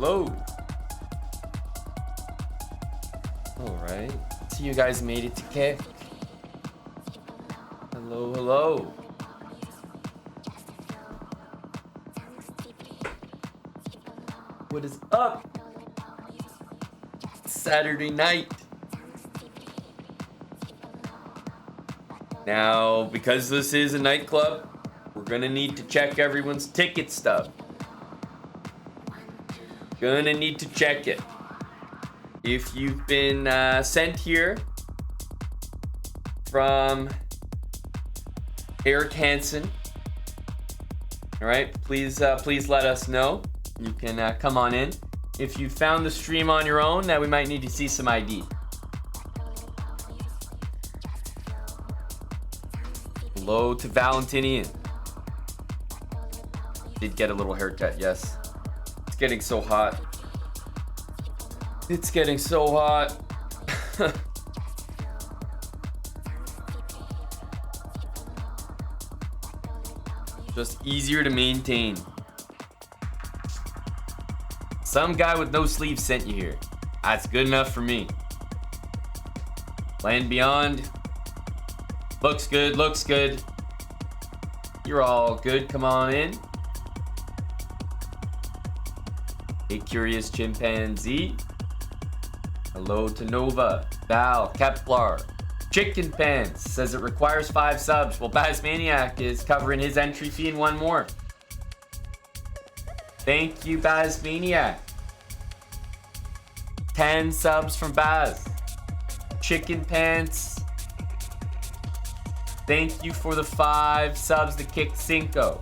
Hello. Alright. See you guys made it to K. Hello, hello. What is up? Saturday night. Now, because this is a nightclub, we're gonna need to check everyone's ticket stub. Gonna need to check it. If you've been sent here from Eric Hansen, all right, please let us know. You can come on in. If you found the stream on your own, we might need to see some ID. Hello to Valentinian. Did get a little haircut, yes. It's getting so hot. It's getting so hot. Just easier to maintain. Some guy with no sleeves sent you here. That's good enough for me. Land Beyond. Looks good, looks good. You're all good, come on in. Hey, Curious Chimpanzee. Hello to Nova, Val, Kepler. Chicken Pants says it requires 5 subs. Well, Bazmaniac is covering his entry fee and 1 more. Thank you, Bazmaniac. 10 subs from Baz. Chicken Pants. Thank you for the 5 subs to Kick Cinco.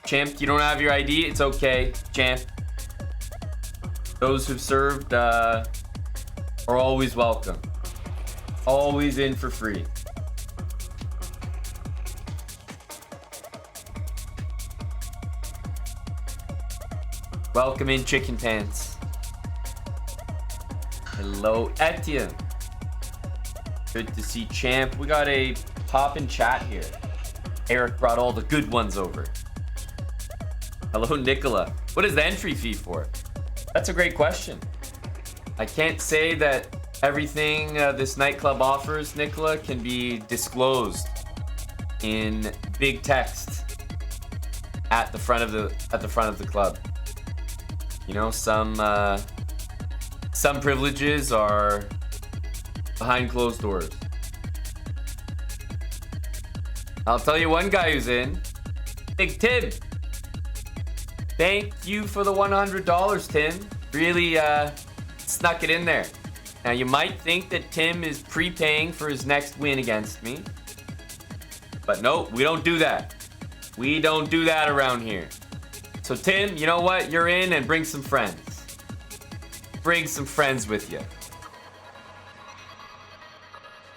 Champ, you don't have your ID? It's okay, Champ. Those who've served are always welcome. Always in for free. Welcome in, Chicken Pants. Hello, Etienne. Good to see Champ. We got a pop-in chat here. Eric brought all the good ones over. Hello, Nicola. What is the entry fee for? That's a great question. I can't say that everything this nightclub offers, Nicola, can be disclosed in big text at the front of the club. You know, some privileges are behind closed doors. I'll tell you one guy who's in. Big Tim. Thank you for the $100, Tim. Really snuck it in there. Now, you might think that Tim is prepaying for his next win against me. But no, we don't do that. We don't do that around here. So, Tim, you know what? You're in, and bring some friends. Bring some friends with you.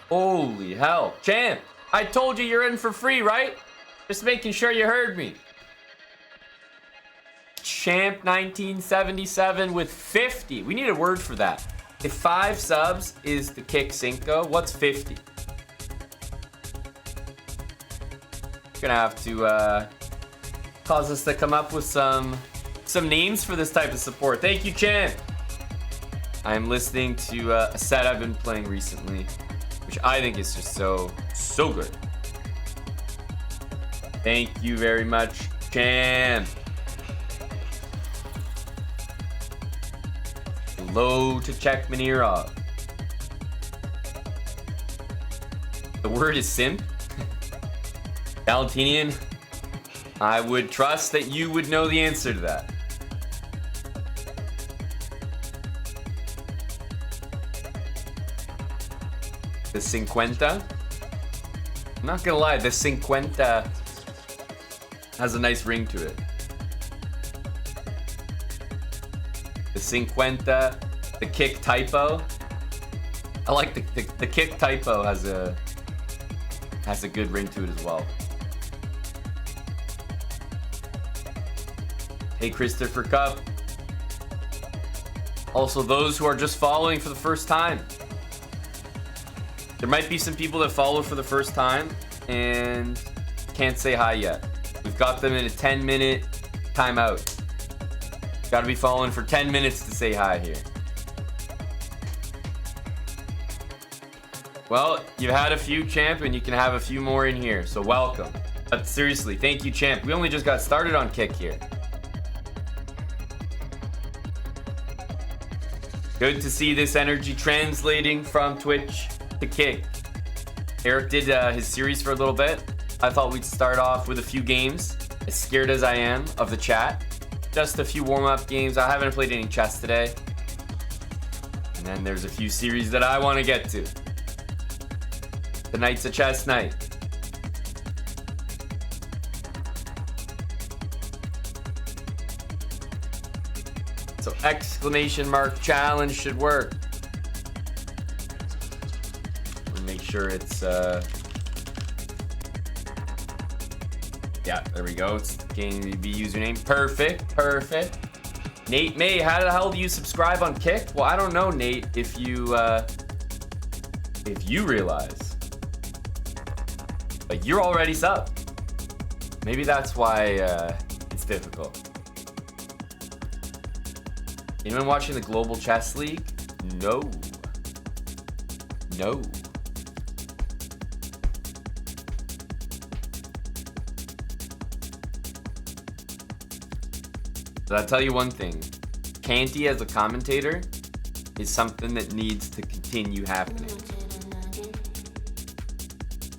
Holy hell. Champ, I told you you're in for free, right? Just making sure you heard me. Champ 1977 with 50. We need a word for that. If 5 subs is the Kick Cinco, what's 50? Gonna have to cause us to come up with some names for this type of support. Thank you, Champ. I'm listening to a set I've been playing recently, which I think is just so good. Thank you very much, Champ. Hello to Czech Manirov. The word is simp. Valentinian, I would trust that you would know the answer to that. The 50. I'm not gonna lie, the 50 has a nice ring to it. The 50, the Kick typo. I like the Kick typo has a good ring to it as well. Hey, Christopher Cup. Also, those who are just following for the first time. There might be some people that follow for the first time and can't say hi yet. We've got them in a 10-minute timeout. Gotta be following for 10 minutes to say hi here. Well, you've had a few, champ, and you can have a few more in here, so welcome. But seriously, thank you, champ. We only just got started on Kick here. Good to see this energy translating from Twitch to Kick. Eric did his series for a little bit. I thought we'd start off with a few games, as scared as I am of the chat. Just a few warm-up games. I haven't played any chess today. And then there's a few series that I want to get to. Tonight's a chess night. So exclamation mark challenge should work. Make sure it's yeah, there we go. It's getting the username. Perfect. Nate May, how the hell do you subscribe on Kick? Well, I don't know, Nate, if you realize. But you're already subbed. Maybe that's why it's difficult. Anyone watching the Global Chess League? No. But I'll tell you one thing. Canty as a commentator is something that needs to continue happening.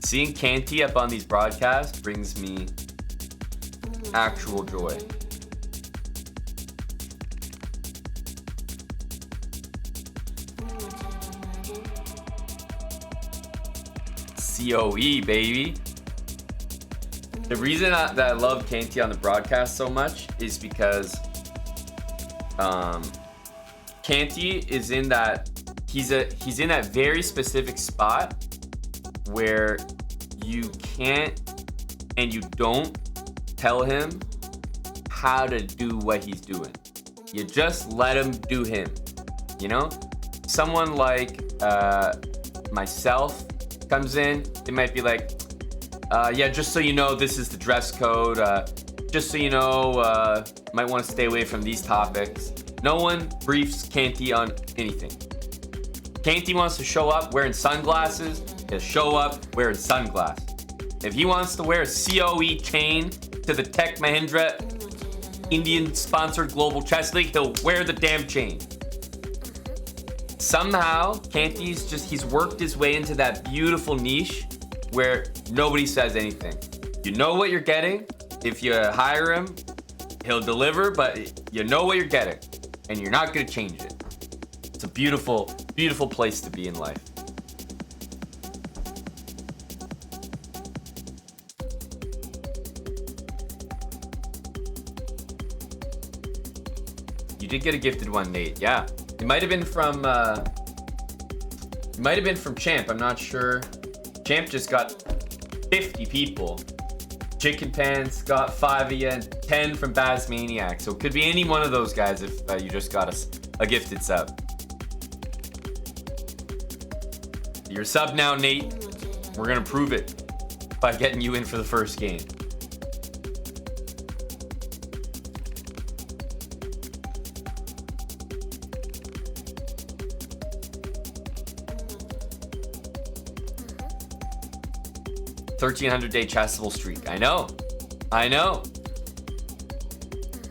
Seeing Canty up on these broadcasts brings me actual joy. COE, baby. The reason that I love Canty on the broadcast so much is because Canty is in that he's in that very specific spot where you can't and you don't tell him how to do what he's doing. You just let him do him. You know? Someone like myself comes in, they might be like, yeah, just so you know, this is the dress code. Just so you know, might want to stay away from these topics. No one briefs Canty on anything. Canty wants to show up wearing sunglasses, he'll show up wearing sunglasses. If he wants to wear a COE chain to the Tech Mahindra Indian-sponsored Global Chess League, he'll wear the damn chain. Somehow, Canty's he's worked his way into that beautiful niche where nobody says anything. You know what you're getting. If you hire him, he'll deliver, but you know what you're getting, and you're not gonna change it. It's a beautiful, beautiful place to be in life. You did get a gifted one, Nate. Yeah, it might have been from Champ. I'm not sure. Champ just got 50 people. Chicken Pants got 5 of you and 10 from Baz Maniac. So it could be any one of those guys if you just got a gifted sub. You're a sub now, Nate. We're gonna prove it by getting you in for the first game. $1,300-day chessable streak. I know.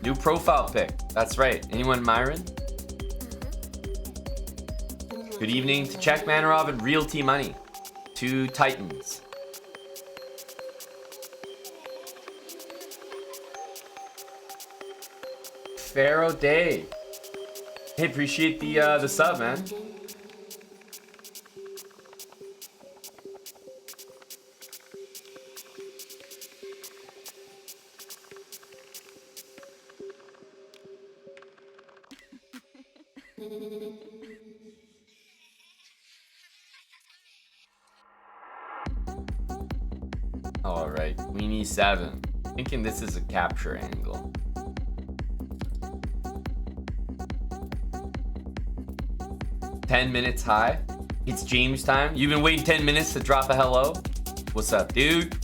New profile pic. That's right. Anyone, Myron? Good evening to Czech Manarov and Real T Money. 2 Titans. Pharaoh Dave. Hey, appreciate the sub, man. All right, Weenie 7. Thinking this is a capture angle. "10 minutes high. It's James time. You've been waiting 10 minutes to drop a hello? What's up, dude?"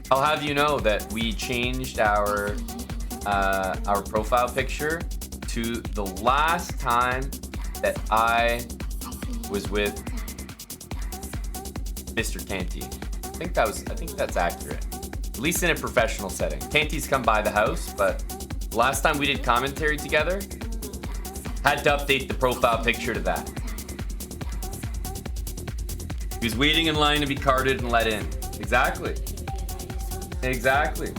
I'll have you know that we changed our profile picture to the last time that I was with Mr. Canty. I think that's accurate. At least in a professional setting. Canty's come by the house, but last time we did commentary together, had to update the profile picture to that. He was waiting in line to be carded and let in. Exactly. Exactly.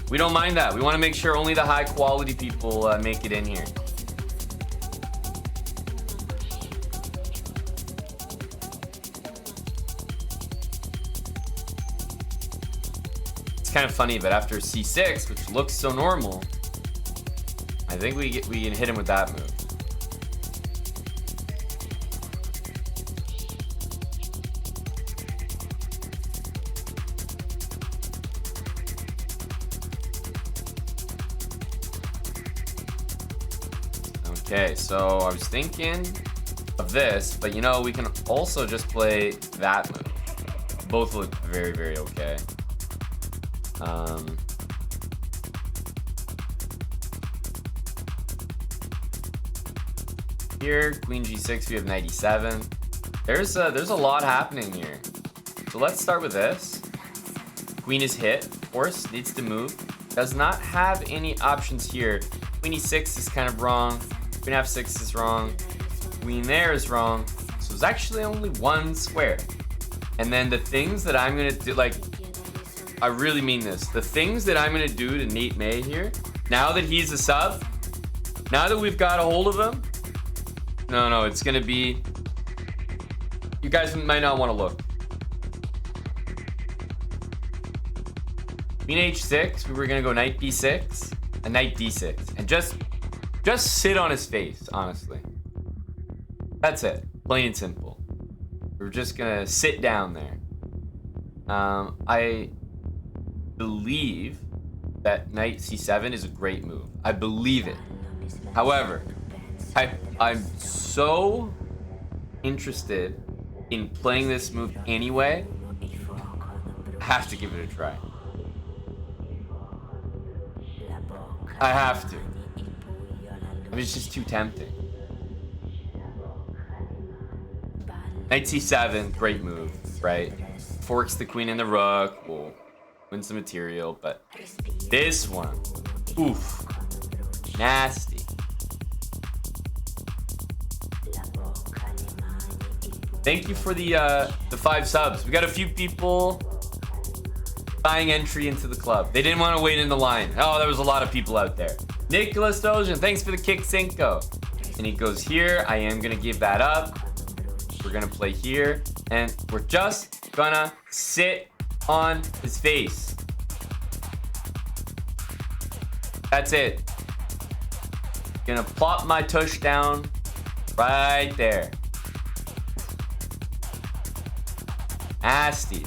We don't mind that. We want to make sure only the high quality people make it in here. It's kind of funny, but after C6, which looks so normal, I think we can hit him with that move. Okay, so I was thinking of this, but you know, we can also just play that move. Both look very, very okay. Here, Queen G6, we have 97. There's a lot happening here. So let's start with this. Queen is hit, of course, needs to move. Does not have any options here. Queen E6 is kind of wrong. Queen F6 is wrong. Queen there is wrong. So there's actually only one square. And then the things that I'm gonna do, like, I really mean this. The things that I'm gonna do to Nate May here, now that he's a sub, now that we've got a hold of him, no, it's gonna be, you guys might not want to look. Queen H6, we were gonna go Knight B6 and Knight D6, and just sit on his face, honestly. That's it, plain and simple. We're just gonna sit down there. I believe that Knight C7 is a great move. I believe it. However, I'm so interested in playing this move anyway. I have to give it a try. I have to. I mean, it's just too tempting. Knight C7, great move, right? Forks the queen and the rook, we'll win some material, but this one, oof, nasty. Thank you for the 5 subs. We got a few people buying entry into the club. They didn't want to wait in the line. Oh, there was a lot of people out there. Nicholas Dojan, thanks for the kick, Cinco. And he goes here. I am gonna give that up. We're gonna play here, and we're just gonna sit on his face. That's it. Gonna plop my tush down right there. Nasty.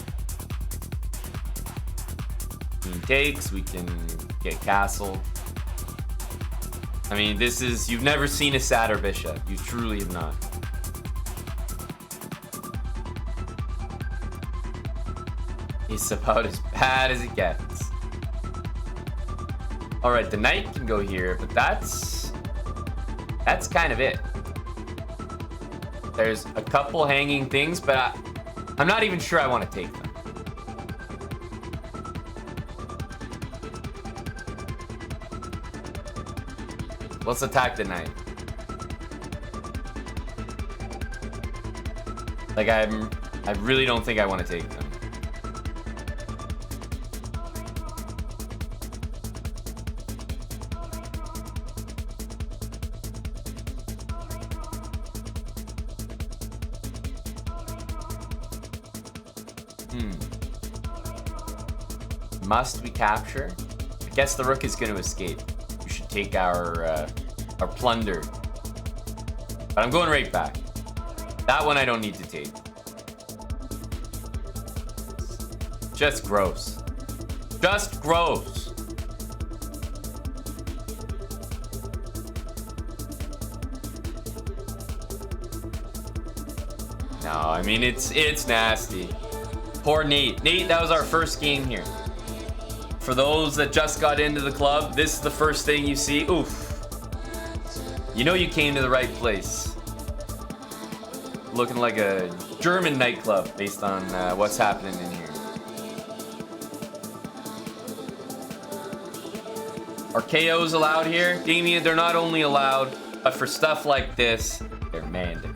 Queen takes, we can get castle. I mean, this is, you've never seen a sadder bishop. You truly have not. It's about as bad as it gets. All right, the knight can go here, but that's kind of it. There's a couple hanging things, but I'm not even sure I want to take them. Let's attack the knight. Like, I really don't think I want to take them. Must we capture? I guess the rook is going to escape. We should take our plunder. But I'm going right back. That one I don't need to take. Just gross. Just gross. No, I mean, it's nasty. Poor Nate. Nate, that was our first game here. for those that just got into the club, this is the first thing you see. Oof. You know you came to the right place. Looking like a German nightclub based on what's happening in here. Are KOs allowed here? Damien, they're not only allowed, but for stuff like this, they're mandatory.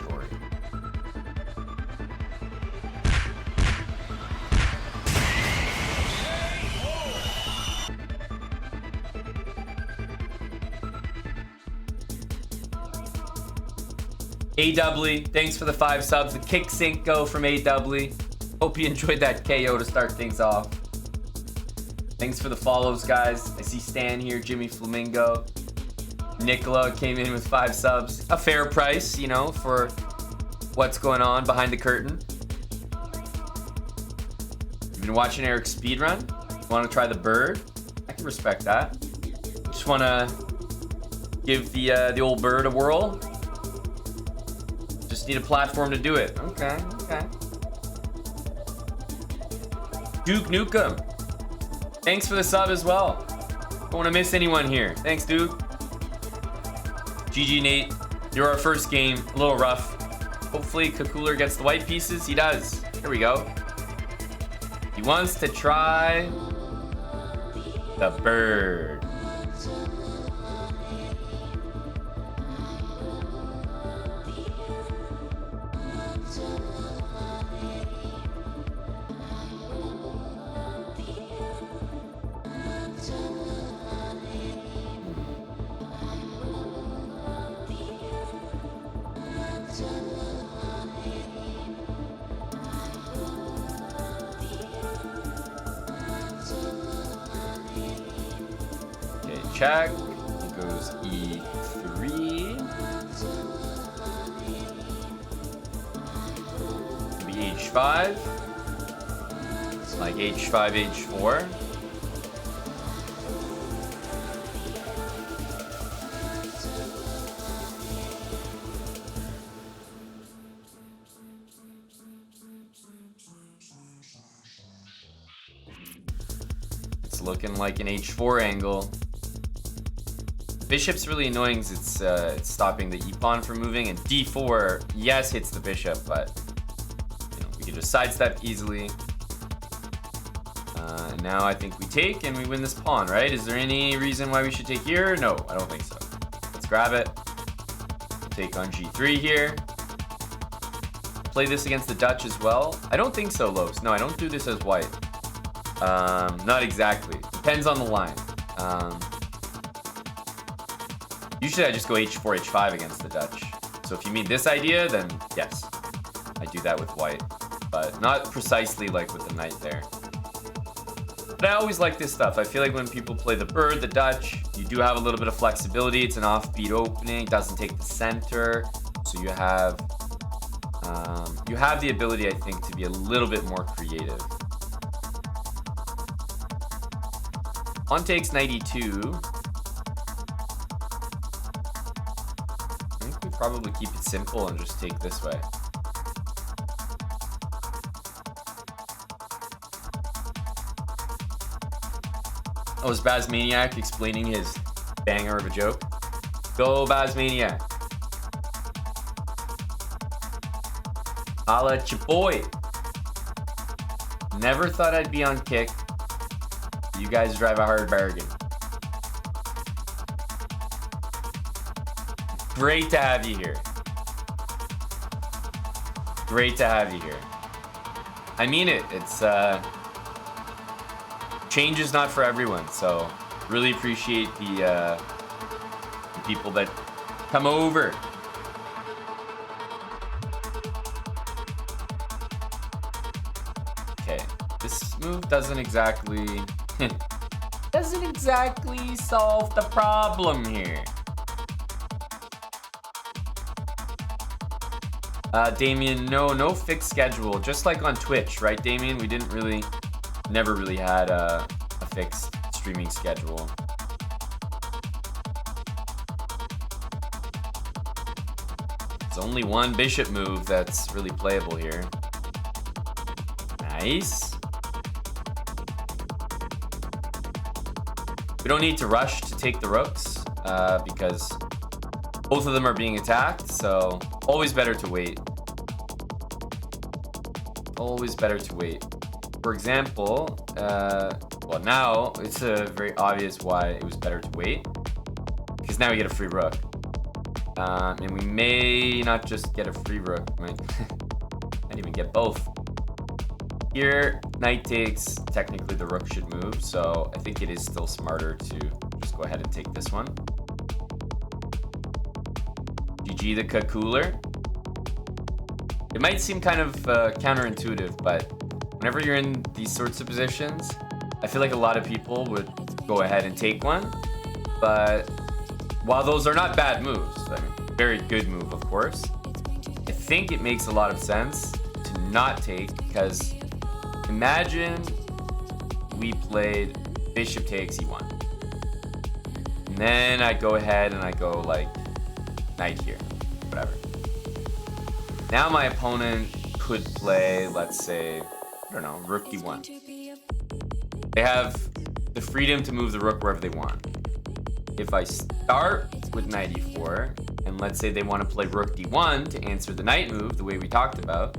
AW, thanks for the 5 subs. The kick sync go from AW. Hope you enjoyed that KO to start things off. Thanks for the follows, guys. I see Stan here, Jimmy Flamingo. Nicola came in with 5 subs. A fair price, you know, for what's going on behind the curtain. You've been watching Eric's speedrun? Want to try the bird? I can respect that. Just want to give the old bird a whirl. Just need a platform to do it. Okay. Duke Nukem. Thanks for the sub as well. Don't want to miss anyone here. Thanks, Duke. GG, Nate. You're our first game. A little rough. Hopefully, Kakuler gets the white pieces. He does. Here we go. He wants to try the bird. Check. It goes E3. Maybe H5. Like H5, H4. It's looking like an H4 angle. Bishop's really annoying because it's stopping the e-pawn from moving, and d4, yes, hits the bishop, but you know, we can just sidestep easily. Now I think we take and we win this pawn, right? Is there any reason why we should take here? No, I don't think so. Let's grab it. Take on g3 here. Play this against the Dutch as well. I don't think so, Lopes. No, I don't do this as white. Not exactly. Depends on the line. Usually I just go h4, h5 against the Dutch. So if you mean this idea, then yes, I do that with white, but not precisely like with the knight there. But I always like this stuff. I feel like when people play the bird, the Dutch, you do have a little bit of flexibility. It's an offbeat opening, doesn't take the center. So you have the ability, I think, to be a little bit more creative. Pawn takes knight e2. Probably keep it simple and just take this way. Oh, is Bazmaniac explaining his banger of a joke? Go, Bazmaniac. Holla at your boy. Never thought I'd be on kick. You guys drive a hard bargain. Great to have you here. Great to have you here. I mean it. It's change is not for everyone, so really appreciate the people that come over. Okay, this move doesn't exactly solve the problem here. Damien, no fixed schedule. Just like on Twitch, right, Damien? We never really had a fixed streaming schedule. There's only one bishop move that's really playable here. Nice. We don't need to rush to take the rooks because both of them are being attacked, so always better to wait. Always better to wait. For example, well, now it's very obvious why it was better to wait, because now we get a free rook. And we may not just get a free rook, we might even get both. Here, knight takes, technically the rook should move, so I think it is still smarter to just go ahead and take this one. GG the Kakooler. It might seem kind of counterintuitive, but whenever you're in these sorts of positions, I feel like a lot of people would go ahead and take one. But while those are not bad moves, I mean, very good move, of course, I think it makes a lot of sense to not take, because imagine we played bishop takes e1. And then I go ahead and I go like knight here, whatever. Now my opponent could play, let's say, I don't know, rook d1. They have the freedom to move the rook wherever they want. If I start with knight e4, and let's say they want to play rook d1 to answer the knight move, the way we talked about,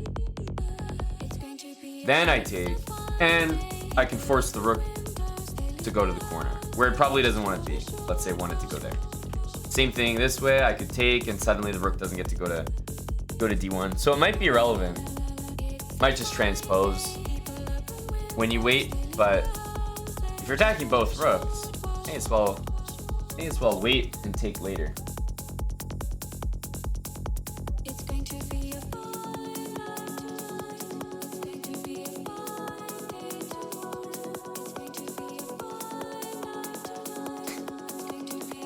then I take, and I can force the rook to go to the corner, where it probably doesn't want to be. Let's say I want it to go there. Same thing this way, I could take, and suddenly the rook doesn't get to go to d1. So it might be irrelevant. Might just transpose when you wait, but if you're attacking both rooks, may as well wait and take later.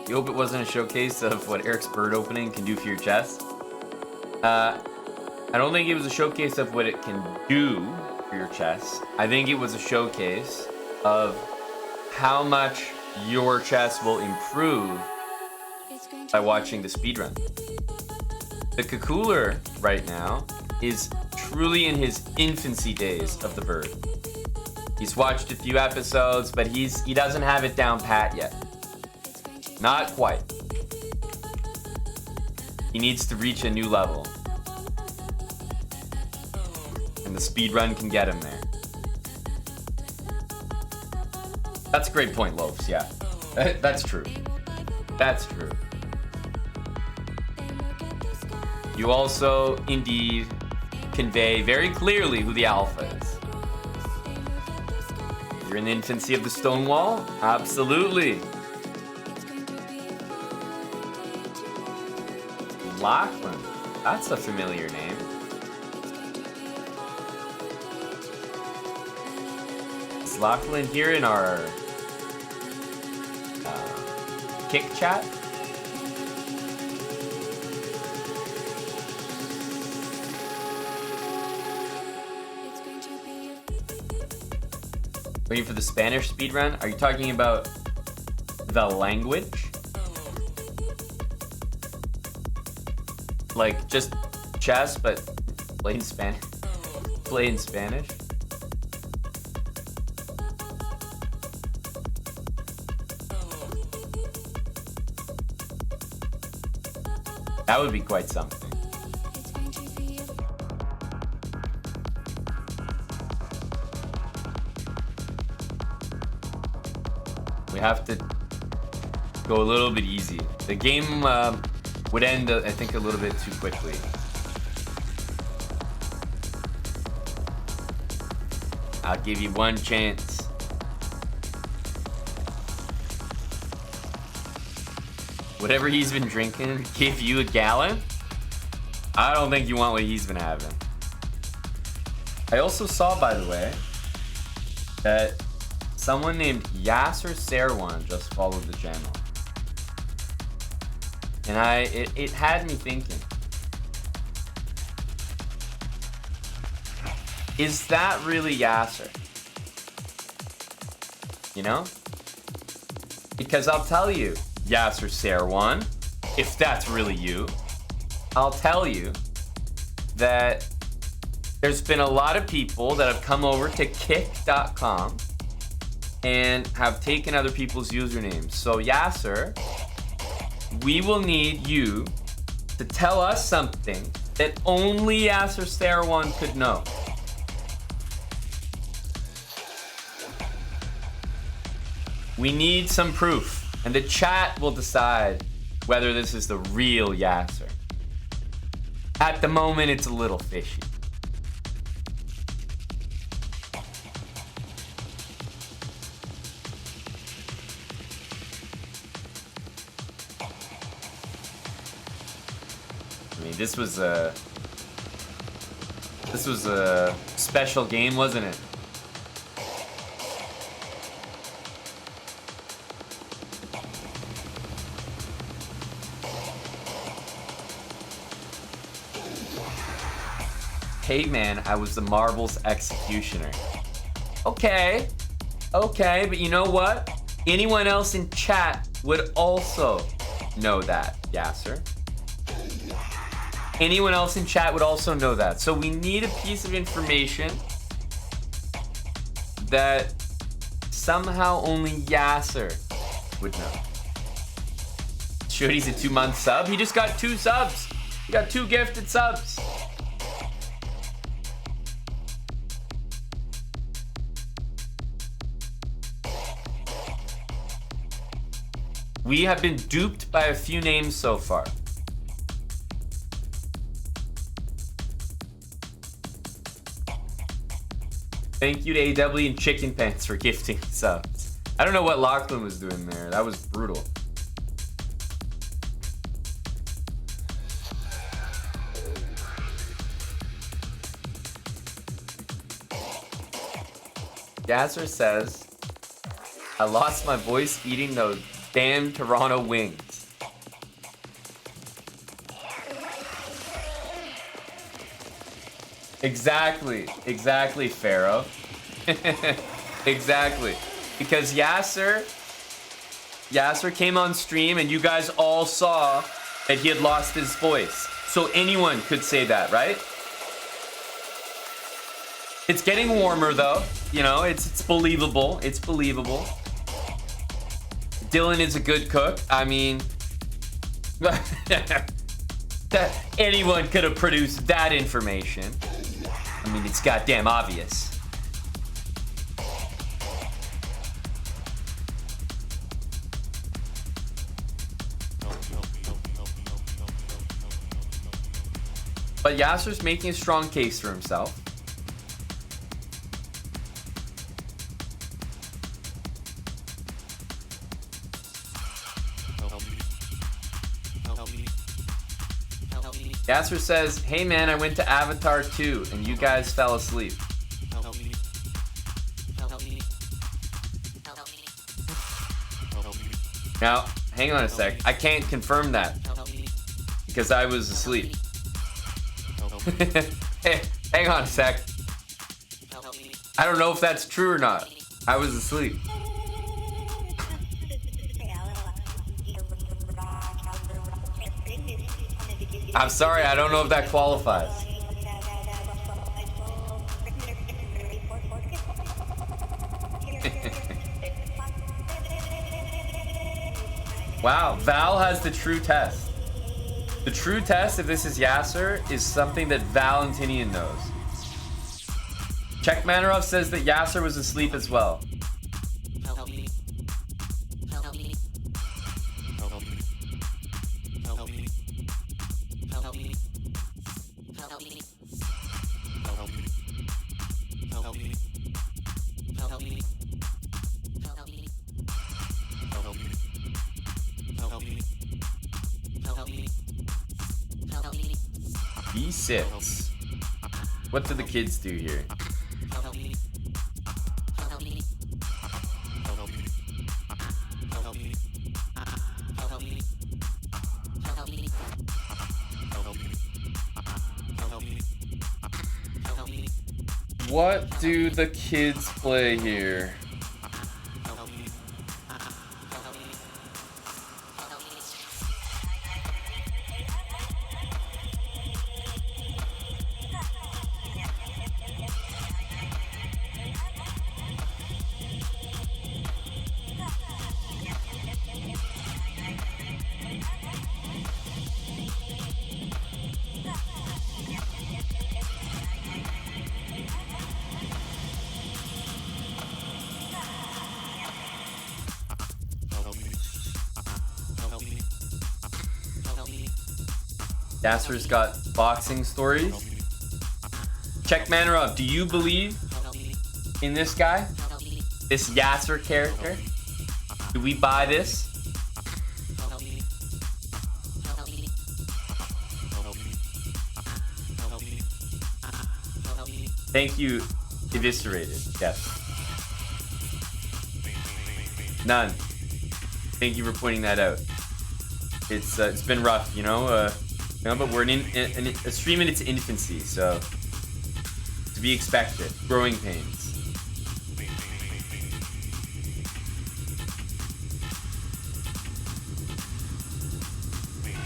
You hope it wasn't a showcase of what Eric's bird opening can do for your chess. I don't think it was a showcase of what it can do for your chess. I think it was a showcase of how much your chess will improve by watching the speedrun. The Kakooler right now is truly in his infancy days of the bird. He's watched a few episodes, but he doesn't have it down pat yet. Not quite. He needs to reach a new level. And the speedrun can get him there. That's a great point, Lopes, yeah. That's true. That's true. You also, indeed, convey very clearly who the alpha is. You're in the infancy of the Stonewall? Absolutely. Lachlan. That's a familiar name. Is Lachlan here in our kick chat? Waiting for the Spanish speedrun? Are you talking about the language? Like just chess, but plain Spanish? Plain Spanish? That would be quite something. We have to go a little bit easy. The game would end, I think, a little bit too quickly. I'll give you one chance. Whatever he's been drinking, give you a gallon? I don't think you want what he's been having. I also saw, by the way, that someone named Yasser Serwan just followed the channel. And it had me thinking, is that really Yasser? You know? Because I'll tell you, Yasser Serwan, if that's really you, I'll tell you that there's been a lot of people that have come over to kick.com and have taken other people's usernames. So Yasser, we will need you to tell us something that only Yasser Starawan could know. We need some proof, and the chat will decide whether this is the real Yasser. At the moment, it's a little fishy. I mean, this was a special game, wasn't it? Hey man, I was the marbles executioner. Okay, but you know what? Anyone else in chat would also know that, Yasser. Anyone else in chat would also know that. So we need a piece of information that somehow only Yasser would know. Shooty's a 2-month sub. He just got 2 subs. He got 2 gifted subs. We have been duped by a few names so far. Thank you to AW and Chicken Pants for gifting subs. I don't know what Lachlan was doing there. That was brutal. Gasser says, I lost my voice eating those damn Toronto wings. Exactly, Pharaoh. Exactly. Because Yasser came on stream and you guys all saw that he had lost his voice. So anyone could say that, right? It's getting warmer though. You know, it's believable. It's believable. Dylan is a good cook. I mean, that anyone could have produced that information. I mean, it's goddamn obvious. But Yasser's making a strong case for himself. Yasser says, hey man, I went to Avatar 2 and you guys fell asleep. Now, hang on a sec. I can't confirm that because I was asleep. Hey, hang on a sec. I don't know if that's true or not. I was asleep. I'm sorry, I don't know if that qualifies. Wow, Val has the true test. The true test, if this is Yasser, is something that Valentinian knows. Czech Manarov says that Yasser was asleep as well. E6. What do the kids do here? What do the kids play here? Yasser's got boxing stories. Check Manarov, do you believe in this guy? This Yasser character? Do we buy this? Thank you, Eviscerated. Yes. None. Thank you for pointing that out. It's been rough, you know. But we're in a stream in its infancy, so to be expected. Growing pains.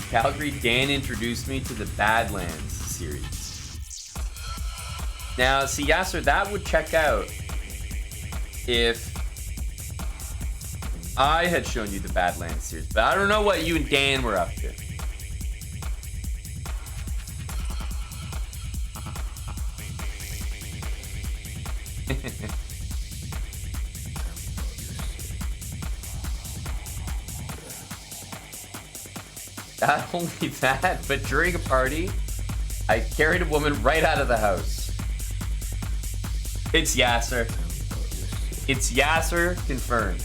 Calgary, Dan introduced me to the Badlands series. Now, see, Yasser, that would check out if I had shown you the Badlands series, but I don't know what you and Dan were up to. Not only that, but during a party, I carried a woman right out of the house. It's Yasser. It's Yasser confirmed.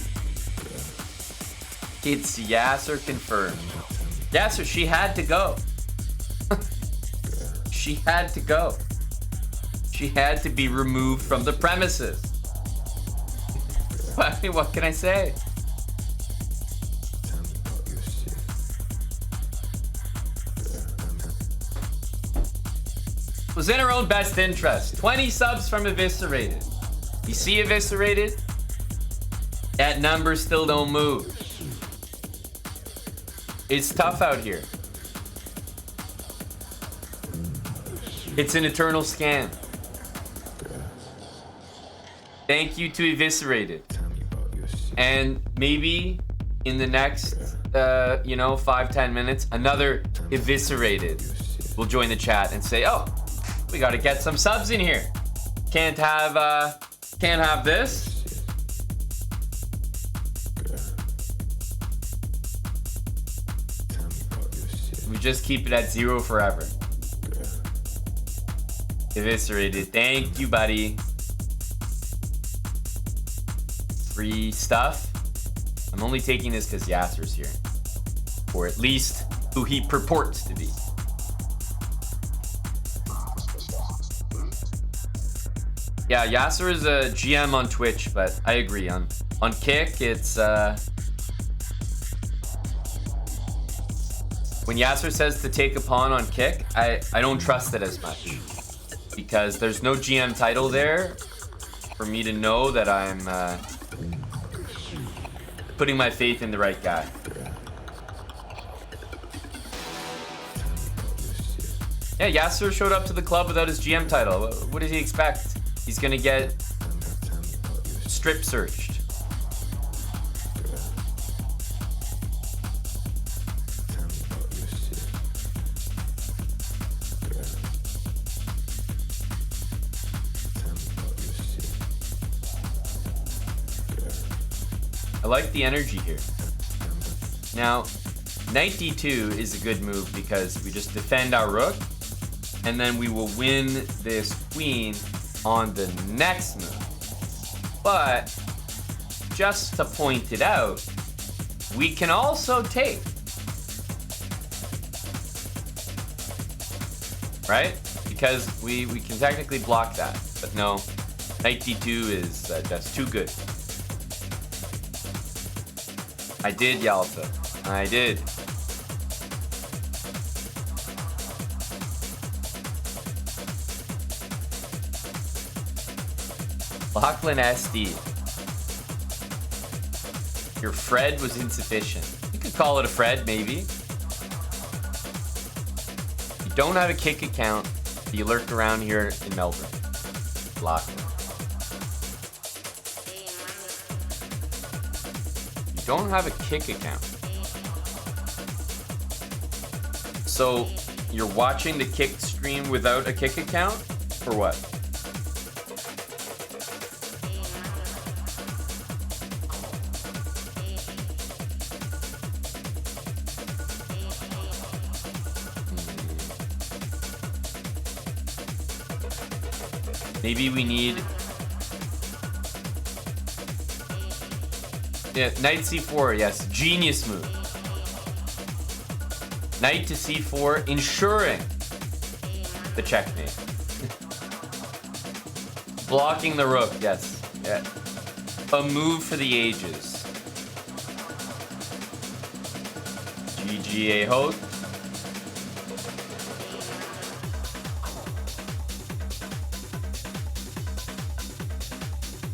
It's Yasser confirmed. Yasser, she had to go. She had to go. She had to be removed from the premises. I mean, what can I say? It was in her own best interest. 20 subs from Eviscerated. You see Eviscerated? That number still don't move. It's tough out here. It's an eternal scam. Thank you to Eviscerated. And maybe in the next, 5-10 minutes, another Eviscerated will join the chat and say, oh, we gotta get some subs in here. Can't have this. We just keep it at 0 forever. Eviscerated. Thank you, buddy. Free stuff. I'm only taking this because Yasser's here. Or at least who he purports to be. Yeah, Yasser is a GM on Twitch, but I agree. On Kick, it's... When Yasser says to take a pawn on Kick, I don't trust it as much. Because there's no GM title there for me to know that I'm putting my faith in the right guy. Yeah, Yasser showed up to the club without his GM title. What did he expect? He's gonna get strip searched. I like the energy here. Now, knight d2 is a good move because we just defend our rook, and then we will win this queen on the next move. But just to point it out, we can also take. Right? Because we can technically block that. But no, knight d2 is that's too good. I did, Yalta. I did. Lachlan SD. Your Fred was insufficient. You could call it a Fred, maybe. You don't have a Kick account. You lurked around here in Melbourne. Lachlan. You don't have a Kick account. So, you're watching the Kick stream without a Kick account? Or what? Maybe we need... Yeah, knight c4, yes. Genius move. Knight to c4, ensuring the checkmate. Blocking the rook, yes. Yeah. A move for the ages. GG Hote.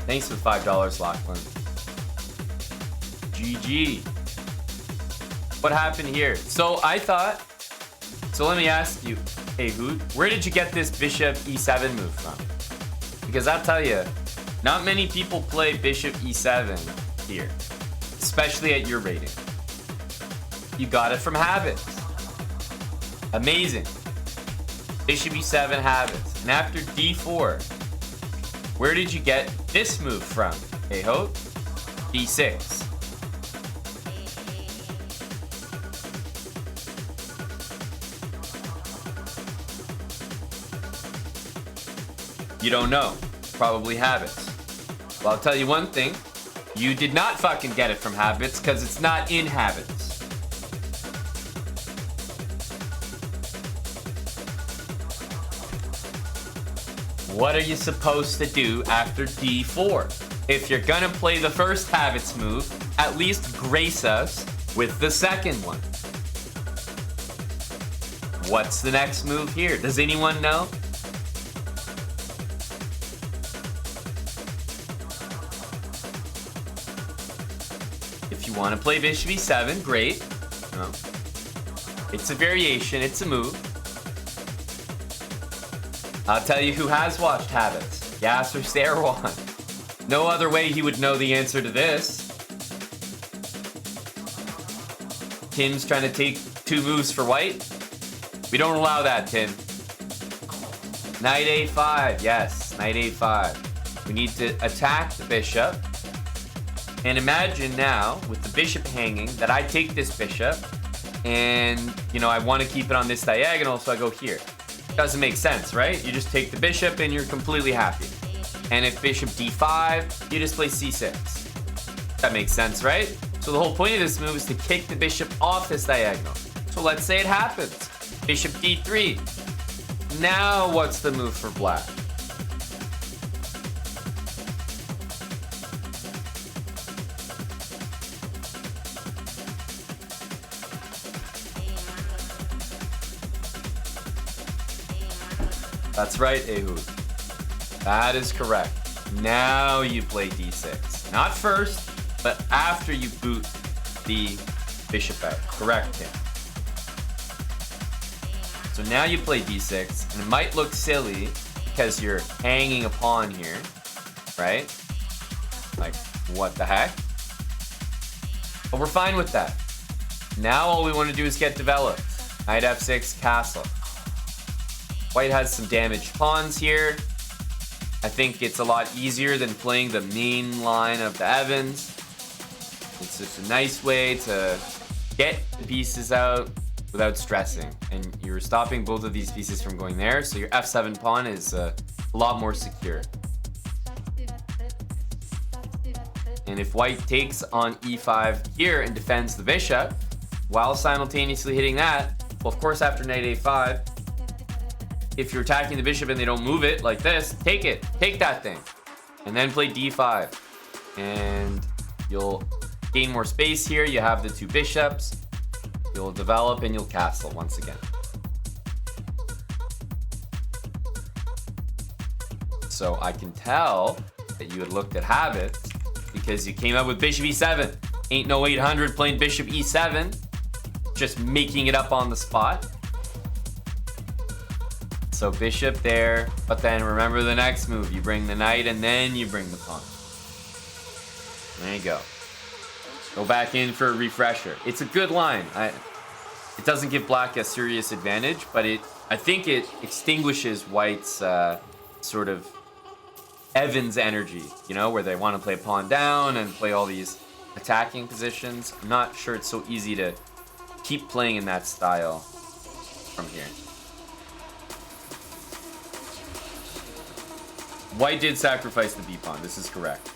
Thanks for the $5, Lachlan. GG. What happened here? So I thought... So let me ask you, hey, where did you get this bishop e7 move from? Because I'll tell you, not many people play bishop e7 here, especially at your rating. You got it from habits. Amazing. Bishop e7 habits. And after d4, where did you get this move from? Hey, Hope? d6. You don't know. Probably habits. Well, I'll tell you one thing. You did not fucking get it from habits because it's not in habits. What are you supposed to do after d4? If you're gonna play the first habits move, at least grace us with the second one. What's the next move here? Does anyone know? If you want to play bishop e7, great. No. It's a variation, it's a move. I'll tell you who has watched habits. Yasser Sarwan. No other way he would know the answer to this. Tim's trying to take 2 moves for white. We don't allow that, Tim. Knight a5, yes, knight a5. We need to attack the bishop. And imagine now, with the bishop hanging, that I take this bishop, and, you know, I want to keep it on this diagonal, so I go here. Doesn't make sense, right? You just take the bishop, and you're completely happy. And if bishop d5, you just play c6. That makes sense, right? So the whole point of this move is to kick the bishop off this diagonal. So let's say it happens. Bishop d3. Now what's the move for black? That's right, Ehud. That is correct. Now you play d6. Not first, but after you boot the bishop out. Correct, Tim. So now you play d6, and it might look silly because you're hanging a pawn here, right? Like, what the heck? But we're fine with that. Now all we want to do is get developed. Knight f6, castle. White has some damaged pawns here. I think it's a lot easier than playing the main line of the Evans. It's just a nice way to get the pieces out without stressing. And you're stopping both of these pieces from going there, so your f7 pawn is a lot more secure. And if white takes on e5 here and defends the bishop, while simultaneously hitting that, well, of course, after knight a5, if you're attacking the bishop and they don't move it like this, take it. Take that thing. And then play d5. And you'll gain more space here. You have the 2 bishops. You'll develop and you'll castle once again. So I can tell that you had looked at habits because you came up with bishop e7. Ain't no 800 playing bishop e7. Just making it up on the spot. So bishop there, but then remember the next move. You bring the knight and then you bring the pawn. There you go. Go back in for a refresher. It's a good line. It doesn't give black a serious advantage, but I think it extinguishes white's sort of Evans energy, you know, where they want to play pawn down and play all these attacking positions. I'm not sure it's so easy to keep playing in that style from here. White did sacrifice the B pawn. This is correct.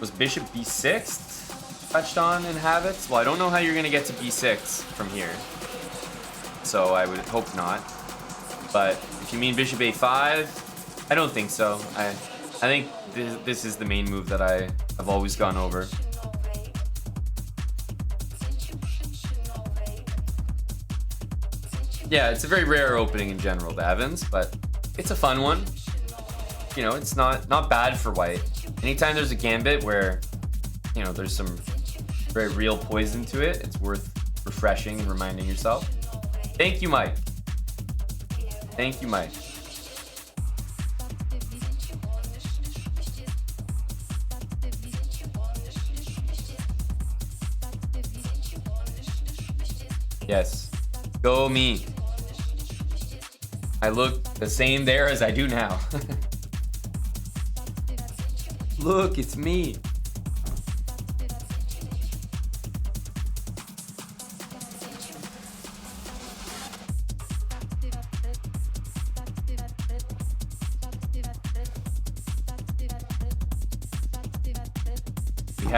Was bishop b6 touched on in habits? Well, I don't know how you're going to get to b6 from here. So I would hope not. But if you mean bishop a5, I don't think so. I think this is the main move that I've always gone over. Yeah, it's a very rare opening in general, the Evans, but it's a fun one. You know, it's not bad for white. Anytime there's a gambit where, you know, there's some very real poison to it, it's worth refreshing and reminding yourself. Thank you, Mike. Thank you, Mike. Yes. Go me. I look the same there as I do now. Look, it's me. We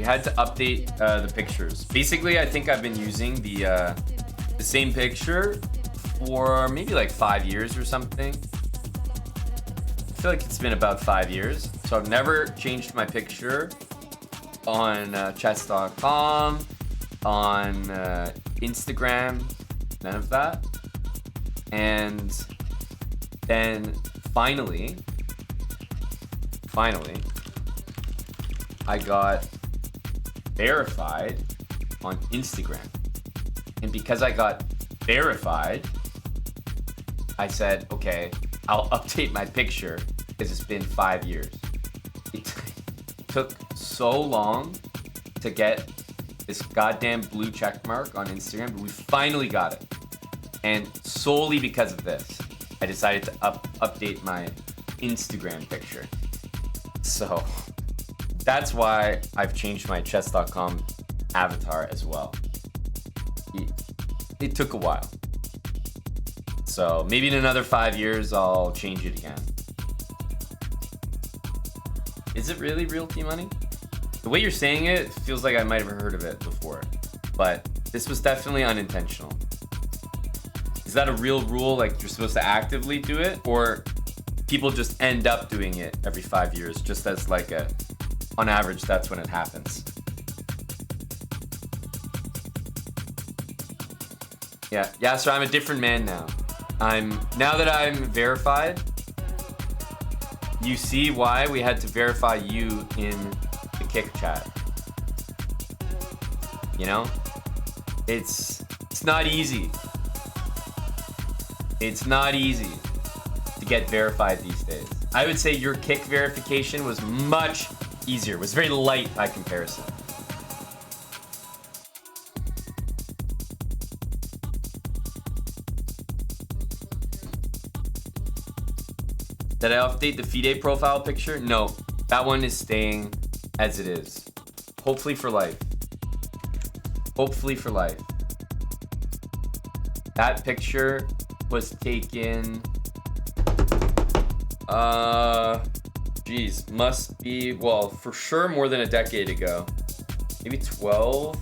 had to update the pictures. Basically, I think I've been using the same picture for maybe like 5 years or something. I feel like it's been about 5 years. So I've never changed my picture on chess.com, on Instagram, none of that. And then finally, I got verified on Instagram. And because I got verified, I said, okay, I'll update my picture because it's been 5 years. It took so long to get this goddamn blue check mark on Instagram, but we finally got it. And solely because of this, I decided to update my Instagram picture. So that's why I've changed my chess.com avatar as well. It took a while. So maybe in another 5 years, I'll change it again. Is it really real T-Money? The way you're saying it feels like I might have heard of it before, but this was definitely unintentional. Is that a real rule? Like you're supposed to actively do it, or people just end up doing it every 5 years, just as like on average, that's when it happens. Yeah, so I'm a different man now. Now that I'm verified, you see why we had to verify you in the kick chat. You know? It's not easy. It's not easy to get verified these days. I would say your kick verification was much easier. It was very light by comparison. Did I update the FIDE profile picture? No, that one is staying as it is. Hopefully for life. Hopefully for life. That picture was taken, geez, must be, well, for sure more than a decade ago. Maybe 12,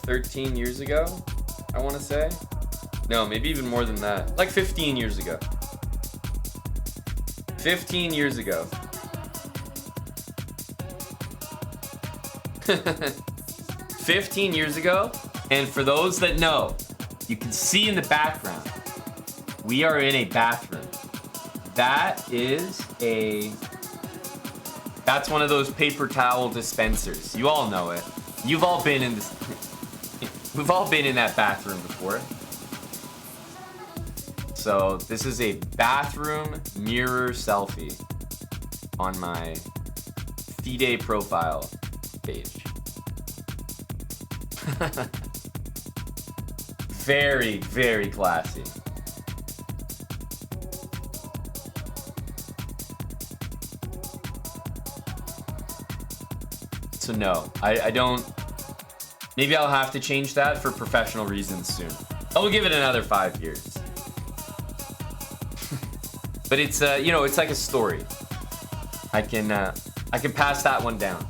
13 years ago, I want to say. No, maybe even more than that. Like 15 years ago. 15 years ago. 15 years ago. And for those that know, you can see in the background, we are in a bathroom. That's one of those paper towel dispensers. You all know it. You've all been in this. We've all been in that bathroom before. So this is a bathroom mirror selfie on my FIDE profile page. Very, very classy. So no, I don't Maybe I'll have to change that for professional reasons soon. I will give it another 5 years. But it's you know, it's like a story. I can pass that one down.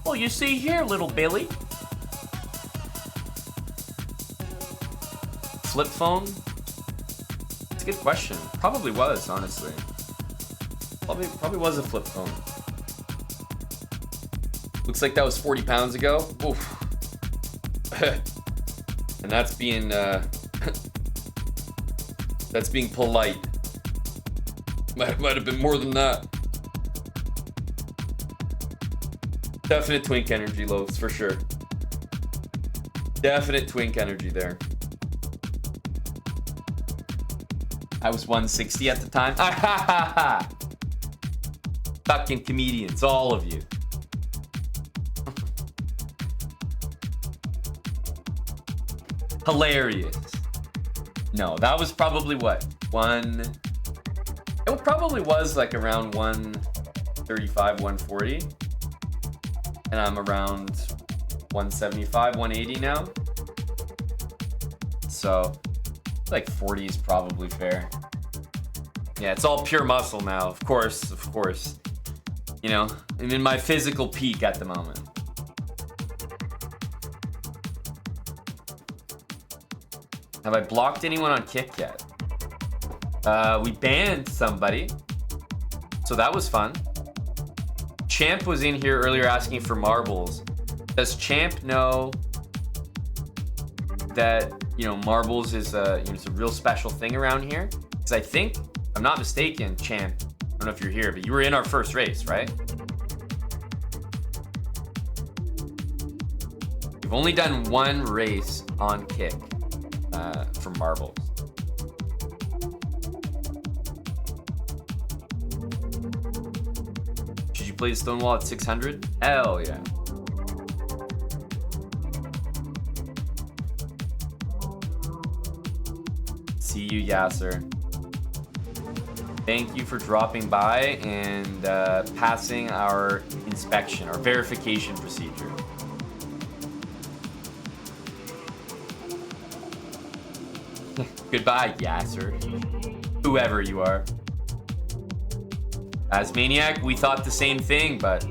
Well, you see here, little Billy. Flip phone? It's a good question. Probably was, honestly. Probably was a flip phone. Looks like that was 40 pounds ago. Oof. And that's being that's being polite. Might have been more than that. Definite twink energy, Loaves, for sure. Definite twink energy there. I was 160 at the time. Fucking comedians, all of you. Hilarious. No, that was probably what? It probably was like around 135, 140. And I'm around 175, 180 now. So, like 40 is probably fair. Yeah, it's all pure muscle now, of course. You know, I'm in my physical peak at the moment. Have I blocked anyone on Kick yet? We banned somebody, so that was fun. Champ was in here earlier asking for marbles. Does Champ know that, you know, marbles is it's a real special thing around here? Because I think, if I'm not mistaken, Champ, I don't know if you're here, but you were in our first race, right? We've only done one race on Kick for marbles. Should you play the Stonewall at 600? Hell yeah. See you, Yasser. Thank you for dropping by and passing our inspection, our verification procedure. Goodbye, Yasser. Whoever you are. As Maniac, we thought the same thing, but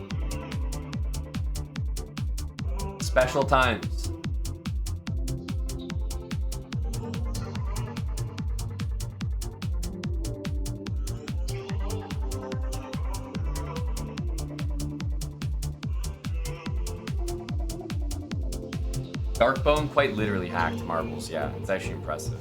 special times. Darkbone quite literally hacked marbles. Yeah, it's actually impressive.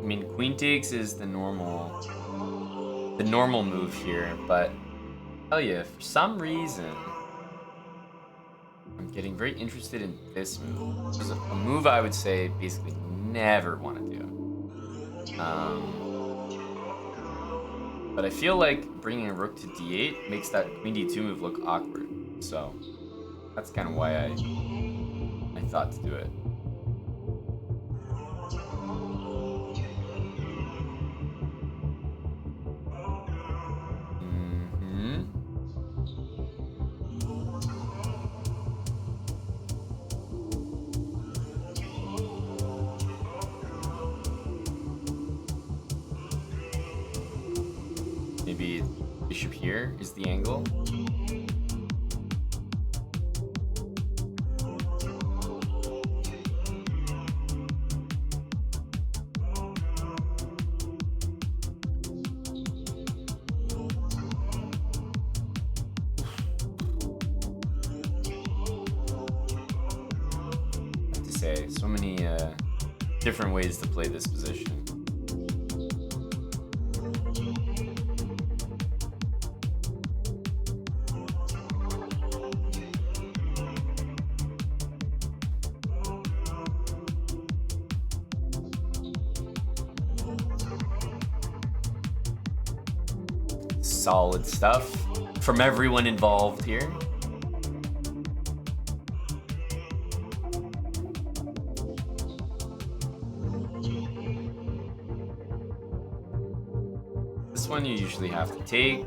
I mean, queen takes is the normal move here, but hell yeah, for some reason I'm getting very interested in this move. Which is a move I would say basically never want to do. But I feel like bringing a rook to d8 makes that queen d2 move look awkward. So that's kind of why I thought to do it. Maybe bishop here is the angle. To say, so many different ways to play this position. Solid stuff from everyone involved here. This one you usually have to take.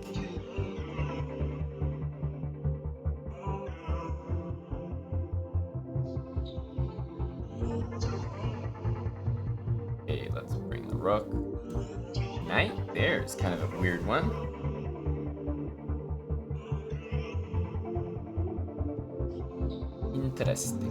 Okay, let's bring the rook. Knight there is kind of a weird one. Interesting.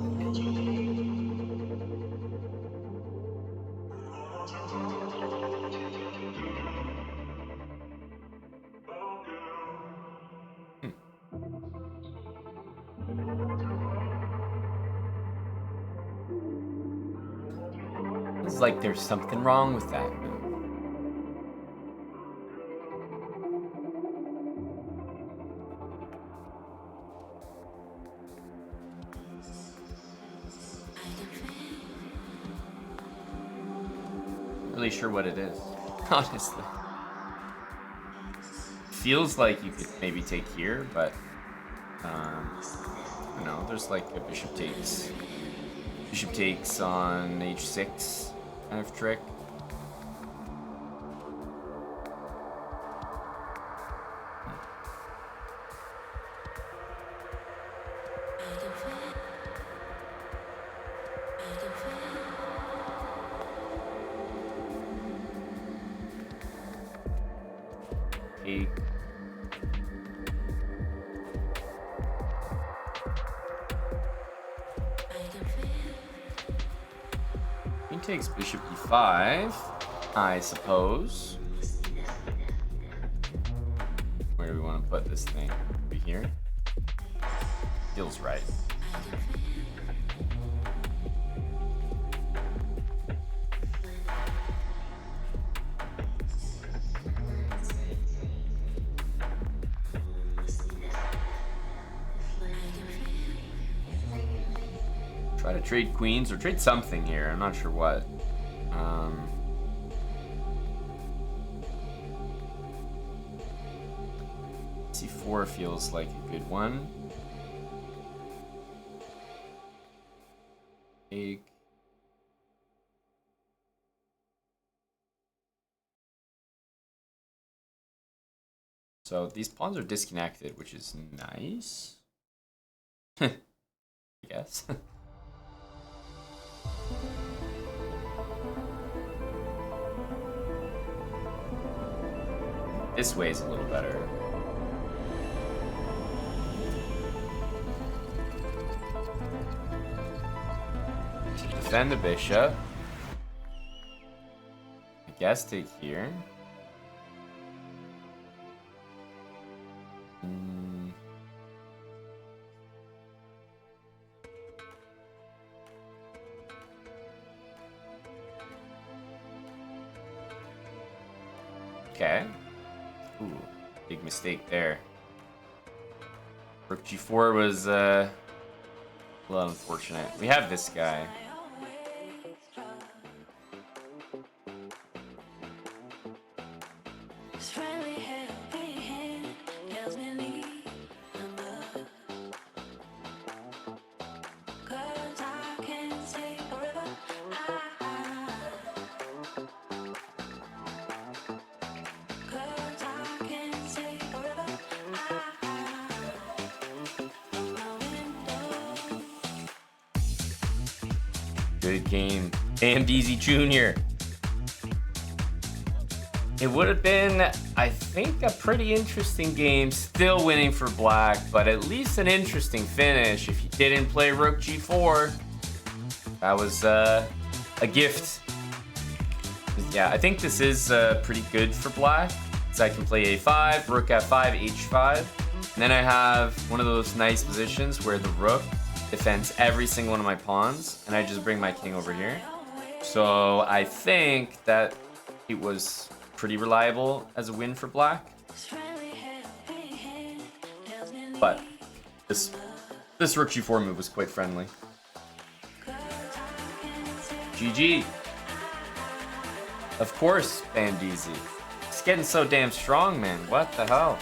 It's like there's something wrong with that move. Really sure what it is, honestly. Feels like you could maybe take here, but you know, there's like a bishop takes on h6 kind of trick. Take. He takes bishop e5, I suppose. Where do we want to put this thing? Over here? Feels right. Try to trade queens or trade something here. I'm not sure what. C4 feels like a good one. Take. So these pawns are disconnected, which is nice. I guess. This way is a little better. Defend the bishop. I guess take here. Okay. Ooh, big mistake there. Rook g4 was a little unfortunate. We have this guy. Good game. Andy Jr. It would have been, I think, a pretty interesting game. Still winning for black, but at least an interesting finish. If you didn't play Rook G4, that was a gift. Yeah, I think this is pretty good for black. So I can play A5, Rook F5, H5. And then I have one of those nice positions where the Rook defends every single one of my pawns, and I just bring my king over here. So I think that it was pretty reliable as a win for black. But this Rook G4 move was quite friendly. GG. Of course, Bandeezy. It's getting so damn strong, man. What the hell?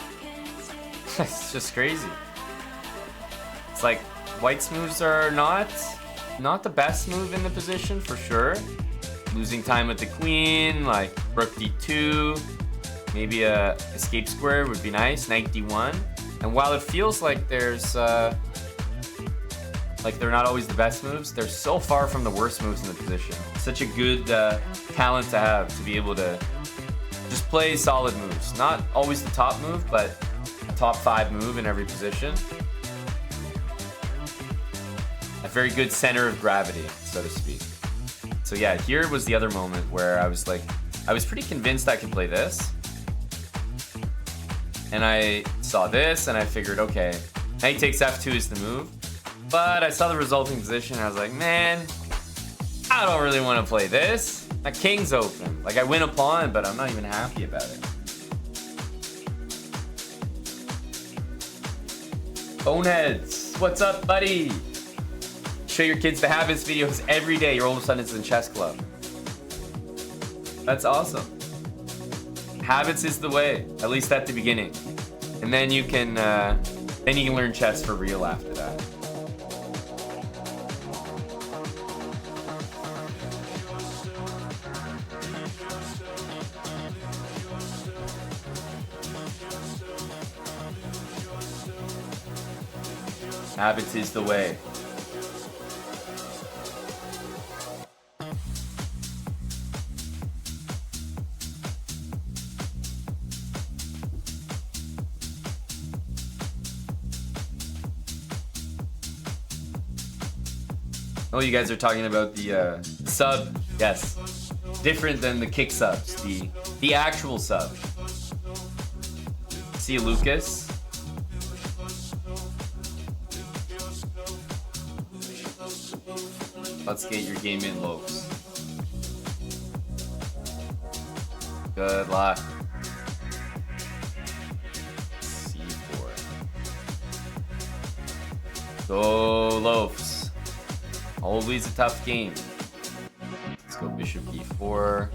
It's just crazy. It's like white's moves are not the best move in the position for sure. Losing time with the queen, like rook d2, maybe a escape square would be nice. Knight d1. And while it feels like there's like they're not always the best moves, they're so far from the worst moves in the position. Such a good talent to have, to be able to just play solid moves. Not always the top move, but a top 5 move in every position. A very good center of gravity, so to speak. So yeah, here was the other moment where I was like, I was pretty convinced I could play this. And I saw this and I figured, okay, knight takes f2 is the move. But I saw the resulting position and I was like, man, I don't really want to play this. My king's open. Like, I win a pawn, but I'm not even happy about it. Boneheads, what's up, buddy? Show your kids the habits videos every day. Your oldest son is in chess club. That's awesome. Habits is the way, at least at the beginning. And then you can learn chess for real after that. Habits is the way. Oh, you guys are talking about the sub. Yes. Different than the kick subs. The actual sub. See you, Lucas. Let's get your game in, Lopes. Good luck. C4. Go, Loafs. Always a tough game. Let's go bishop e4.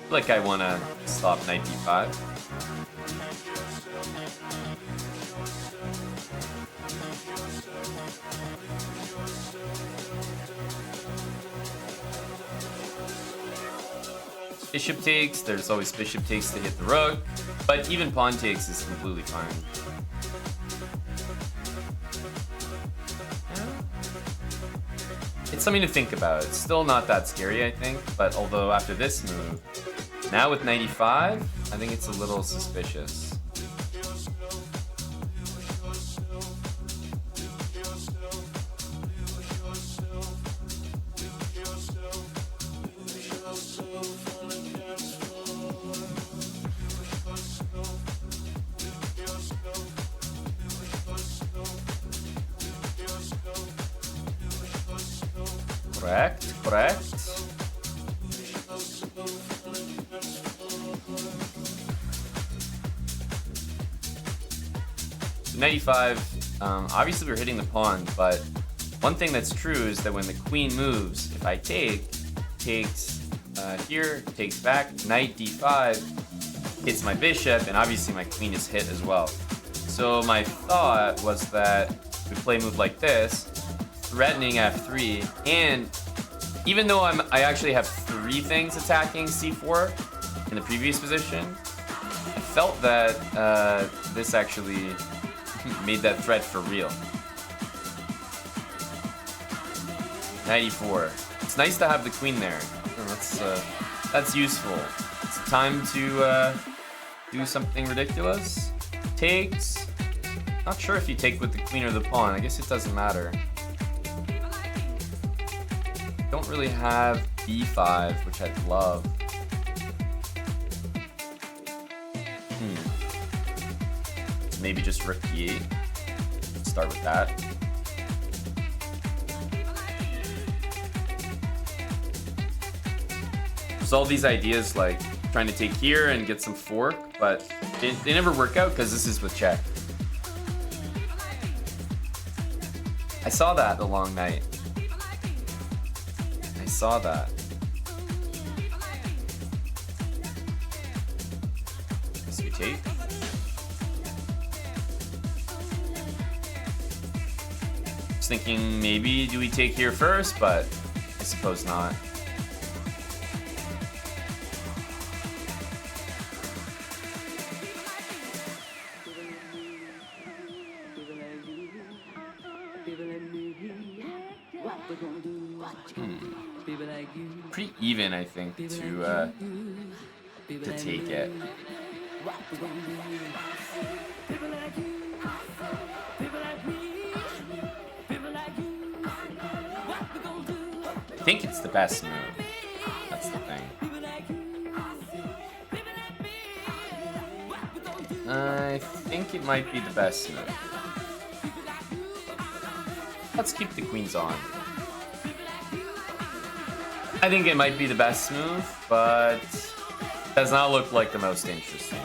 Like I want to stop knight d5. Bishop takes, there's always bishop takes to hit the rook, but even pawn takes is completely fine. It's something to think about. It's still not that scary, I think, but although after this move, now with 95, I think it's a little suspicious. Correct, correct. So 95, obviously we're hitting the pawn, but one thing that's true is that when the queen moves, if I takes here, takes back, knight d5, hits my bishop, and obviously my queen is hit as well. So my thought was that we play a move like this, threatening f3, and even though I actually have 3 things attacking c4 in the previous position, I felt that this actually made that threat for real. 94. It's nice to have the queen there. That's useful. It's time to do something ridiculous. Takes. Not sure if you take with the queen or the pawn. I guess it doesn't matter. Don't really have b5, which I'd love. maybe just rook e8. Start with that. There's all these ideas like trying to take here and get some fork, but they never work out because this is with check. I saw that the long night. I saw that. So we take. Just thinking maybe do we take here first, but I suppose not. Pretty even, I think, to take it. I think it's the best move. That's the thing. I think it might be the best move. Let's keep the queens on. I think it might be the best move, but does not look like the most interesting.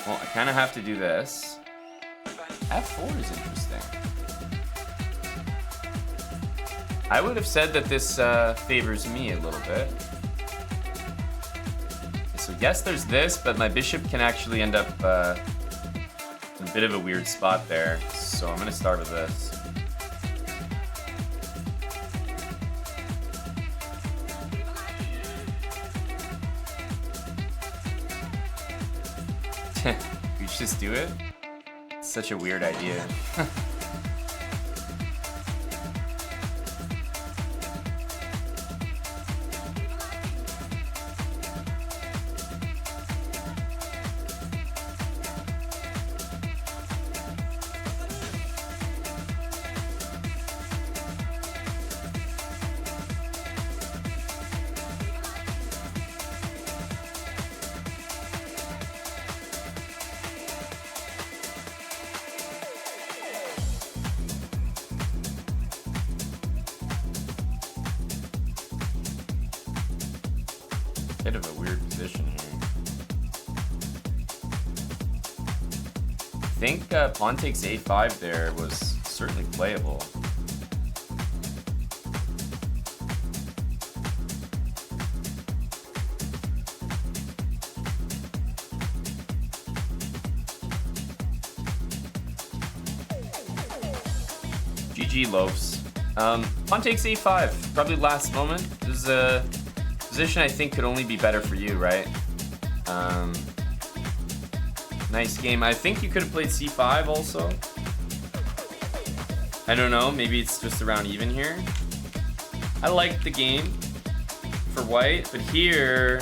Well, I kind of have to do this. F4 is interesting. I would have said that this favors me a little bit. So yes, there's this, but my bishop can actually end up in a bit of a weird spot there. So I'm gonna start with this. We should just do it? It's such a weird idea. Bit of a weird position here. I think pawn takes a5 there was certainly playable. GG loafs. Pawn takes a5, probably last moment. This is a position I think could only be better for you, right? Nice game. I think you could have played c5 also. I don't know, maybe it's just around even here. I like the game for white, but here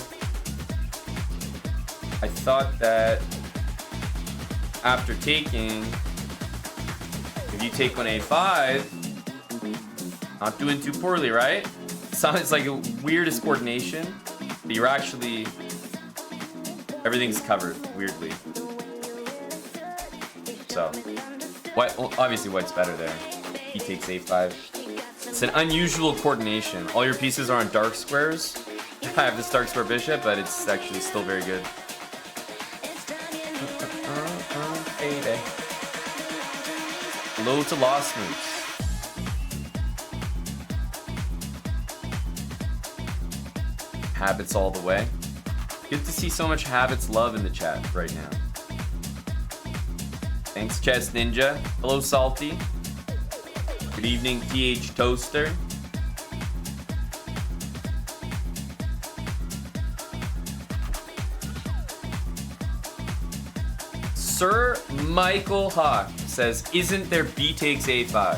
I thought that after taking, if you take on a5, not doing too poorly, right? Sounds like the weirdest coordination, but you're actually, everything's covered weirdly. So, white, well, obviously white's better there. He takes a5. It's an unusual coordination. All your pieces are on dark squares. I have this dark square bishop, but it's actually still very good. Low to lost moves. Habits all the way. Good to see so much habits love in the chat right now. Thanks, Chess Ninja. Hello, Salty. Good evening, TH Toaster. Sir Michael Hawk says, isn't there B takes A5?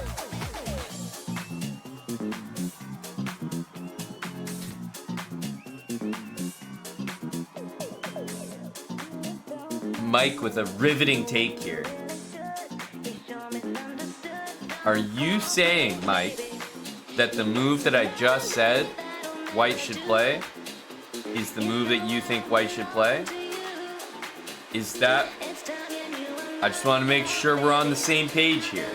Mike with a riveting take here. Are you saying, Mike, that the move that I just said white should play is the move that you think white should play? Is that... I just want to make sure we're on the same page here.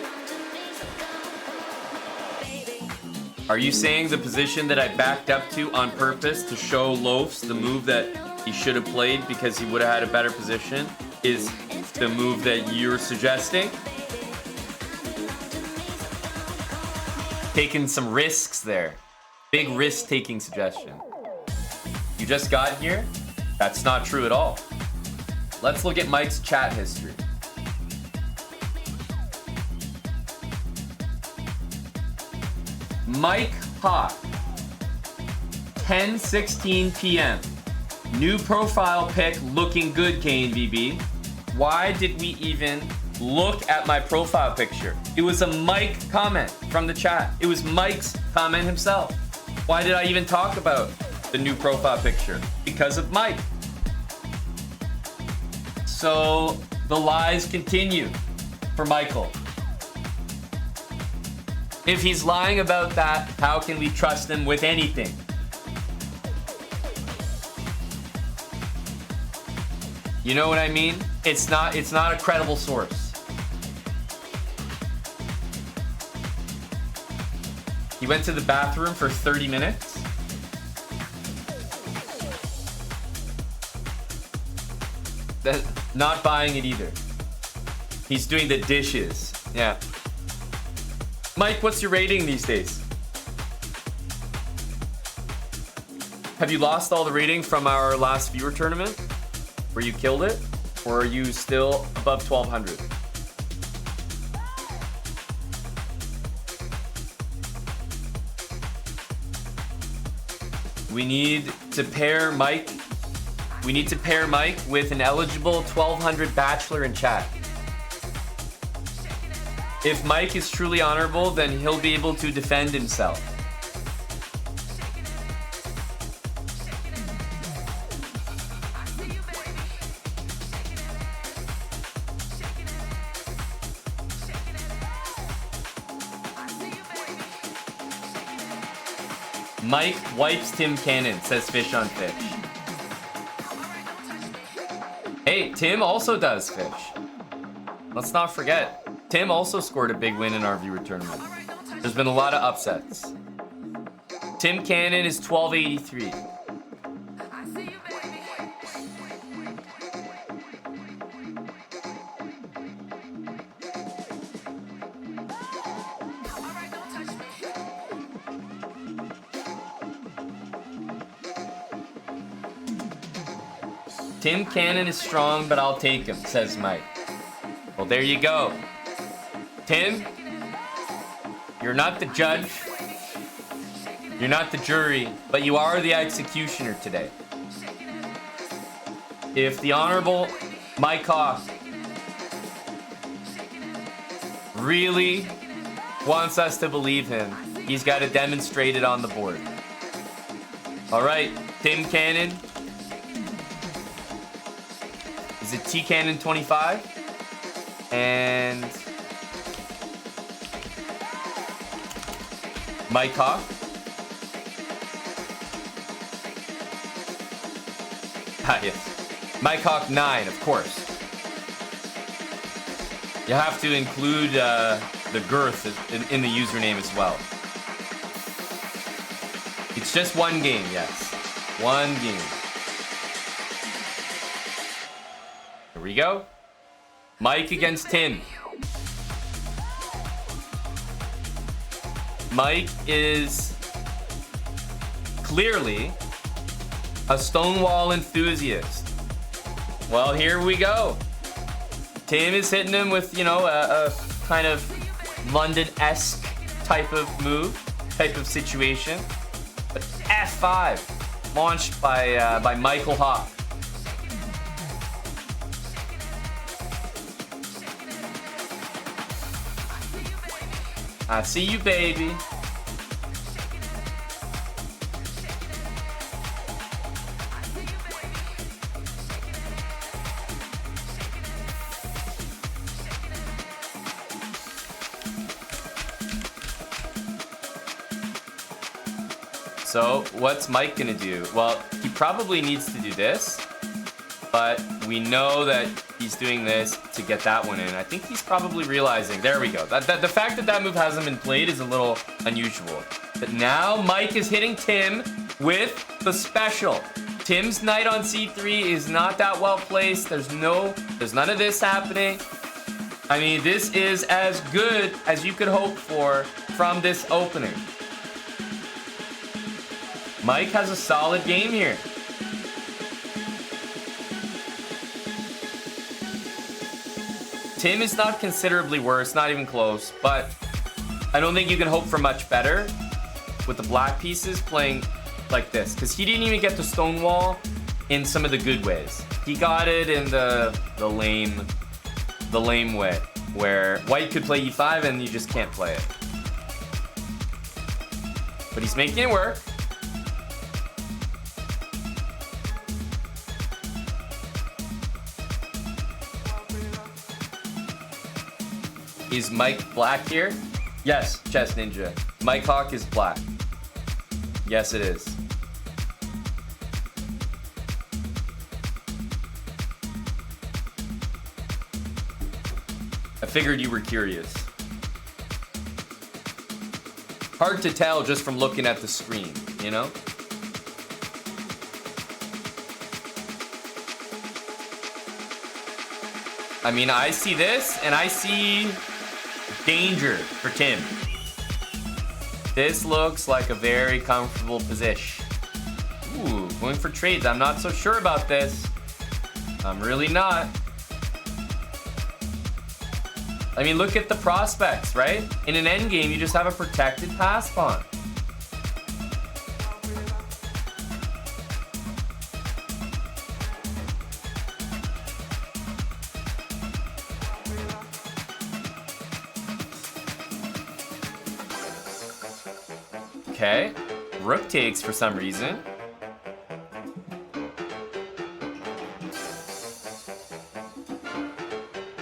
Are you saying the position that I backed up to on purpose to show Loafs the move that he should have played because he would have had a better position is the move that you're suggesting? Taking some risks there. Big risk-taking suggestion. You just got here? That's not true at all. Let's look at Mike's chat history. Mike Hawk, 10:16 p.m. New profile pic looking good, KNVB. Why did we even look at my profile picture? It was a Mike comment from the chat. It was Mike's comment himself. Why did I even talk about the new profile picture? Because of Mike. So the lies continue for Michael. If he's lying about that, how can we trust him with anything? You know what I mean? It's not a credible source. He went to the bathroom for 30 minutes. Not buying it either. He's doing the dishes. Yeah. Mike, what's your rating these days? Have you lost all the rating from our last viewer tournament where you killed it? Or are you still above 1200? We need to pair Mike. We need to pair Mike with an eligible 1200 bachelor in chat. If Mike is truly honorable, then he'll be able to defend himself. Mike wipes Tim Cannon, says Fish on Fish. Hey, Tim also does Fish. Let's not forget. Tim also scored a big win in our viewer tournament. There's been a lot of upsets. Tim Cannon is 1283. Tim Cannon is strong, but I'll take him, says Mike. Well, there you go. Tim, you're not the judge, you're not the jury, but you are the executioner today. If the Honorable Mike Hawk really wants us to believe him, he's got to demonstrate it on the board. All right, Tim Cannon. Is it T Cannon 25? And Mike Hawk. Ah, yes. Mike Hawk 9, of course. You have to include the girth in the username as well. It's just one game, yes. One game. Here we go. Mike against Tim. Mike is clearly a Stonewall enthusiast. Well, here we go. Tim is hitting him with, you know, a kind of London-esque type of move, type of situation. But F5, launched by Michael Hawk. I see you, baby. So what's Mike gonna do? Well, he probably needs to do this, but we know that he's doing this to get that one in. I think he's probably realizing, there we go. The fact that that move hasn't been played is a little unusual. But now Mike is hitting Tim with the special. Tim's knight on c3 is not that well placed. There's none of this happening. I mean, this is as good as you could hope for from this opening. Mike has a solid game here. Tim is not considerably worse, not even close, but I don't think you can hope for much better with the black pieces playing like this, because he didn't even get the stonewall in some of the good ways. He got it in the lame way, where white could play e5 and you just can't play it. But he's making it work. Is Mike black here? Yes, Chess Ninja. Mike Hawk is black. Yes, it is. I figured you were curious. Hard to tell just from looking at the screen, you know? I mean, I see this, and I see danger for Tim. This looks like a very comfortable position. Ooh, going for trades. I'm not so sure about this. I'm really not. I mean, look at the prospects, right? In an endgame, you just have a protected pass pawn. Okay, rook takes for some reason.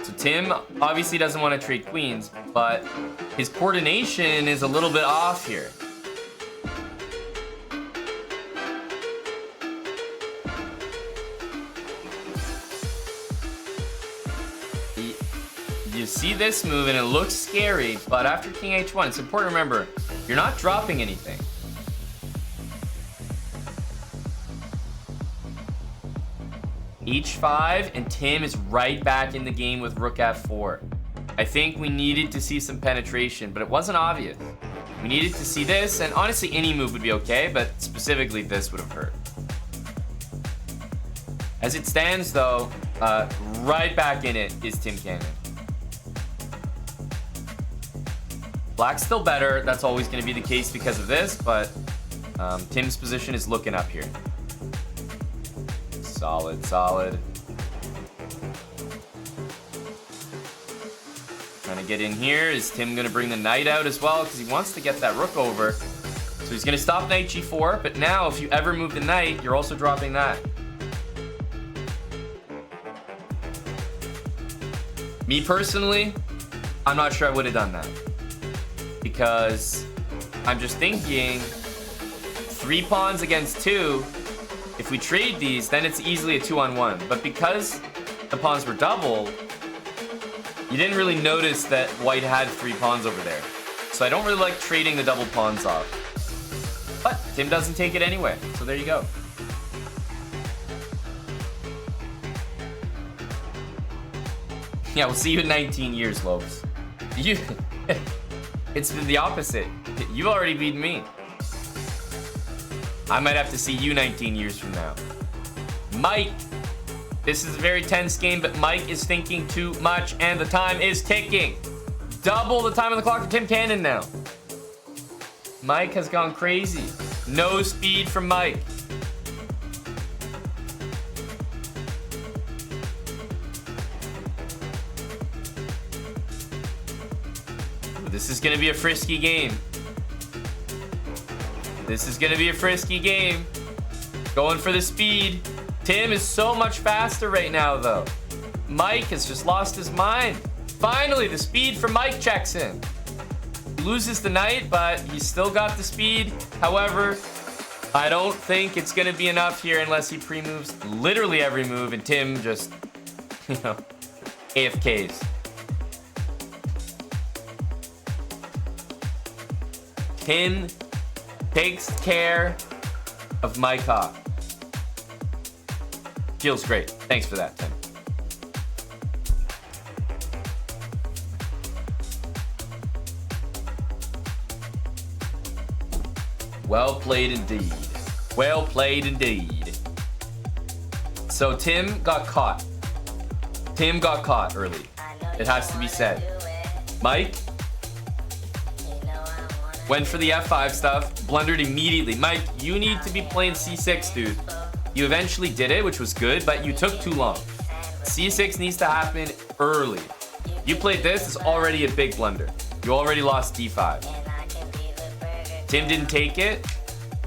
So Tim obviously doesn't want to trade queens, but his coordination is a little bit off here. You see this move and it looks scary, but after king h1, it's important to remember, you're not dropping anything. h5, and Tim is right back in the game with rook f4. I think we needed to see some penetration, but it wasn't obvious. We needed to see this, and honestly any move would be okay, but specifically this would have hurt. As it stands though, right back in it is Tim Cannon. Black's still better. That's always going to be the case because of this, but Tim's position is looking up here. Solid, solid. Trying to get in here. Is Tim going to bring the knight out as well? Because he wants to get that rook over. So he's going to stop knight g4, but now if you ever move the knight, you're also dropping that. Me personally, I'm not sure I would have done that. Because I'm just thinking 3 pawns against 2, if we trade these, then it's easily a 2-on-1. But because the pawns were double, you didn't really notice that white had 3 pawns over there. So I don't really like trading the double pawns off. But Tim doesn't take it anyway, so there you go. Yeah, we'll see you in 19 years, Lopes. It's been the opposite. You already beat me. I might have to see you 19 years from now. Mike. This is a very tense game, but Mike is thinking too much, and the time is ticking. Double the time on the clock for Tim Cannon now. Mike has gone crazy. No speed from Mike. This is going to be a frisky game. This is going to be a frisky game. Going for the speed. Tim is so much faster right now, though. Mike has just lost his mind. Finally, the speed for Mike checks in. He loses the knight, but he's still got the speed. However, I don't think it's going to be enough here unless he pre-moves literally every move and Tim just, you know, AFKs. Tim takes care of my cock. Feels great. Thanks for that, Tim. Well played indeed. Well played indeed. So Tim got caught. Tim got caught early. It has to be said. Mike went for the F5 stuff, blundered immediately. Mike, you need to be playing C6, dude. You eventually did it, which was good, but you took too long. C6 needs to happen early. You played this, it's already a big blunder. You already lost D5. Tim didn't take it,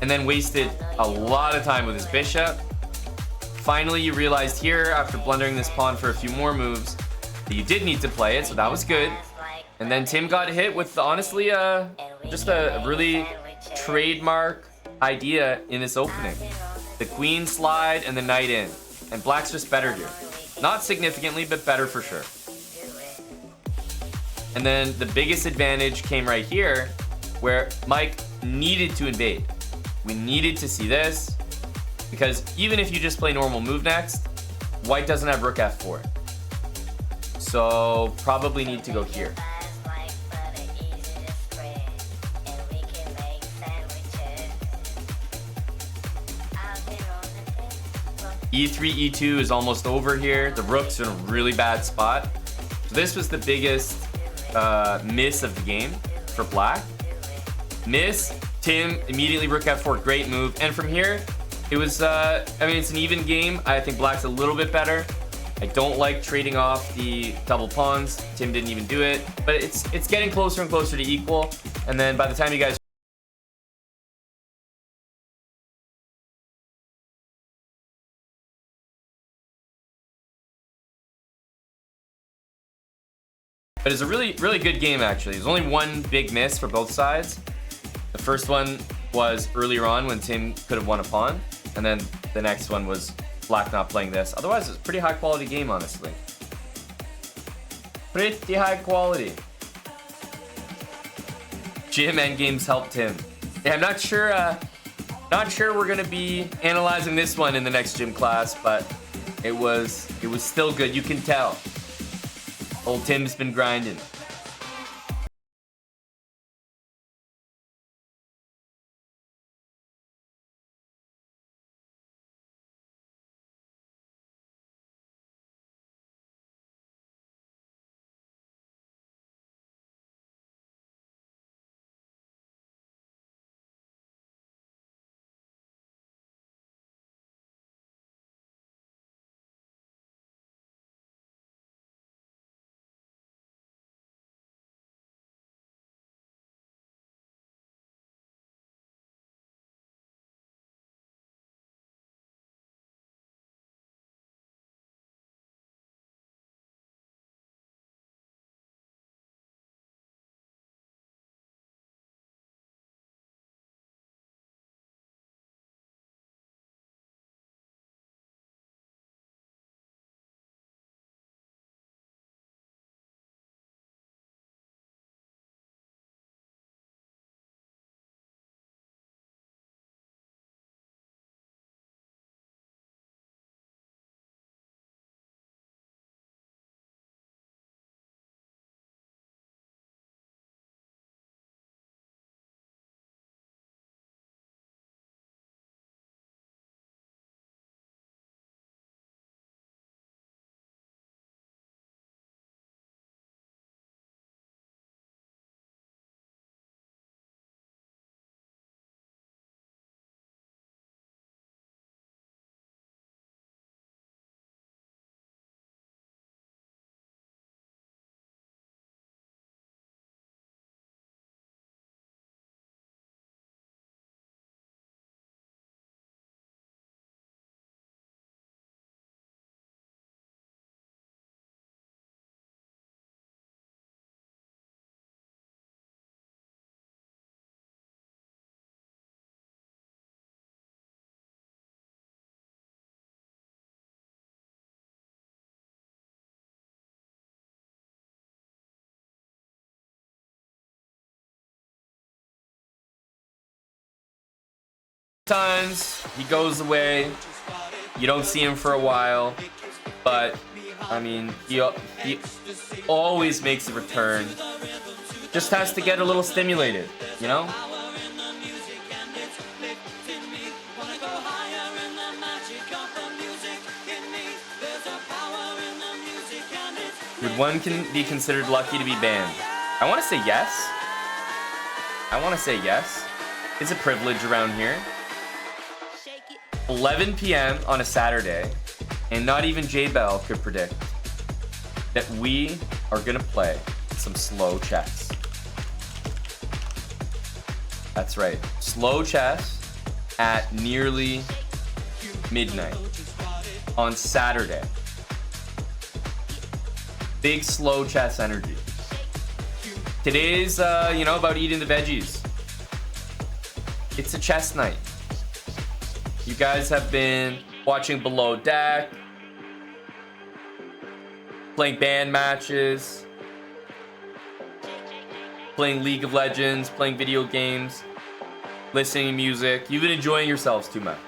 and then wasted a lot of time with his bishop. Finally, you realized here, after blundering this pawn for a few more moves, that you did need to play it, so that was good. And then Tim got hit with, honestly, just a really trademark idea in this opening. The queen slide and the knight in. And black's just better here. Not significantly, but better for sure. And then the biggest advantage came right here, where Mike needed to invade. We needed to see this, because even if you just play normal move next, white doesn't have rook f4. So probably need to go here. E3, E2 is almost over here. The rook's in a really bad spot. So this was the biggest miss of the game for black. Miss, Tim, immediately rook f4, great move. And from here, it was, I mean, it's an even game. I think black's a little bit better. I don't like trading off the double pawns. Tim didn't even do it. But it's getting closer and closer to equal. And then by the time you guys... But it's a really, really good game, actually. There's only one big miss for both sides. The first one was earlier on when Tim could have won a pawn. And then the next one was black not playing this. Otherwise, it's a pretty high-quality game, honestly. Pretty high quality. Jim Endgames helped him. Yeah, I'm not sure we're going to be analyzing this one in the next gym class, but it was still good. You can tell. Old Tim's been grinding. Sometimes he goes away. You don't see him for a while. But, I mean, he always makes a return. Just has to get a little stimulated, you know? Would one can be considered lucky to be banned? I want to say yes. I want to say yes. It's a privilege around here. 11 p.m. on a Saturday, and not even J-Bell could predict that we are going to play some slow chess. That's right. Slow chess at nearly midnight on Saturday. Big slow chess energy. Today's, about eating the veggies. It's a chess night. You guys have been watching Below Deck, playing band matches, playing League of Legends, playing video games, listening to music. You've been enjoying yourselves too much.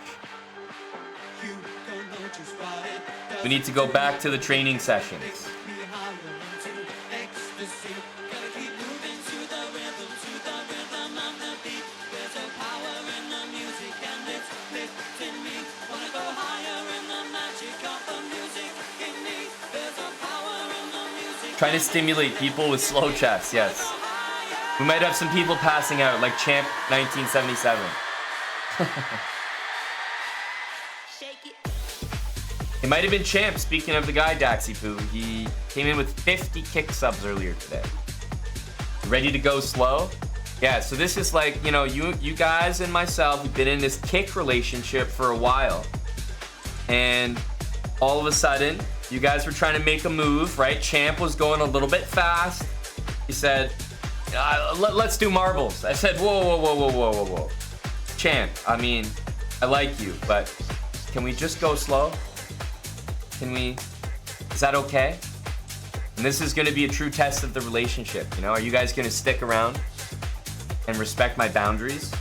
We need to go back to the training sessions. Trying to stimulate people with slow chess, yes. We might have some people passing out, like Champ 1977. It might have been Champ, speaking of the guy, Daxy Poo. He came in with 50 kick subs earlier today. Ready to go slow? Yeah, so this is like, you guys and myself have been in this kick relationship for a while. And all of a sudden, you guys were trying to make a move, right? Champ was going a little bit fast. He said, let's do marbles. I said, whoa. Champ, I mean, I like you, but can we just go slow? Is that okay? And this is gonna be a true test of the relationship, Are you guys gonna stick around and respect my boundaries?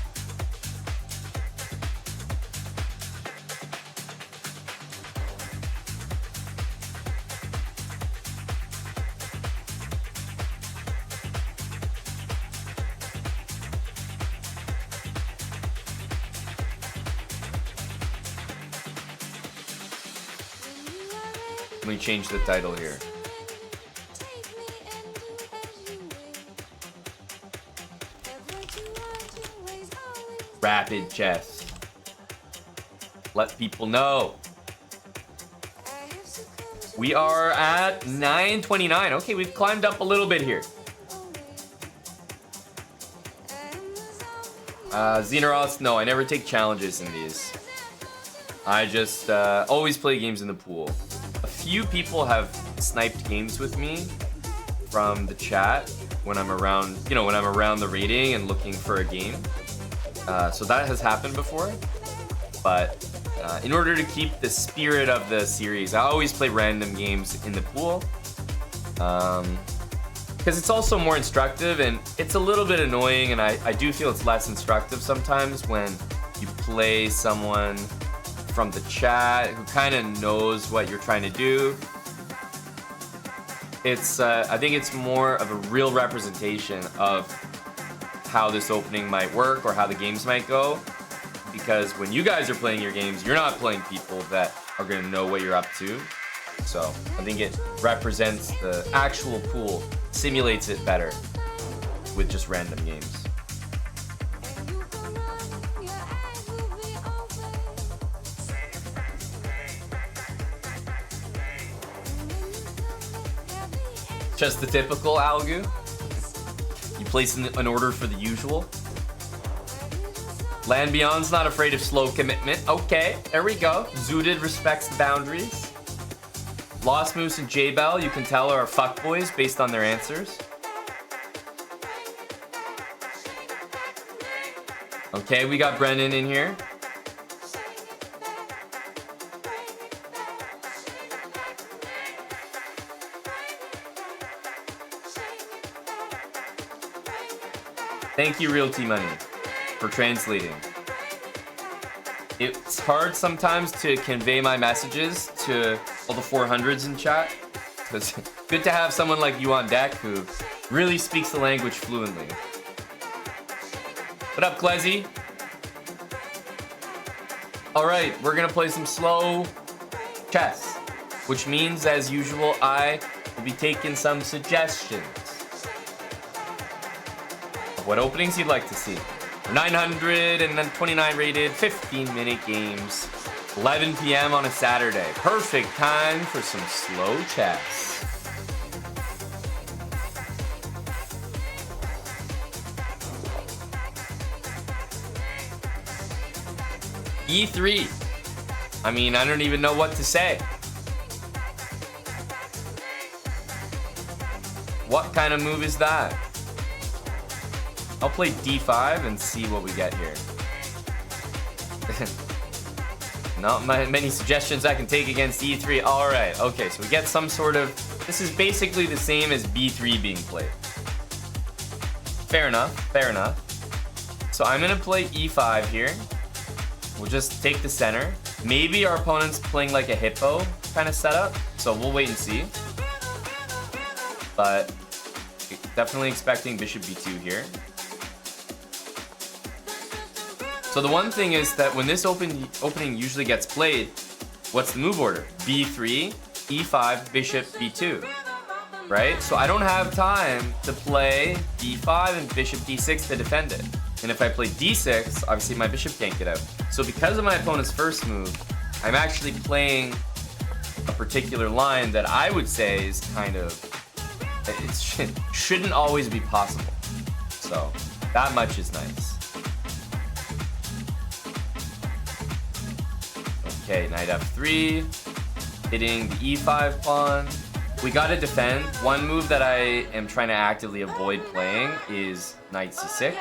Let me change the title here. Rapid chess. Let people know. We are at 9:29. Okay, we've climbed up a little bit here. Xenoros, no, I never take challenges in these. I just always play games in the pool. A few people have sniped games with me from the chat when I'm around, when I'm around the rating and looking for a game. So that has happened before. But in order to keep the spirit of the series, I always play random games in the pool. Because it's also more instructive, and it's a little bit annoying, and I do feel it's less instructive sometimes when you play someone from the chat who kind of knows what you're trying to do. It's I think it's more of a real representation of how this opening might work or how the games might go, because when you guys are playing your games, you're not playing people that are going to know what you're up to. So I think it represents the actual pool, simulates it better with just random games. Just the typical Algu. You place an order for the usual. Land Beyond's not afraid of slow commitment. Okay, there we go. Zooted respects the boundaries. Lost Moose and J-Bell, you can tell, are fuckboys based on their answers. Okay, we got Brennan in here. Thank you, Realty Money, for translating. It's hard sometimes to convey my messages to all the 400s in chat. It's good to have someone like you on deck who really speaks the language fluently. What up, Glezzy? Alright, we're gonna play some slow chess, which means, as usual, I will be taking some suggestions of what openings you'd like to see. 929 rated, 15-minute games, 11 p.m. on a Saturday. Perfect time for some slow chess. E3. I mean, I don't even know what to say. What kind of move is that? I'll play D5 and see what we get here. Not many suggestions I can take against E3. Alright, okay, so we get some sort of... This is basically the same as B3 being played. Fair enough, fair enough. So I'm gonna play E5 here. We'll just take the center. Maybe our opponent's playing like a hippo kind of setup, so we'll wait and see. But definitely expecting bishop b2 here. So the one thing is that when this opening usually gets played, what's the move order? b3, e5, bishop b2, right? So I don't have time to play d5 and bishop d6 to defend it. And if I play d6, obviously my bishop can't get out. So because of my opponent's first move, I'm actually playing a particular line that I would say is kind of, it shouldn't always be possible. So that much is nice. Okay, knight f3, hitting the e5 pawn. We gotta defend. One move that I am trying to actively avoid playing is knight c6,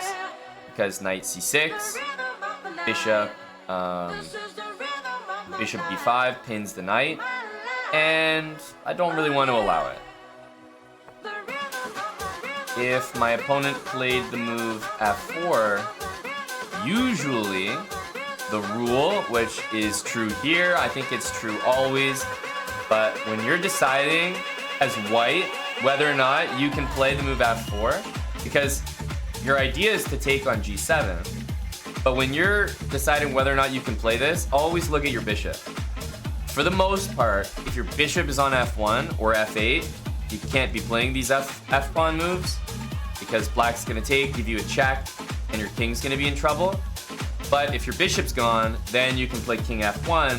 because knight c6, bishop, bishop b5 pins the knight, and I don't really want to allow it. If my opponent played the move f4, usually the rule, which is true here, I think it's true always, but when you're deciding as white whether or not you can play the move f4, because your idea is to take on g7, but when you're deciding whether or not you can play this, always look at your bishop. For the most part, if your bishop is on f1 or f8, you can't be playing these f-pawn moves, because black's gonna take, give you a check, and your king's gonna be in trouble. But if your bishop's gone, then you can play king f1,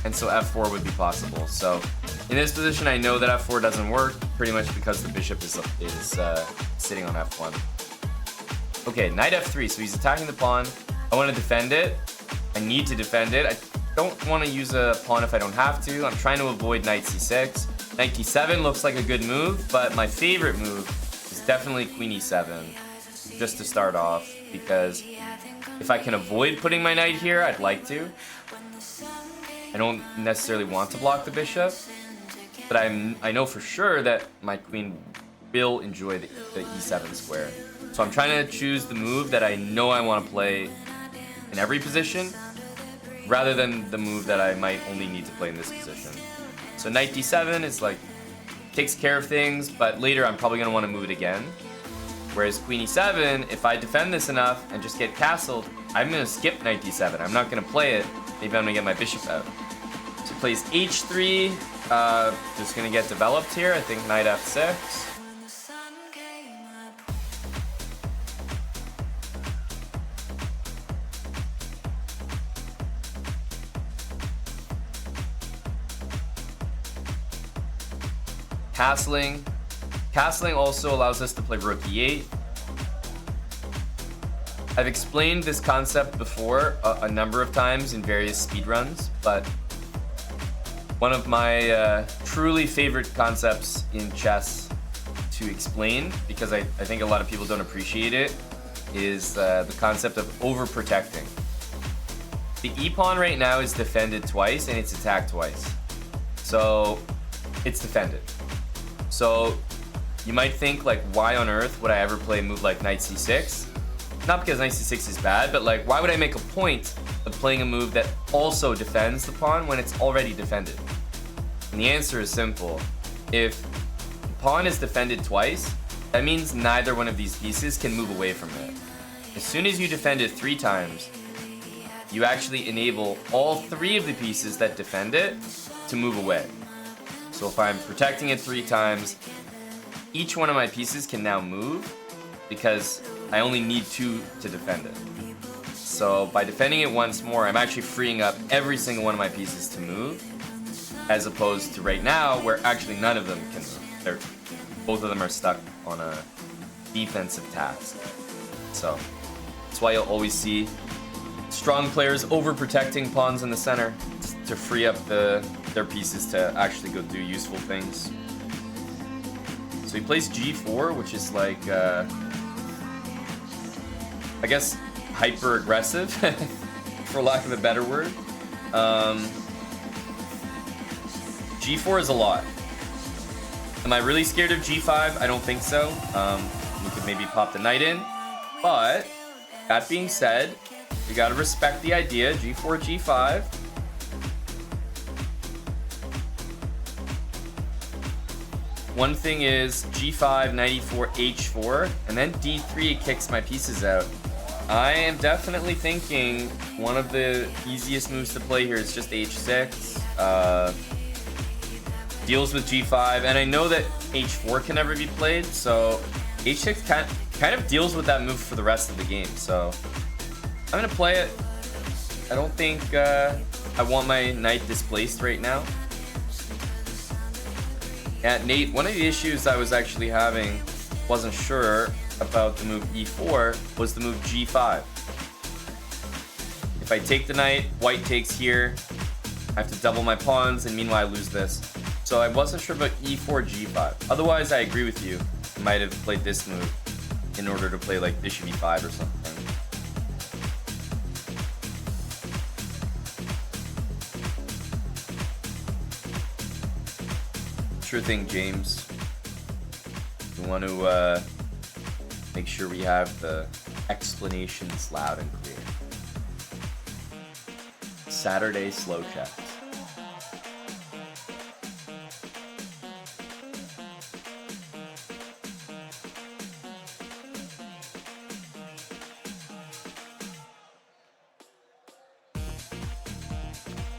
and so f4 would be possible. So in this position, I know that f4 doesn't work, pretty much because the bishop is sitting on f1. Okay, knight f3, so he's attacking the pawn. I want to defend it. I need to defend it. I don't want to use a pawn if I don't have to. I'm trying to avoid knight c6. Knight d7 looks like a good move, but my favorite move is definitely queen e7, just to start off, because if I can avoid putting my knight here, I'd like to. I don't necessarily want to block the bishop, but I know for sure that my queen will enjoy the e7 square. So I'm trying to choose the move that I know I want to play in every position, rather than the move that I might only need to play in this position. So knight d7 is like, takes care of things, but later I'm probably going to want to move it again. Whereas queen e7, if I defend this enough and just get castled, I'm going to skip knight d7. I'm not going to play it. Maybe I'm going to get my bishop out. So he plays h3. Just going to get developed here. I think knight f6. Castling. Castling also allows us to play rook e8. I've explained this concept before a number of times in various speedruns, but one of my truly favorite concepts in chess to explain, because I think a lot of people don't appreciate it, is the concept of overprotecting. The e-pawn right now is defended twice and it's attacked twice. So it's defended. So you might think, like, why on earth would I ever play a move like knight c6? Not because knight c6 is bad, but like, why would I make a point of playing a move that also defends the pawn when it's already defended? And the answer is simple. If the pawn is defended twice, that means neither one of these pieces can move away from it. As soon as you defend it 3 times, you actually enable all 3 of the pieces that defend it to move away. So if I'm protecting it 3 times, each one of my pieces can now move because I only need 2 to defend it. So by defending it once more, I'm actually freeing up every single one of my pieces to move, as opposed to right now where actually none of them can move. Both of them are stuck on a defensive task. So that's why you'll always see strong players overprotecting pawns in the center to free up their pieces to actually go do useful things. So he plays g4, which is like, I guess, hyper aggressive, for lack of a better word. G4 is a lot. Am I really scared of G5? I don't think so. We could maybe pop the knight in. But, that being said, you gotta respect the idea. G4, G5. One thing is G5, knight e4, H4, and then D3 kicks my pieces out. I am definitely thinking one of the easiest moves to play here is just H6. Deals with G5, and I know that H4 can never be played, so H6 kind of deals with that move for the rest of the game. So I'm gonna play it. I don't think I want my knight displaced right now. Yeah, Nate, one of the issues I was actually having, wasn't sure about the move E4, was the move G5. If I take the knight, white takes here, I have to double my pawns, and meanwhile I lose this. So I wasn't sure about E4, G5. Otherwise, I agree with you. I might have played this move in order to play like bishop E5 or something. Sure thing, James. We want to make sure we have the explanations loud and clear. Saturday slow chess.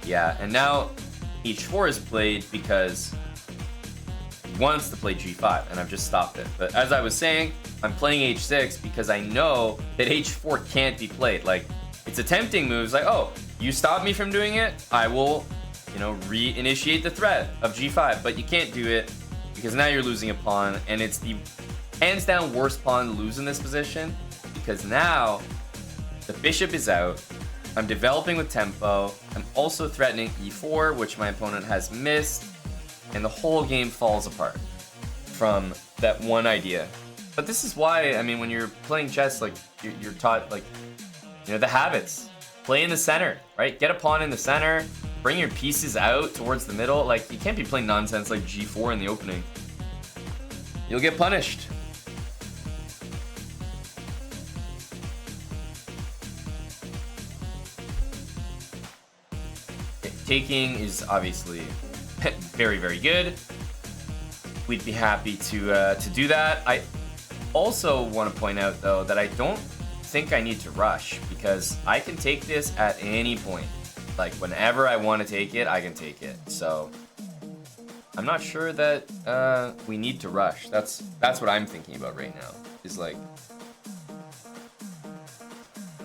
Yeah, and now H4 is played because wants to play G5, and I've just stopped it. But as I was saying, I'm playing H6 because I know that H4 can't be played. Like, it's a tempting move. It's like, oh, you stop me from doing it, I will, reinitiate the threat of G5. But you can't do it because now you're losing a pawn, and it's the hands down worst pawn to lose in this position because now the bishop is out. I'm developing with tempo. I'm also threatening E4, which my opponent has missed. And the whole game falls apart from that one idea. But this is why, I mean, when you're playing chess, like, you're taught, like, the habits. Play in the center, right? Get a pawn in the center. Bring your pieces out towards the middle. Like, you can't be playing nonsense like G4 in the opening. You'll get punished. Taking is obviously very, very good. We'd be happy to do that. I also want to point out, though, that I don't think I need to rush because I can take this at any point. Like, whenever I want to take it, I can take it. So I'm not sure that we need to rush. That's what I'm thinking about right now. Is like,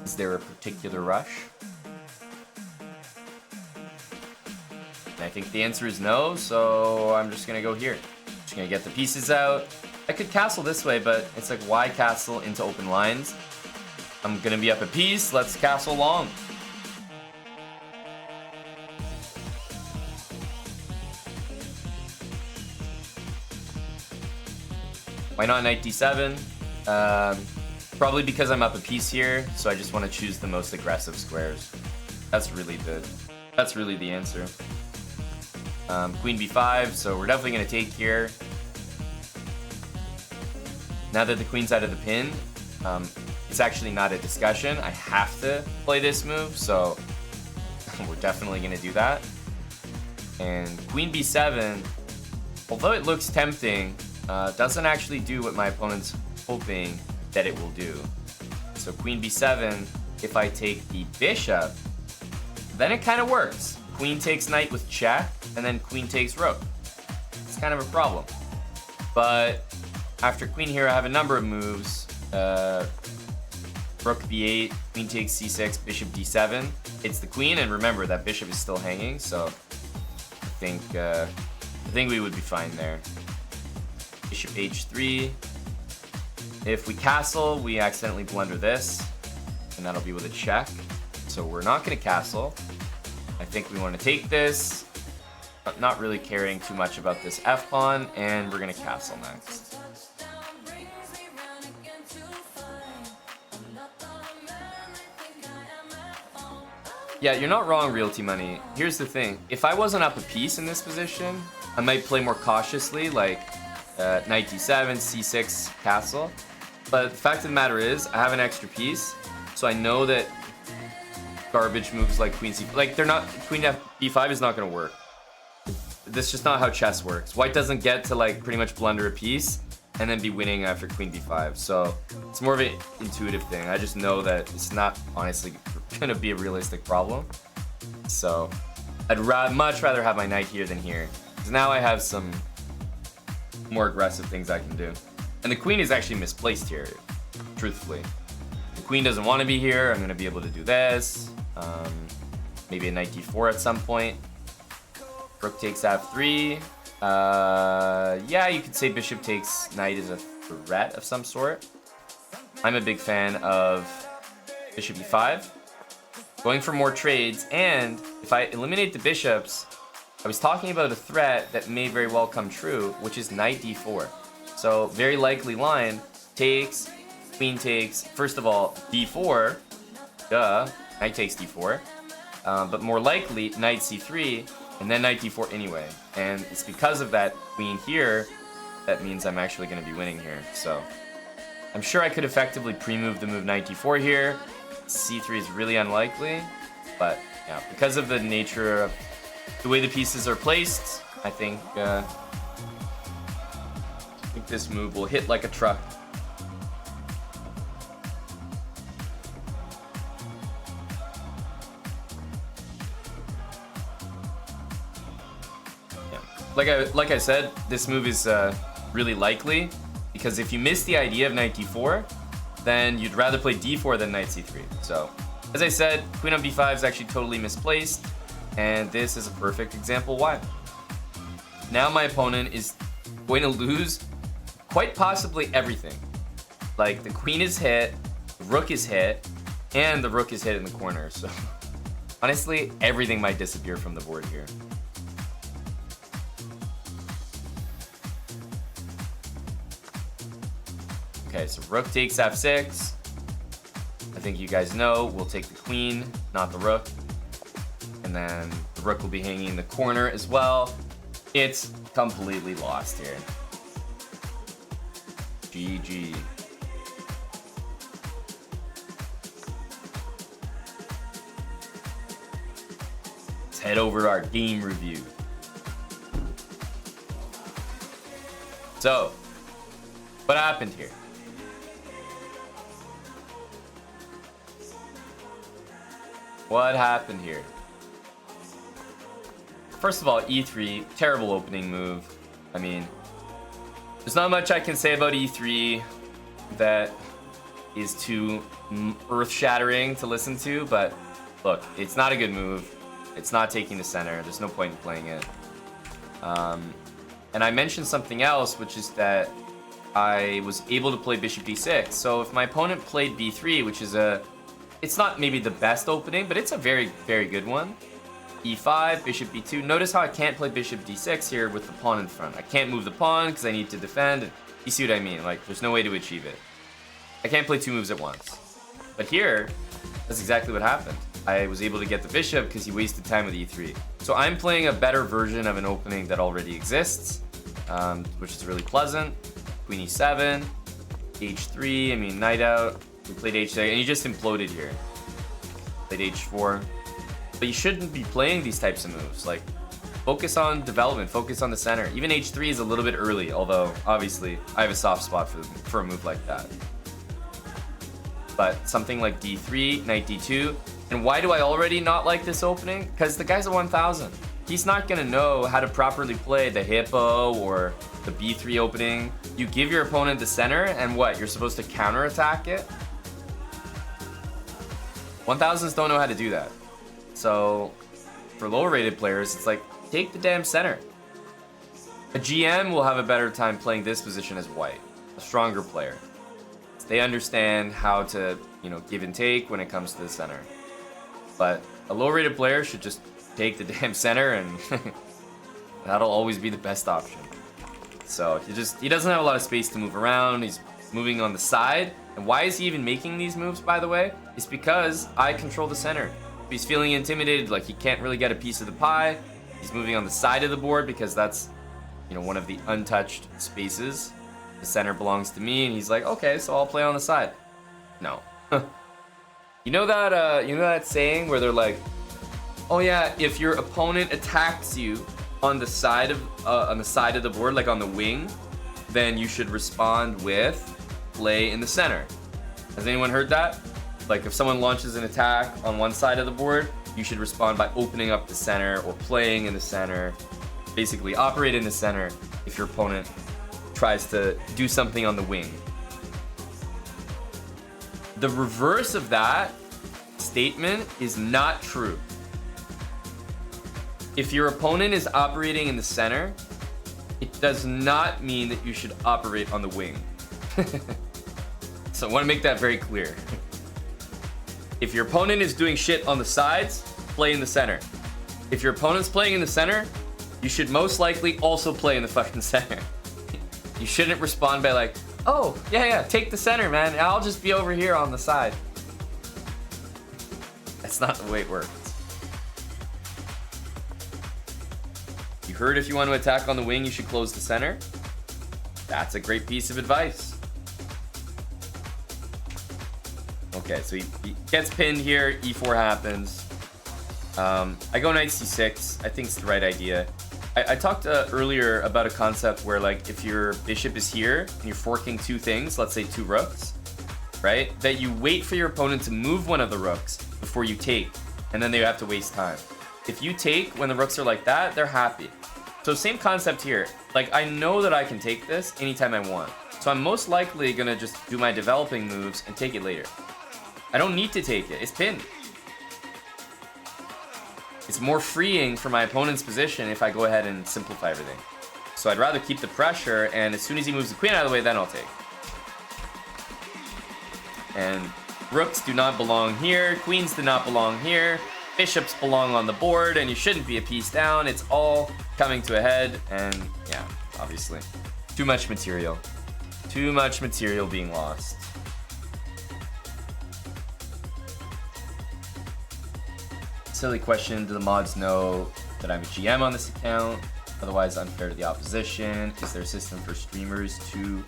is there a particular rush? And I think the answer is no, so I'm just gonna go here. Just gonna get the pieces out. I could castle this way, but it's like, why castle into open lines? I'm gonna be up a piece, let's castle long. Why not knight d7? Probably because I'm up a piece here, so I just want to choose the most aggressive squares. That's really the answer. Queen b5, so we're definitely going to take here. Now that the queen's out of the pin, it's actually not a discussion. I have to play this move, so we're definitely going to do that. And queen b7, although it looks tempting, doesn't actually do what my opponent's hoping that it will do. So queen b7, if I take the bishop, then it kind of works. Queen takes knight with check, and then queen takes rook. It's kind of a problem. But after queen here, I have a number of moves. Rook b8, queen takes c6, bishop d7. It's the queen, and remember that bishop is still hanging, so I think we would be fine there. Bishop h3. If we castle, we accidentally blunder this, and that'll be with a check. So we're not going to castle. I think we want to take this, but not really caring too much about this f-pawn, and we're going to castle next. Yeah, you're not wrong, Realty Money. Here's the thing. If I wasn't up a piece in this position, I might play more cautiously, like knight d7, c6, castle. But the fact of the matter is, I have an extra piece, so I know that garbage moves like queen c, like they're not, queen b5 is not going to work. That's just not how chess works. White doesn't get to like pretty much blunder a piece and then be winning after queen b5. So it's more of an intuitive thing. I just know that it's not honestly going to be a realistic problem. So I'd much rather have my knight here than here, because now I have some more aggressive things I can do. And the queen is actually misplaced here, truthfully. The queen doesn't want to be here. I'm going to be able to do this. Maybe a knight d4 at some point. Rook takes f3. Yeah, you could say bishop takes knight is a threat of some sort. I'm a big fan of bishop e5. Going for more trades, and if I eliminate the bishops, I was talking about a threat that may very well come true, which is knight d4. So very likely line takes, queen takes, first of all, d4, duh, knight takes d4, but more likely knight c3, and then knight d4 anyway. And it's because of that queen here that means I'm actually going to be winning here. So I'm sure I could effectively pre-move the move knight d4 here. c3 is really unlikely, but yeah, because of the nature of the way the pieces are placed, I think this move will hit like a truck. Yeah. Like I said, this move is really likely, because if you miss the idea of knight d4, then you'd rather play d4 than knight c3. So, as I said, queen on b5 is actually totally misplaced, and this is a perfect example why. Now my opponent is going to lose quite possibly everything. Like, the queen is hit, the rook is hit, and the rook is hit in the corner. So, honestly, everything might disappear from the board here. Okay, so rook takes f6. I think you guys know we'll take the queen, not the rook. And then the rook will be hanging in the corner as well. It's completely lost here. GG. Let's head over to our game review. So, what happened here? What happened here? First of all, e3, terrible opening move. I mean, there's not much I can say about e3 that is too earth-shattering to listen to, but look, it's not a good move. It's not taking the center. There's no point in playing it. And I mentioned something else, which is that I was able to play bishop d6. So if my opponent played b3, which is it's not maybe the best opening, but it's a very, very good one. e5, bishop b2. Notice how I can't play bishop d6 here with the pawn in front. I can't move the pawn because I need to defend. You see what I mean? Like, there's no way to achieve it. I can't play two moves at once. But here, that's exactly what happened. I was able to get the bishop because he wasted time with e3. So I'm playing a better version of an opening that already exists, which is really pleasant. Queen e7, h3, I mean, knight out. We played h6, and you just imploded here. Played h4. But you shouldn't be playing these types of moves. Like, focus on development, focus on the center. Even h3 is a little bit early, although, obviously, I have a soft spot for a move like that. But something like d3, knight d2. And why do I already not like this opening? Because the guy's a 1000. He's not going to know how to properly play the hippo or the b3 opening. You give your opponent the center, and what? You're supposed to counterattack it? 1000s don't know how to do that. So, for lower rated players, it's like, take the damn center. A GM will have a better time playing this position as white. A stronger player. They understand how to, you know, give and take when it comes to the center. But a low rated player should just take the damn center, and that'll always be the best option. So he doesn't have a lot of space to move around. He's moving on the side. And why is he even making these moves, by the way? It's because I control the center. He's feeling intimidated, like he can't really get a piece of the pie. He's moving on the side of the board because that's, you know, one of the untouched spaces. The center belongs to me, and he's like, okay, so I'll play on the side. No. You know that saying where they're like, oh yeah, if your opponent attacks you on the side of the board, like on the wing, then you should respond with play in the center. Has anyone heard that? Like, if someone launches an attack on one side of the board, you should respond by opening up the center or playing in the center. Basically, operate in the center if your opponent tries to do something on the wing. The reverse of that statement is not true. If your opponent is operating in the center, it does not mean that you should operate on the wing. So I want to make that very clear. If your opponent is doing shit on the sides, play in the center. If your opponent's playing in the center, you should most likely also play in the fucking center. You shouldn't respond by like, oh, yeah, take the center, man. I'll just be over here on the side. That's not the way it works. You heard if you want to attack on the wing, you should close the center? That's a great piece of advice. Okay, so he gets pinned here, e4 happens. I go knight c6, I think it's the right idea. I talked earlier about a concept where, like, if your bishop is here and you're forking two things, let's say two rooks, right? That you wait for your opponent to move one of the rooks before you take, and then they have to waste time. If you take when the rooks are like that, they're happy. So same concept here. Like, I know that I can take this anytime I want. So I'm most likely gonna just do my developing moves and take it later. I don't need to take it, it's pinned. It's more freeing for my opponent's position if I go ahead and simplify everything. So I'd rather keep the pressure, and as soon as he moves the queen out of the way, then I'll take. And rooks do not belong here, queens do not belong here, bishops belong on the board, and you shouldn't be a piece down. It's all coming to a head, and yeah, obviously. Too much material. Too much material being lost. Silly question, do the mods know that I'm a GM on this account? Otherwise unfair to the opposition. Is there a system for streamers to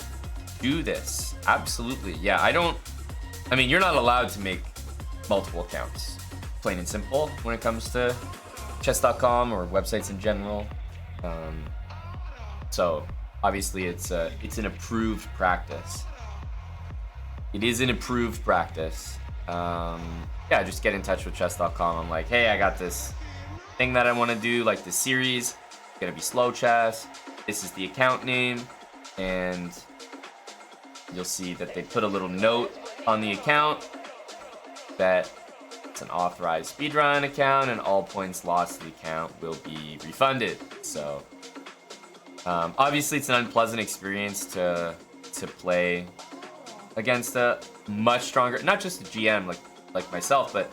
do this? Absolutely. Yeah, I mean, you're not allowed to make multiple accounts. Plain and simple when it comes to chess.com or websites in general. So obviously it's an approved practice. It is an approved practice. Yeah, just get in touch with chess.com. I'm like, hey, I got this thing that I want to do, like this series. It's gonna be slow chess. This is the account name, and you'll see that they put a little note on the account that it's an authorized speedrun account, and all points lost to the account will be refunded. So obviously it's an unpleasant experience to play against a much stronger, not just a GM like myself, but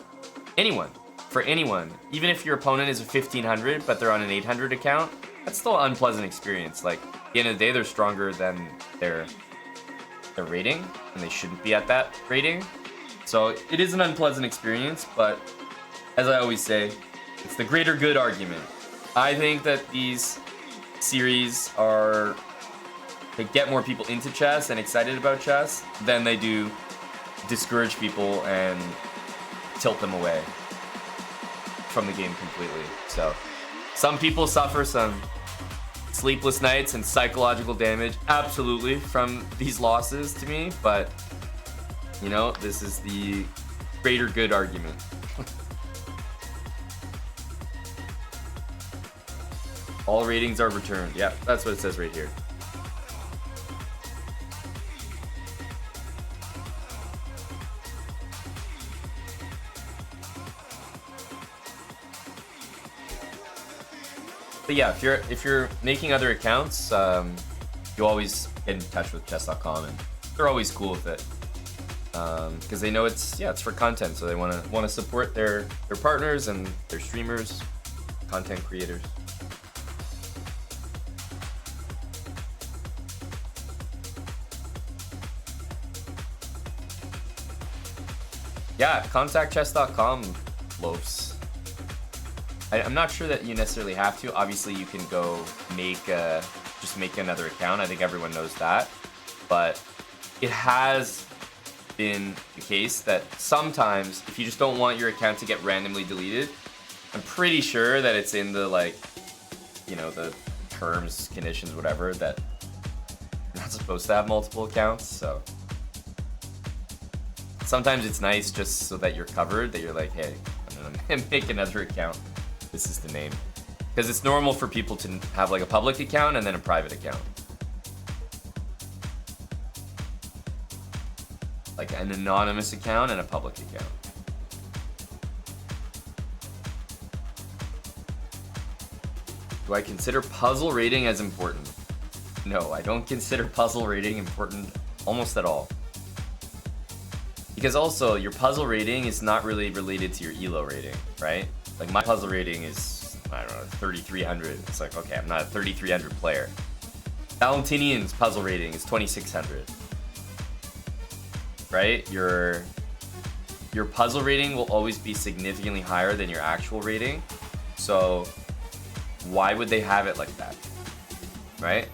anyone. For anyone, even if your opponent is a 1500 but they're on an 800 account, that's still an unpleasant experience. Like, at the end of the day, they're stronger than their rating, and they shouldn't be at that rating. So it is an unpleasant experience, but as I always say, it's the greater good argument. I think that these series they get more people into chess and excited about chess than they do discourage people and tilt them away from the game completely. So some people suffer some sleepless nights and psychological damage, absolutely, from these losses to me, but you know, this is the greater good argument. All ratings are returned. Yeah, that's what it says right here. But yeah, if you're making other accounts, you always get in touch with chess.com, and they're always cool with it, because they know it's for content, so they want to support their partners and their streamers, content creators. Yeah, contact chess.com, loafs. I'm not sure that you necessarily have to. Obviously, you can go just make another account. I think everyone knows that. But it has been the case that sometimes, if you just don't want your account to get randomly deleted, I'm pretty sure that it's in the, like, you know, the terms, conditions, whatever, that you're not supposed to have multiple accounts. So sometimes it's nice just so that you're covered, that you're like, hey, I'm gonna make another account. This is the name. Because it's normal for people to have like a public account and then a private account. Like an anonymous account and a public account. Do I consider puzzle rating as important? No, I don't consider puzzle rating important almost at all. Because also, your puzzle rating is not really related to your ELO rating, right? Like, my puzzle rating is, I don't know, 3,300. It's like, okay, I'm not a 3,300 player. Valentinian's puzzle rating is 2,600. Right? Your puzzle rating will always be significantly higher than your actual rating. So, why would they have it like that? Right?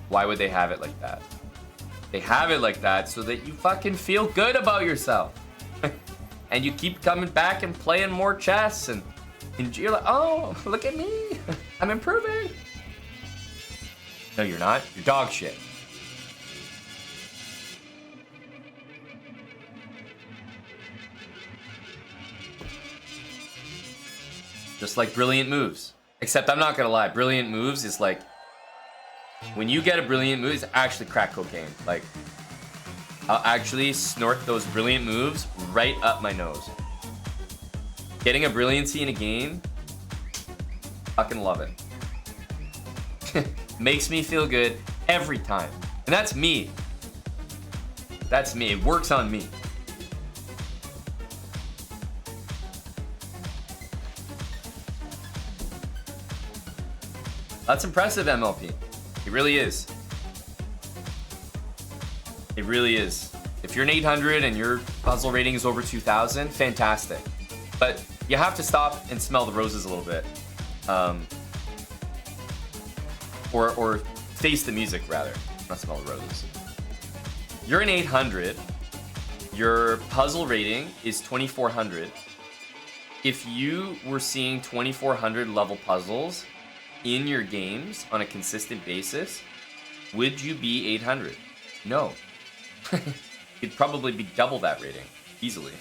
Why would they have it like that? They have it like that so that you fucking feel good about yourself. And you keep coming back and playing more chess, and you're like, oh, look at me. I'm improving. No, you're not. You're dog shit. Just like brilliant moves. Except I'm not gonna lie, brilliant moves is like, when you get a brilliant move, it's actually crack cocaine. Like, I'll actually snort those brilliant moves right up my nose. Getting a brilliancy in a game, fucking love it. Makes me feel good every time. And that's me. That's me. It works on me. That's impressive, MLP. It really is. It really is. If you're an 800 and your puzzle rating is over 2,000, fantastic. But you have to stop and smell the roses a little bit. Or face the music, rather. Not smell the roses. You're an 800. Your puzzle rating is 2,400. If you were seeing 2,400 level puzzles in your games on a consistent basis, would you be 800? No. You'd probably be double that rating, easily.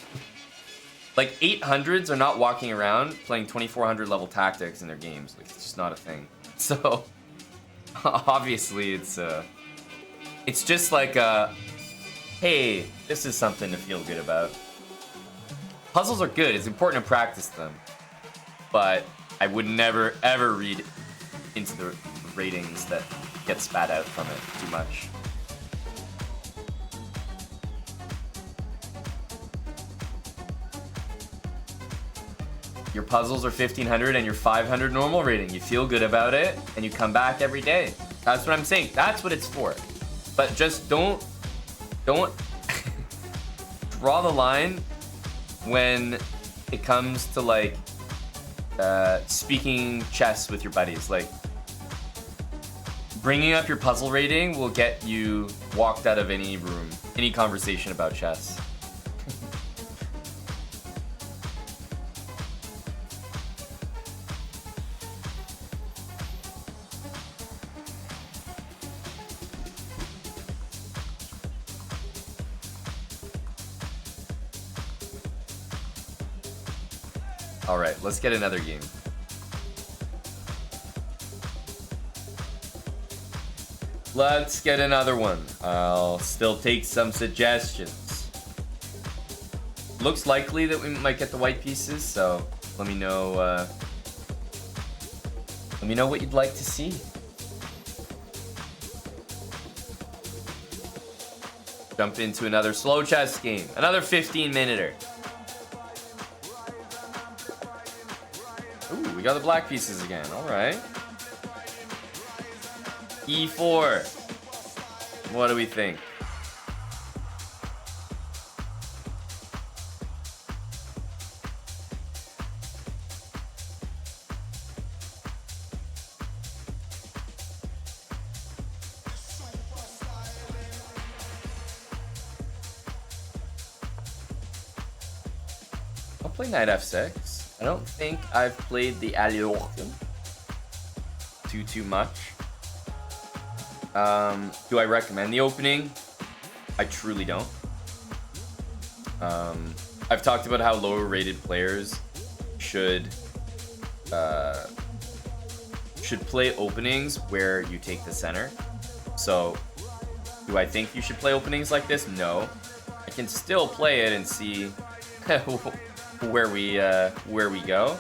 Like, 800s are not walking around playing 2,400 level tactics in their games. Like, it's just not a thing. So, obviously, it's just like hey, this is something to feel good about. Puzzles are good. It's important to practice them. But I would never, ever read into the ratings that get spat out from it too much. Your puzzles are 1,500 and your 500 normal rating. You feel good about it and you come back every day. That's what I'm saying. That's what it's for. But just don't draw the line when it comes to like speaking chess with your buddies. Like, bringing up your puzzle rating will get you walked out of any room, any conversation about chess. Alright, let's get another game. Let's get another one. I'll still take some suggestions. Looks likely that we might get the white pieces, so let me know what you'd like to see. Jump into another slow chess game. Another 15-minuter. Ooh, we got the black pieces again. Alright. E4. What do we think? I'll play knight f6. I don't think I've played the Aliochen too much. Do I recommend the opening? I truly don't. I've talked about how lower rated players should play openings where you take the center. So, do I think you should play openings like this? No. I can still play it and see where we go.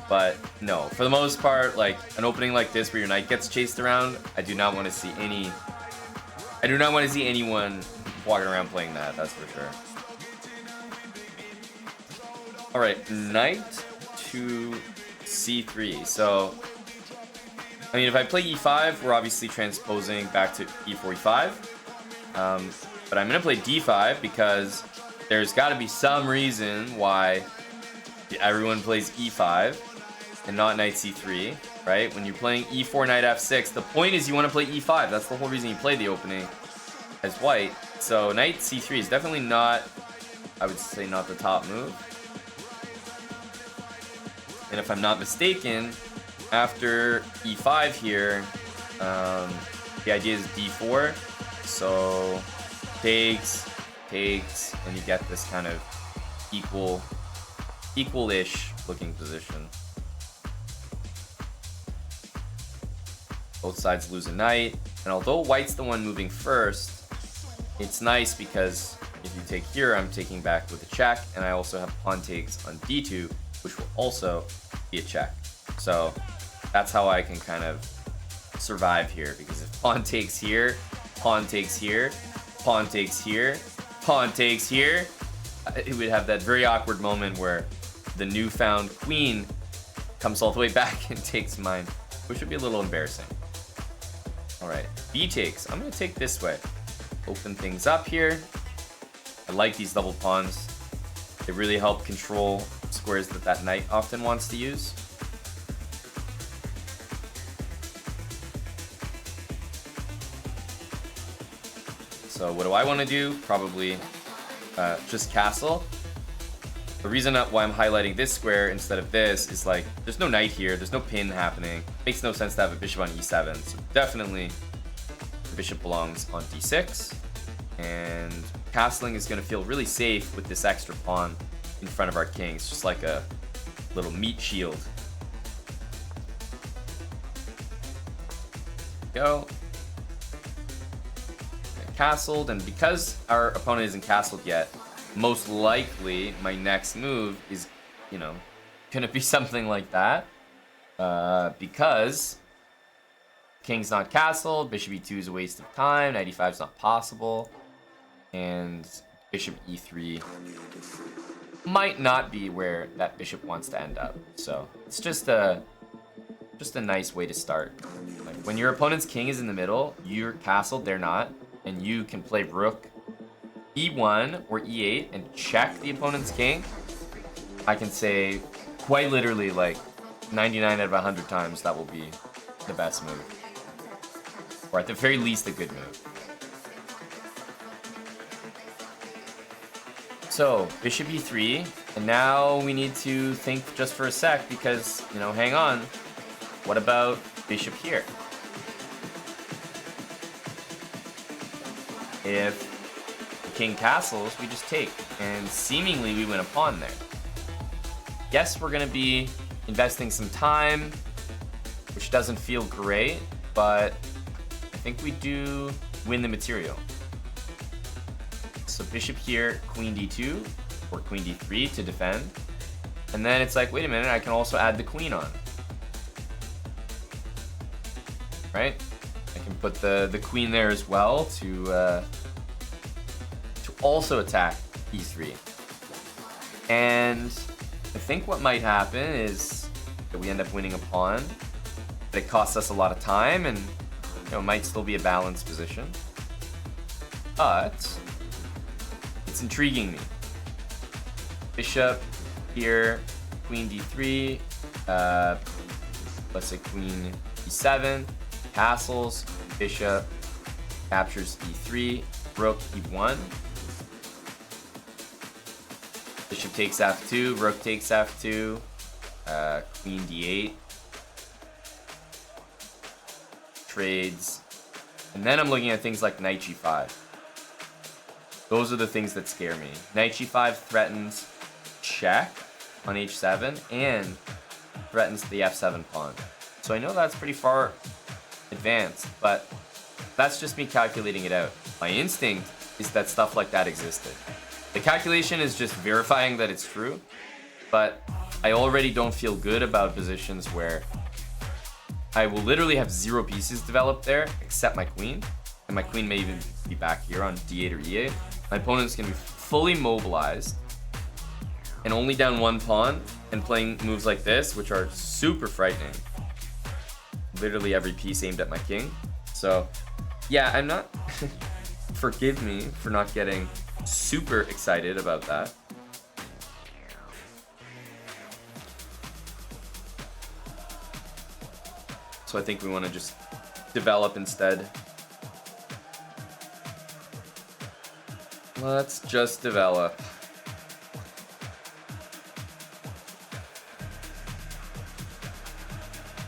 But no, for the most part, like an opening like this where your knight gets chased around, I do not want to see anyone walking around playing that, that's for sure. Alright, knight to c3. So, I mean, if I play e5, we're obviously transposing back to e4, e5. But I'm going to play d5 because there's got to be some reason why everyone plays e5 and not knight c3, right? When you're playing e4, knight f6, the point is you want to play e5. That's the whole reason you play the opening as white. So knight c3 is definitely not, I would say, not the top move. And if I'm not mistaken, after e5 here, the idea is d4. So takes, and you get this kind of equal-ish looking position. Both sides lose a knight, and although white's the one moving first, it's nice because if you take here, I'm taking back with a check, and I also have pawn takes on d2, which will also be a check. So that's how I can kind of survive here, because if pawn takes here, pawn takes here, pawn takes here, pawn takes here, it would have that very awkward moment where the newfound queen comes all the way back and takes mine, which would be a little embarrassing. Alright, b takes. I'm going to take this way. Open things up here. I like these double pawns. They really help control squares that knight often wants to use. So what do I want to do? Probably just castle. The reason why I'm highlighting this square instead of this is like, there's no knight here, there's no pin happening. Makes no sense to have a bishop on e7, so definitely the bishop belongs on d6. And castling is going to feel really safe with this extra pawn in front of our king. It's just like a little meat shield. Go. Castled, and because our opponent isn't castled yet, most likely my next move is, you know, gonna be something like that, because king's not castled, bishop e2 is a waste of time, knight e5 is not possible, and bishop e3 might not be where that bishop wants to end up. So it's just a nice way to start. Like when your opponent's king is in the middle, you're castled, they're not, and you can play rook e1 or e8 and check the opponent's king. I can say quite literally like 99 out of 100 times that will be the best move, or at the very least a good move. So bishop e3, and now we need to think just for a sec because, you know, hang on, what about bishop here? If the king castles, we just take, and seemingly we win a pawn there. yes, we're gonna be investing some time, which doesn't feel great, but I think we do win the material. So bishop here, queen d2, or queen d3 to defend. And then it's like, wait a minute, I can also add the queen on. Right? I can put the queen there as well to also attack e3. And I think what might happen is that we end up winning a pawn, but it costs us a lot of time, and it might still be a balanced position. But it's intriguing me. Bishop here, queen d3, let's say queen e7, castles, bishop captures e3, rook e1, bishop takes f2, rook takes f2, queen d8, trades, and then I'm looking at things like knight g5. Those are the things that scare me. Knight g5 threatens check on h7 and threatens the f7 pawn. So I know that's pretty far advanced, but that's just me calculating it out. My instinct is that stuff like that existed. The calculation is just verifying that it's true, but I already don't feel good about positions where I will literally have 0 pieces developed there except my queen, and my queen may even be back here on d8 or e8. My opponent's gonna be fully mobilized and only down 1 pawn and playing moves like this, which are super frightening. Literally every piece aimed at my king. So yeah, I'm not forgive me for not getting super excited about that. So I think we want to just develop instead. Let's just develop.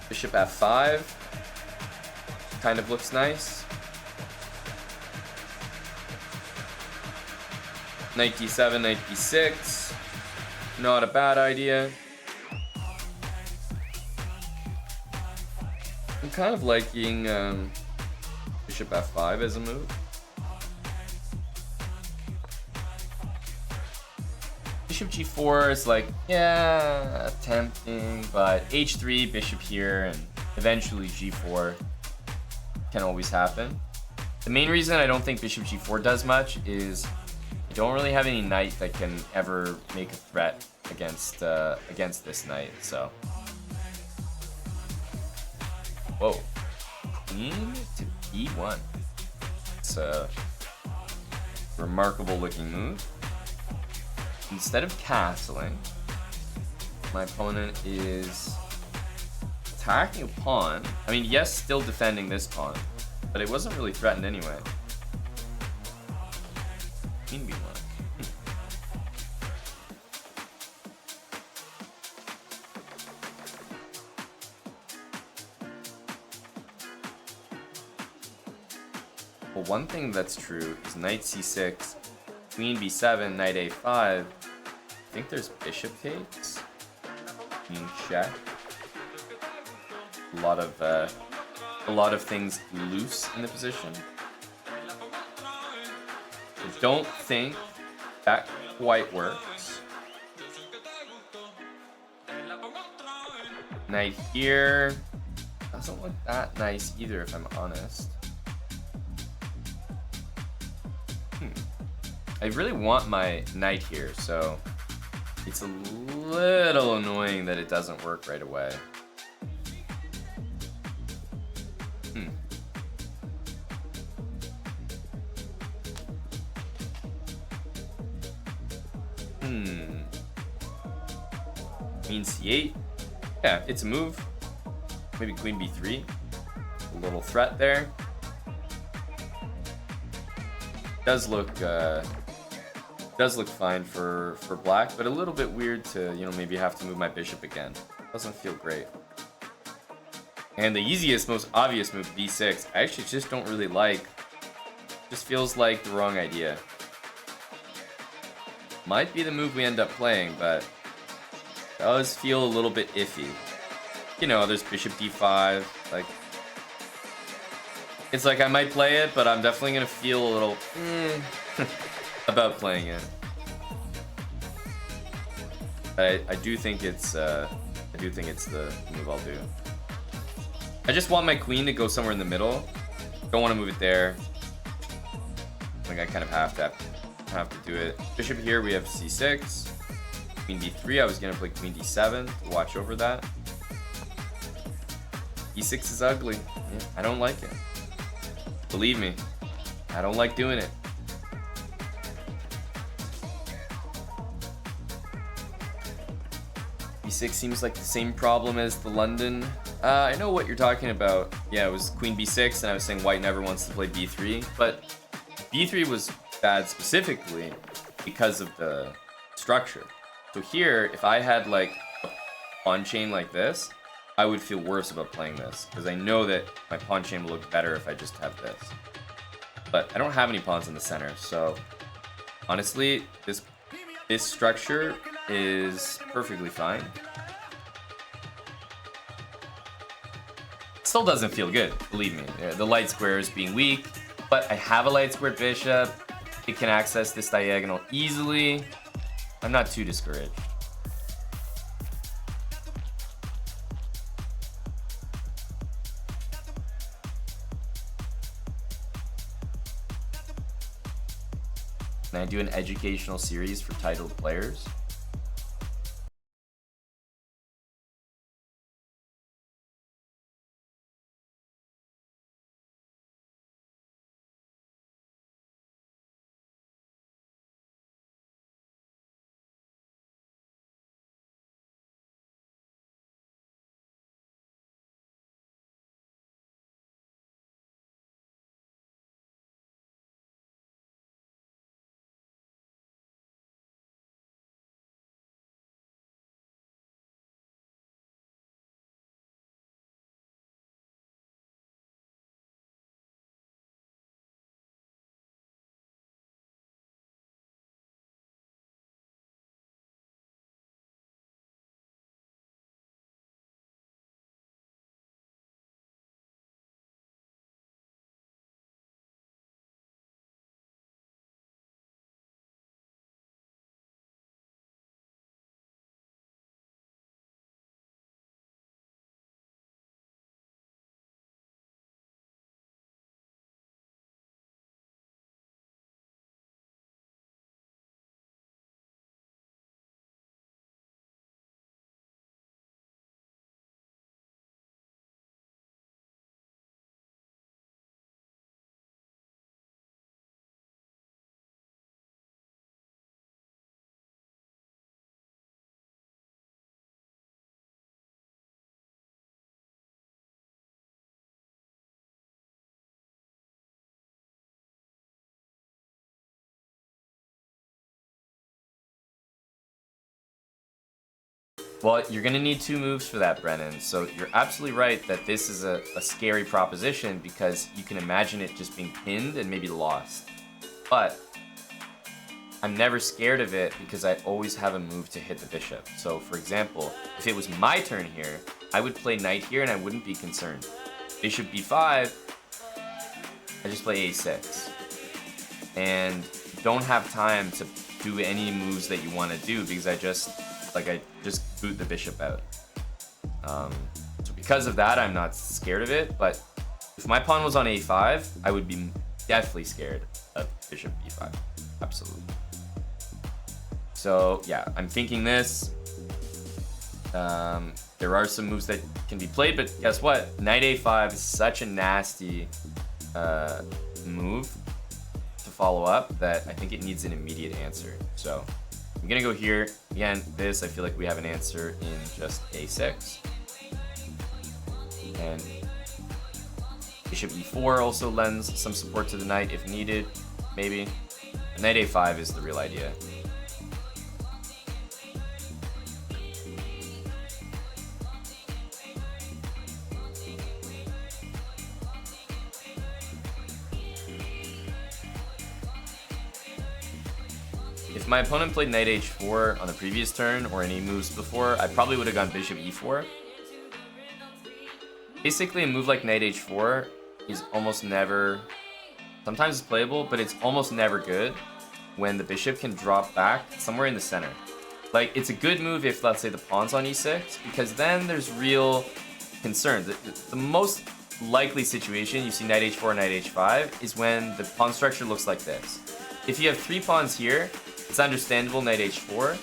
Bishop f5 kind of looks nice. Knight d7, knight d6, not a bad idea. I'm kind of liking bishop f5 as a move. Bishop g4 is like, yeah, tempting, but h3, bishop here, and eventually g4 can always happen. The main reason I don't think bishop g4 does much is I don't really have any knight that can ever make a threat against this knight, so. Whoa. Queen to e1. It's a remarkable looking move. Instead of castling, my opponent is attacking a pawn. I mean, yes, still defending this pawn, but it wasn't really threatened anyway. Queen b1. Well, one thing that's true is knight c6, queen b7, knight a5. I think there's bishop takes, queen check. A lot of things loose in the position. I don't think that quite works. Knight here doesn't look that nice either, if I'm honest. I really want my knight here, so it's a little annoying that it doesn't work right away. Queen c8. Yeah, it's a move. Maybe queen b3. A little threat there. Does look fine for black, but a little bit weird to, maybe have to move my bishop again. Doesn't feel great. And the easiest, most obvious move, b6, I actually just don't really like. Just feels like the wrong idea. Might be the move we end up playing, but does feel a little bit iffy. You know, there's bishop d5. Like, it's like I might play it, but I'm definitely gonna feel a little about playing it. I do think it's the move I'll do. I just want my queen to go somewhere in the middle. Don't want to move it there. I think I kind of have to do it. Bishop here, we have c6. Queen d3, I was gonna play queen d7 to watch over that. e6 is ugly. Yeah, I don't like it. Believe me, I don't like doing it. e6 seems like the same problem as the London. I know what you're talking about. Yeah, it was queen b6, and I was saying white never wants to play b3, but b3 was bad specifically because of the structure. So here, if I had like a pawn chain like this, I would feel worse about playing this, because I know that my pawn chain will look better if I just have this. But I don't have any pawns in the center, so honestly, this structure is perfectly fine. Still doesn't feel good, believe me. The light square is being weak, but I have a light square bishop. It can access this diagonal easily. I'm not too discouraged. Can I do an educational series for titled players? Well, you're going to need two moves for that, Brennan. So you're absolutely right that this is a scary proposition, because you can imagine it just being pinned and maybe lost. But I'm never scared of it because I always have a move to hit the bishop. So for example, if it was my turn here, I would play knight here and I wouldn't be concerned. Bishop b5, I just play a6. And don't have time to do any moves that you want to do, because I just boot the bishop out. So because of that, I'm not scared of it, but if my pawn was on a5, I would be deathly scared of bishop b5. Absolutely. So yeah, I'm thinking this. There are some moves that can be played, but guess what? Knight a5 is such a nasty move to follow up that I think it needs an immediate answer. So I'm gonna go here. Again, this, I feel like we have an answer in just a6. And bishop e4 also lends some support to the knight if needed, maybe. Knight a5 is the real idea. If my opponent played knight h4 on the previous turn or any moves before, I probably would have gone bishop e4. Basically, a move like knight h4 is almost never... Sometimes it's playable, but it's almost never good when the bishop can drop back somewhere in the center. Like, it's a good move if, let's say, the pawn's on e6, because then there's real concern. The most likely situation you see knight h4, knight h5 is when the pawn structure looks like this. If you have 3 pawns here, it's understandable knight h4,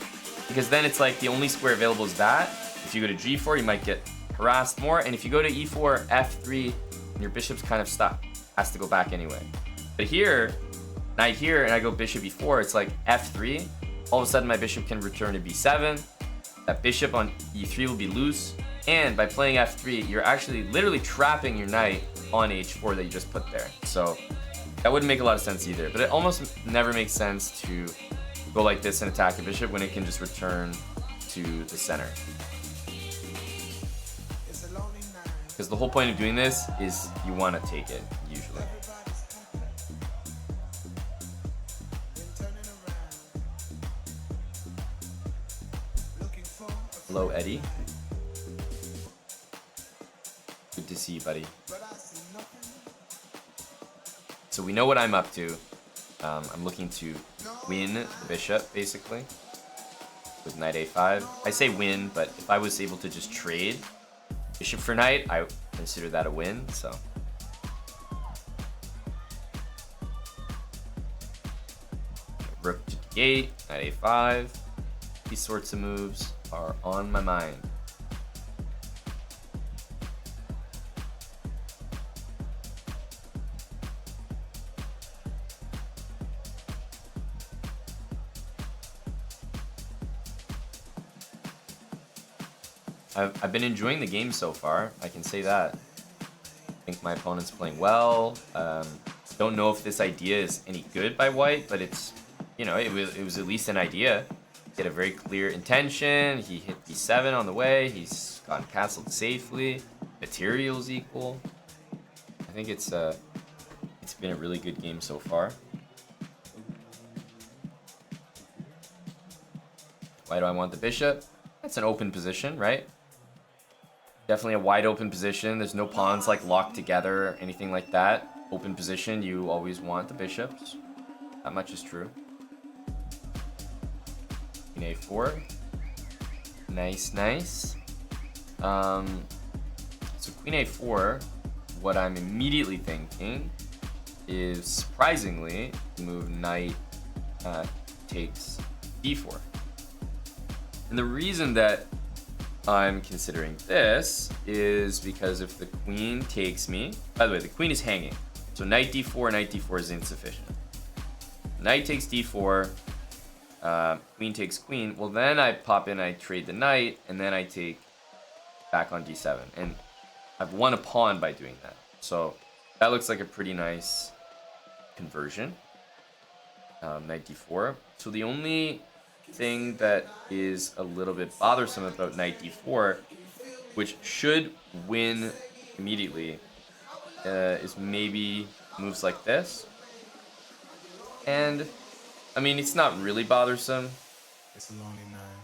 because then it's like the only square available is that. If you go to g4, you might get harassed more, and if you go to e4, f3, your bishop's kind of stuck. Has to go back anyway. But here, knight here, and I go bishop e4, it's like f3. All of a sudden, my bishop can return to b7. That bishop on e3 will be loose. And by playing f3, you're actually literally trapping your knight on h4 that you just put there. So that wouldn't make a lot of sense either. But it almost never makes sense to go like this and attack a bishop when it can just return to the center. Because the whole point of doing this is you want to take it, usually. Hello, Eddie. Good to see you, buddy. So we know what I'm up to. I'm looking to win the bishop, basically, with knight a5. I say win, but if I was able to just trade bishop for knight, I consider that a win, so. Rook to d8, knight a5. These sorts of moves are on my mind. I've been enjoying the game so far, I can say that. I think my opponent's playing well. Don't know if this idea is any good by white, but it's, you know, it was at least an idea. He had a very clear intention. He hit b7 on the way. He's gotten castled safely. Materials equal. I think it's been a really good game so far. Why do I want the bishop? That's an open position, right? Definitely a wide open position. There's no pawns like locked together or anything like that. Open position, you always want the bishops. That much is true. Queen a4. Nice, nice. So queen a4, what I'm immediately thinking is surprisingly move knight takes d4. And the reason that I'm considering this is because if the queen takes me, by the way, the queen is hanging. So knight d4 is insufficient. Knight takes d4, queen takes queen. Well, then I pop in, I trade the knight, and then I take back on d7. And I've won a pawn by doing that. So that looks like a pretty nice conversion. Knight d4. So the only thing that is a little bit bothersome about knight d4, which should win immediately, is maybe moves like this. And I mean, it's not really bothersome. It's a lonely night.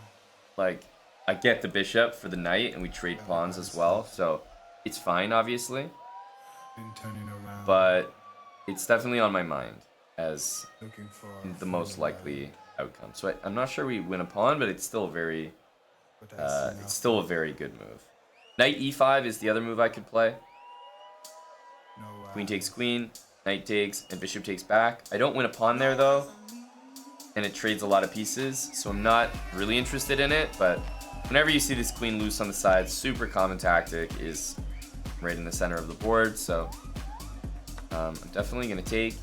Like, I get the bishop for the knight, and we trade pawns as well, so it's fine, obviously. Been turning around. But it's definitely on my mind as Looking for the most likely outcome. So I'm not sure we win a pawn, but it's still a very good move. Knight e5 is the other move I could play. Queen takes queen, knight takes, and bishop takes back. I don't win a pawn there though, and it trades a lot of pieces, so I'm not really interested in it. But whenever you see this queen loose on the side, super common tactic is right in the center of the board. So I'm definitely gonna take.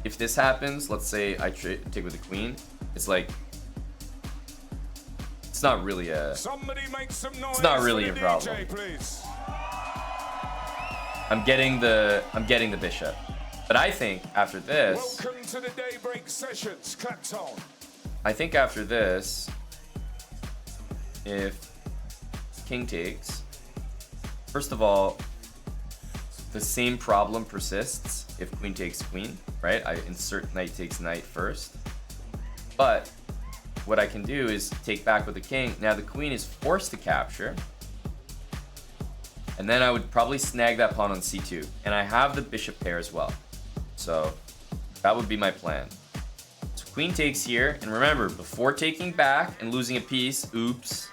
If this happens, let's say I take with the queen, it's like, it's not really a, it's not really a problem. I'm getting the bishop, but I think after this, welcome to the Daybreak Sessions, Clapton. I think after this, if king takes, first of all, the same problem persists if queen takes queen, right? I insert knight takes knight first. But what I can do is take back with the king. Now the queen is forced to capture. And then I would probably snag that pawn on c2. And I have the bishop pair as well. So that would be my plan. So queen takes here. And remember, before taking back and losing a piece, oops,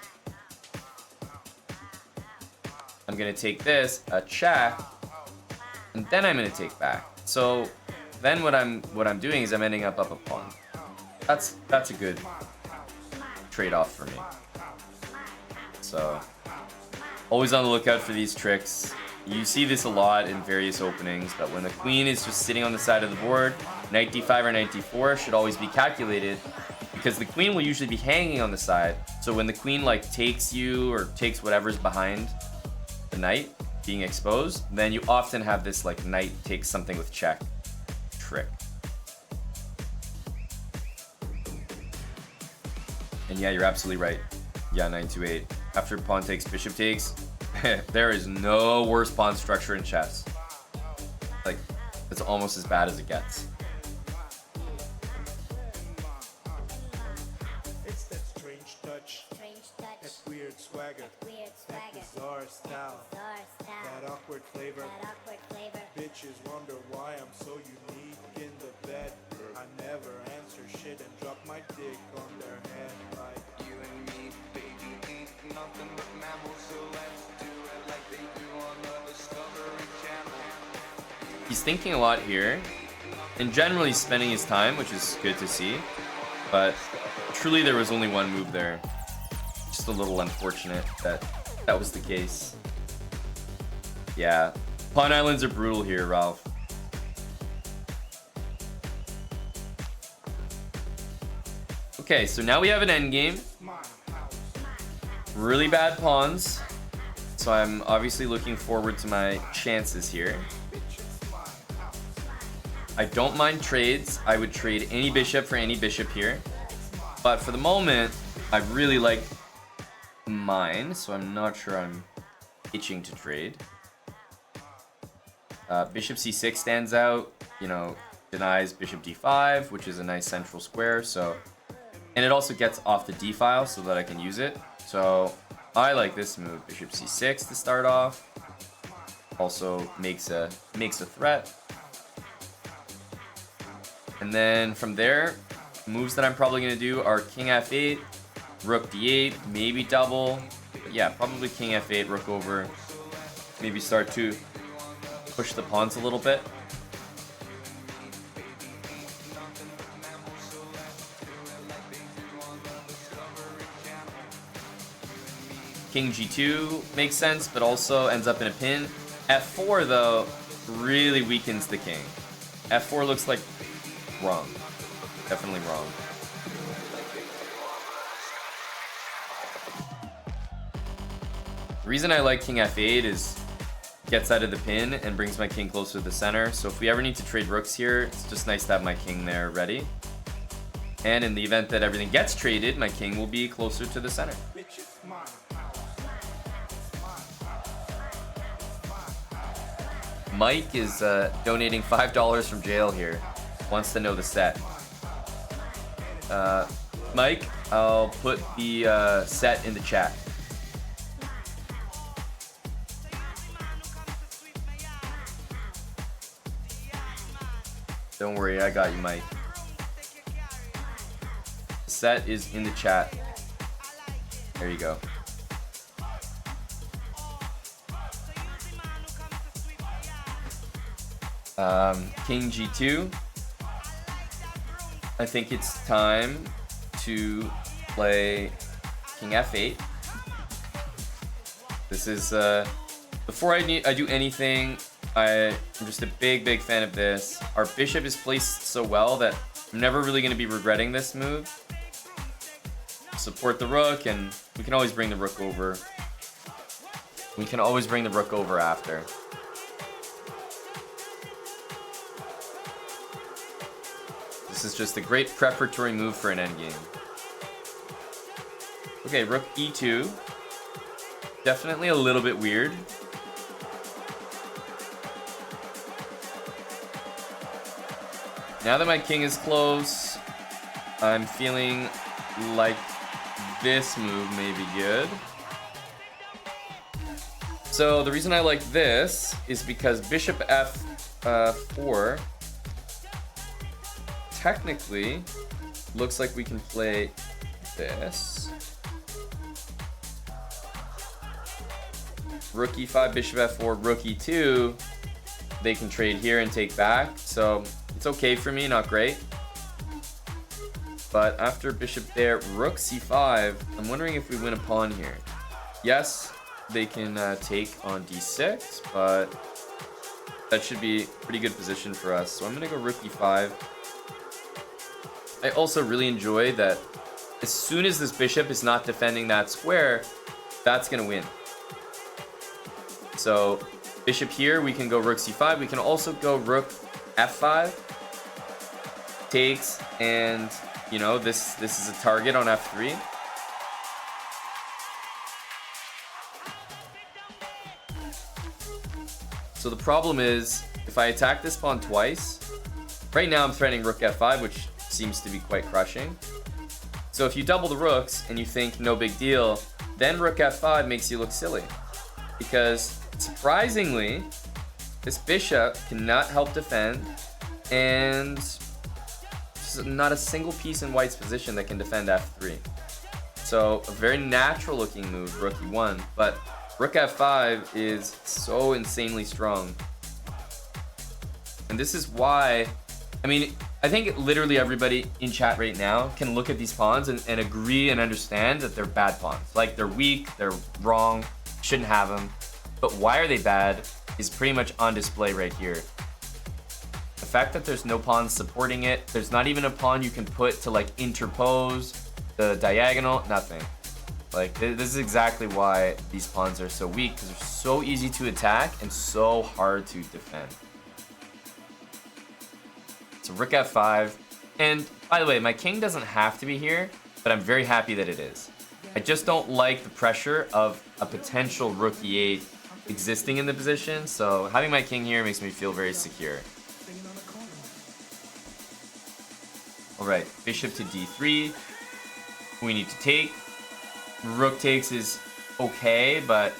I'm going to take this, a check, and then I'm going to take back. So then what I'm doing is I'm ending up a pawn. That's a good trade-off for me. So always on the lookout for these tricks. You see this a lot in various openings, but when the queen is just sitting on the side of the board, knight d5 or knight d4 should always be calculated, because the queen will usually be hanging on the side. So when the queen like takes you or takes whatever's behind the knight being exposed, then you often have this like knight takes something with check trick. And yeah, you're absolutely right. Yeah, 928. After pawn takes, bishop takes, there is no worse pawn structure in chess. Like, it's almost as bad as it gets. It's that strange touch, that weird swagger, that bizarre style, that awkward flavor. Bitches wonder why I'm so unique in the bed. I never answer shit and drop my dick on their head. Like you and me, baby, ain't nothing but mammals, so let's do it like they do on the Discovery Channel. He's thinking a lot here, and generally spending his time, which is good to see. But truly, there was only one move there. Just a little unfortunate that that was the case. Yeah, pawn islands are brutal here, Ralph. Okay, so now we have an endgame. Really bad pawns. So I'm obviously looking forward to my chances here. I don't mind trades. I would trade any bishop for any bishop here. But for the moment, I really like mine, so I'm not sure I'm itching to trade. Bishop c6 stands out, you know, denies bishop d5, which is a nice central square, so... And it also gets off the d file so that I can use it. So I like this move, bishop c6 to start off. Also makes a threat. And then from there, moves that I'm probably going to do are king f8, rook d8, maybe double. But yeah, probably king f8, rook over. Maybe start to push the pawns a little bit. King g2 makes sense, but also ends up in a pin. f4, though, really weakens the king. f4 looks like wrong. Definitely wrong. The reason I like king f8 is it gets out of the pin and brings my king closer to the center. So if we ever need to trade rooks here, it's just nice to have my king there ready. And in the event that everything gets traded, my king will be closer to the center. Mike is donating $5 from jail here. Wants to know the set. Mike, I'll put the set in the chat. Don't worry, I got you, Mike. The set is in the chat. There you go. King g2. I think it's time to play king f8. This is before I do anything, I'm just a big fan of this. Our bishop is placed so well that I'm never really going to be regretting this move. Support the rook, and we can always bring the rook over. We can always bring the rook over after. This is just a great preparatory move for an endgame. Okay, rook e2. Definitely a little bit weird. Now that my king is close, I'm feeling like this move may be good. So the reason I like this is because bishop f4 technically looks like we can play this. Rook e5, bishop f4, rook e2. They can trade here and take back. So it's okay for me, not great. But after bishop there, rook c5, I'm wondering if we win a pawn here. Yes, they can take on d6, but that should be a pretty good position for us. So I'm going to go rook e5. I also really enjoy that as soon as this bishop is not defending that square, that's going to win. So bishop here, we can go rook c5. We can also go rook f5. Takes, and you know, this is a target on f3. So the problem is, if I attack this pawn twice, right now I'm threatening rook f5, which seems to be quite crushing. So if you double the rooks and you think no big deal, then rook f5 makes you look silly. Because surprisingly, this bishop cannot help defend, and there's not a single piece in white's position that can defend f3. So a very natural looking move, rook e1, but rook f5 is so insanely strong. And this is why, I mean, I think literally everybody in chat right now can look at these pawns and agree and understand that they're bad pawns. Like, they're weak, they're wrong, shouldn't have them. But why are they bad is pretty much on display right here. The fact that there's no pawns supporting it, there's not even a pawn you can put to like interpose the diagonal, nothing. Like, this is exactly why these pawns are so weak, because they're so easy to attack and so hard to defend. So rook f5, and by the way, my king doesn't have to be here, but I'm very happy that it is. I just don't like the pressure of a potential rook e8 existing in the position, so having my king here makes me feel very secure. Alright, bishop to d3. We need to take. Rook takes is okay, but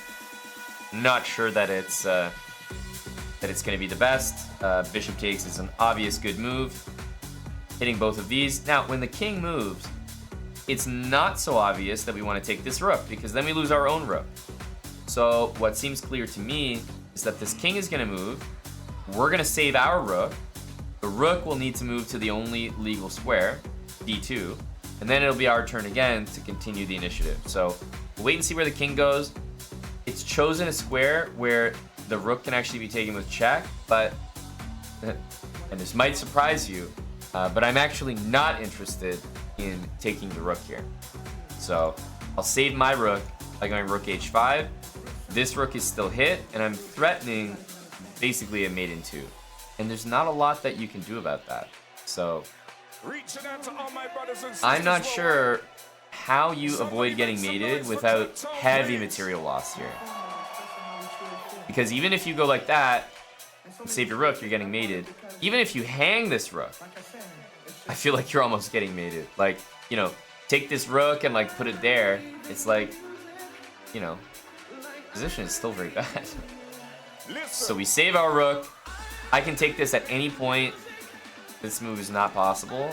not sure that it's going to be the best. Bishop takes is an obvious good move. Hitting both of these. Now, when the king moves, it's not so obvious that we want to take this rook, because then we lose our own rook. So what seems clear to me is that this king is going to move. We're going to save our rook. The rook will need to move to the only legal square, d2, and then it'll be our turn again to continue the initiative. So we'll wait and see where the king goes. It's chosen a square where the rook can actually be taken with check, but, and this might surprise you, but I'm actually not interested in taking the rook here. So I'll save my rook by going rook h5. This rook is still hit, and I'm threatening basically a mate in 2. And there's not a lot that you can do about that. So I'm not sure how you avoid getting mated without heavy material loss here. Because even if you go like that and save your rook, you're getting mated. Even if you hang this rook, I feel like you're almost getting mated. Like, you know, take this rook and like put it there. It's like, you know, position is still very bad. So we save our rook. I can take this at any point. This move is not possible.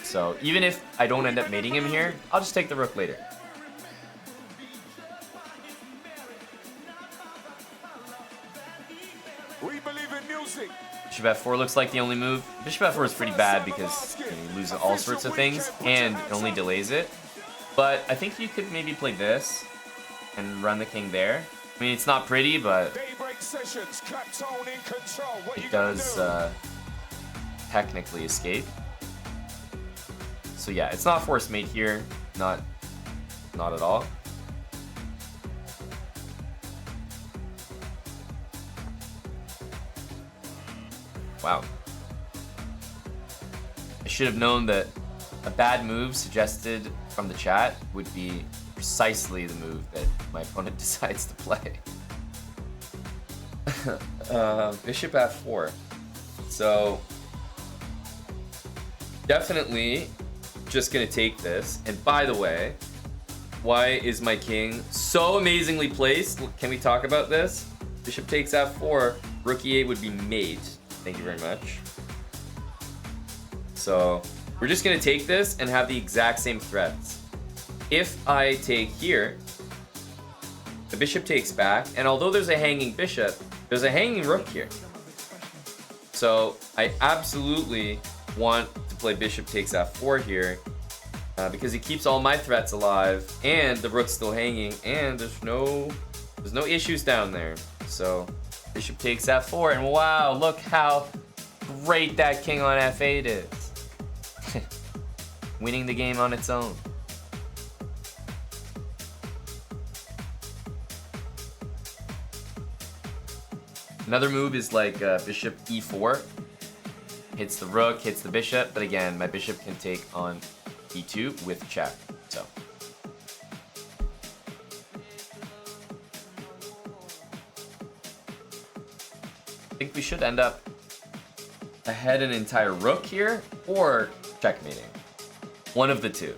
So even if I don't end up mating him here, I'll just take the rook later. We believe in music. Bishop f4 looks like the only move. Bishop f4 is pretty bad because you lose all sorts of things and it only delays it. But I think you could maybe play this and run the king there. I mean, it's not pretty, but it does technically escape. So yeah, it's not forced mate here. Not at all. Wow. I should have known that a bad move suggested from the chat would be precisely the move that my opponent decides to play. Bishop f4. So definitely just gonna take this. And by the way, why is my king so amazingly placed? Can we talk about this? Bishop takes f4. Rook e8 would be mate. Thank you very much. So we're just gonna take this and have the exact same threats. If I take here, the bishop takes back, and although there's a hanging bishop, there's a hanging rook here. So I absolutely want to play bishop takes f4 here because it keeps all my threats alive, and the rook's still hanging, and there's no issues down there. So bishop takes f4, and wow, look how great that king on f8 is. Winning the game on its own. Another move is like bishop e4. Hits the rook, hits the bishop, but again, my bishop can take on e2 with check. So I think we should end up ahead an entire rook here, or checkmating. One of the two.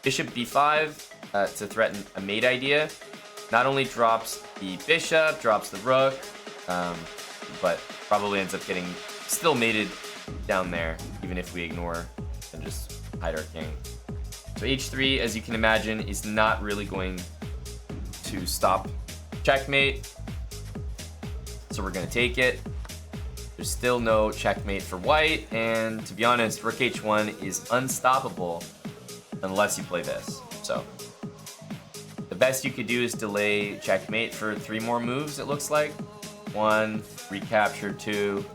Bishop b5 to threaten a mate idea. Not only drops the bishop, drops the rook, but probably ends up getting still mated down there, even if we ignore and just hide our king. So h3, as you can imagine, is not really going to stop checkmate. So we're gonna take it. There's still no checkmate for white, and to be honest, rook h1 is unstoppable unless you play this. So the best you could do is delay checkmate for 3 more moves, it looks like. 1, recapture 2,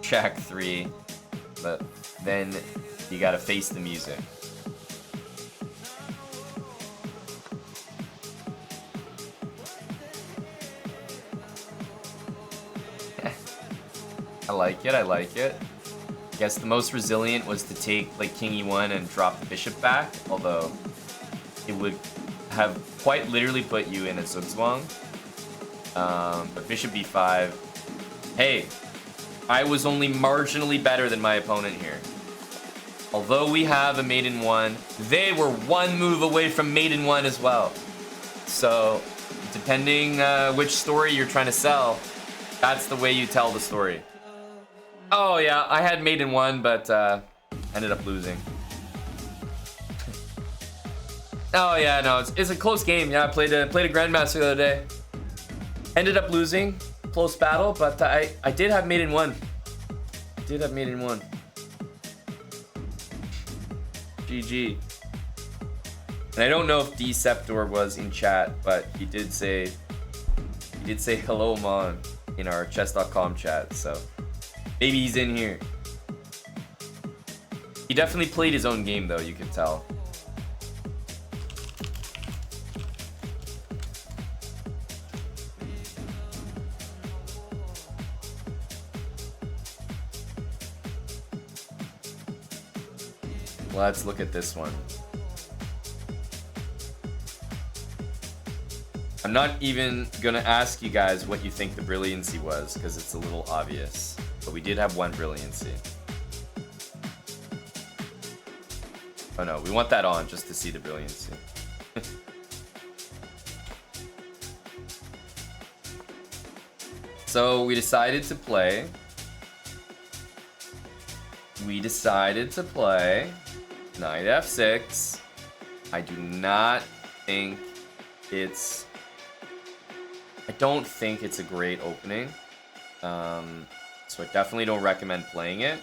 check 3, but then you gotta face the music. I like it, I like it. I guess the most resilient was to take like king e1 and drop the bishop back, although it would have quite literally put you in a zugzwang. But bishop b5, hey, I was only marginally better than my opponent here. Although we have a mate in 1, they were 1 move away from mate in 1 as well. So depending which story you're trying to sell, that's the way you tell the story. Oh yeah, I had mate in 1, but ended up losing. Oh yeah, no, it's a close game. Yeah, I played a grandmaster the other day. Ended up losing, close battle, but I did have mate in 1. Did have mate in 1. GG. And I don't know if Deceptor was in chat, but he did say hello, Aman, in our chess.com chat. So maybe he's in here. He definitely played his own game, though. You could tell. Let's look at this one. I'm not even gonna ask you guys what you think the brilliancy was, because it's a little obvious. But we did have 1 brilliancy. Oh no, we want that on just to see the brilliancy. So we decided to play. Knight f6. I do not think it's... I don't think it's a great opening. So I definitely don't recommend playing it.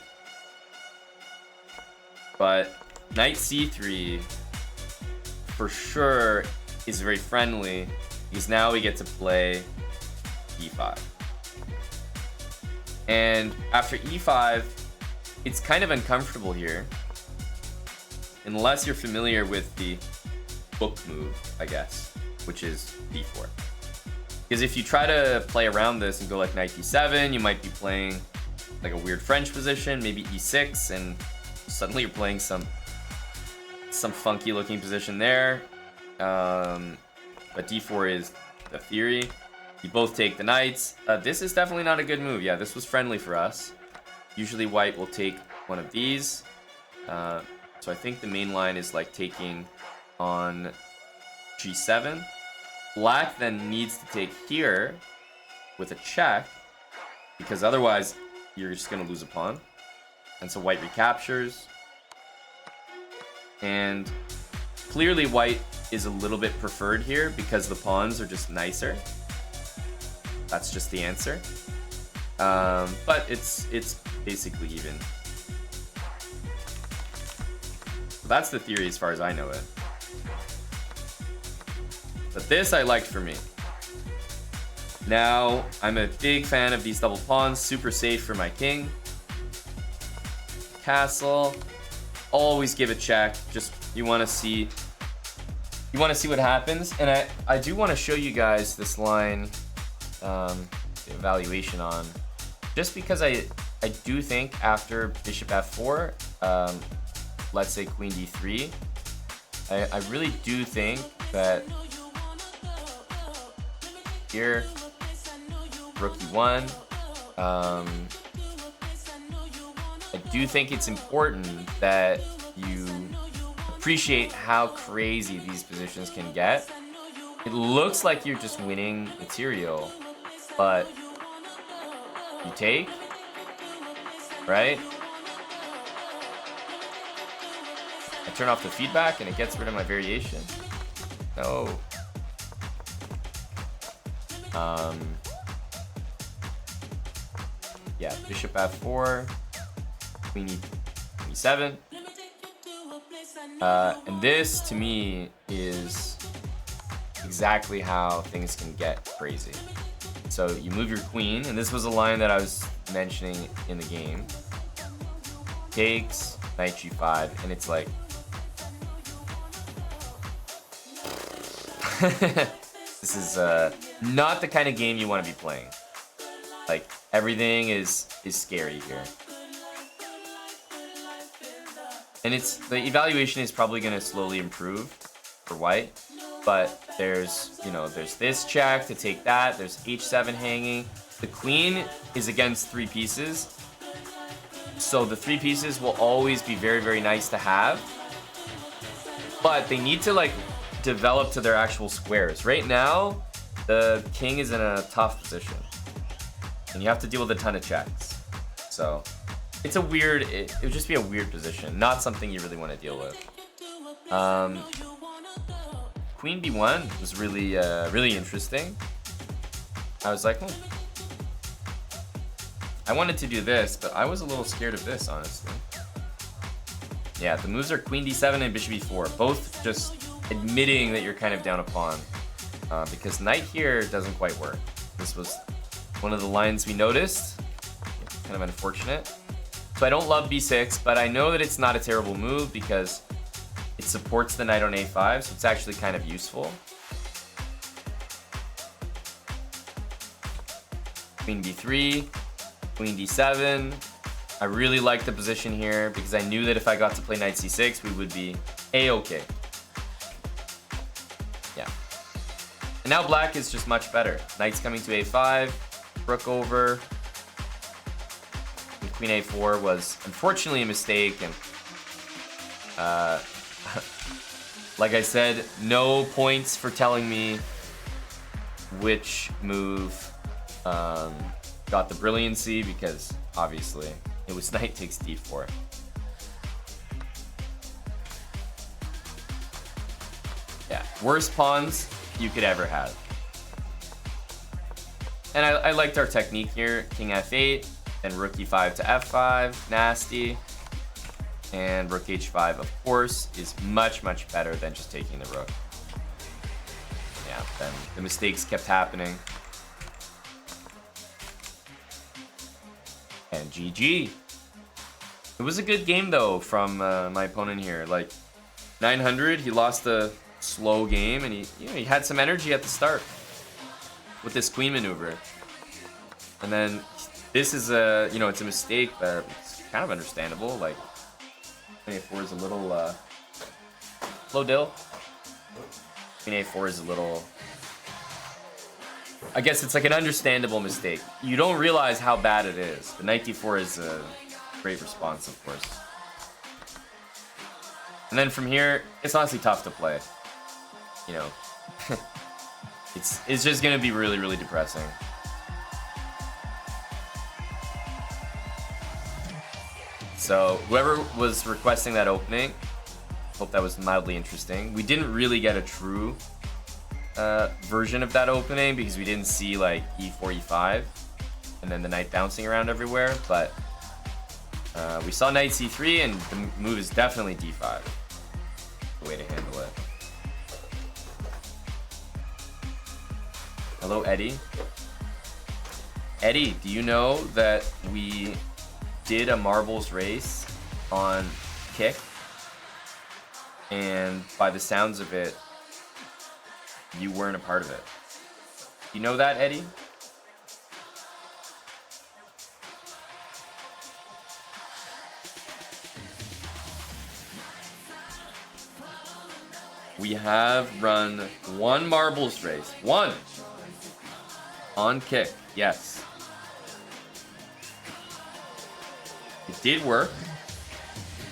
But knight c3 for sure is very friendly, because now we get to play e5. And after e5, it's kind of uncomfortable here. Unless you're familiar with the book move, I guess, which is d4. Because if you try to play around this and go like knight d7, you might be playing like a weird French position, maybe e6, and suddenly you're playing some funky looking position there. But d4 is the theory. You both take the knights. This is definitely not a good move. Yeah, this was friendly for us. Usually white will take one of these. So I think the main line is like taking on g7. Black then needs to take here with a check, because otherwise you're just going to lose a pawn. And so white recaptures. And clearly white is a little bit preferred here because the pawns are just nicer. That's just the answer. But it's basically even. So that's the theory as far as I know it. But this I liked for me. Now, I'm a big fan of these double pawns. Super safe for my king. Castle. Always give a check. Just, you want to see what happens. And I do want to show you guys this line, the evaluation on. Just because I do think after bishop f4, let's say queen d3, I really do think that here, rook e1, I do think it's important that you appreciate how crazy these positions can get. It looks like you're just winning material, but you take, right? I turn off the feedback and it gets rid of my variation. No. Yeah, bishop f4, queen e7. And this, to me, is exactly how things can get crazy. So you move your queen, and this was a line that I was mentioning in the game. Takes, knight g5, and it's like... This is not the kind of game you want to be playing. Like, everything is scary here. And the evaluation is probably going to slowly improve for white. But there's this check to take that. There's h7 hanging. The queen is against 3 pieces. So the 3 pieces will always be very, very nice to have. But they need to, like, develop to their actual squares. Right now, the king is in a tough position. And you have to deal with a ton of checks. So it's a weird, it would just be a weird position. Not something you really want to deal with. Queen b1 was really, really interesting. I was like, I wanted to do this, but I was a little scared of this, honestly. Yeah, the moves are queen d7 and bishop e4. Both just admitting that you're kind of down a pawn. Because knight here doesn't quite work. This was one of the lines we noticed. Kind of unfortunate. So I don't love b6, but I know that it's not a terrible move because it supports the knight on a5, so it's actually kind of useful. Queen b3, queen d7. I really like the position here because I knew that if I got to play knight c6, we would be a-okay. Yeah. And now black is just much better. Knight's coming to a5, rook over. And queen a4 was unfortunately a mistake, and like I said, no points for telling me which move got the brilliancy, because obviously it was knight takes d4. Yeah, worst pawns you could ever have. And I liked our technique here. King f8, and rook e5 to f5, nasty. And rook h5, of course, is much, much better than just taking the rook. Yeah, then the mistakes kept happening. And GG. It was a good game, though, from my opponent here. Like, 900, he lost a slow game, and he had some energy at the start with this queen maneuver. And then this is it's a mistake, but it's kind of understandable. Like, queen a4 is a little, low dill. Queen a4 is a little, I guess it's like an understandable mistake. You don't realize how bad it is. But knight d4 is a great response, of course. And then from here, it's honestly tough to play. You know, it's just gonna be really, really depressing. So whoever was requesting that opening, hope that was mildly interesting. We didn't really get a true version of that opening because we didn't see like e4, e5, and then the knight bouncing around everywhere. But we saw knight c3, and the move is definitely d5. The way to handle it. Hello, Eddie. Eddie, do you know that we did a marbles race on Kick? And by the sounds of it, you weren't a part of it. You know that, Eddie? We have run one marbles race. One! On Kick, yes. It did work.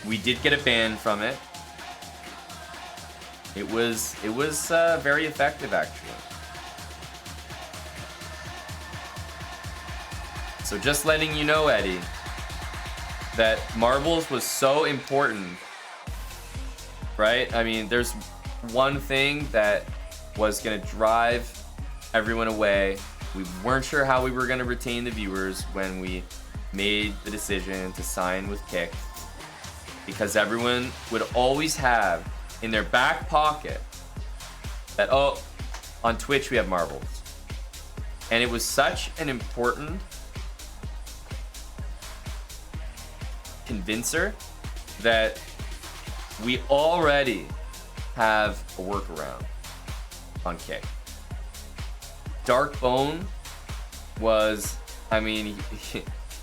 We did get a ban from it. It was very effective, actually. So just letting you know, Eddie, that marbles was so important, right? I mean, there's one thing that was gonna drive everyone away. We weren't sure how we were gonna retain the viewers when we made the decision to sign with Kick, because everyone would always have in their back pocket that, oh, on Twitch we have marbles. And it was such an important convincer that we already have a workaround on Kick. Dark Bone was, I mean,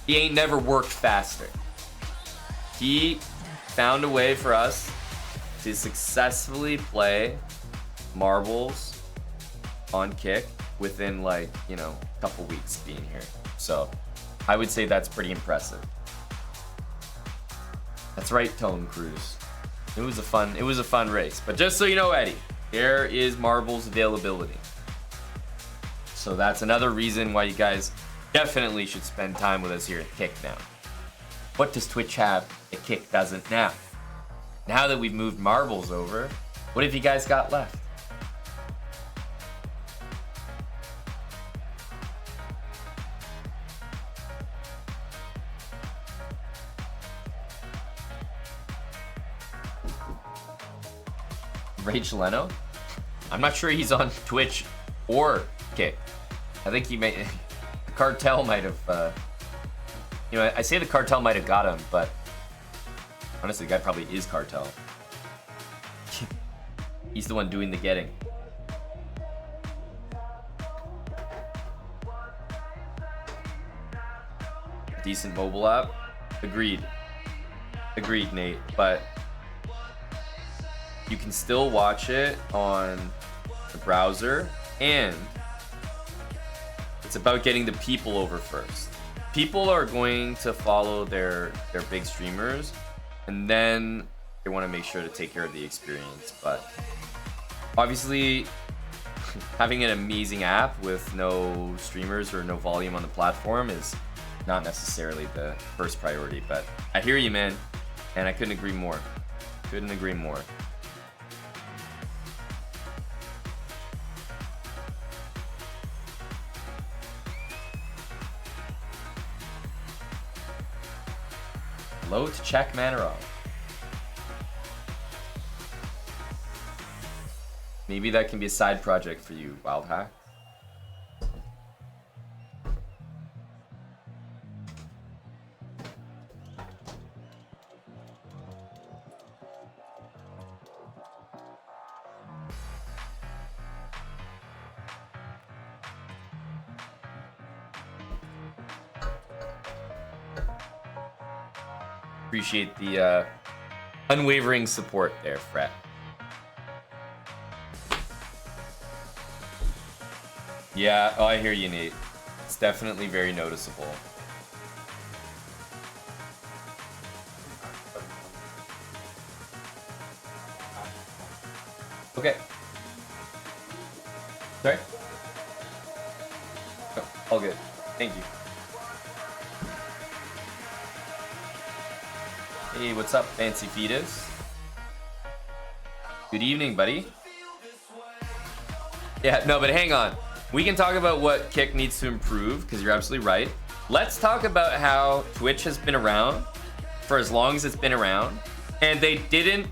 he ain't never worked faster. He found a way for us to successfully play marbles on Kick within, like, you know, a couple weeks being here. So I would say that's pretty impressive. That's right, Tone Cruise. It was a fun race. But just so you know, Eddie, there is marbles availability. So that's another reason why you guys definitely should spend time with us here at Kick now. What does Twitch have that Kick doesn't now? Now that we've moved marbles over, what have you guys got left? Rage Leno? I'm not sure he's on Twitch or Kick. I think he may. The cartel might have. You know, I say the cartel might have got him, but honestly, the guy probably is cartel. He's the one doing the getting. Decent mobile app. Agreed. Agreed, Nate. But you can still watch it on the browser, and it's about getting the people over first. People are going to follow their big streamers, and then they want to make sure to take care of the experience. But obviously, having an amazing app with no streamers or no volume on the platform is not necessarily the first priority. But I hear you, man, and I couldn't agree more. Couldn't agree more. Hello to Czech Manarov. Maybe that can be a side project for you, Wild Hack. Appreciate the unwavering support there, Fred. Yeah, oh, I hear you, Nate. It's definitely very noticeable. Okay. Sorry? Oh, all good. Thank you. Hey, what's up, Fancy Fetus? Good evening, buddy. Yeah, no, but hang on. We can talk about what Kick needs to improve, because you're absolutely right. Let's talk about how Twitch has been around for as long as it's been around, and they didn't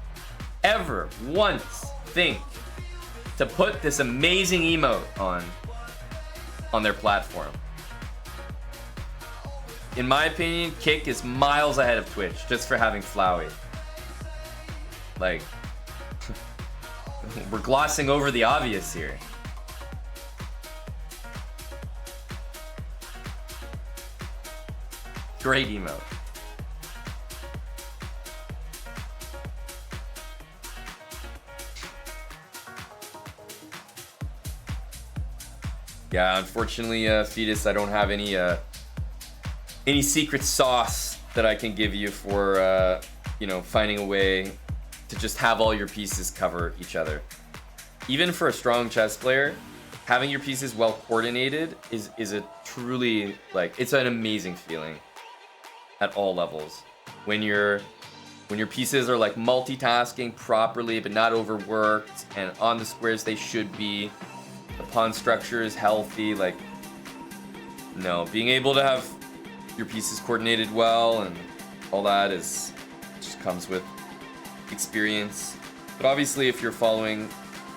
ever once think to put this amazing emote on their platform. In my opinion, Kick is miles ahead of Twitch just for having Flowey. Like, we're glossing over the obvious here. Great emote. Yeah, unfortunately, Fetus, I don't have any secret sauce that I can give you for, you know, finding a way to just have all your pieces cover each other. Even for a strong chess player, having your pieces well coordinated is a truly, like, it's an amazing feeling at all levels. When your pieces are like multitasking properly but not overworked and on the squares they should be, the pawn structure is healthy, like, no, being able to have your pieces coordinated well and all that is just comes with experience. But obviously if you're following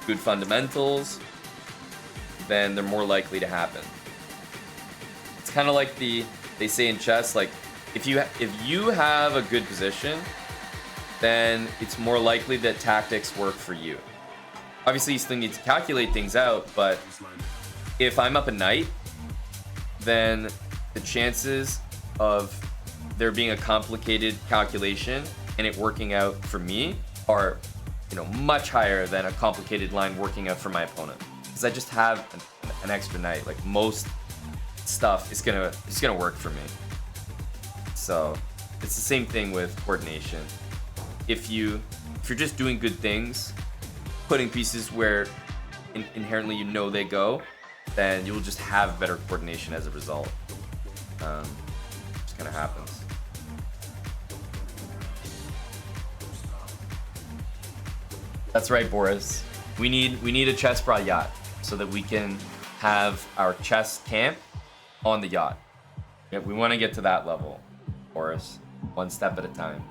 good fundamentals, then they're more likely to happen. It's kind of like they say in chess, like, if you have a good position, then it's more likely that tactics work for you. Obviously, you still need to calculate things out, but if I'm up a knight, then the chances of there being a complicated calculation and it working out for me are, you know, much higher than a complicated line working out for my opponent. Because I just have an extra knight. Like, most stuff is gonna work for me. So it's the same thing with coordination. If you're just doing good things, putting pieces where inherently you know they go, then you'll just have better coordination as a result. Just kind of happens. That's right, Boris. We need a chessbrah yacht so that we can have our chess camp on the yacht. Yeah, we want to get to that level, Boris. One step at a time.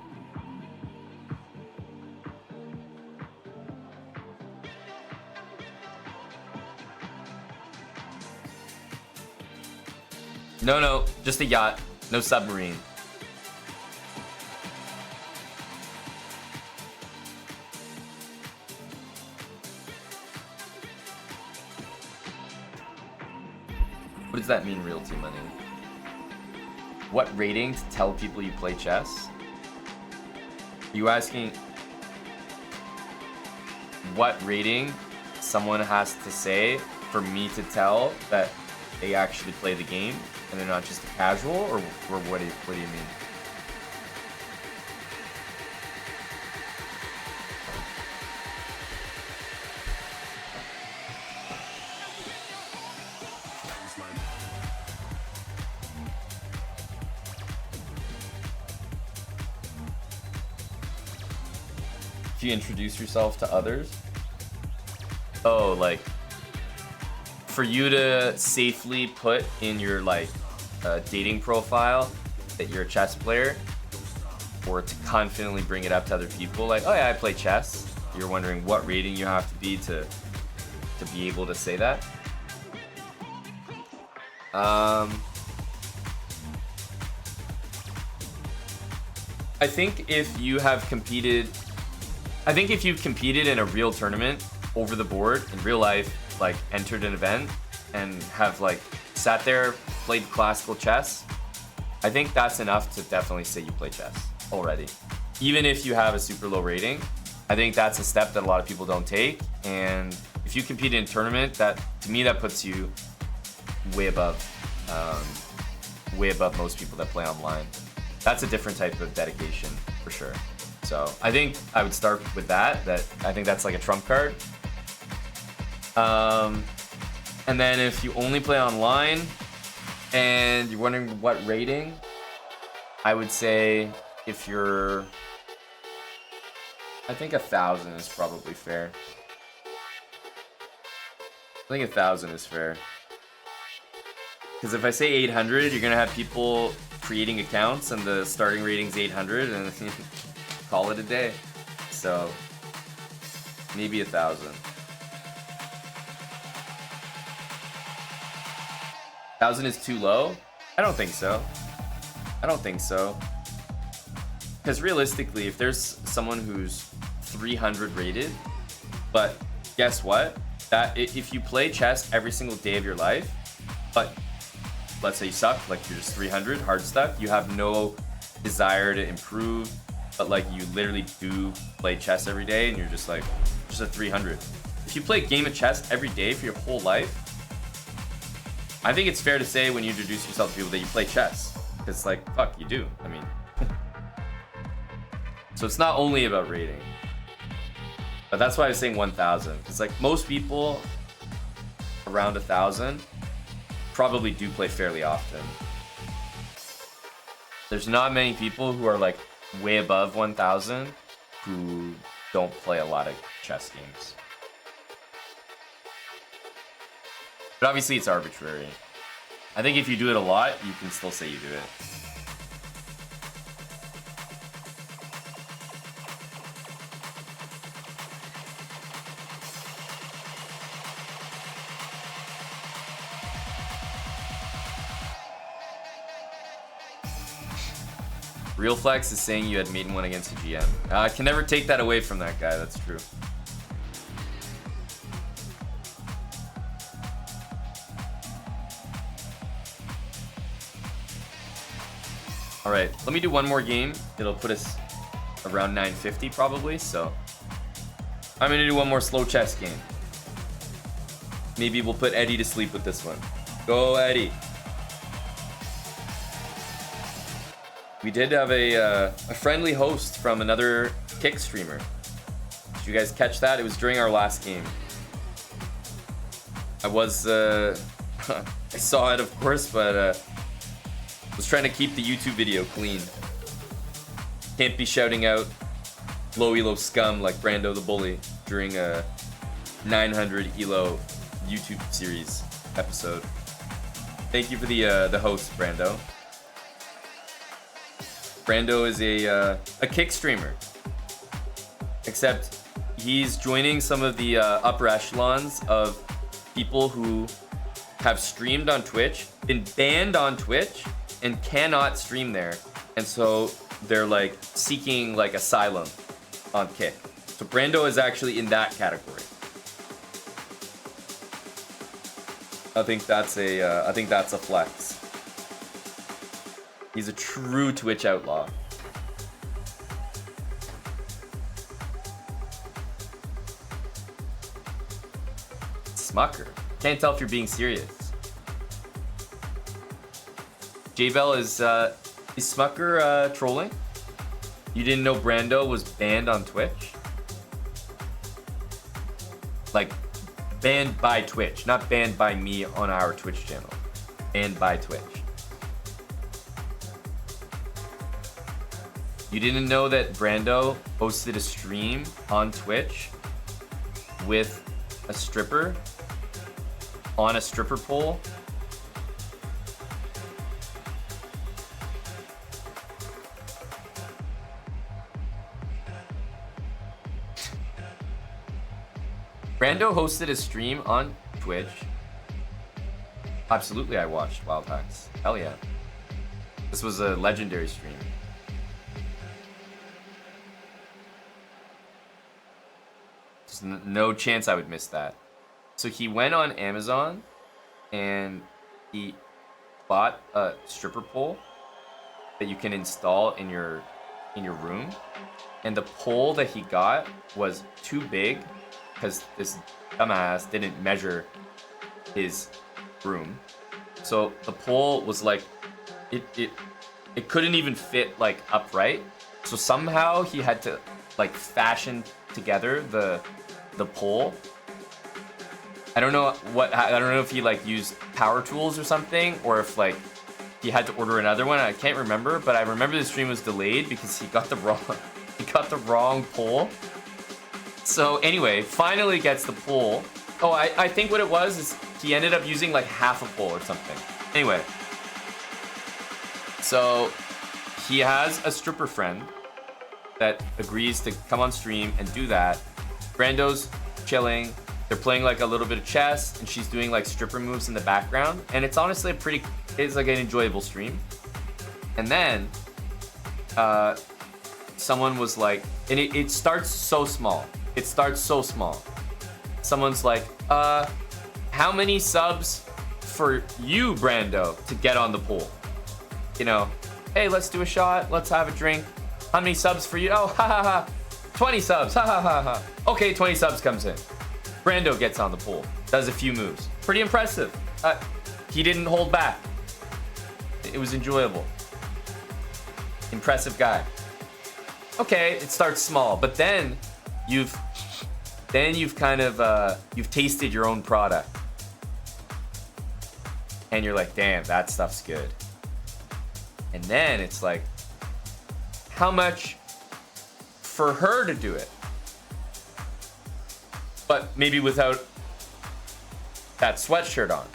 No, just a yacht. No submarine. What does that mean, realty money? What rating to tell people you play chess? Are you asking what rating someone has to say for me to tell that they actually play the game and they're not just a casual, or what do you mean? Do you introduce yourself to others? Oh, like, for you to safely put in your, like, dating profile that you're a chess player, or to confidently bring it up to other people, like, oh yeah, I play chess. You're wondering what rating you have to be to be able to say that? I think if you've competed in a real tournament over the board in real life, like entered an event and have like sat there, played classical chess, I think that's enough to definitely say you play chess already. Even if you have a super low rating, I think that's a step that a lot of people don't take. And if you compete in a tournament, that to me that puts you way above most people that play online. That's a different type of dedication for sure. So I think I would start with that I think that's like a trump card. And then if you only play online and you're wondering what rating, I would say if you're, I think 1,000 is probably fair. I think 1,000 is fair. Because if I say 800, you're gonna have people creating accounts and the starting rating's 800 and call it a day. So maybe 1,000. 1,000 is too low? I don't think so. I don't think so. Because realistically, if there's someone who's 300 rated, but guess what? That if you play chess every single day of your life, but let's say you suck, like you're just 300, hard stuff, you have no desire to improve, but like you literally do play chess every day and you're just like, just a 300. If you play a game of chess every day for your whole life, I think it's fair to say when you introduce yourself to people that you play chess. Because like, fuck, you do. I mean, so it's not only about rating. But that's why I was saying 1,000. Because like most people around 1,000 probably do play fairly often. There's not many people who are like way above 1,000 who don't play a lot of chess games. But obviously it's arbitrary. I think if you do it a lot, you can still say you do it. Real Flex is saying you had made one against a GM. I can never take that away from that guy, that's true. Alright, let me do one more game. It'll put us around 950 probably, so I'm gonna do one more slow chess game. Maybe we'll put Eddie to sleep with this one. Go, Eddie. We did have a friendly host from another Kick streamer. Did you guys catch that? It was during our last game. I was, I saw it of course, but was trying to keep the YouTube video clean. Can't be shouting out low elo scum like Brando the Bully during a 900 elo YouTube series episode. Thank you for the host, Brando. Brando is a Kick streamer, except he's joining some of the upper echelons of people who have streamed on Twitch, been banned on Twitch, and cannot stream there, and so they're like seeking like asylum on Kick. So Brando is actually in that category. I think that's a flex. He's a true Twitch outlaw. Smucker. Can't tell if you're being serious. J-Bell is Smucker trolling? You didn't know Brando was banned on Twitch? Like, banned by Twitch, not banned by me on our Twitch channel. Banned by Twitch. You didn't know that Brando hosted a stream on Twitch with a stripper on a stripper pole? Brando hosted a stream on Twitch. Absolutely, I watched Wild Hacks. Hell yeah. This was a legendary stream. There's no chance I would miss that. So he went on Amazon and he bought a stripper pole that you can install in your room. And the pole that he got was too big because this dumbass didn't measure his room. So the pole was like, it couldn't even fit like upright. So somehow he had to like fashion together the pole I don't know if he like used power tools or something, or if like he had to order another one. I can't remember, but I remember the stream was delayed because he got the wrong poll. So anyway, finally gets the poll. Oh, I think what it was is he ended up using like half a poll or something. Anyway, so he has a stripper friend that agrees to come on stream and do that. Brando's chilling. They're playing like a little bit of chess, and she's doing like stripper moves in the background. And it's honestly it's like an enjoyable stream. And then someone was like, and it starts so small. It starts so small. Someone's like, how many subs for you, Brando, to get on the poll? You know, hey, let's do a shot. Let's have a drink. How many subs for you? Oh, ha ha ha. 20 subs. Ha ha ha ha. Okay, 20 subs comes in. Brando gets on the poll. Does a few moves. Pretty impressive. He didn't hold back. It was enjoyable. Impressive guy. Okay, it starts small, but then you've kind of you've tasted your own product, and you're like, damn, that stuff's good. And then it's like, how much for her to do it, but maybe without that sweatshirt on?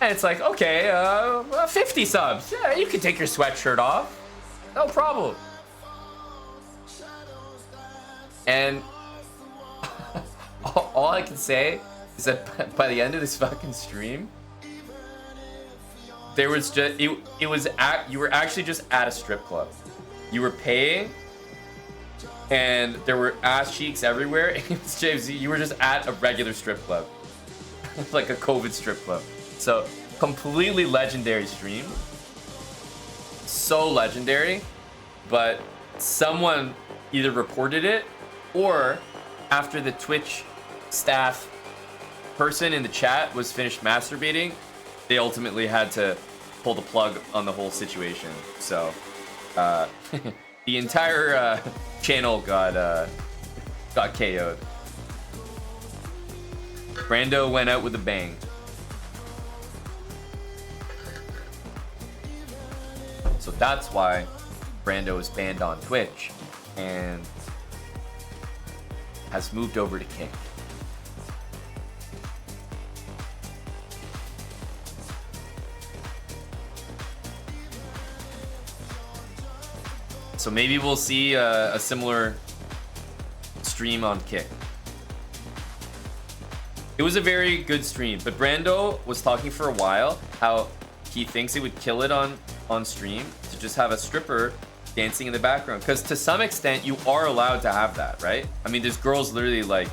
And it's like, okay, 50 subs. Yeah, you can take your sweatshirt off. No problem. And all I can say is that by the end of this fucking stream, there was just you were actually just at a strip club. You were paying, and there were ass cheeks everywhere. James, you were just at a regular strip club, like a COVID strip club. So completely legendary stream. So legendary, but someone either reported it, or after the Twitch staff person in the chat was finished masturbating, they ultimately had to pull the plug on the whole situation. So the entire channel got KO'd. Brando went out with a bang. So that's why Brando is banned on Twitch and has moved over to King. So maybe we'll see a similar stream on Kick. It was a very good stream, but Brando was talking for a while how he thinks it would kill it on stream to just have a stripper dancing in the background, because to some extent you are allowed to have that, right? I mean, there's girls literally like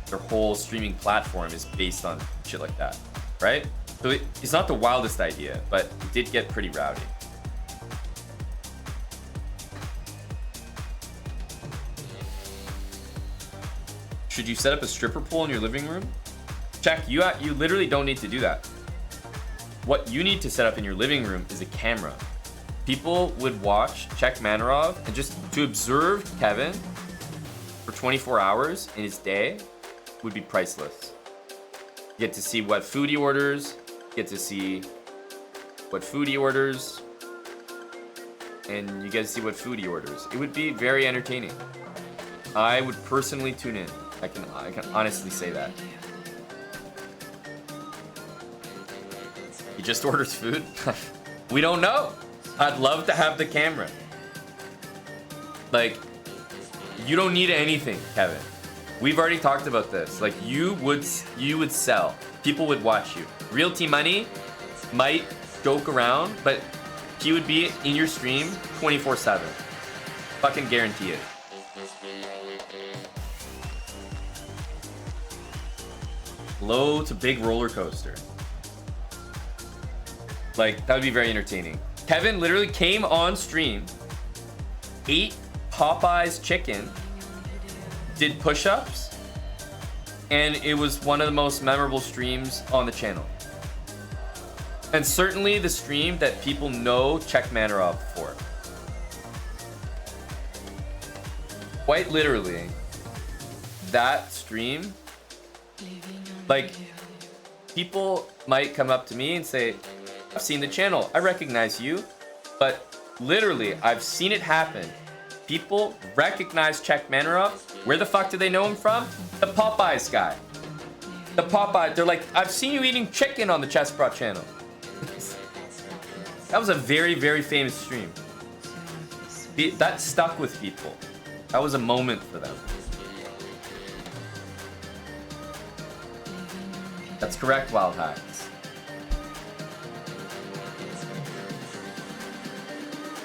their whole streaming platform is based on shit like that, right? So it's not the wildest idea, but it did get pretty rowdy. Should you set up a stripper pole in your living room? Check, you literally don't need to do that. What you need to set up in your living room is a camera. People would watch Check Manarov, and just to observe Kevin for 24 hours in his day would be priceless. You get to see what food he orders, and you get to see what food he orders. It would be very entertaining. I would personally tune in. I can honestly say that. He just orders food? We don't know. I'd love to have the camera. Like, you don't need anything, Kevin. We've already talked about this. Like, you would sell. People would watch you. Real T Money might joke around, but he would be in your stream 24/7. Fucking guarantee it. Low to big roller coaster. Like, that would be very entertaining. Kevin literally came on stream, ate Popeye's chicken, did push-ups, and it was one of the most memorable streams on the channel. And certainly the stream that people know Check Manarov for. Quite literally, that stream, like, people might come up to me and say, I've seen the channel, I recognize you, but literally, I've seen it happen. People recognize Czech Manarov. Where the fuck do they know him from? The Popeyes guy. The Popeye, they're like, I've seen you eating chicken on the chessbrah channel. That was a very, very famous stream. That stuck with people. That was a moment for them. That's correct, Wild Hacks.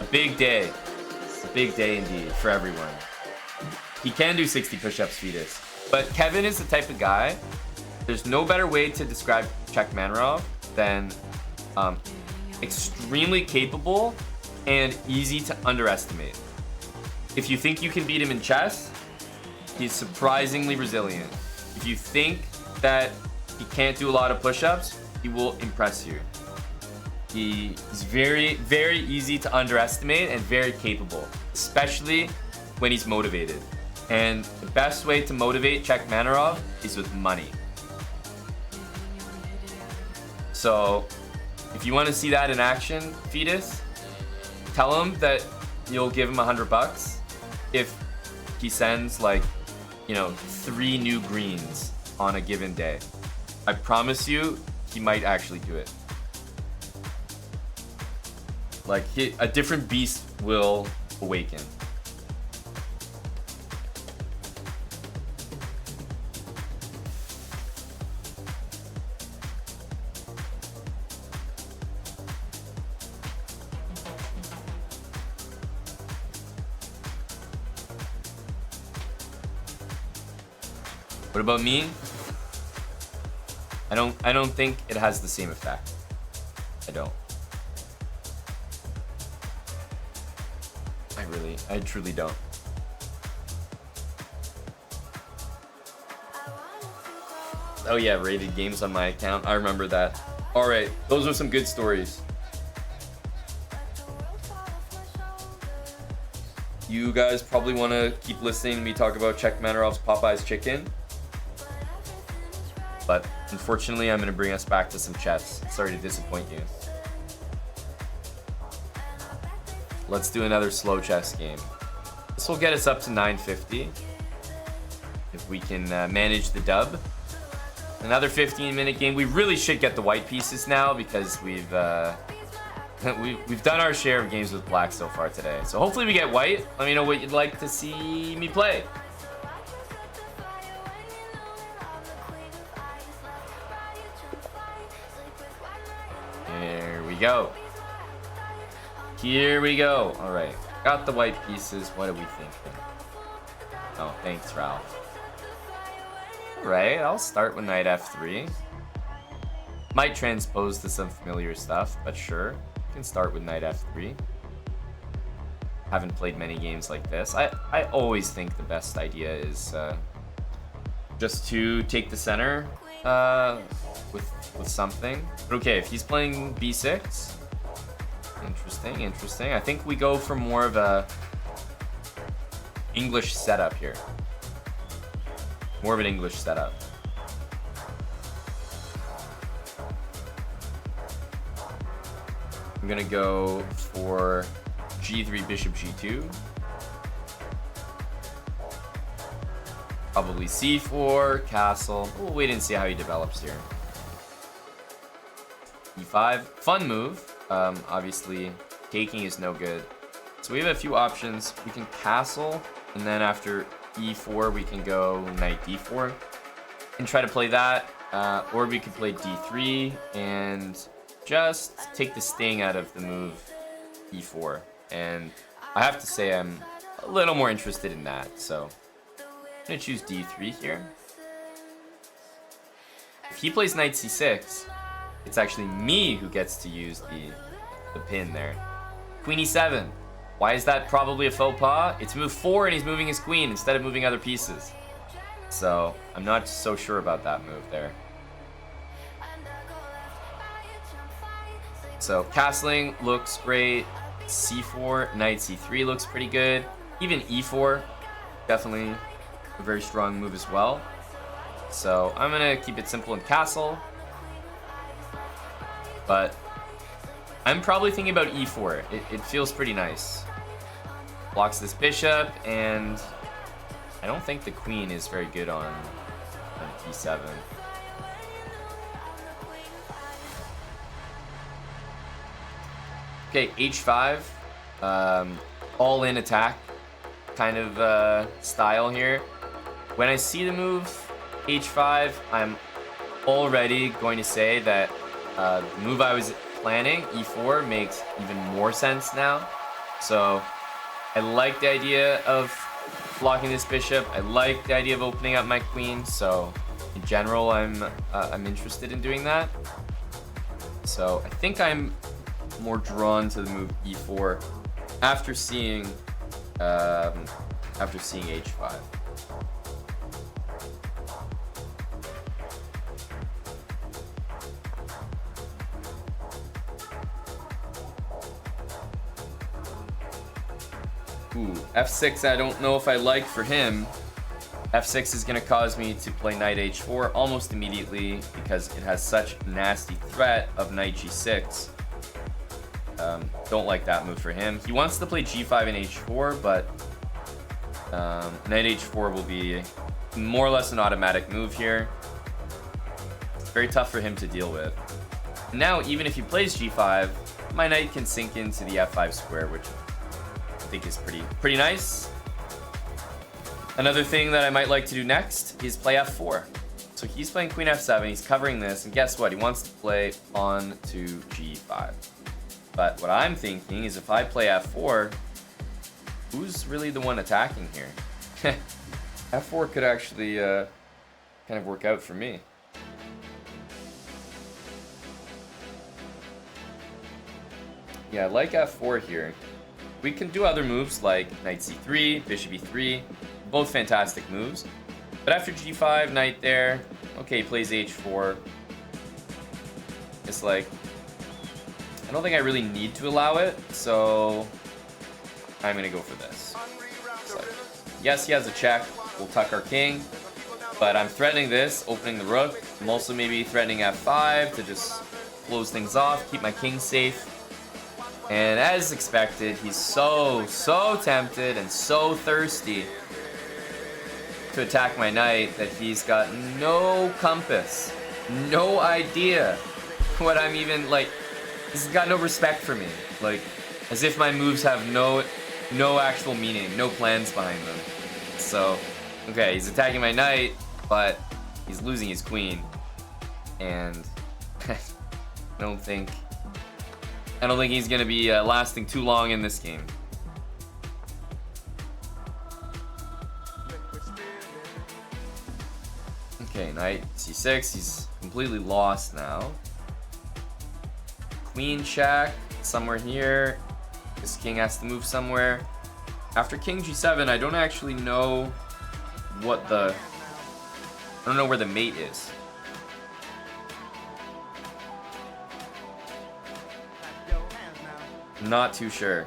A big day. A big day indeed for everyone. He can do 60 push-ups, Fetus. But Kevin is the type of guy, there's no better way to describe Czech Manarov than extremely capable and easy to underestimate. If you think you can beat him in chess, he's surprisingly resilient. If you think that he can't do a lot of push-ups, he will impress you. He's very, very easy to underestimate and very capable, especially when he's motivated. And the best way to motivate Czech Manarov is with money. So, if you want to see that in action, Fetus, tell him that you'll give him $100 if he sends, like, 3 new greens on a given day. I promise you, he might actually do it. Like, a different beast will awaken. What about me? I don't think it has the same effect. I don't. I truly don't. Oh yeah, rated games on my account. I remember that. All right, those are some good stories. You guys probably want to keep listening to me talk about Czech Manarov's Popeye's chicken. But unfortunately, I'm going to bring us back to some chess. Sorry to disappoint you. Let's do another slow chess game. This will get us up to 950. If we can manage the dub. Another 15-minute game. We really should get the white pieces now because we've done our share of games with black so far today. So hopefully we get white. Let me know what you'd like to see me play. There we go. Here we go. All right. Got the white pieces. What are we thinking? Oh, thanks, Ralph. All right. I'll start with knight f3. Might transpose to some familiar stuff, but sure. You can start with knight f3. Haven't played many games like this. I always think the best idea is just to take the center with something. But okay, if he's playing b6, interesting. I think we go for more of a English setup here. More of an English setup. I'm gonna go for g3, bishop g2. Probably c4, castle. We'll wait and see how he develops here. e5, fun move. Obviously, taking is no good. So we have a few options. We can castle, and then after e4, we can go knight d4 and try to play that. Or we could play d3 and just take the sting out of the move e4. And I have to say I'm a little more interested in that. So I'm going to choose d3 here. If he plays knight c6, it's actually me who gets to use the pin there. Queen e7. Why is that probably a faux pas? It's move 4 and he's moving his queen instead of moving other pieces. So I'm not so sure about that move there. So castling looks great. c4, knight c3 looks pretty good. Even e4, definitely a very strong move as well. So I'm gonna keep it simple and castle. But I'm probably thinking about e4. It feels pretty nice. Blocks this bishop, and I don't think the queen is very good on e7. Okay, h5. All-in attack kind of style here. When I see the move h5, I'm already going to say that the move I was planning, e4, makes even more sense now. So I like the idea of blocking this bishop. I like the idea of opening up my queen. So in general, I'm interested in doing that. So I think I'm more drawn to the move e4 after seeing h5. Ooh, f6 I don't know if I like for him. f6 is going to cause me to play knight h4 almost immediately because it has such nasty threat of knight g6. Don't like that move for him. He wants to play g5 and h4, but knight h4 will be more or less an automatic move here. It's very tough for him to deal with. Now, even if he plays g5, my knight can sink into the f5 square, which I think is pretty nice. Another thing that I might like to do next is play f4. So he's playing queen f7, he's covering this, and guess what? He wants to play pawn to g5. But what I'm thinking is if I play f4, who's really the one attacking here? f4 could actually kind of work out for me. Yeah, I like f4 here. We can do other moves like knight c3, bishop e3, both fantastic moves. But after g5, knight there, okay, he plays h4. It's like, I don't think I really need to allow it, so I'm gonna go for this. It's like, yes, he has a check, we'll tuck our king, but I'm threatening this, opening the rook. I'm also maybe threatening f5 to just close things off, keep my king safe. And as expected, he's so tempted and so thirsty to attack my knight that he's got no compass, no idea what I'm even, like, he's got no respect for me. Like, as if my moves have no actual meaning, no plans behind them. So, okay, he's attacking my knight, but he's losing his queen. And I don't think he's gonna be lasting too long in this game. Okay, knight c6. He's completely lost now. Queen check somewhere here. This king has to move somewhere. After king g7, I don't actually know what I don't know where the mate is. Not too sure.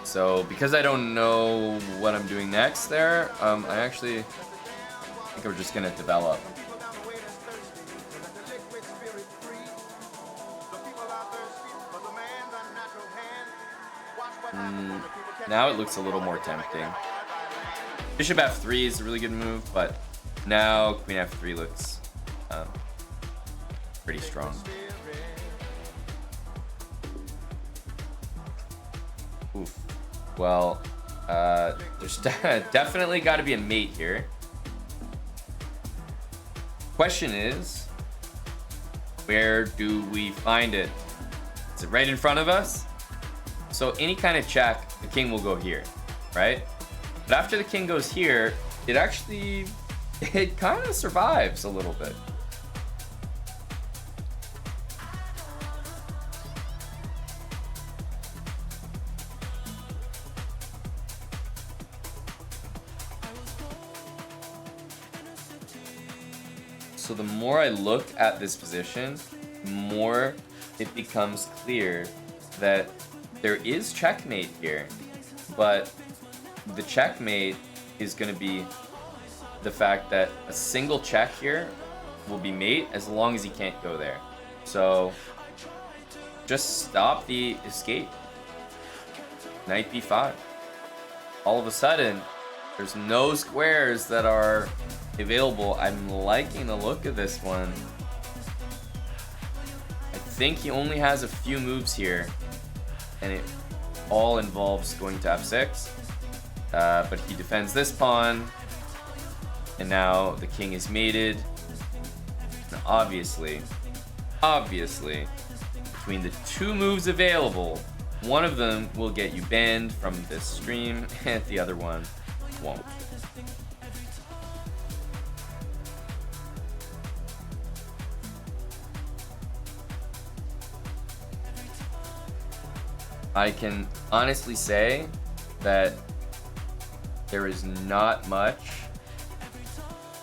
So because I don't know what I'm doing next there, I think we're just gonna develop. Now it looks a little more tempting. Bishop f3 is a really good move, but now queen f3 looks pretty strong. Oof. Well, there's definitely got to be a mate here. Question is, where do we find it? Is it right in front of us? So any kind of check, the king will go here, right? But after the king goes here, it kind of survives a little bit. So the more I look at this position, the more it becomes clear that there is checkmate here, but the checkmate is going to be the fact that a single check here will be mate as long as he can't go there. So just stop the escape. Knight b5. All of a sudden, there's no squares that are available. I'm liking the look of this one. I think he only has a few moves here, and it all involves going to f6. But he defends this pawn, and now the king is mated. And obviously, between the two moves available, one of them will get you banned from this stream, and the other one won't. I can honestly say that there is not much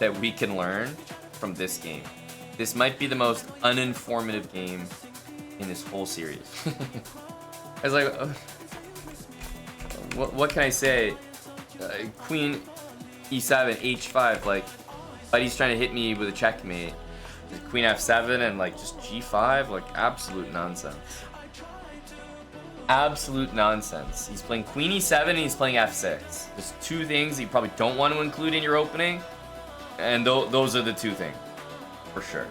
that we can learn from this game. This might be the most uninformative game in this whole series. I was like, what can I say? Queen e7, h5, like, buddy's trying to hit me with a checkmate. Queen f7 and like just g5, like absolute nonsense. Absolute nonsense. He's playing queen e7 and he's playing f6. There's two things you probably don't want to include in your opening, and those are the two things, for sure.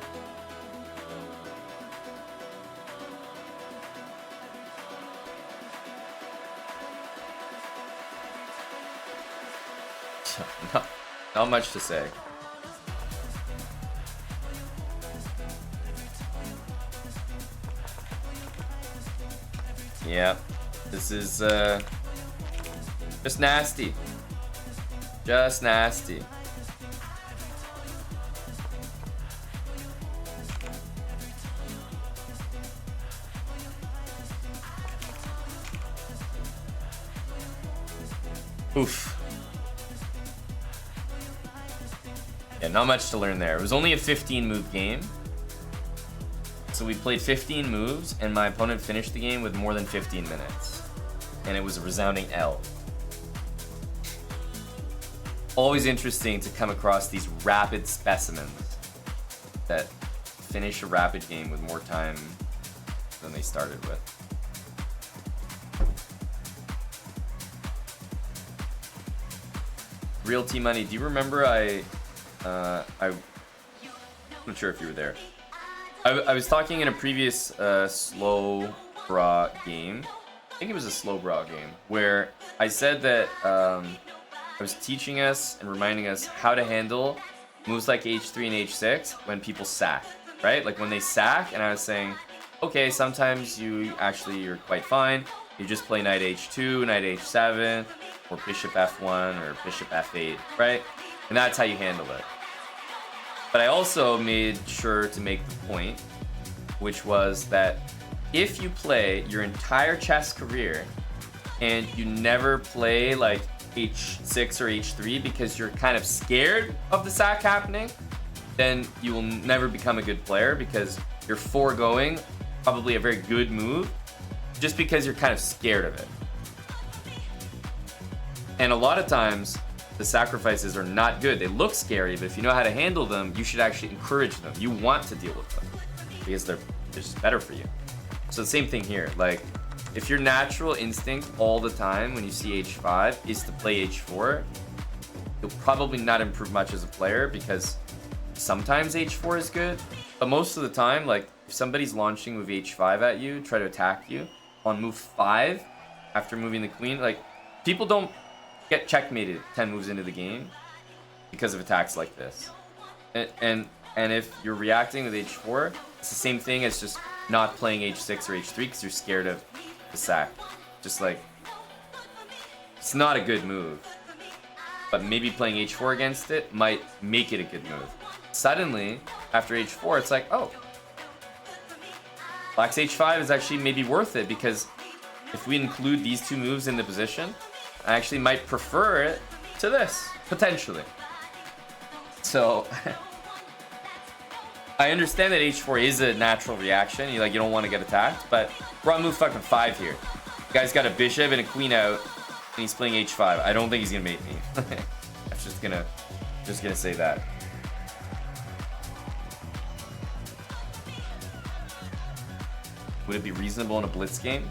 Not much to say. Yeah, this is just nasty. Just nasty. Oof. Yeah, not much to learn there. It was only a 15 move game. So we played 15 moves, and my opponent finished the game with more than 15 minutes. And it was a resounding L. Always interesting to come across these rapid specimens that finish a rapid game with more time than they started with. Real T Money, do you remember I'm not sure if you were there. I was talking in a previous Slowbrah game. I think it was a Slowbrah game where I said that I was teaching us and reminding us how to handle moves like h3 and h6 when people sack, right? Like when they sack, and I was saying, okay, sometimes you're quite fine. You just play knight h2, knight h7, or bishop f1 or bishop f8, right? And that's how you handle it. But I also made sure to make the point, which was that if you play your entire chess career and you never play like h6 or h3 because you're kind of scared of the sack happening, then you will never become a good player because you're foregoing probably a very good move just because you're kind of scared of it. And a lot of times, the sacrifices are not good. They look scary, but if you know how to handle them, you should actually encourage them. You want to deal with them because they're just better for you. So the same thing here. Like, if your natural instinct all the time when you see h5 is to play h4, you'll probably not improve much as a player because sometimes h4 is good, but most of the time, like, if somebody's launching move h5 at you, try to attack you on move 5 after moving the queen, like, people don't get checkmated 10 moves into the game because of attacks like this. And if you're reacting with h4, it's the same thing as just not playing h6 or h3 because you're scared of the sack. Just like, it's not a good move, but maybe playing h4 against it might make it a good move. Suddenly, after h4, it's like, oh, black's h5 is actually maybe worth it because if we include these two moves in the position, I actually might prefer it to this, potentially. So, I understand that h4 is a natural reaction. You don't want to get attacked, but we're on move fucking 5 here. You guys got a bishop and a queen out, And he's playing h5. I don't think he's gonna mate me. I'm just gonna say that. Would it be reasonable in a blitz game?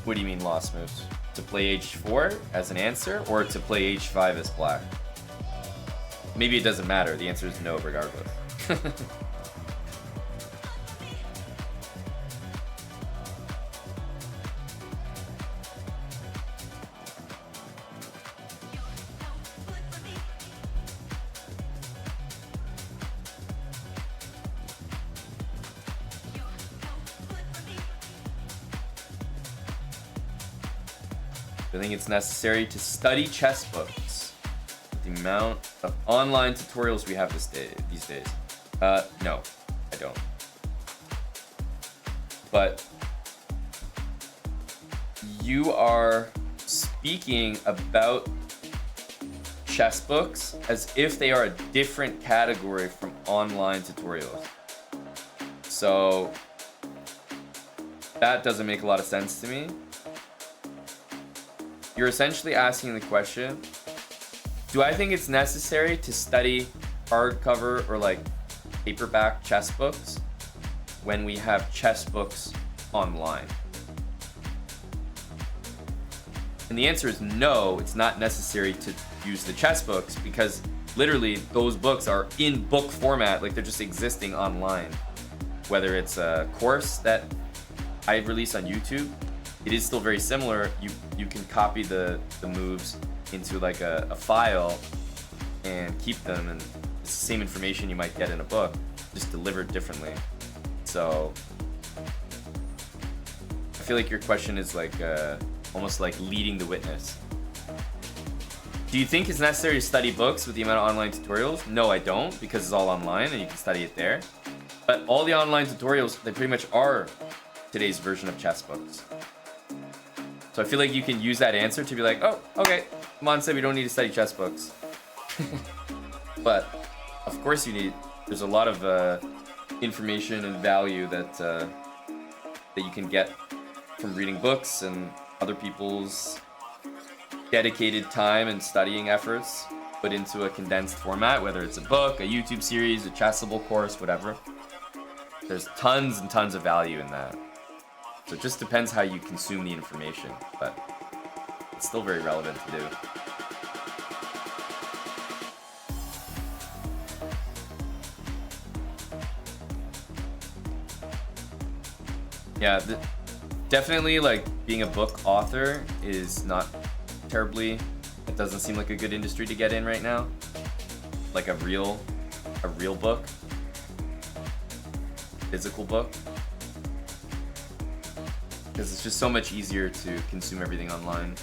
What do you mean lost moves? To play h4 as an answer, or to play h5 as black? Maybe it doesn't matter. The answer is no regardless. I think it's necessary to study chess books. The amount of online tutorials we have these days. No, I don't. But you are speaking about chess books as if they are a different category from online tutorials. So that doesn't make a lot of sense to me. You're essentially asking the question, do I think it's necessary to study hardcover or like paperback chess books when we have chess books online? And the answer is no, it's not necessary to use the chess books, because literally those books are in book format, like they're just existing online. Whether it's a course that I release on YouTube, it is still very similar. You can copy the moves into like a file and keep them, and it's the same information you might get in a book, just delivered differently. So I feel like your question is like almost like leading the witness. Do you think it's necessary to study books with the amount of online tutorials? No, I don't, because it's all online and you can study it there. But all the online tutorials, they pretty much are today's version of chess books. So I feel like you can use that answer to be like, oh, okay, Aman said we don't need to study chess books. But of course you need. There's a lot of information and value that you can get from reading books and other people's dedicated time and studying efforts put into a condensed format, whether it's a book, a YouTube series, a Chessable course, whatever. There's tons and tons of value in that. So it just depends how you consume the information, but it's still very relevant to do. Yeah, definitely like being a book author is not terribly, it doesn't seem like a good industry to get in right now. Like a real book, physical book. Because it's just so much easier to consume everything online.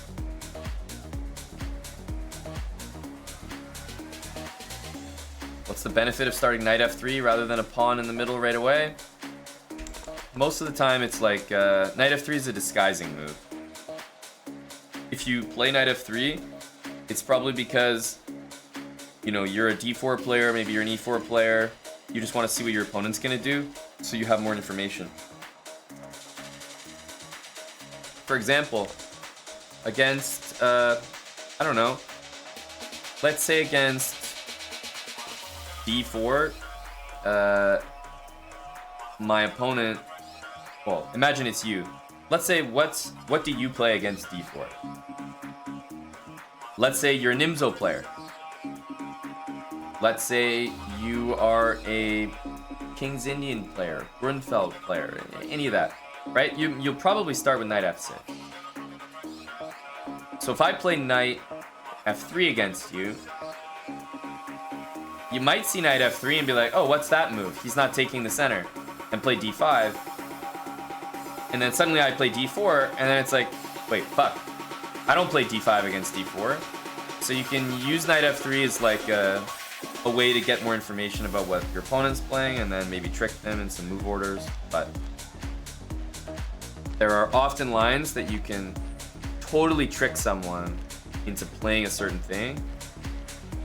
What's the benefit of starting knight f3 rather than a pawn in the middle right away? Most of the time it's like knight f3 is a disguising move. If you play knight f3, it's probably because you're a d4 player, maybe you're an e4 player. You just want to see what your opponent's gonna do, so you have more information. For example, against, I don't know, let's say against d4, my opponent, well, imagine it's you. Let's say, what do you play against d4? Let's say you're a Nimzo player. Let's say you are a King's Indian player, Grunfeld player, any of that. Right? You'll probably start with knight f6. So if I play knight f3 against you, you might see knight f3 and be like, oh, what's that move? He's not taking the center. And play d5. And then suddenly I play d4, and then it's like, wait, fuck. I don't play d5 against d4. So you can use knight f3 as like a way to get more information about what your opponent's playing, and then maybe trick them in some move orders. But there are often lines that you can totally trick someone into playing a certain thing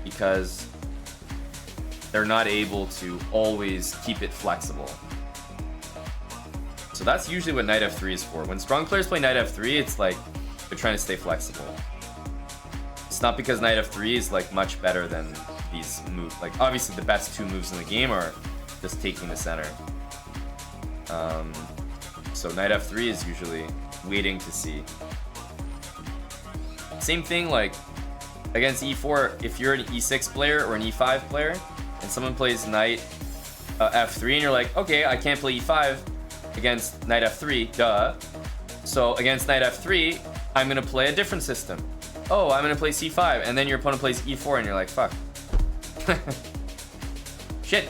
because they're not able to always keep it flexible. So that's usually what knight f3 is for. When strong players play knight f3, it's like they're trying to stay flexible. It's not because knight f3 is like much better than these moves. Like obviously the best two moves in the game are just taking the center. So knight f3 is usually waiting to see. Same thing like against e4, if you're an e6 player or an e5 player and someone plays knight f3 and you're like, okay, I can't play e5 against knight f3, duh. So against knight f3, I'm gonna play a different system. Oh, I'm gonna play c5, and then your opponent plays e4 and you're like, fuck. Shit.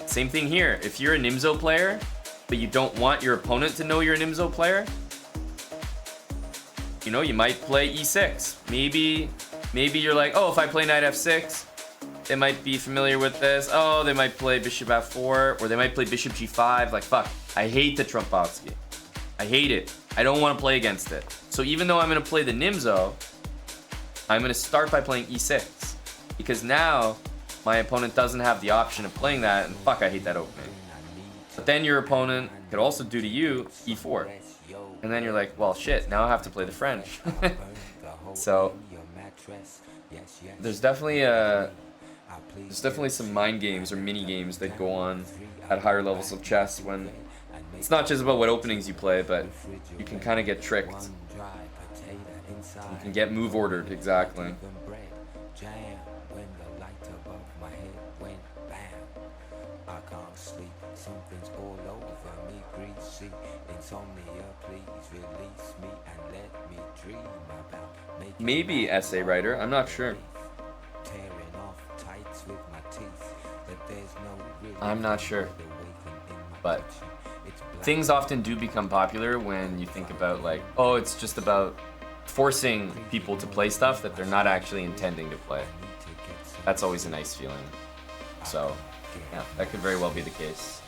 Same thing here. If you're a Nimzo player, but you don't want your opponent to know you're a Nimzo player, you know, you might play e6. Maybe you're like, oh, if I play knight f6, they might be familiar with this. Oh, they might play bishop f4, or they might play bishop g5. Like, fuck, I hate the Trompowsky. I hate it. I don't want to play against it. So even though I'm going to play the Nimzo, I'm going to start by playing e6. Because now, my opponent doesn't have the option of playing that, and fuck, I hate that opening. But then your opponent could also do to you e4. And then you're like, well, shit, now I have to play the French. So, there's definitely some mind games or mini games that go on at higher levels of chess when it's not just about what openings you play, but you can kind of get tricked. You can get move ordered, exactly. Maybe essay writer, I'm not sure. I'm not sure. But things often do become popular when you think about like, oh, it's just about forcing people to play stuff that they're not actually intending to play. That's always a nice feeling. So, yeah, that could very well be the case.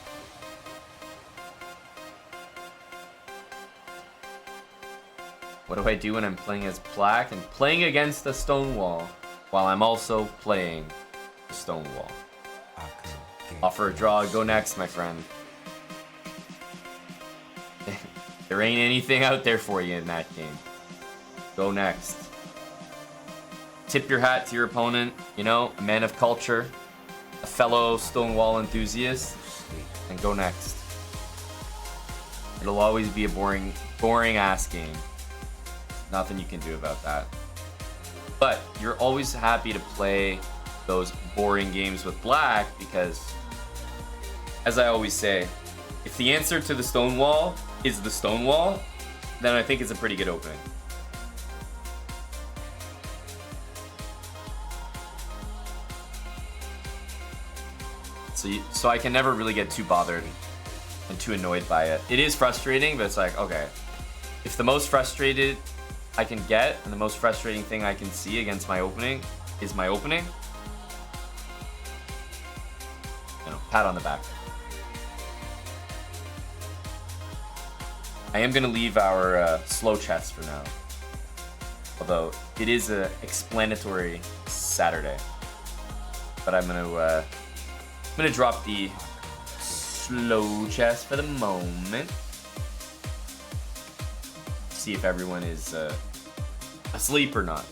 What do I do when I'm playing as black and playing against the stone wall while I'm also playing the stone wall? Offer a draw, go next, my friend. There ain't anything out there for you in that game. Go next. Tip your hat to your opponent, you know, a man of culture, a fellow Stonewall enthusiast, and go next. It'll always be a boring ass game. Nothing you can do about that. But you're always happy to play those boring games with black because, as I always say, if the answer to the Stonewall is the Stonewall, then I think it's a pretty good opening. So I can never really get too bothered and too annoyed by it. It is frustrating, but it's like, okay, if the most frustrated I can get and the most frustrating thing I can see against my opening is my opening, you know, pat on the back. I am going to leave our slow chess for now. Although it is an explanatory Saturday. But I'm going to drop the slow chess for the moment. See if everyone is asleep or not.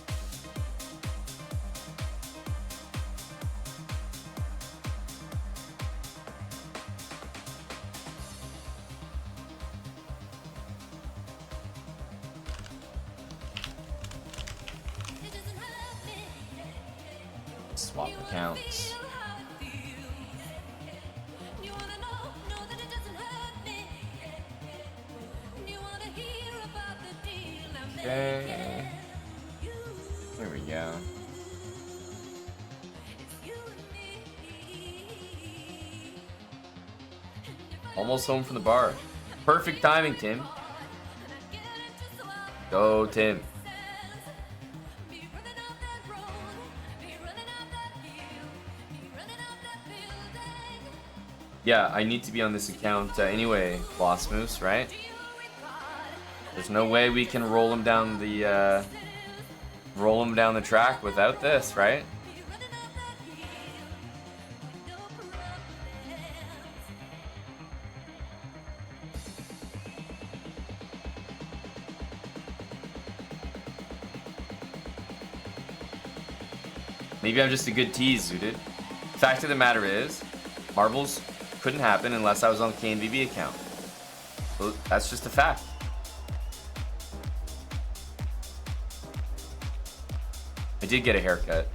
Swap accounts. Okay. There we go. Almost home from the bar. Perfect timing, Tim. Go, Tim. Yeah, I need to be on this account anyway, Boss Moose, right? There's no way we can roll him down the track without this, right? Maybe I'm just a good tease, Zooted. Fact of the matter is, marbles couldn't happen unless I was on the KNVB account. So that's just a fact. I did get a haircut.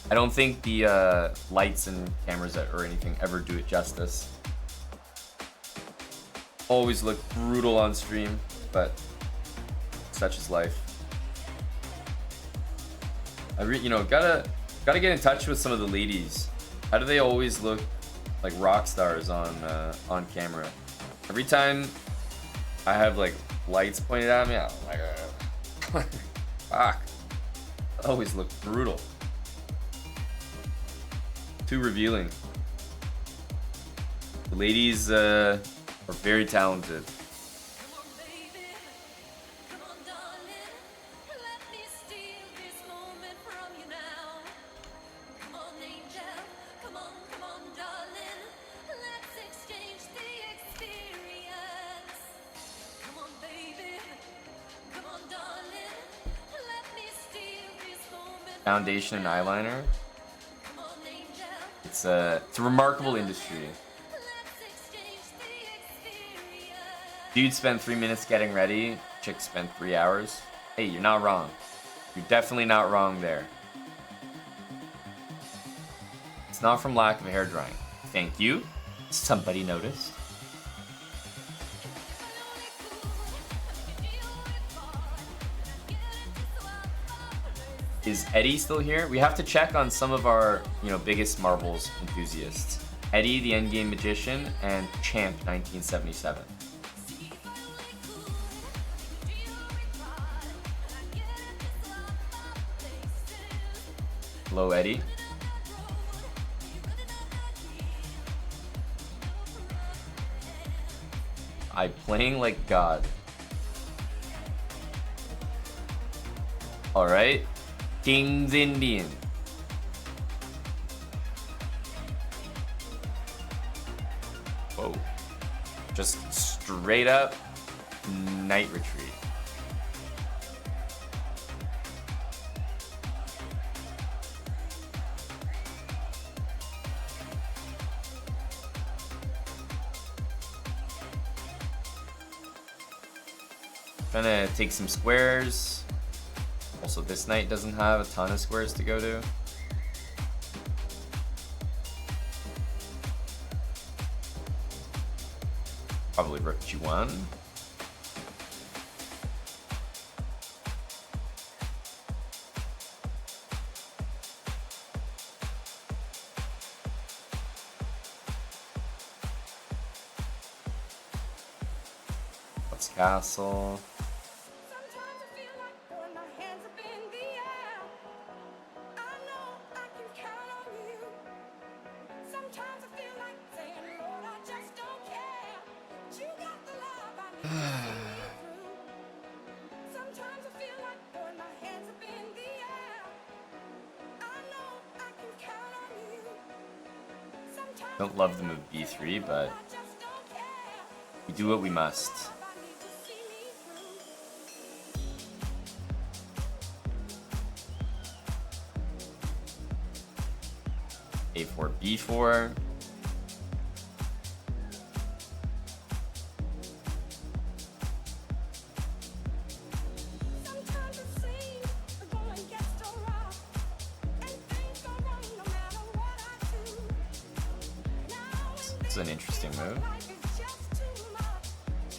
I don't think the lights and cameras or anything ever do it justice. Always look brutal on stream, but such is life. Gotta get in touch with some of the ladies. How do they always look like rock stars on camera? Every time I have like lights pointed at me, I'm like, fuck. I always look brutal. Too revealing. The ladies are very talented. Foundation and eyeliner. It's a remarkable industry. Dude spent 3 minutes getting ready. Chick spent 3 hours. Hey, you're not wrong. You're definitely not wrong there. It's not from lack of hair drying. Thank you. Somebody noticed. Is Eddie still here? We have to check on some of our, biggest marbles enthusiasts. Eddie, the Endgame magician, and Champ 1977. Hello, Eddie. I'm playing like God. All right. King's Indian. Whoa. Just straight up night retreat. Trying to take some squares. Also, this knight doesn't have a ton of squares to go to. Probably rook g1. Let's castle. Don't love the move b3, but we do what we must. a4, b4. It's an interesting move.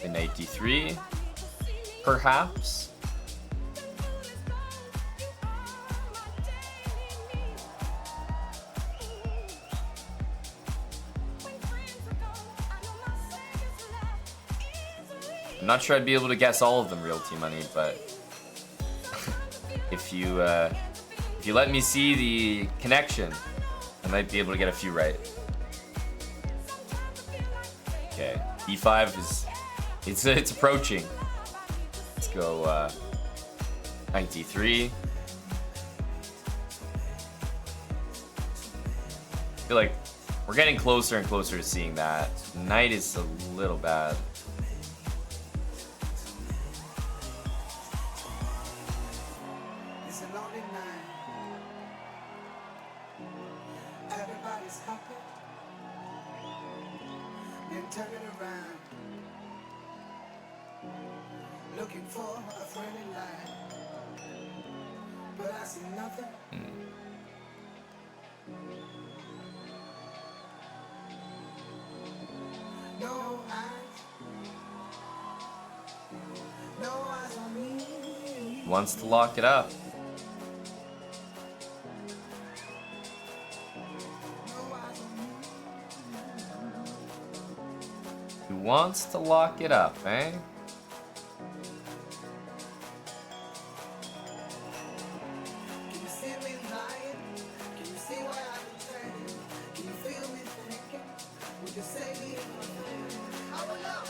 A knight d3, perhaps. I'm not sure I'd be able to guess all of them, Realty Money, but if you let me see the connection, I might be able to get a few right. Okay, e5 it's approaching. Let's go knight d3. I feel like we're getting closer and closer to seeing that. Knight is a little bad. Everybody's happy. Then turn it around. Looking for a friendly light. But I see nothing. No eyes. No eyes on me. Wants to lock it up. He wants to lock it up, eh? Can you see me lying? Can you see why I'm pretending? Can you feel me thinking? Would you say me if I would love,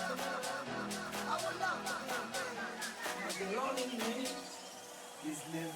I would love, but the loneliness is living.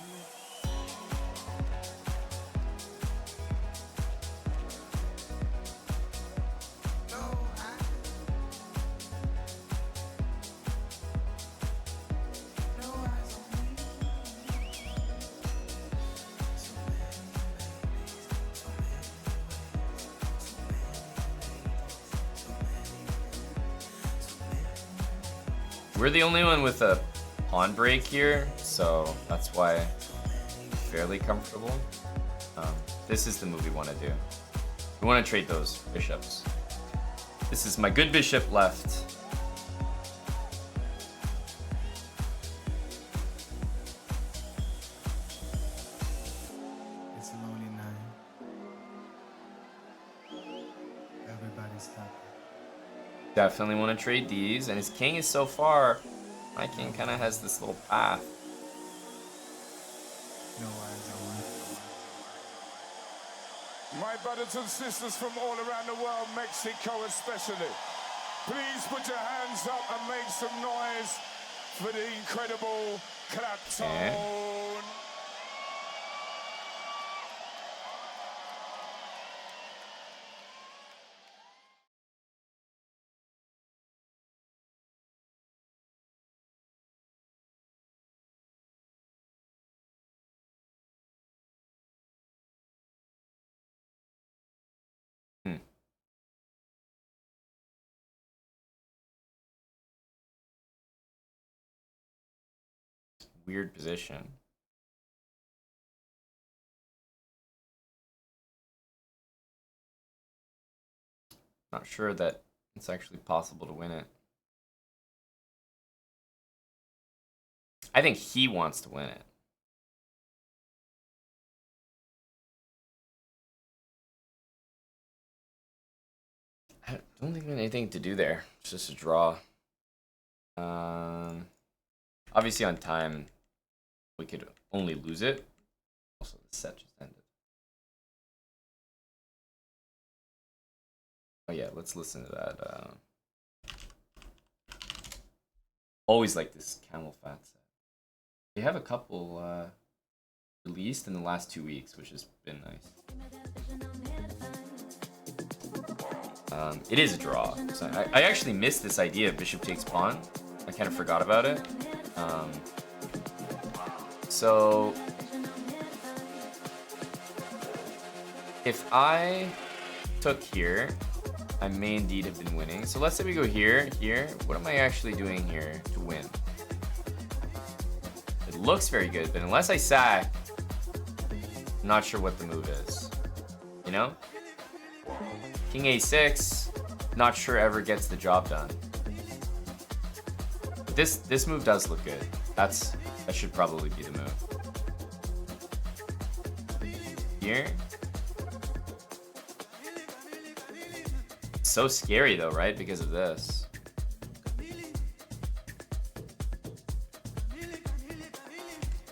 We're the only one with a pawn break here, so that's why I'm fairly comfortable. This is the move we want to do. We want to trade those bishops. This is my good bishop left. It's a lonely night. Everybody's happy. Definitely want to trade these, and his king is so far. My king kind of has this little path. No eyes on me. My brothers and sisters from all around the world, Mexico especially, please put your hands up and make some noise for the incredible Clapton. Weird position. Not sure that it's actually possible to win it. I think he wants to win it. I don't think there's anything to do there. It's just a draw. Obviously on time, we could only lose it. Also, the set just ended. Oh yeah, let's listen to that. Always like this camel fat set. They have a couple released in the last 2 weeks, which has been nice. It is a draw. So I actually missed this idea of bishop takes pawn. I kind of forgot about it. So if I took here, I may indeed have been winning. So let's say we go here, here. What am I actually doing here to win? It looks very good, but unless I sack, I'm not sure what the move is. You know? King a6, not sure ever gets the job done. But this move does look good. That should probably be the move. Here. It's so scary though, right? Because of this.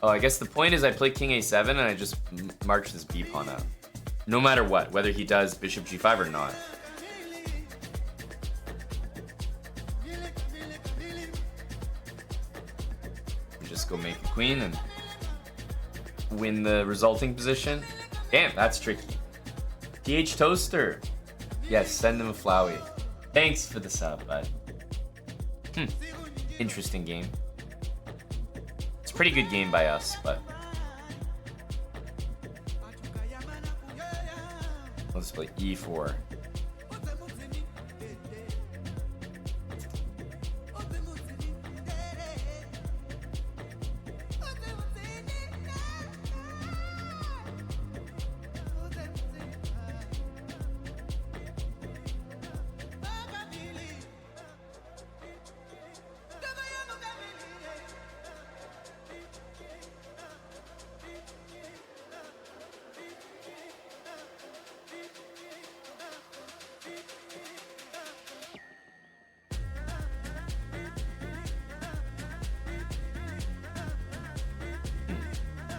Oh, I guess the point is I play king a7 and I just march this b pawn up. No matter what, whether he does bishop g5 or not. We just go make a queen and win the resulting position. Damn, that's tricky. TH Toaster. Yes, send him a flowy. Thanks for the sub, bud. Interesting game. It's a pretty good game by us, but Let's play e4.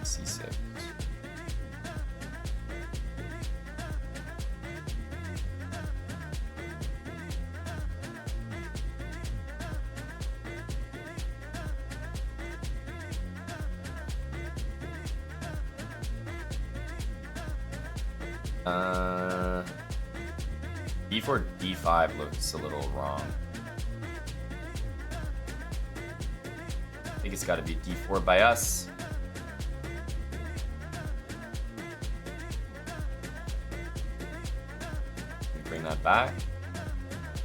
C6. D4, D5 looks a little wrong. I think it's got to be D4 by us. Bring that back.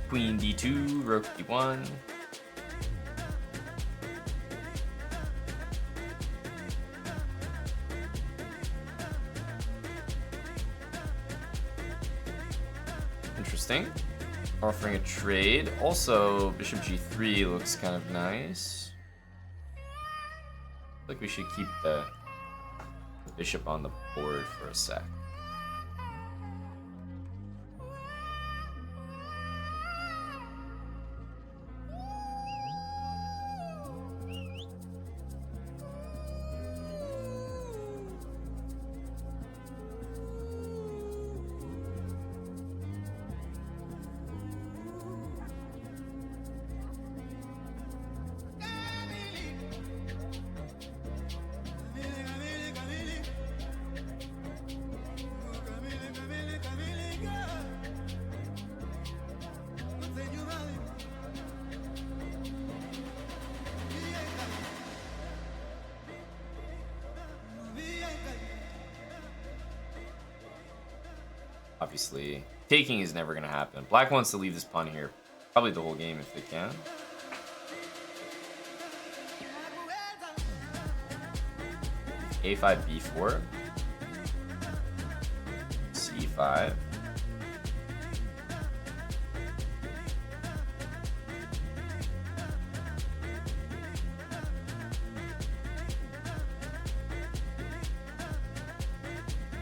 Queen D2, Rook D1. Interesting. Offering a trade. Also, Bishop G3 looks kind of nice. I feel like we should keep the bishop on the board for a sec. Obviously, taking is never going to happen. Black wants to leave this pawn here. Probably the whole game if they can. A5, B4. C5.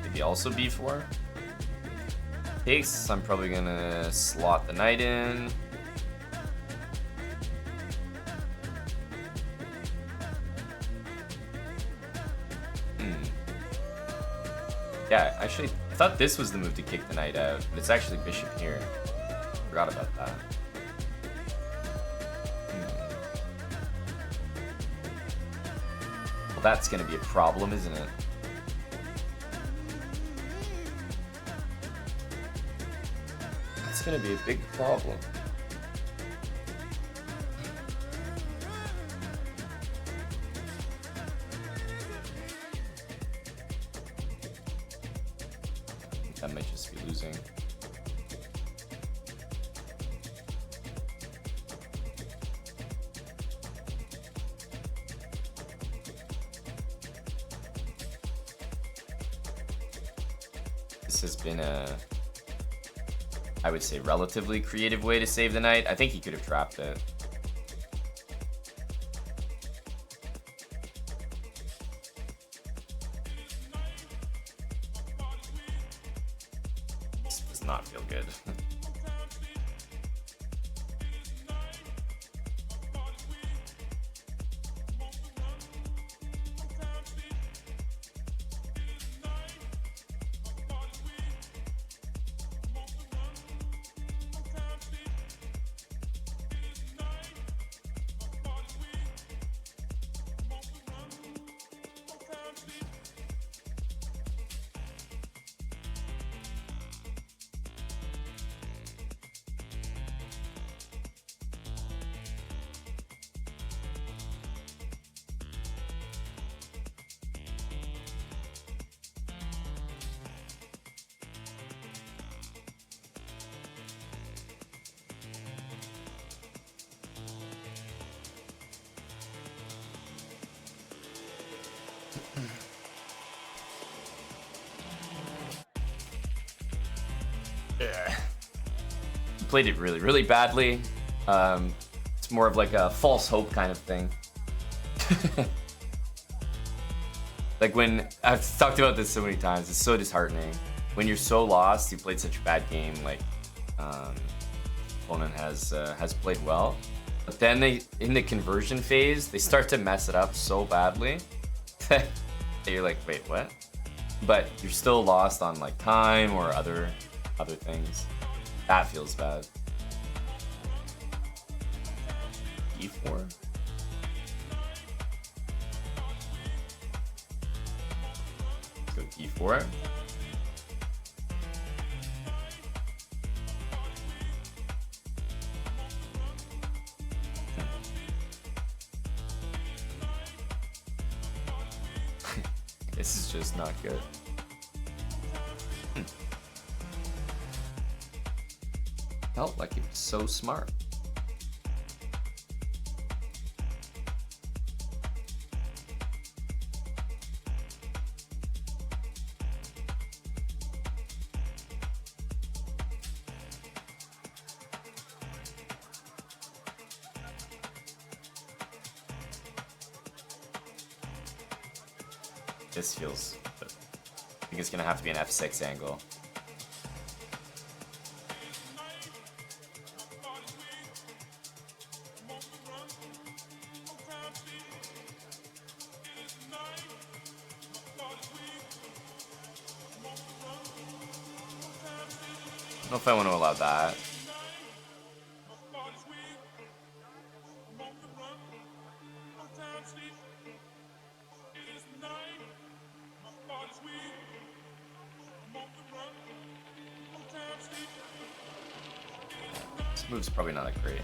Maybe also B4. Takes, I'm probably gonna slot the knight in. Yeah, actually, I thought this was the move to kick the knight out, but it's actually bishop here. Forgot about that. Well, that's gonna be a problem, isn't it? It's gonna be a big problem. That might just be losing. This has been a, I would say, relatively creative way to save the knight. I think he could have trapped it. This does not feel good. played it really, really badly. It's more of like a false hope kind of thing. Like when I've talked about this so many times, it's so disheartening when you're so lost. You played such a bad game, like opponent has played well, but then they in the conversion phase they start to mess it up so badly that you're like, wait, what? But you're still lost on like time or other things. That feels bad. E4. Go E4. This is just not good. Felt like it was so smart. This feels... I think it's gonna have to be an F6 angle. I don't know if I want to allow that. This move's probably not that great.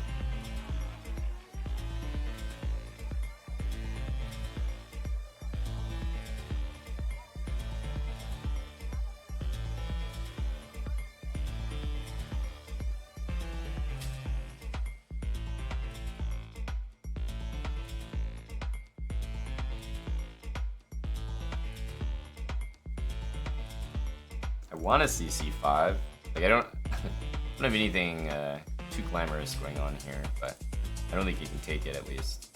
I want to see C5. Like I don't have anything too glamorous going on here, but I don't think you can take it at least.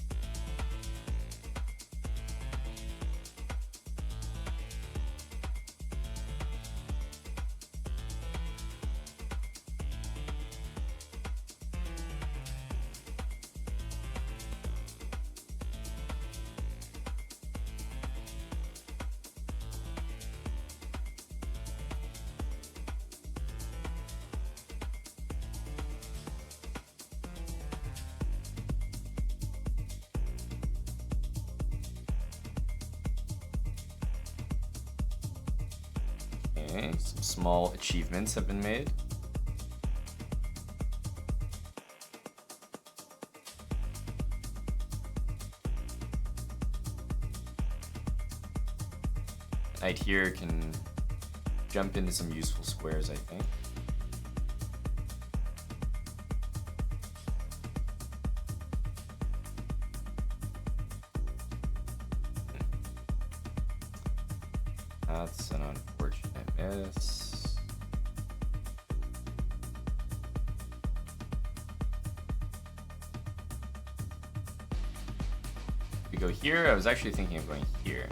Okay, some small achievements have been made. Knight here can jump into some useful squares, I think. That's an unfortunate miss. We go here. I was actually thinking of going here.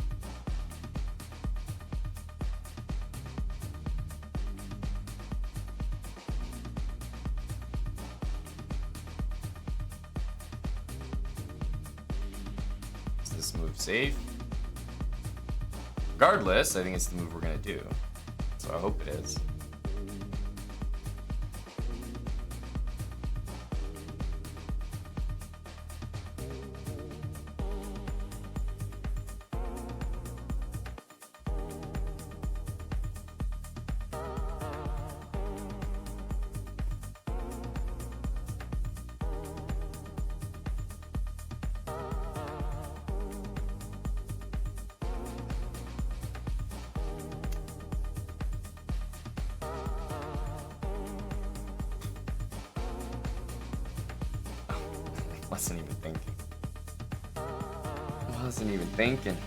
Is this move safe? Regardless, I think it's the move we're gonna do. So I hope it is. Wasn't even thinking. Wasn't even thinking.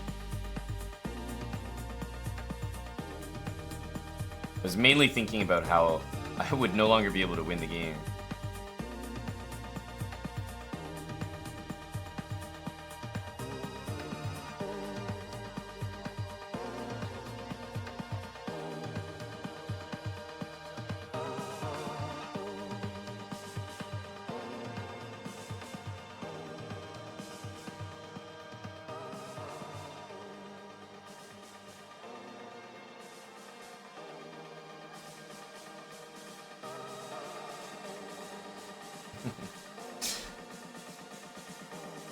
I was mainly thinking about how I would no longer be able to win the game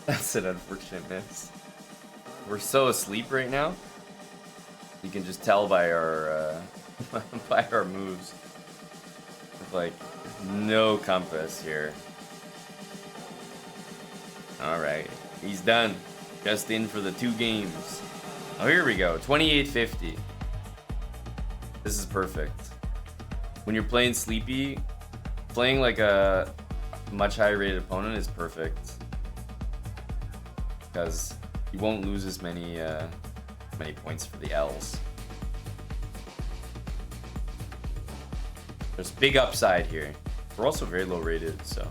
That's an unfortunate miss. We're so asleep right now. You can just tell by our by our moves. With, like, no compass here. All right, he's done. Just in for the 2 games. Oh, here we go. 2850. This is perfect. When you're playing sleepy, playing like a much higher rated opponent is perfect. Because you won't lose as many points for the L's. There's big upside here. We're also very low rated, so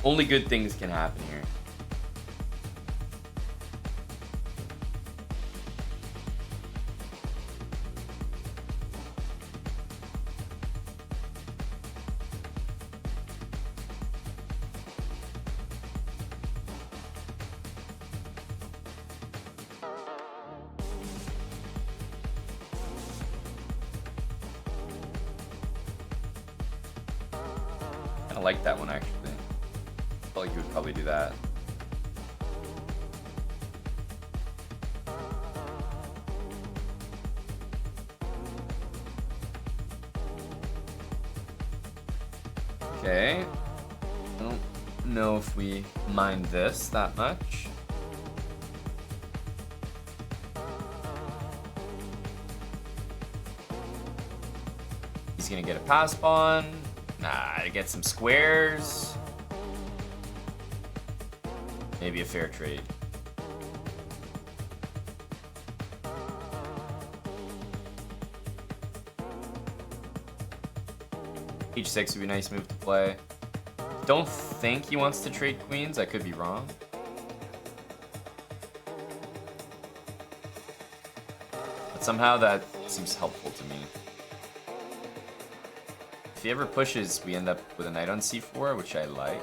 only good things can happen here. I like that one actually. I feel like you would probably do that. Okay. I don't know if we mind this that much. He's gonna get a pass pawn. Nah, to get some squares. Maybe a fair trade. H6 would be a nice move to play. Don't think he wants to trade queens. I could be wrong. But somehow that seems helpful to me. If he ever pushes, we end up with a knight on c4, which I like.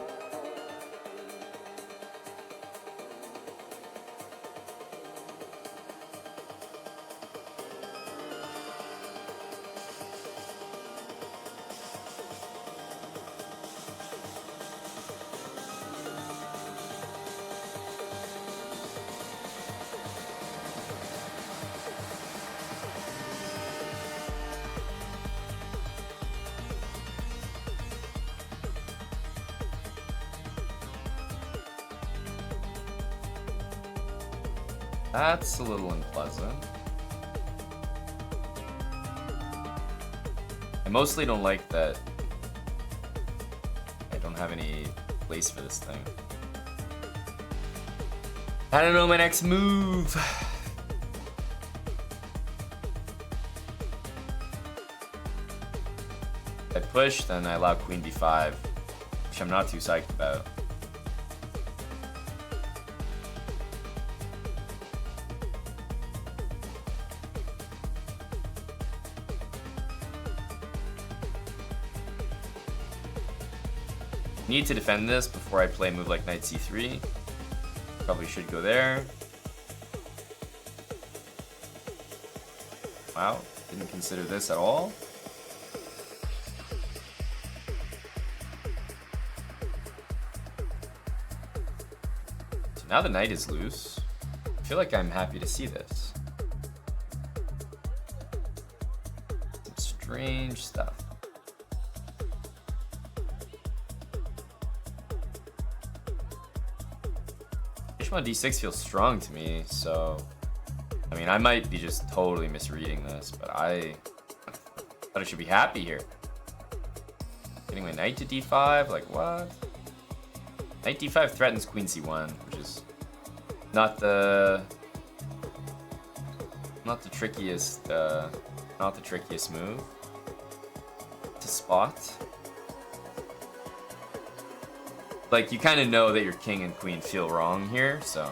That's a little unpleasant. I mostly don't like that I don't have any place for this thing. I don't know my next move. If I push, then I allow queen b5, which I'm not too psyched about. Need to defend this before I play a move like knight c3. Probably should go there. Wow, didn't consider this at all. So now the knight is loose. I feel like I'm happy to see this. Some strange stuff. H1 d6 feels strong to me, so I mean I might be just totally misreading this, but I thought I should be happy here. Getting my knight to d5, like what? Knight d5 threatens queen c1, which is not the trickiest move to spot. Like, you kind of know that your king and queen feel wrong here, so.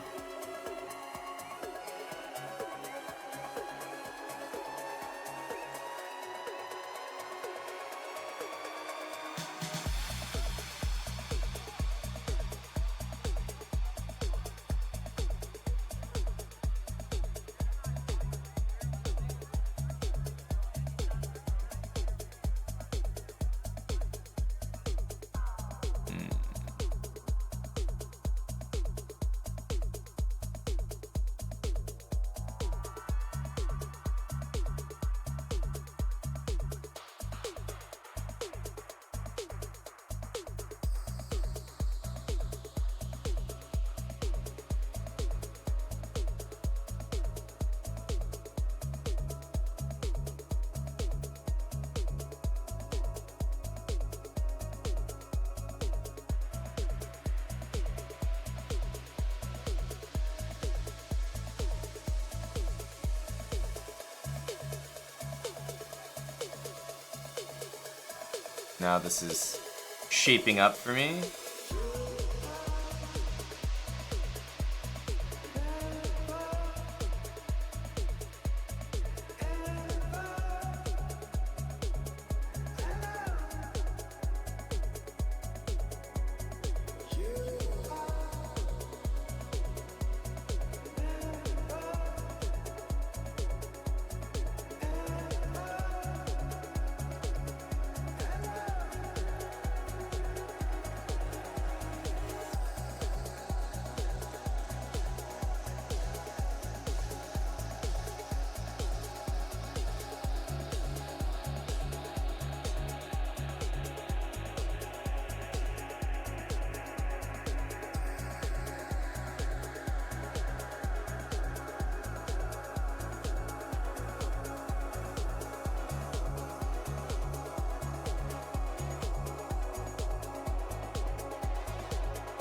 Now this is shaping up for me.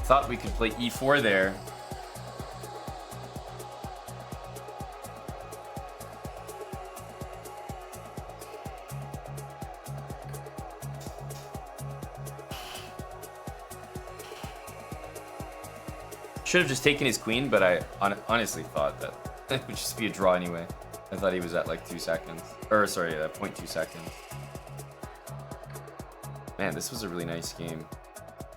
Thought we could play e4 there. Should have just taken his queen, but I honestly thought that it would just be a draw anyway. I thought he was at like 2 seconds. Or sorry, 0.2 seconds. Man, this was a really nice game.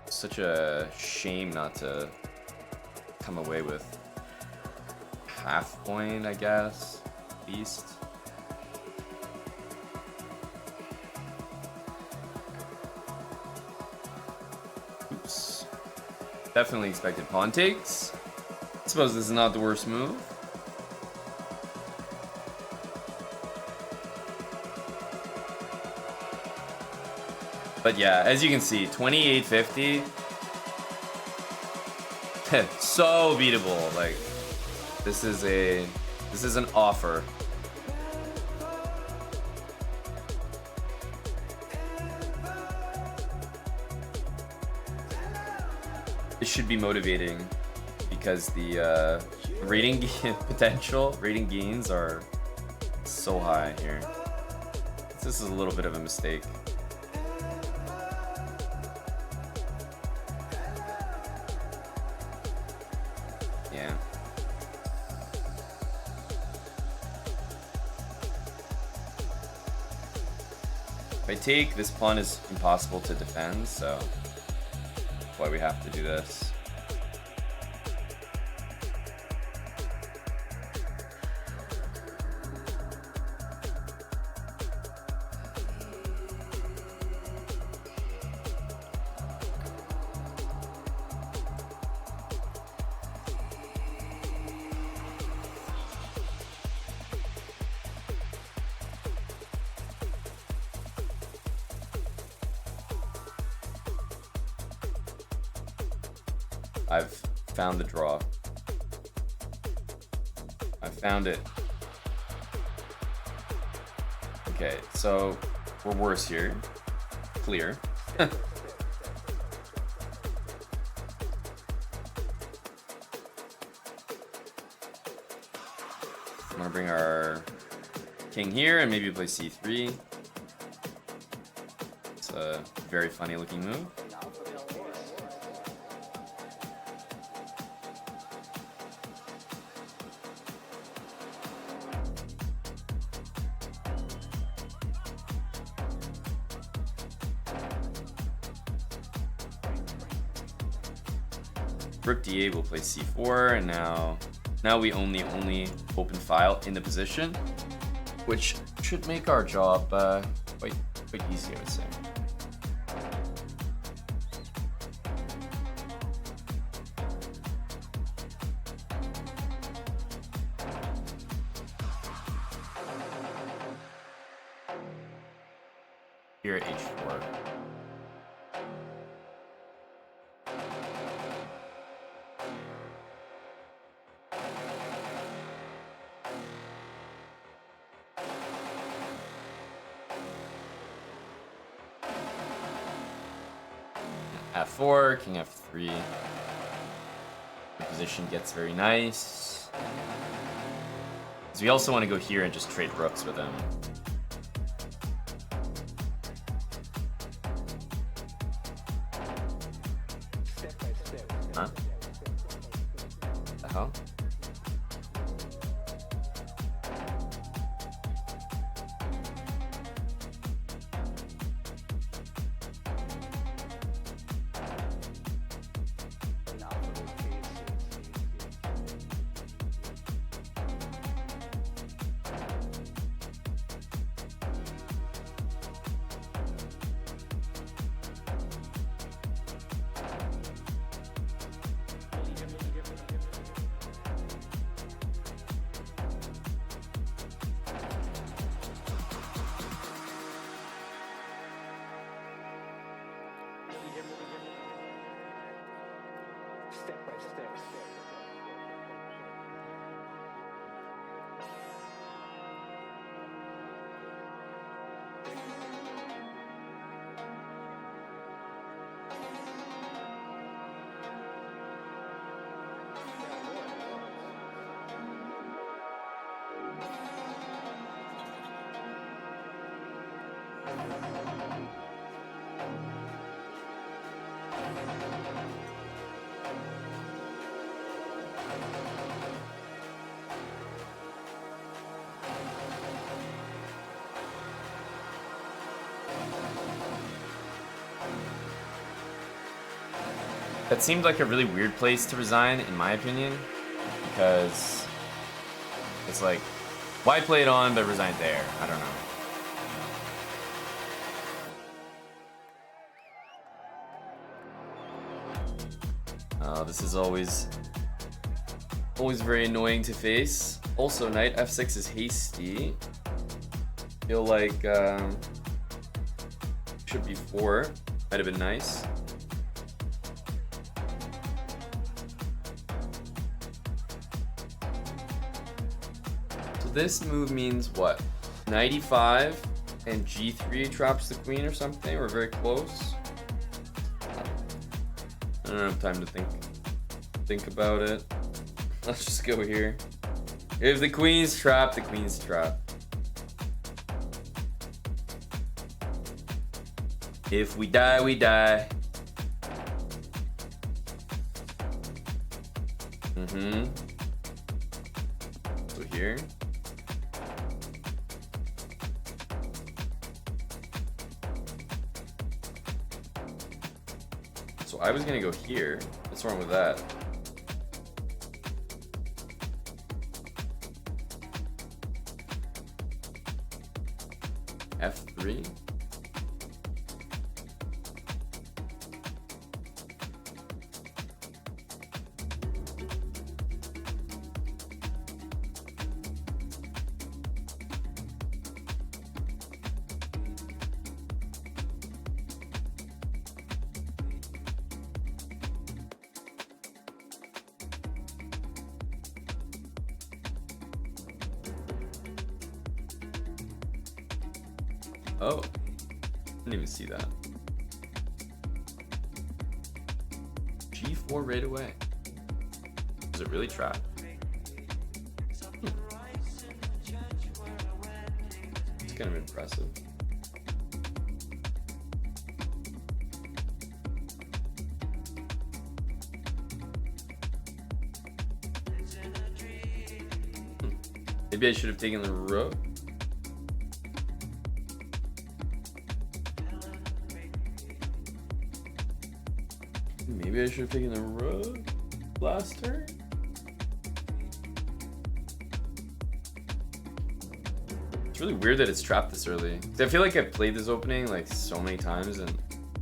Such a shame not to come away with half point, I guess, at least. Oops. Definitely expected pawn takes. I suppose this is not the worst move. But yeah, as you can see, 2850. So beatable. Like, this is an offer. This should be motivating because the rating potential, rating gains are so high here. This is a little bit of a mistake. Yeah. If I take, this pawn is impossible to defend, so that's why we have to do this. I've found the draw. I found it. Okay, so we're worse here. Clear. I'm gonna bring our king here and maybe play c3. It's a very funny looking move. Rook d8 will play c4, and now we only open file in the position, which should make our job quite easy, I would say. Here at h4. f4, king f3. The position gets very nice. So we also want to go here and just trade rooks with him. That seemed like a really weird place to resign, in my opinion, because it's like, why play it on but resign there? I don't know. This is always very annoying to face. Also, knight f6 is hasty. Feel like should be 4. Might have been nice. This move means what? 95 and g3 traps the queen or something? We're very close. I don't have time to think about it. Let's just go here. If the queen's trapped, the queen's trapped. If we die, we die. So here. So I was gonna go here. What's wrong with that? F3. Oh, didn't even see that. G4 right away. Is it really trapped? It's kind of impressive. Maybe I should have taken the rook. Maybe I should have taken the rook last turn. It's really weird that it's trapped this early. 'Cause I feel like I've played this opening like so many times, and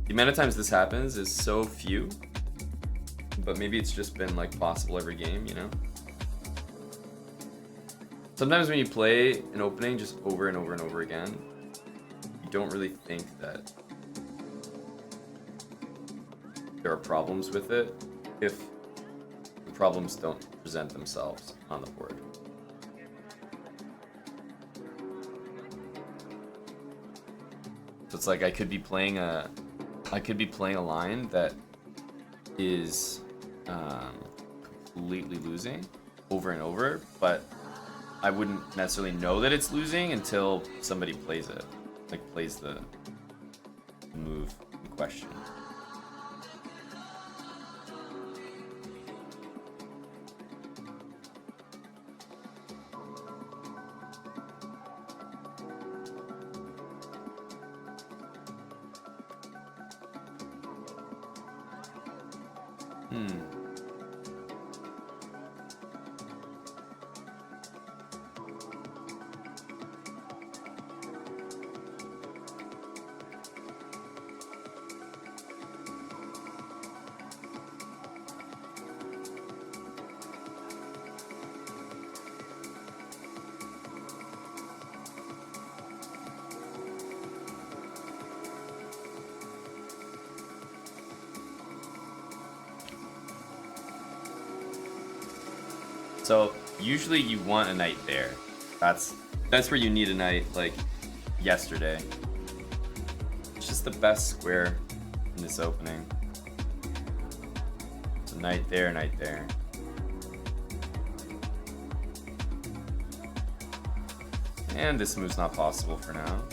the amount of times this happens is so few. But maybe it's just been like possible every game, you know? Sometimes when you play an opening just over and over and over again, you don't really think that there are problems with it if the problems don't present themselves on the board. So it's like I could be playing a line that is completely losing over and over, but I wouldn't necessarily know that it's losing until somebody plays it, like plays the move in question. So usually you want a knight there. That's where you need a knight, like yesterday. It's just the best square in this opening. So knight there, knight there. And this move's not possible for now.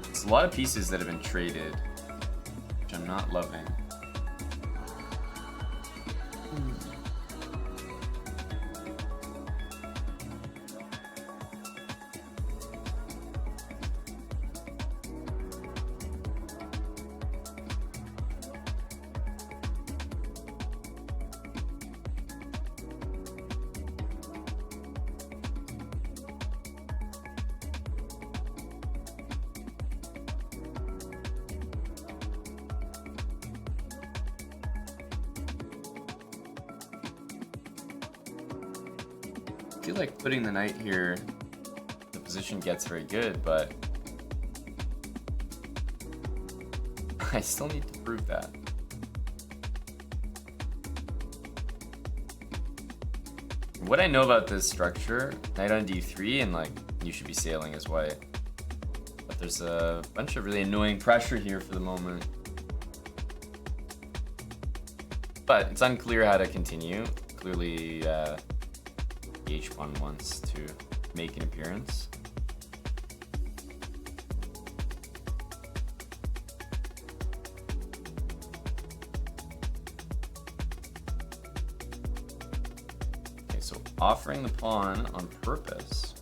There's a lot of pieces that have been traded, which I'm not loving. I feel like putting the knight here, the position gets very good, but I still need to prove that. What I know about this structure, knight on d3, and like you should be sailing as white. But there's a bunch of really annoying pressure here for the moment. But it's unclear how to continue. Clearly, h1 wants to make an appearance. Okay, so offering the pawn on purpose.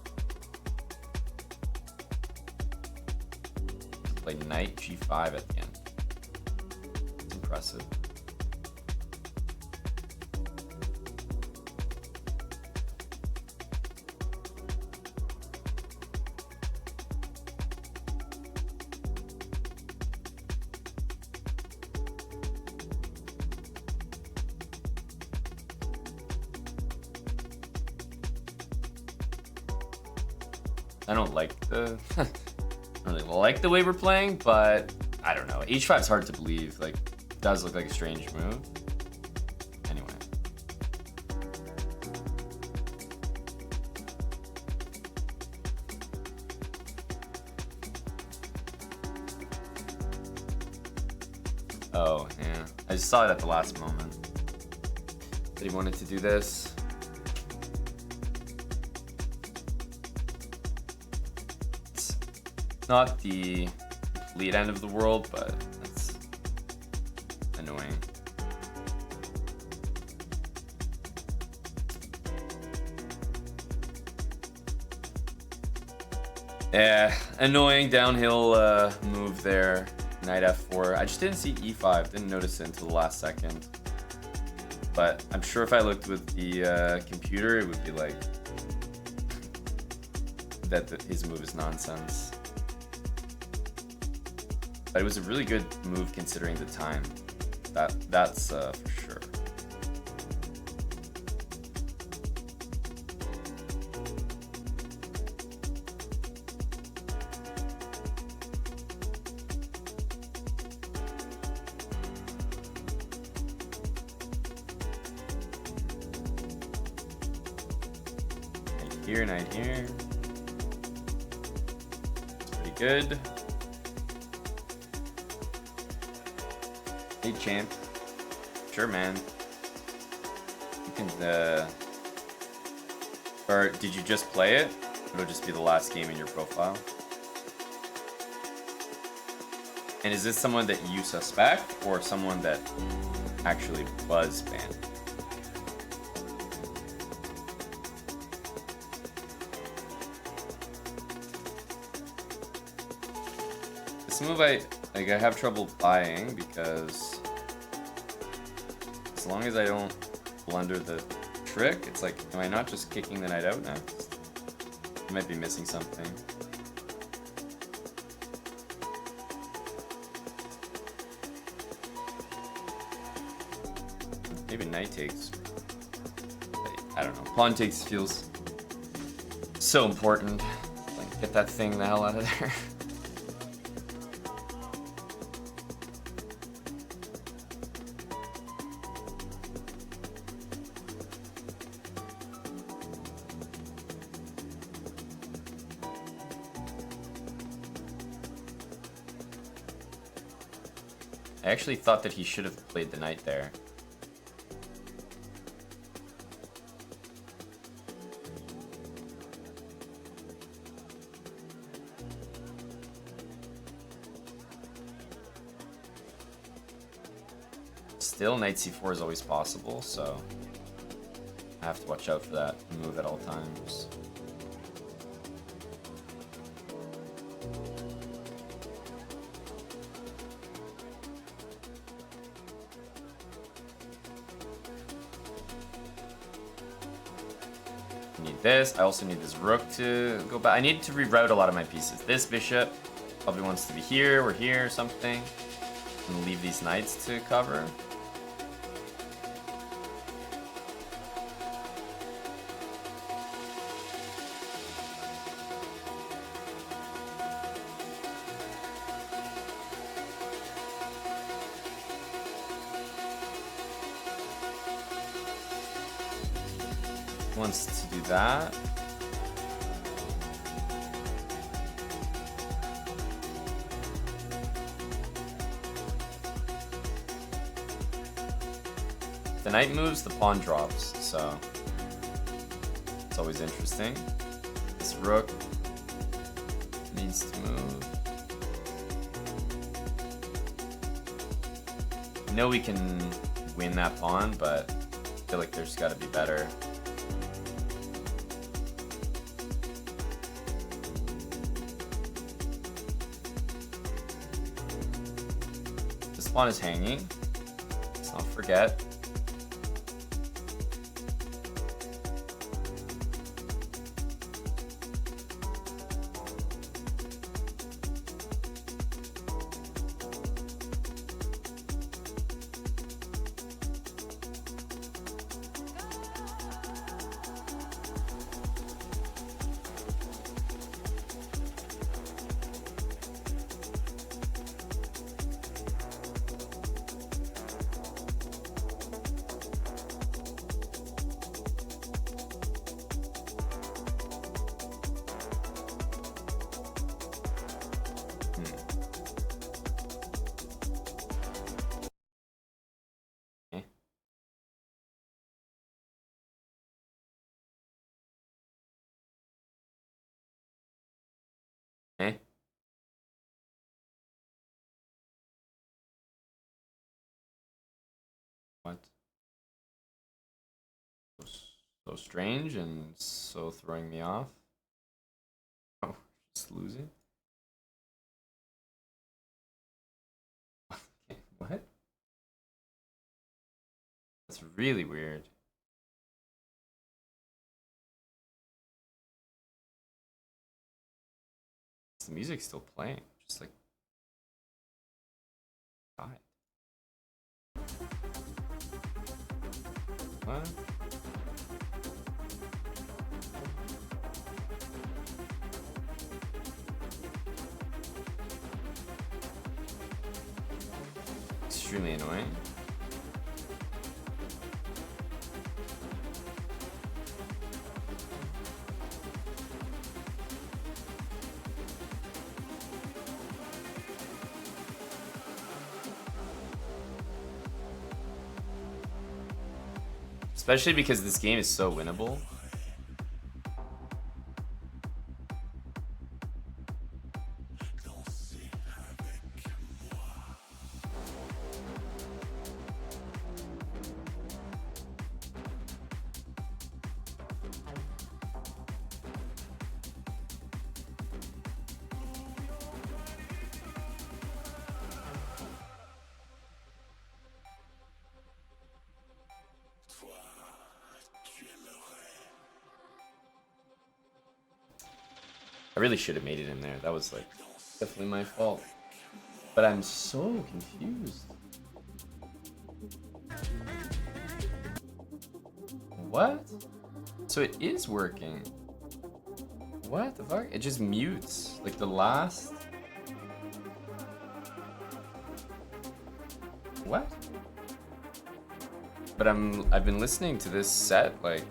Play knight g5 at the end. It's impressive. I don't like the I don't really like the way we're playing, but I don't know. H5 is hard to believe. Like, it does look like a strange move. Anyway. Oh, yeah. I just saw it at the last moment. That he wanted to do this. Not the complete end of the world, but that's annoying. Yeah, annoying downhill move there. Knight f4. I just didn't see e5. Didn't notice it until the last second. But I'm sure if I looked with the computer, it would be like that his move is nonsense. But it was a really good move considering the time. That's for sure. Knight here. It's pretty good. Hey champ. Sure man. You can or did you just play it? It'll just be the last game in your profile. And is this someone that you suspect or someone that actually was banned? This move I have trouble buying because as long as I don't blunder the trick, it's like, am I not just kicking the knight out next? I might be missing something. Maybe knight takes. I don't know. Pawn takes feels So important. Like, get that thing the hell out of there. I actually thought that he should have played the knight there. Still, knight c4 is always possible, so I have to watch out for that move at all times. I need this. I also need this rook to go back. I need to reroute a lot of my pieces. This bishop probably wants to be here or here or something. And leave these knights to cover. Wants to do that. The knight moves, the pawn drops, so it's always interesting. This rook needs to move. I know we can win that pawn, but I feel like there's got to be better. This pawn is hanging. Let's not forget. Okay. What? So strange and so throwing me off. Oh, just losing. Okay, what? That's really weird. Is the music still playing? Just like died. What? Extremely annoying. Especially because this game is so winnable. I really should have made it in there. That was like definitely my fault. But I'm so confused. What? So it is working. What the fuck? It just mutes. Like the last... What? But I've been listening to this set, like...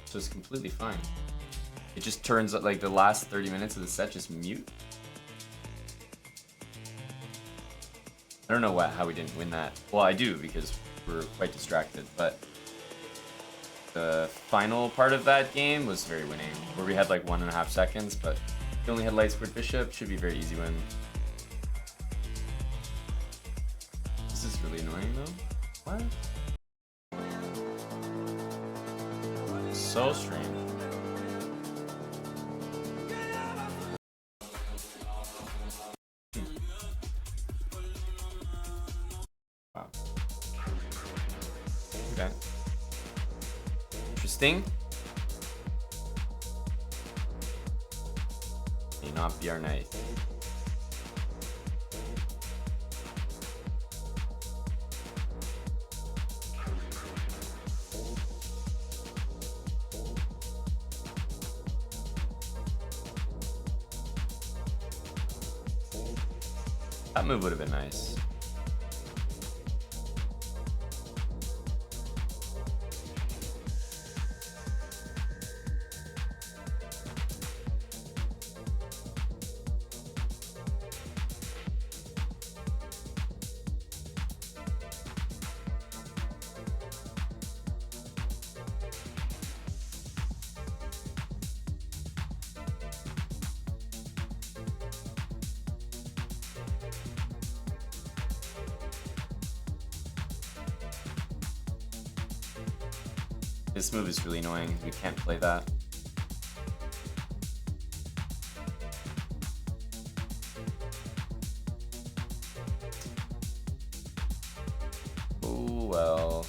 So it's completely fine. It just turns out like the last 30 minutes of the set just mute. I don't know how we didn't win that. Well, I do because we're quite distracted, but the final part of that game was very winning, where we had like 1.5 seconds, but we only had light squared bishop. Should be a very easy win. This is really annoying though. What? So strange. Wow. Okay. Interesting. May not be our night. That move would have been nice. This move is really annoying. We can't play that. Oh well.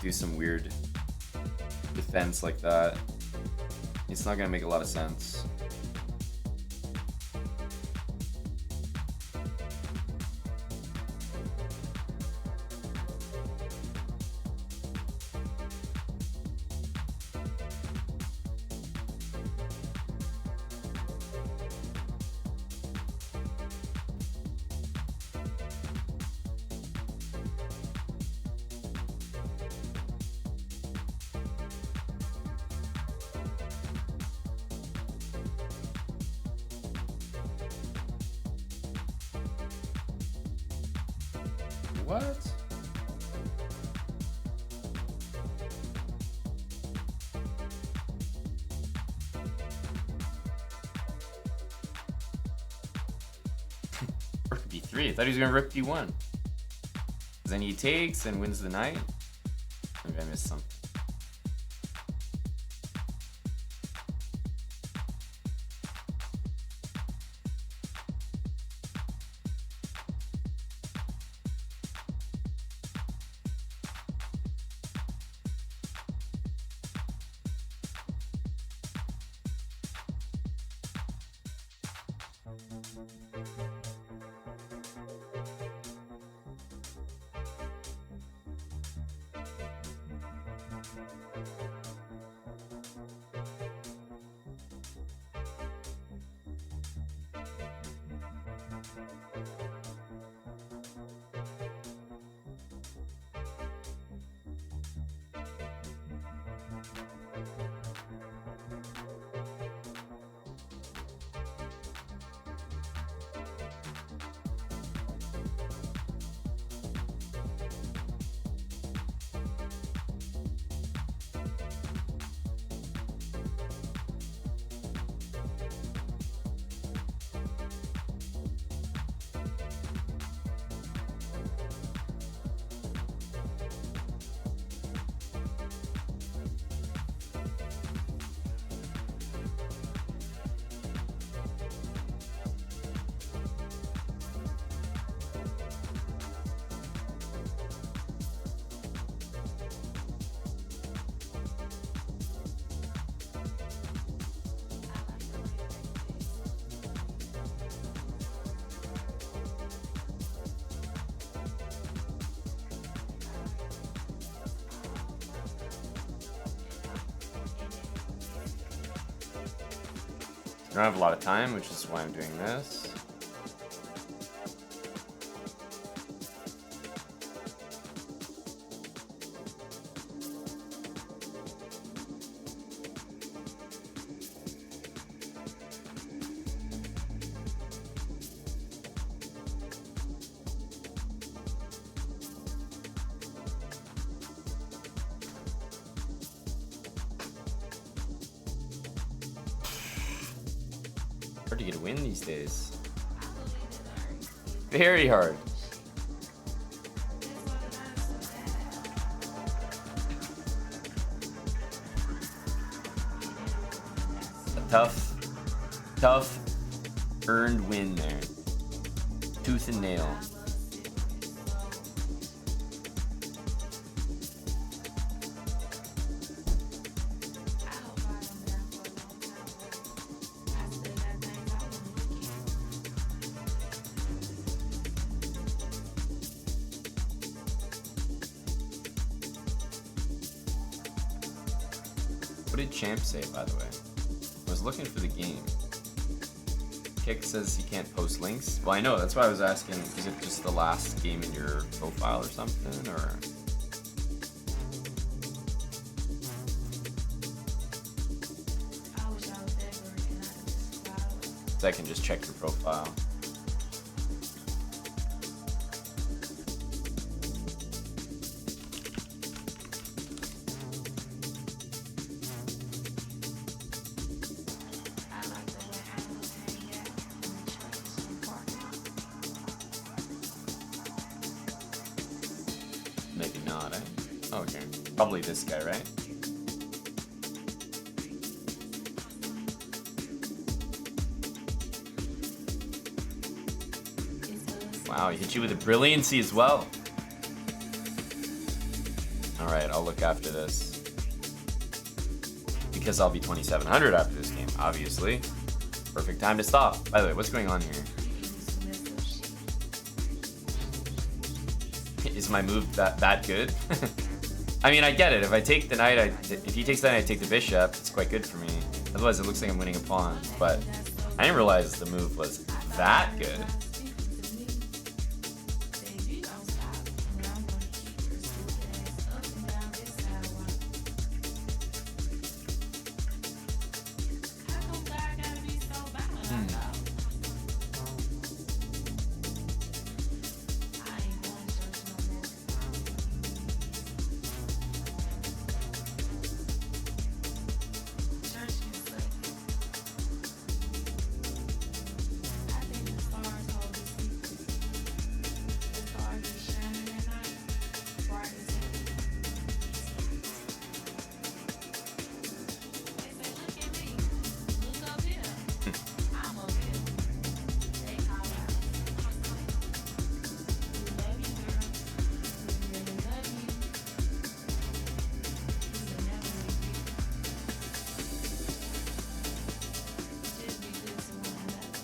Do some weird defense like that. It's not gonna make a lot of sense. What? Rook b3. I thought he was gonna rook d1. Then he takes and wins the knight. Maybe I missed something. I don't have a lot of time, which is why I'm doing this. Hard to get a win these days. Very hard. A tough earned win there. Tooth and nail. What did Champ say, by the way? I was looking for the game. Kick says he can't post links. Well, I know, that's why I was asking, is it just the last game in your profile or something, or? So I can just check your profile. Maybe not, eh? Oh, okay. Probably this guy, right? Wow, he hit you with a brilliancy as well. Alright, I'll look after this. Because I'll be 2700 after this game, obviously. Perfect time to stop. By the way, what's going on here? Is my move that good? I mean, I get it. If I take the knight, if he takes the knight, I take the bishop. It's quite good for me. Otherwise, it looks like I'm winning a pawn. But I didn't realize the move was that good.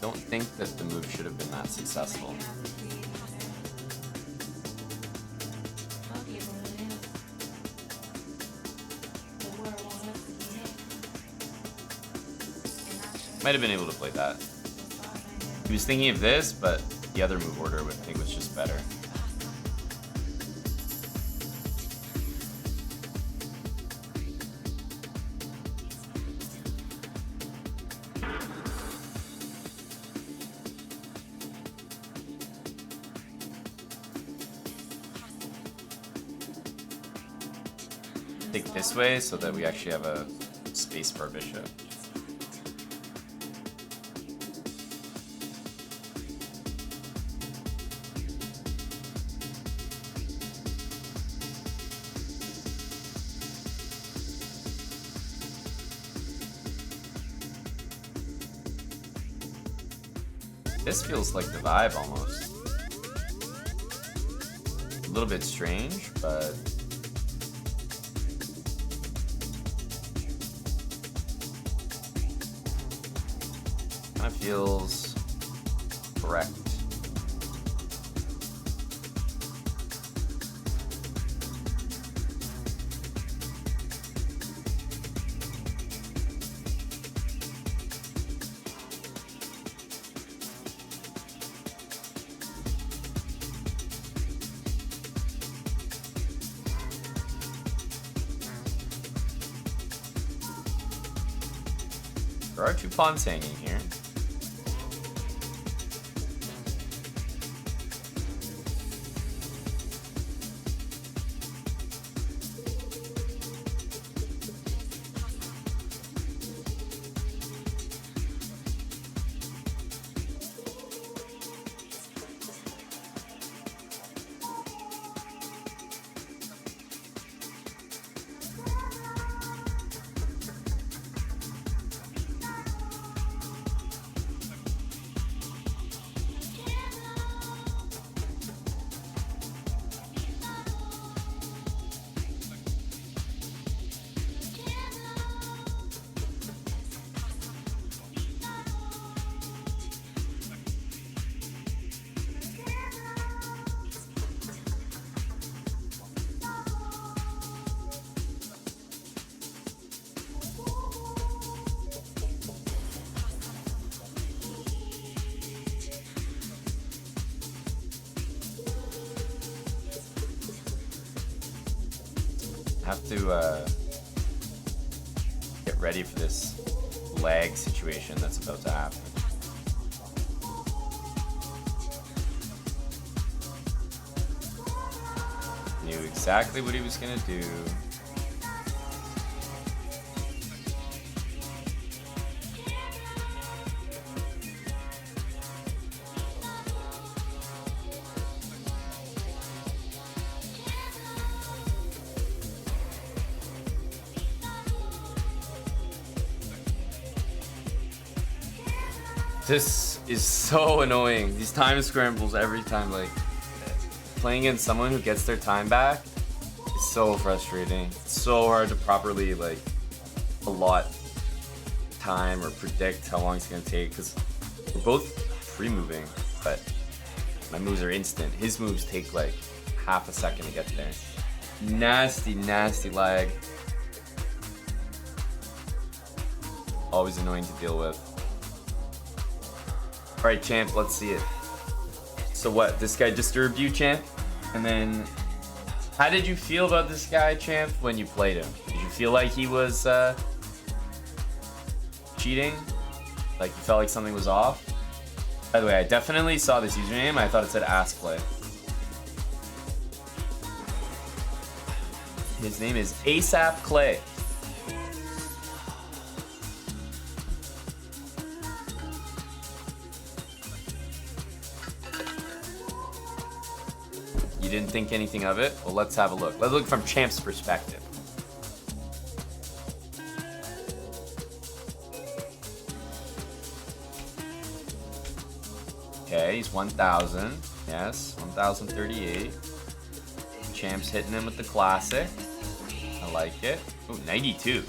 Don't think that the move should have been that successful. Might have been able to play that. He was thinking of this, but the other move order I think was just better. Take this way so that we actually have a space for our bishop. This feels like the vibe almost. A little bit strange, but kind of feels correct. There are 2 pawns hanging here. Have to get ready for this lag situation that's about to happen. Knew exactly what he was gonna do. This is so annoying. These time scrambles every time, like playing against someone who gets their time back is so frustrating. It's so hard to properly like allot time or predict how long it's gonna take because we're both free-moving, but my moves are instant. His moves take like half a second to get there. Nasty, nasty lag. Always annoying to deal with. Alright, champ, let's see it. So what, this guy disturbed you, champ? And then, how did you feel about this guy, champ, when you played him? Did you feel like he was cheating? Like you felt like something was off? By the way, I definitely saw this username. I thought it said ass play. His name is ASAP Clay. You didn't think anything of it? Well, let's have a look. Let's look from Champ's perspective. Okay, he's 1,000. Yes, 1,038. Champ's hitting him with the classic. I like it. Oh, 92.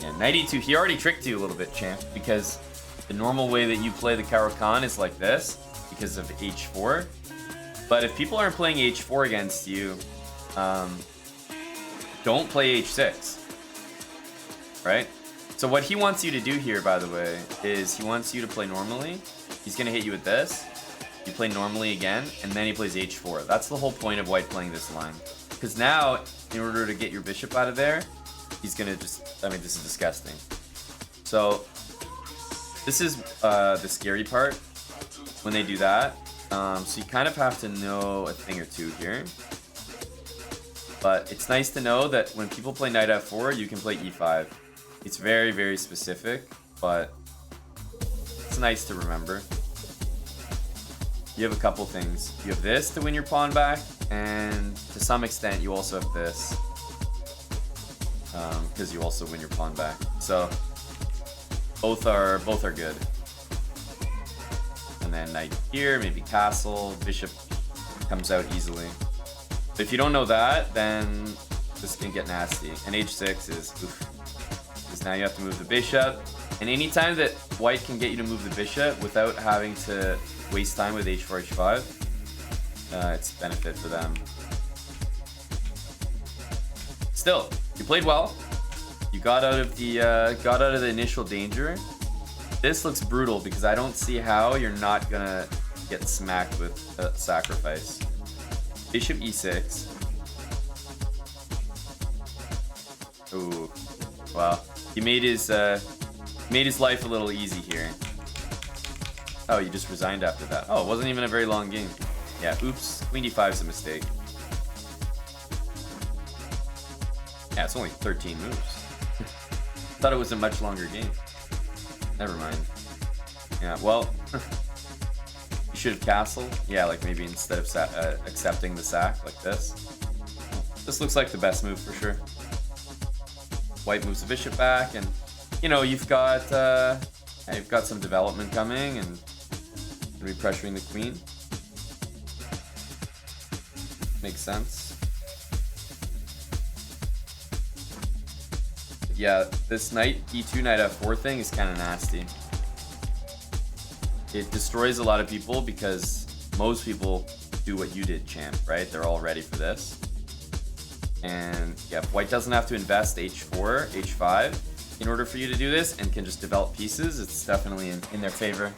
Yeah, 92. He already tricked you a little bit, Champ, because the normal way that you play the Caro-Kann is like this because of H4. But if people aren't playing H4 against you, don't play H6, right? So what he wants you to do here, by the way, is he wants you to play normally. He's going to hit you with this. You play normally again, and then he plays H4. That's the whole point of White playing this line. Because now, in order to get your bishop out of there, he's going to just... I mean, this is disgusting. So, this is the scary part when they do that. So you kind of have to know a thing or two here. But it's nice to know that when people play knight f4, you can play e5. It's very, very specific, but it's nice to remember. You have a couple things. You have this to win your pawn back, and to some extent you also have this. Because you also win your pawn back. So both are good. And then knight here, maybe castle, bishop comes out easily. But if you don't know that, then this can get nasty. And h6 is oof. Because now you have to move the bishop. And anytime that white can get you to move the bishop without having to waste time with h4, h5, it's benefit for them. Still, you played well. You got out of the initial danger. This looks brutal because I don't see how you're not gonna get smacked with a sacrifice. Bishop e6. Ooh, wow. He made his life a little easy here. Oh, you just resigned after that. Oh, it wasn't even a very long game. Yeah, oops. Queen d5 is a mistake. Yeah, it's only 13 moves. Thought it was a much longer game. Never mind. Yeah, well, you should have castled. Yeah, like maybe instead of accepting the sack like this. This looks like the best move for sure. White moves the bishop back, and you know you've got some development coming, and gonna be pressuring the queen. Makes sense. Yeah, this knight e2 knight f4 thing is kind of nasty. It destroys a lot of people because most people do what you did, champ, right? They're all ready for this. And yeah, if white doesn't have to invest h4, h5 in order for you to do this and can just develop pieces, it's definitely in their favor.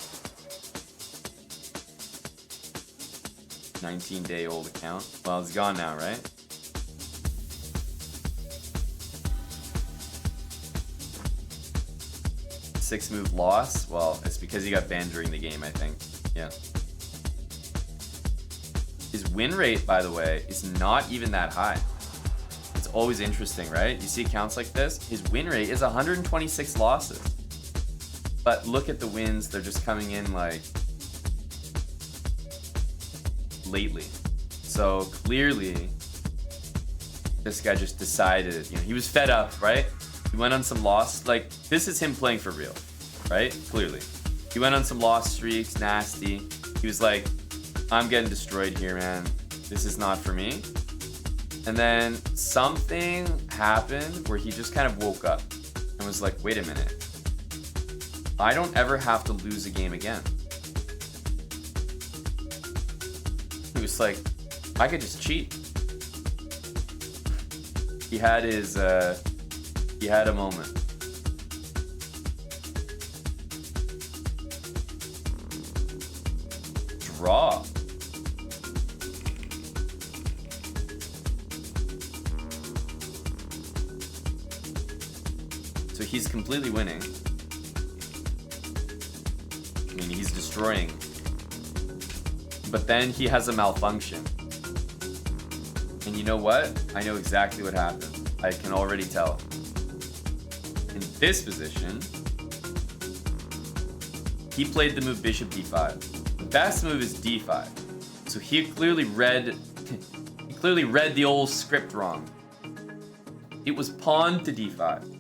19-day-old account. Well, it's gone now, right? Six-move loss. Well, it's because he got banned during the game, I think. Yeah. His win rate, by the way, is not even that high. It's always interesting, right? You see accounts like this, his win rate is 126 losses. But look at the wins, they're just coming in like lately. So clearly, this guy just decided, you know, he was fed up, right? He went on some loss, like this is him playing for real, right? Clearly. He went on some loss streaks, nasty. He was like, I'm getting destroyed here, man. This is not for me. And then something happened where he just kind of woke up and was like, wait a minute. I don't ever have to lose a game again. He was like, I could just cheat. He had his, he had a moment. Draw. So he's completely winning. I mean, he's destroying. But then he has a malfunction. And you know what? I know exactly what happened. I can already tell. In this position, he played the move bishop d5. The best move is d5. So he clearly read the old script wrong. It was pawn to d5.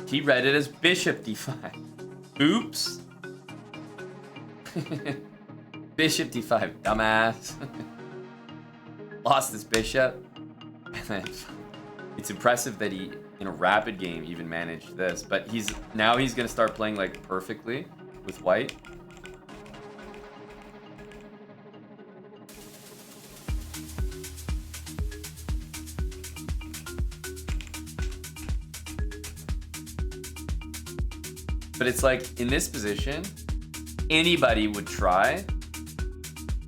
He read it as bishop d5. Oops. Bishop d5, dumbass. Lost his bishop. And then it's impressive that he, in a rapid game, even managed this. But he's gonna start playing like perfectly with white. But it's like, in this position, anybody would try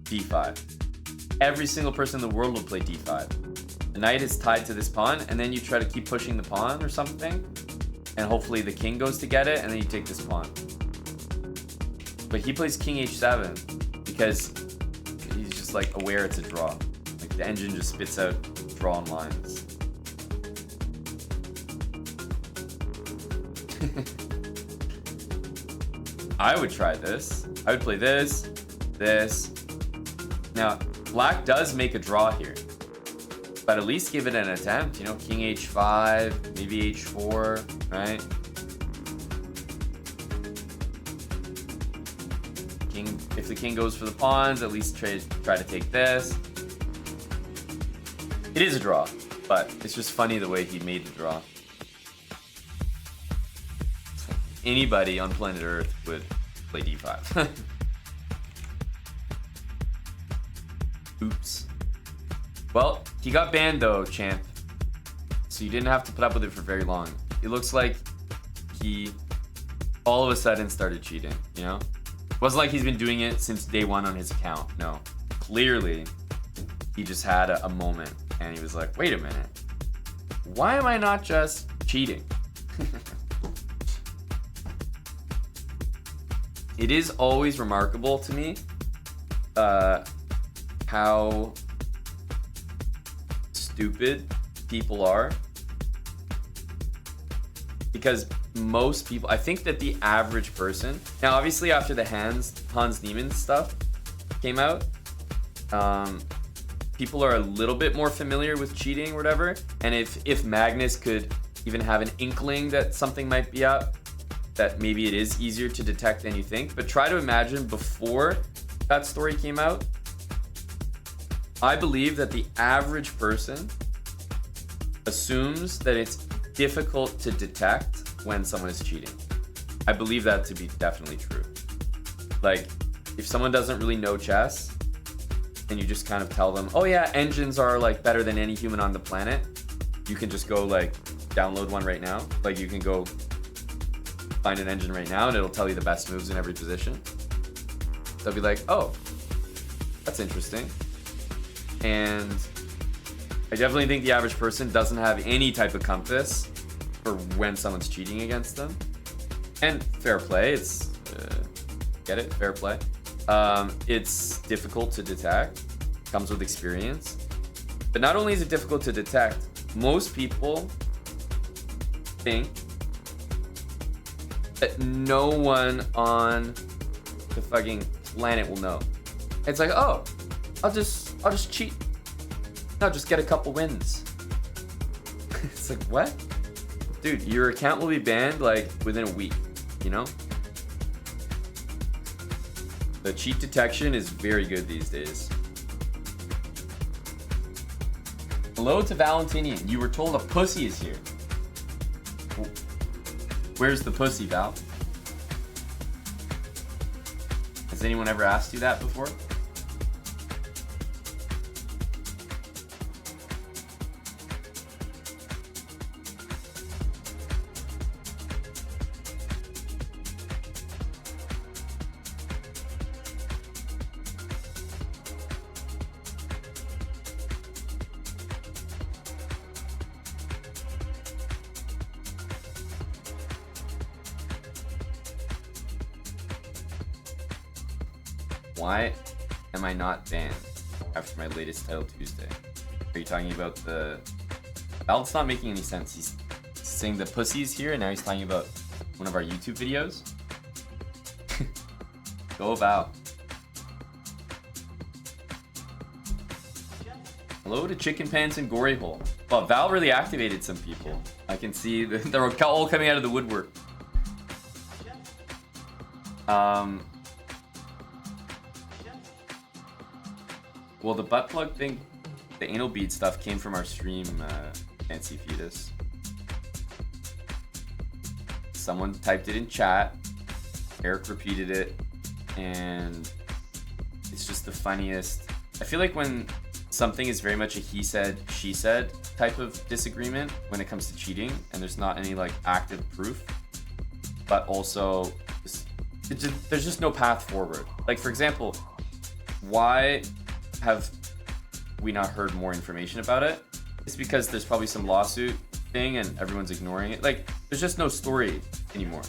d5. Every single person in the world would play d5. The knight is tied to this pawn, and then you try to keep pushing the pawn or something, and hopefully the king goes to get it, and then you take this pawn. But he plays king h7 because he's just like aware it's a draw. Like the engine just spits out drawn lines. I would try this. I would play this, this. Now, black does make a draw here, but at least give it an attempt. You know, king h5, maybe h4, right? King, if the king goes for the pawns, at least try to take this. It is a draw, but it's just funny the way he made the draw. Anybody on planet Earth would play d5. Oops. Well, he got banned though, champ. So you didn't have to put up with it for very long. It looks like he all of a sudden started cheating, you know? It wasn't like he's been doing it since day one on his account. No. Clearly, he just had a moment and he was like, wait a minute. Why am I not just cheating? it is always remarkable to me how stupid people are. Because most people, I think that the average person, now obviously after the Hans Niemann stuff came out, people are a little bit more familiar with cheating or whatever. And if Magnus could even have an inkling that something might be up, that maybe it is easier to detect than you think. But try to imagine before that story came out, I believe that the average person assumes that it's difficult to detect when someone is cheating. I believe that to be definitely true. Like, if someone doesn't really know chess, and you just kind of tell them, oh yeah, engines are like better than any human on the planet, you can just go like download one right now. Like, you can go find an engine right now and it'll tell you the best moves in every position. They'll be like, oh, that's interesting. And I definitely think the average person doesn't have any type of compass for when someone's cheating against them. And fair play, it's get it, fair play. It's difficult to detect, comes with experience. But not only is it difficult to detect, most people think that no one on the fucking planet will know. It's like, oh, I'll just cheat. No, just get a couple wins. It's like, what? Dude, your account will be banned like within a week, you know? The cheat detection is very good these days. Hello to Valentinian. You were told a pussy is here. Where's the pussy, Val? Has anyone ever asked you that before? Why am I not banned after my latest title Tuesday? Are you talking about the... Val's not making any sense. He's saying the pussy's here and now he's talking about one of our YouTube videos. Go Val. Hello to Chicken Pants and Gory Hole. Well, Val really activated some people. I can see they're all coming out of the woodwork. Well, the butt plug thing, the anal bead stuff came from our stream, Fancy Fetus. Someone typed it in chat, Eric repeated it, and it's just the funniest. I feel like when something is very much a he said, she said type of disagreement when it comes to cheating, and there's not any like active proof, but also there's just no path forward. Like, for example, why have we not heard more information about it? It's because there's probably some lawsuit thing and everyone's ignoring it. Like, there's just no story anymore.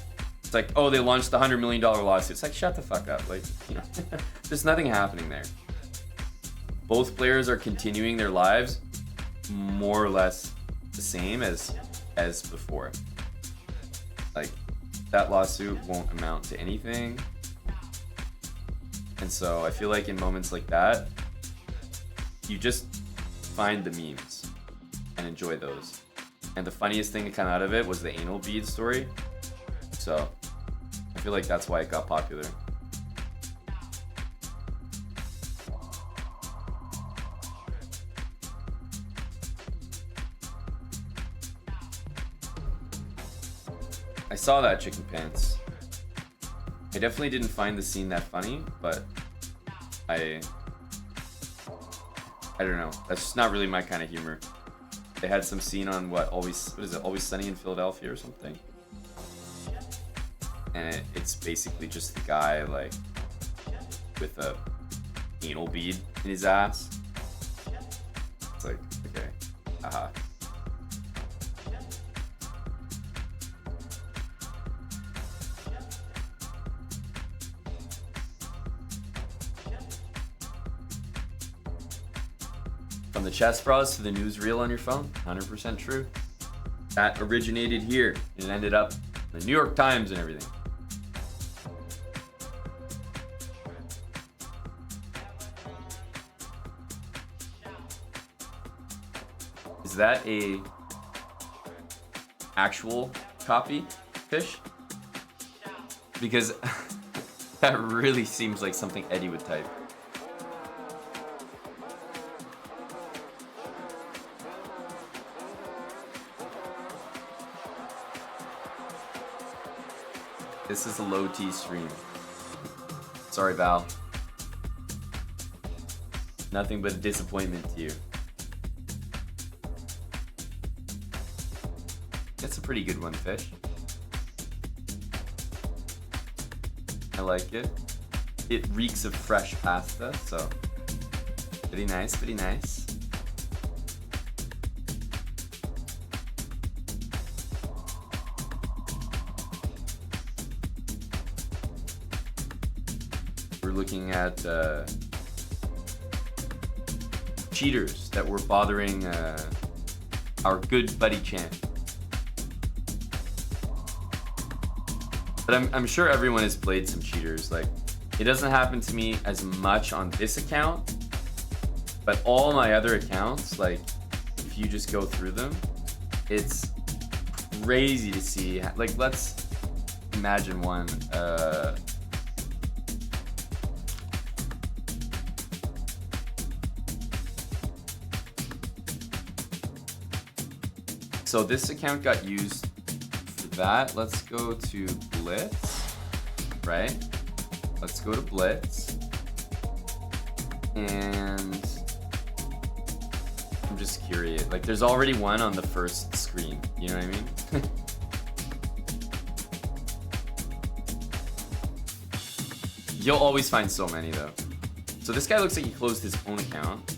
It's like, oh, they launched the $100 million lawsuit. It's like, shut the fuck up. Like, you know, there's nothing happening there. Both players are continuing their lives more or less the same as before. Like, that lawsuit won't amount to anything. And so I feel like in moments like that, you just find the memes and enjoy those. And the funniest thing to come out of it was the anal bead story. So I feel like that's why it got popular. I saw that, Chicken Pants. I definitely didn't find the scene that funny, but I don't know. That's just not really my kind of humor. They had some scene on what is it? Always Sunny in Philadelphia or something. And it's basically just the guy like with a anal bead in his ass. It's like, okay, haha. From the chessbrahs to the newsreel on your phone, 100% true. That originated here and it ended up in the New York Times and everything. Is that a actual copy fish? Because that really seems like something Eddie would type. This is a low T stream. Sorry, Val. Nothing but a disappointment to you. It's a pretty good one, Fish. I like it. It reeks of fresh pasta, so pretty nice, pretty nice. We're looking at cheaters that were bothering our good buddy Champ. But I'm sure everyone has played some cheaters. Like, it doesn't happen to me as much on this account, but all my other accounts, like, if you just go through them, it's crazy to see. Like, let's imagine one. So this account got used for that. Let's go to Blitz, right? Let's go to Blitz. And I'm just curious. Like, there's already one on the first screen. You know what I mean? You'll always find so many, though. So this guy looks like he closed his own account.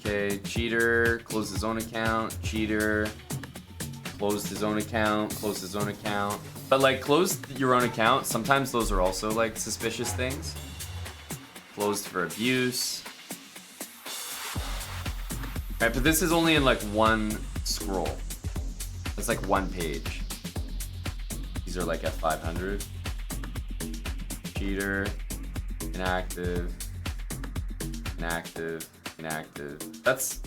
Okay, cheater, closed his own account, cheater, closed his own account, closed his own account. But like, closed your own account, sometimes those are also like suspicious things. Closed for abuse. Right, but this is only in like one scroll. It's like one page. These are like at 500. Cheater, inactive, inactive. Inactive. That's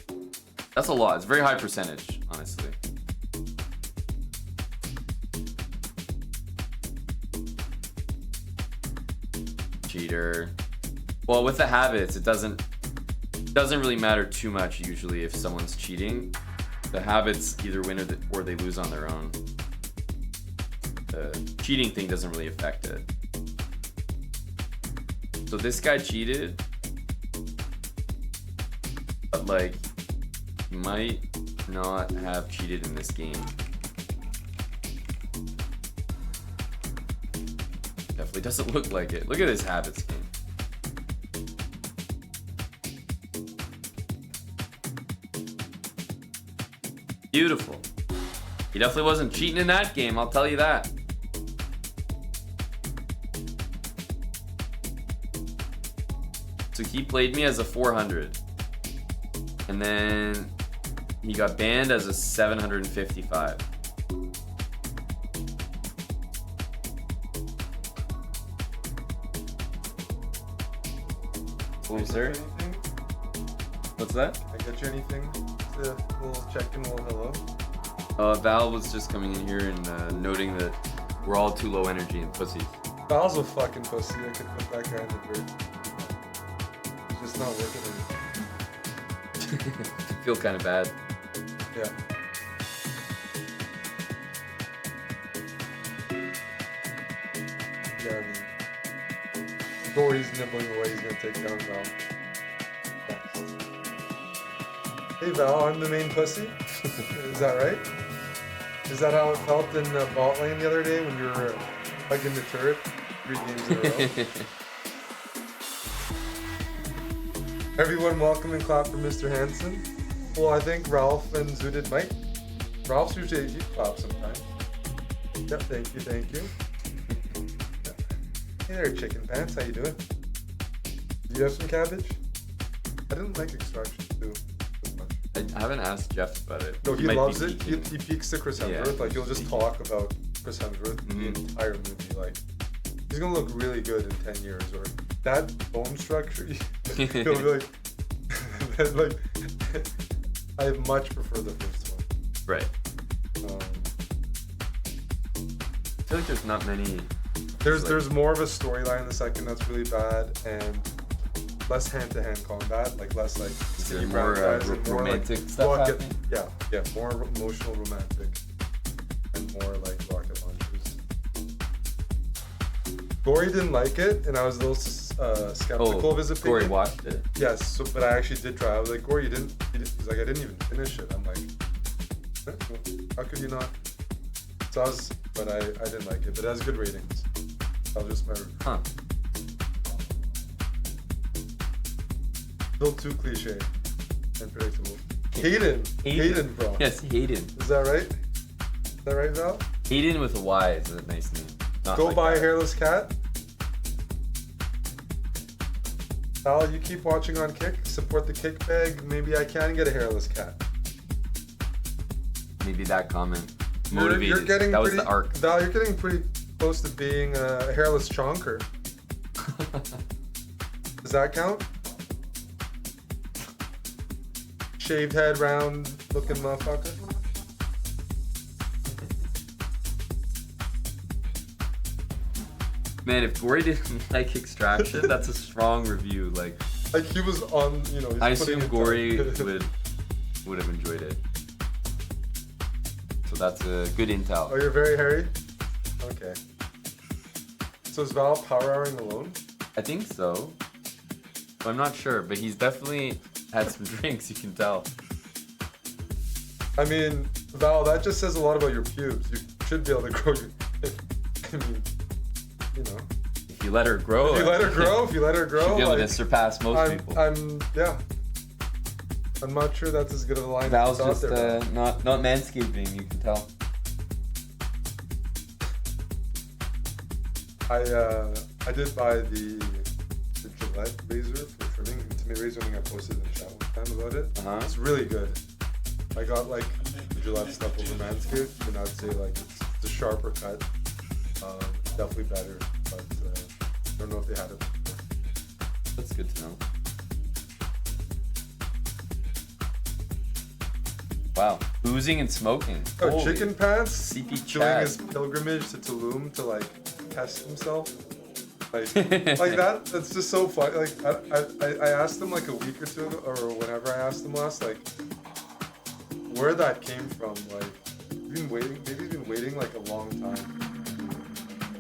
a lot. It's a very high percentage, honestly. Cheater. Well, with the habits, it doesn't really matter too much usually if someone's cheating. The habits either win or they lose on their own. The cheating thing doesn't really affect it. So this guy cheated. But like, he might not have cheated in this game. Definitely doesn't look like it. Look at his habits game. Beautiful. He definitely wasn't cheating in that game, I'll tell you that. So he played me as a 400. And then he got banned as a 755. Hello, sir. What's that? Can I get you anything? A little check-in, little hello. Val was just coming in here and noting that we're all too low energy and pussies. Val's a fucking pussy. I could put that guy in the dirt. It's just not working anymore. Feel kind of bad. Yeah. Yeah, I mean, Dory's nibbling away. He's gonna take down Val. Next. Hey Val, I'm the main pussy. Is that right? Is that how it felt in bot lane the other day when you were hugging the turret 3 games in a row? Everyone welcome and clap for Mr. Hansen. Well, I think Ralph and Zudid might. Ralph's usually you clap sometimes. Yep, thank you, thank you. Yep. Hey there, chicken pants, how you doing? Do you have some cabbage? I didn't like Extraction too much. I haven't asked Jeff about it. No, he might be loves it. He peeking. peeks to Chris Yeah, Hemsworth. Like he'll just he's talk about Chris Hemsworth the Mhm. entire movie. Like he's gonna look really good in 10 years. Or that bone structure, he'll be like, like I much prefer the first one. Right. I feel like there's not many. There's more of a storyline in the second that's really bad, and less hand-to-hand combat, like less like Is there Steve more Brown guys and more, romantic like, stuff rocket, happening? yeah, more emotional romantic, and more like rocket launchers. Gory didn't like it, and I was a little skeptical of his opinion. Corey watched it. Yes, so, but I actually did try. I was like, Gory, you didn't. He's like, I didn't even finish it. I'm like, how could you not? So I was, but I didn't like it. But it has good ratings. That was just my review. Huh. Still too cliche and predictable. Hayden, bro. Yes, Hayden. Is that right? Is that right, Val? Hayden with a Y is a nice name. Not Go like buy a that. hairless cat. Val, you keep watching on Kick. Support the Kick bag. Maybe I can get a hairless cat. Maybe that comment motivated. You're getting that pretty, was the arc. Val, you're getting pretty close to being a hairless chonker. Does that count? Shaved head, round looking motherfucker. Man, if Gory didn't like Extraction, that's a strong review. Like He was on, he's I putting assume it Gory down. would have enjoyed it. So that's a good intel. Oh, you're very hairy? Okay. So is Val power houring alone? I think so. I'm not sure, but he's definitely had some drinks, you can tell. I mean, Val, that just says a lot about your pubes. You should be able to grow your... I mean, If you let her grow, If you let her grow, she'll be able to surpass most people. I'm not sure that's as good of a line Val's as just there. not manscaping, you can tell. I did buy the Gillette razor for trimming. Intimate razor, I think I posted in the chat one time about it. Uh-huh. It's really good. I got like the Gillette stuff over Manscaped, and I'd say like it's a sharper cut. Definitely better, but I don't know if they had it before. That's good to know. Wow, boozing and smoking. Oh, Holy. Chicken Pants CP doing Chad. his pilgrimage to Tulum to like test himself. Like that. That's just so funny. Like I asked him like a week or two ago, or whenever I asked him last, like where that came from. Like he's been waiting. Maybe he's been waiting like a long time.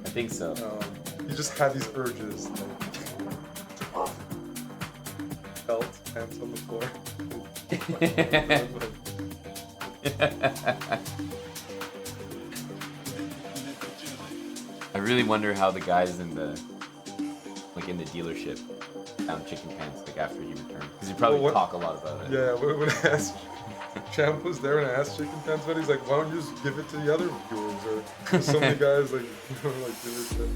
I think so. He just had these urges. Like, felt pants on the floor. I really wonder how the guys in the dealership found chicken pants like after you returned, because you probably Well, talk a lot about it. Yeah, when I asked, Champ was there and I asked Chicken Pants about it, he's like, why don't you just give it to the other viewers? Or there's so many guys like, like give it to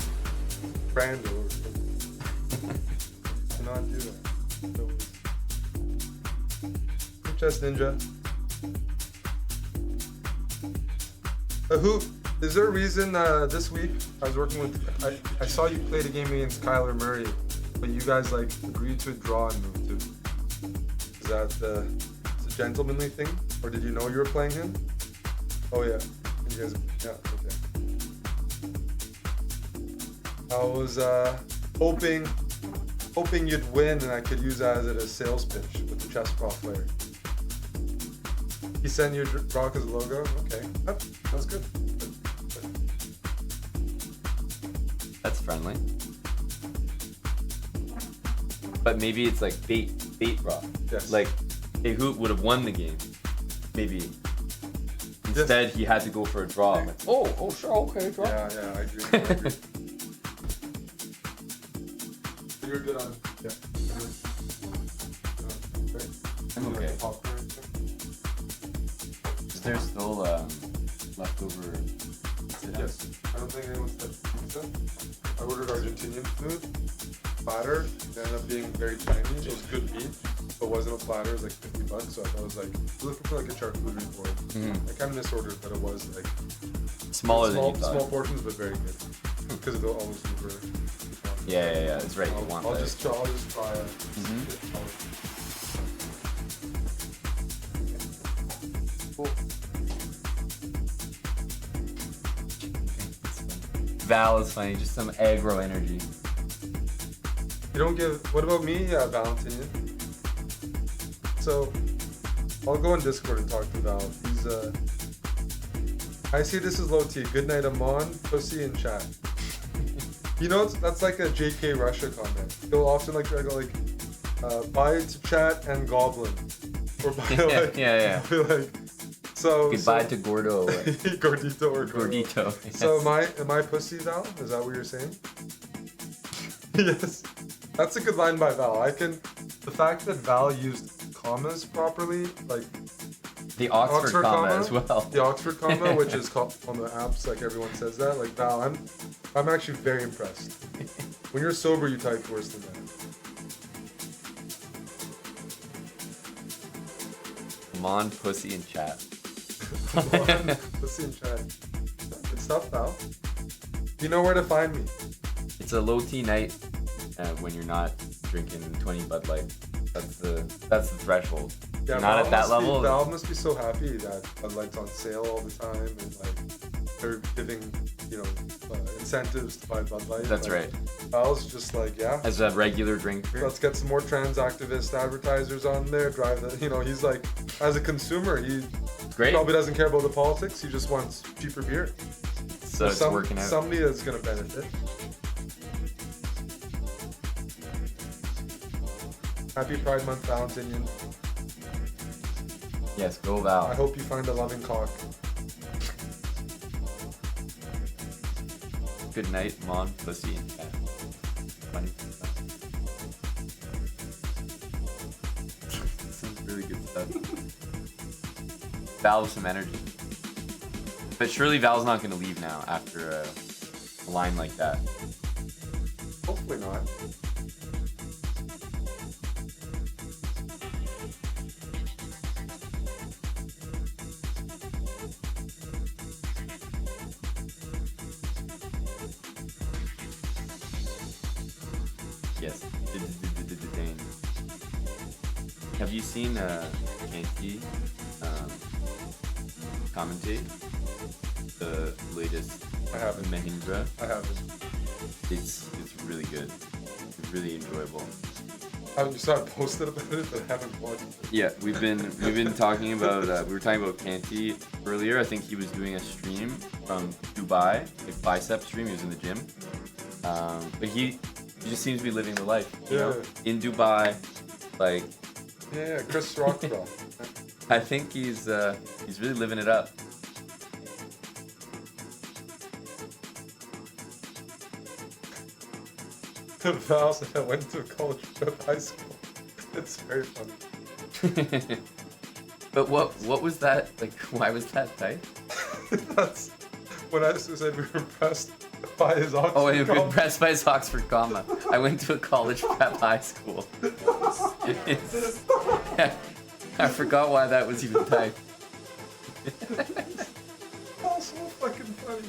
Brando or something. To not do that. So, Chess Ninja. Who, is there a reason this week I was working with, I saw you played a game against Kyler Murray, but you guys like agreed to a draw and moved to. Is that it's a gentlemanly thing? Or did you know you were playing him? Oh yeah. And you guys, yeah, okay. I was hoping you'd win and I could use that as a sales pitch with the chessbrah player. He sent you Brock as a logo? Okay. That's good. That's friendly. But maybe it's like bait Brock. Yes. Like, hey, who would have won the game? Maybe. Instead, he had to go for a draw. I'm like, oh, sure, okay, draw. Yeah, I agree. You're good on. Yeah. I'm okay. Is there still leftover pizza? Yes. I don't think anyone's had pizza. I ordered Argentinian food. platter. It ended up being very tiny. It was good meat, but wasn't a platter. It was like $50, so I thought it was like looking for like a charcuterie board. I kind of misordered, but it was like Smaller than you thought. small portions, but very good because they'll always super. Yeah. That's right. You want I'll that. just try it. Cool. Val is funny. Just some aggro energy. You don't give. What about me? Yeah, Valentinian. So, I'll go on Discord and talk to Val. He's I see this is low T. Good night, Aman, pussy, and chat. You know, that's like a JK Russia comment. He'll often like try to go like, bye to chat and goblin, or bye like Yeah. like. So Goodbye so, to Gordo. Gordito or Gordito. Yes. So am I pussy, Val? Is that what you're saying? Yes. That's a good line by Val. The fact that Val used commas properly, like The Oxford comma as well. The Oxford comma, which is called on the apps, like everyone says that. Like Val, I'm actually very impressed. When you're sober, you type worse than that. Mon, pussy, and chat. Pussy in chat. Good stuff, Val. You know where to find me. It's a low T night when you're not drinking 20 Bud Light. That's the threshold. Yeah, You're not at that level. Val must be so happy that Bud Light's on sale all the time and like they're giving, incentives to buy Bud Light. That's like, right. Val's just like, yeah. As a regular drinker. Let's get some more trans activist advertisers on there. Drive the, he's like, as a consumer, he Great. probably doesn't care about the politics. He just wants cheaper beer. So it's working out. Somebody that's gonna benefit. Happy Pride Month, Valentinian. Yes, go Val. I hope you find a loving cock. Good night, Mon, pussy, and chat. Funny. This is really good stuff. Val with some energy. But surely Val's not going to leave now after a line like that. Hopefully not. Yes. Have you seen Anki commentate the latest I haven't. Mahindra? I haven't. It's really good. It's really enjoyable. You saw I posted about it, but I haven't watched it. Yeah, we've been talking about we were talking about Kanti earlier. I think he was doing a stream from Dubai, like bicep stream. He was in the gym, but he just seems to be living the life. You know, in Dubai, like. Yeah, Chris Rock, bro. I think he's really living it up. Val said I went to a college prep high school. It's very funny. But what was that like? Why was that tight? That's when I said we were impressed by his Oxford. Oh, we were comma. impressed by his Oxford comma. I went to a college prep high school. I forgot why that was even tight. Oh, so fucking funny.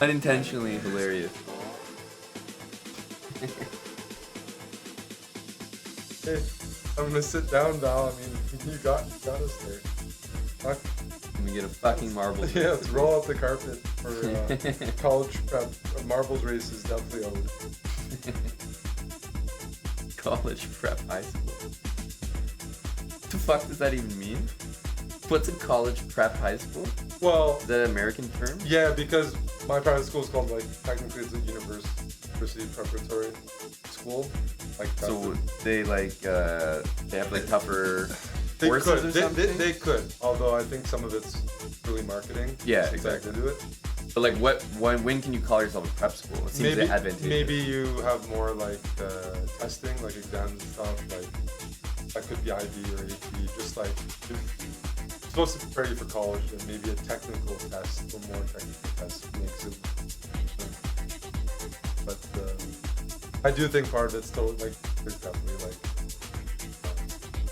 Unintentionally hilarious. Hey, I'm gonna sit down, Val. I mean, you got us there. Fuck. Let me get a fucking marble. Yeah, let's roll out the carpet for college prep. Marbles race is definitely over. College prep high school. What the fuck does that even mean? What's a college prep high school? Well, Is that an American term? yeah, because my private school is called, like, technically it's a university preparatory school. Like, that's So it. they they have like tougher They courses could. or something? They could. Although I think some of it's really marketing. Yeah, It's exactly. To do it. But like, when can you call yourself a prep school? It seems advantageous. Maybe you have more like testing, like exams and stuff. Like that could be IB or AP. Just like it's supposed to prepare you for college, and maybe a technical test or more technical test makes it. But I do think part of it's still like there's definitely like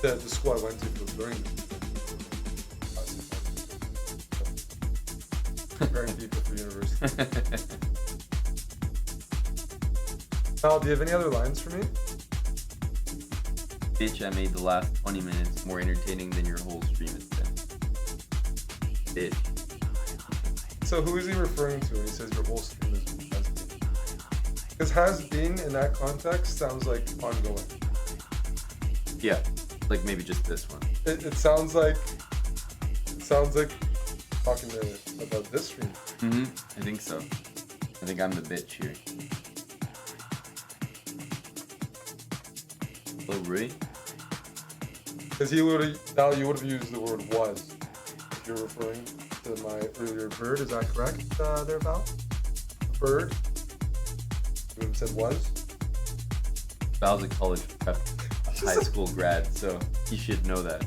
the school I went to for learning. Preparing people for university. Al, do you have any other lines for me? Bitch, I made the last 20 minutes more entertaining than your whole stream is today. Bitch. So who is he referring to when he says your whole stream is has been? Because has been in that context sounds like ongoing. Yeah, like maybe just this one. It sounds like talking about this stream. I think so. I think I'm the bitch here. Oh, really? Because you would have used the word was if you're referring to my earlier bird. Is that correct, there, Val? Bird? You would have said was? Val's a college prep, high school grad, so he should know that.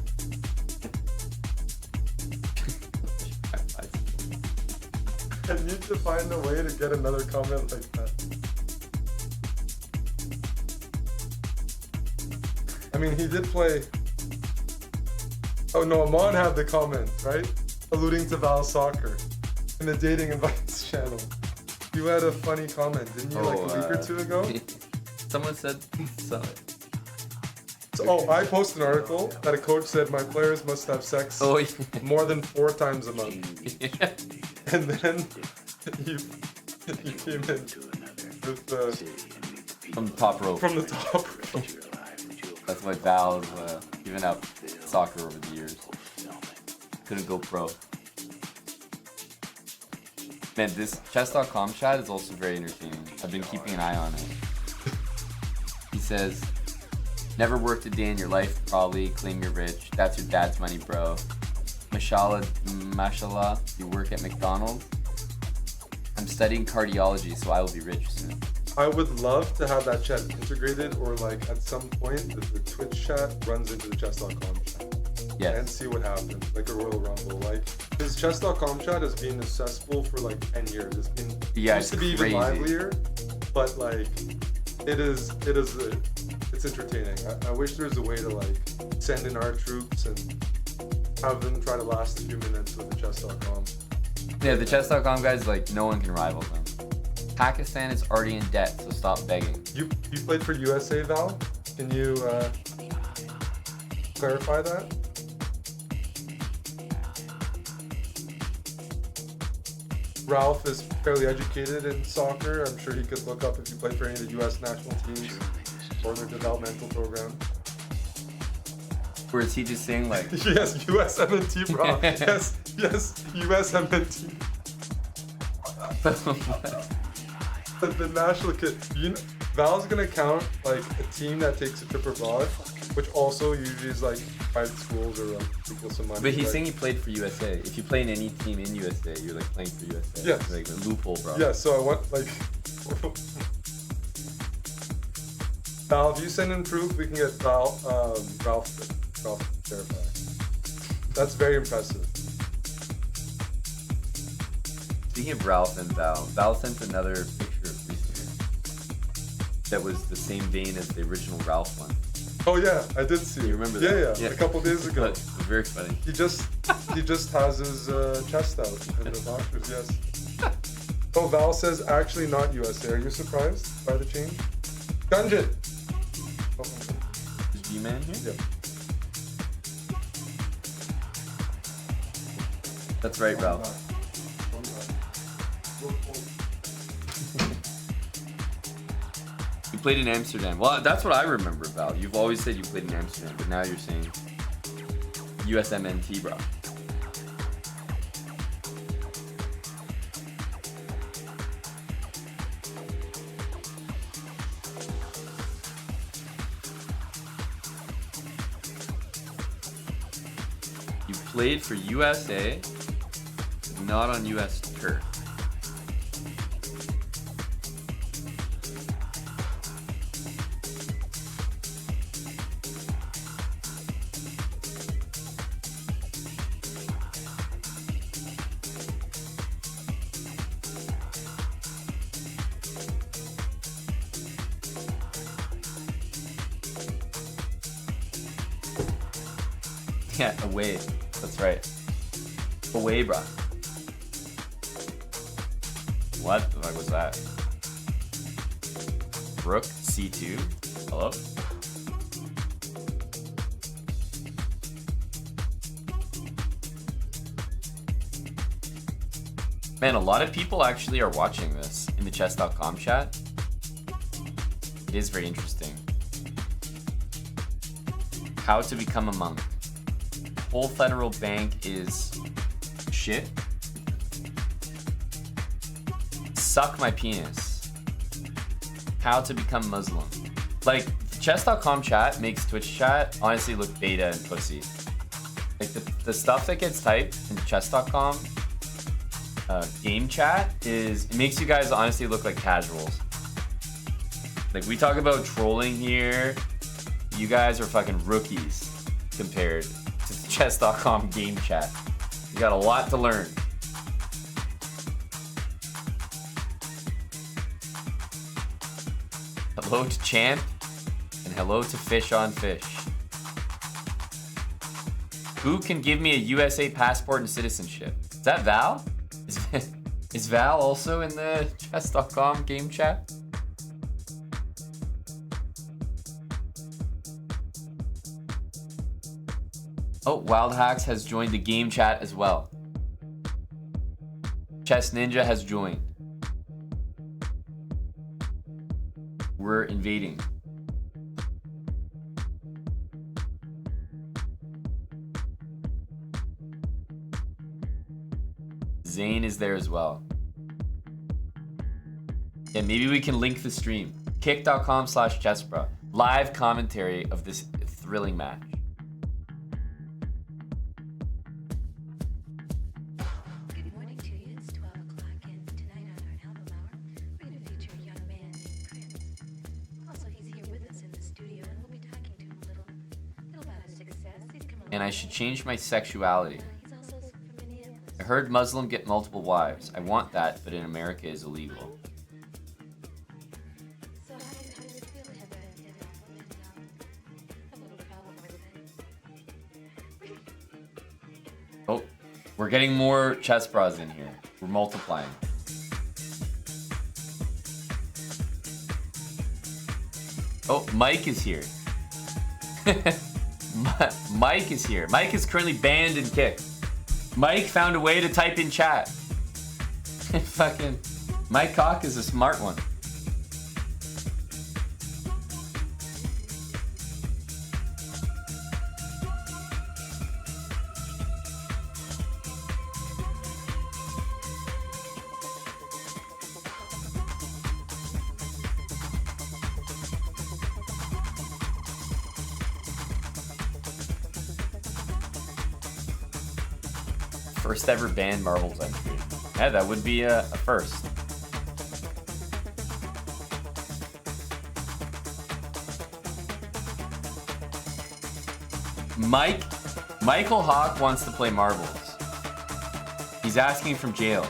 I need to find a way to get another comment like that. I mean, he did play. Oh no, Aman had the comment, right? Alluding to Val Soccer in the dating advice channel. You had a funny comment, didn't you, like a week or two ago? Someone said so. I posted an article that a coach said my players must have sex more than 4 times a month. And then you came in with from the top rope. From the top rope. That's why Val's given up soccer over the years. Couldn't go pro. Man, this chess.com chat is also very entertaining. I've been keeping an eye on it. He says, never worked a day in your life, probably. Claim you're rich. That's your dad's money, bro. Mashallah, you work at McDonald's. I'm studying cardiology, so I will be rich soon. I would love to have that chat integrated, or like at some point the Twitch chat runs into the chess.com chat. Yeah. And see what happens, like a Royal Rumble. Like, his chess.com chat has been accessible for like 10 years. It's been used to be crazy. Even livelier, but like it's entertaining. I wish there was a way to like send in our troops and have them try to last a few minutes with the chess.com. Yeah, the chess.com guys, like, no one can rival them. Pakistan is already in debt, so stop begging. You played for USA, Val? Can you clarify that? Ralph is fairly educated in soccer. I'm sure he could look up if you played for any of the US national teams or their developmental program. Or is he just saying, like... Yes, USMNT, bro. Yes, USMNT. The national kid. Val's gonna count like a team that takes a trip abroad, which also usually is like private schools or like people some money. But he's saying he played for USA. If you play in any team in USA, you're like playing for USA. Yes. It's like a loophole, bro. Yeah, so I want like... Val, if you send in proof, we can get Ralph verified. That's very impressive. Speaking of Ralph and Val sent another picture recently that was the same vein as the original Ralph one. Oh yeah, I did see. You remember that? Yeah, a couple days ago. It was very funny. He just has his chest out in the boxers. Yes. Oh, Val says actually not USA. Are you surprised by the change? Gunjit. Oh. Is G-Man here? Yeah. That's right, Ralph. You played in Amsterdam. Well, that's what I remember, Val. You've always said you played in Amsterdam, but now you're saying USMNT, bro. You played for USA, not on US turf. Yeah, away. That's right. Away, bruh. What the fuck was that? Rook C2. Hello? Man, a lot of people actually are watching this in the chess.com chat. It is very interesting. How to become a monk. Whole federal bank is shit. Suck my penis. How to become Muslim. Like, chess.com chat makes Twitch chat honestly look beta and pussy. Like, the stuff that gets typed in chess.com game chat it makes you guys honestly look like casuals. Like, we talk about trolling here. You guys are fucking rookies compared to the chess.com game chat. You got a lot to learn. Hello to Champ, and hello to Fish on Fish. Who can give me a USA passport and citizenship? Is that Val? Is Val also in the chess.com game chat? Oh, Wild Hacks has joined the game chat as well. Chess Ninja has joined. We're invading. Zane is there as well. Yeah, maybe we can link the stream. Kick.com/chessbrah. Live commentary of this thrilling match. Good morning to you. It's 12 o'clock, and tonight on our album hour, we're going to feature a young man named Chris. Also, he's here with us in the studio, and we'll be talking to him a little about his success. He's come a And I should change my sexuality. He's also from Minneapolis. I heard Muslim get multiple wives. I want that, but in America is illegal. So how does it feel to have a woman have a little problem with it? Oh, we're getting more chess bras in here. We're multiplying. Oh, Mike is here. Mike is here. Mike is currently banned in Kick. Mike found a way to type in chat. Fucking Mike Cock is a smart one. First ever banned marbles entry. Yeah, that would be a first. Michael Hawk wants to play marbles. He's asking from jail.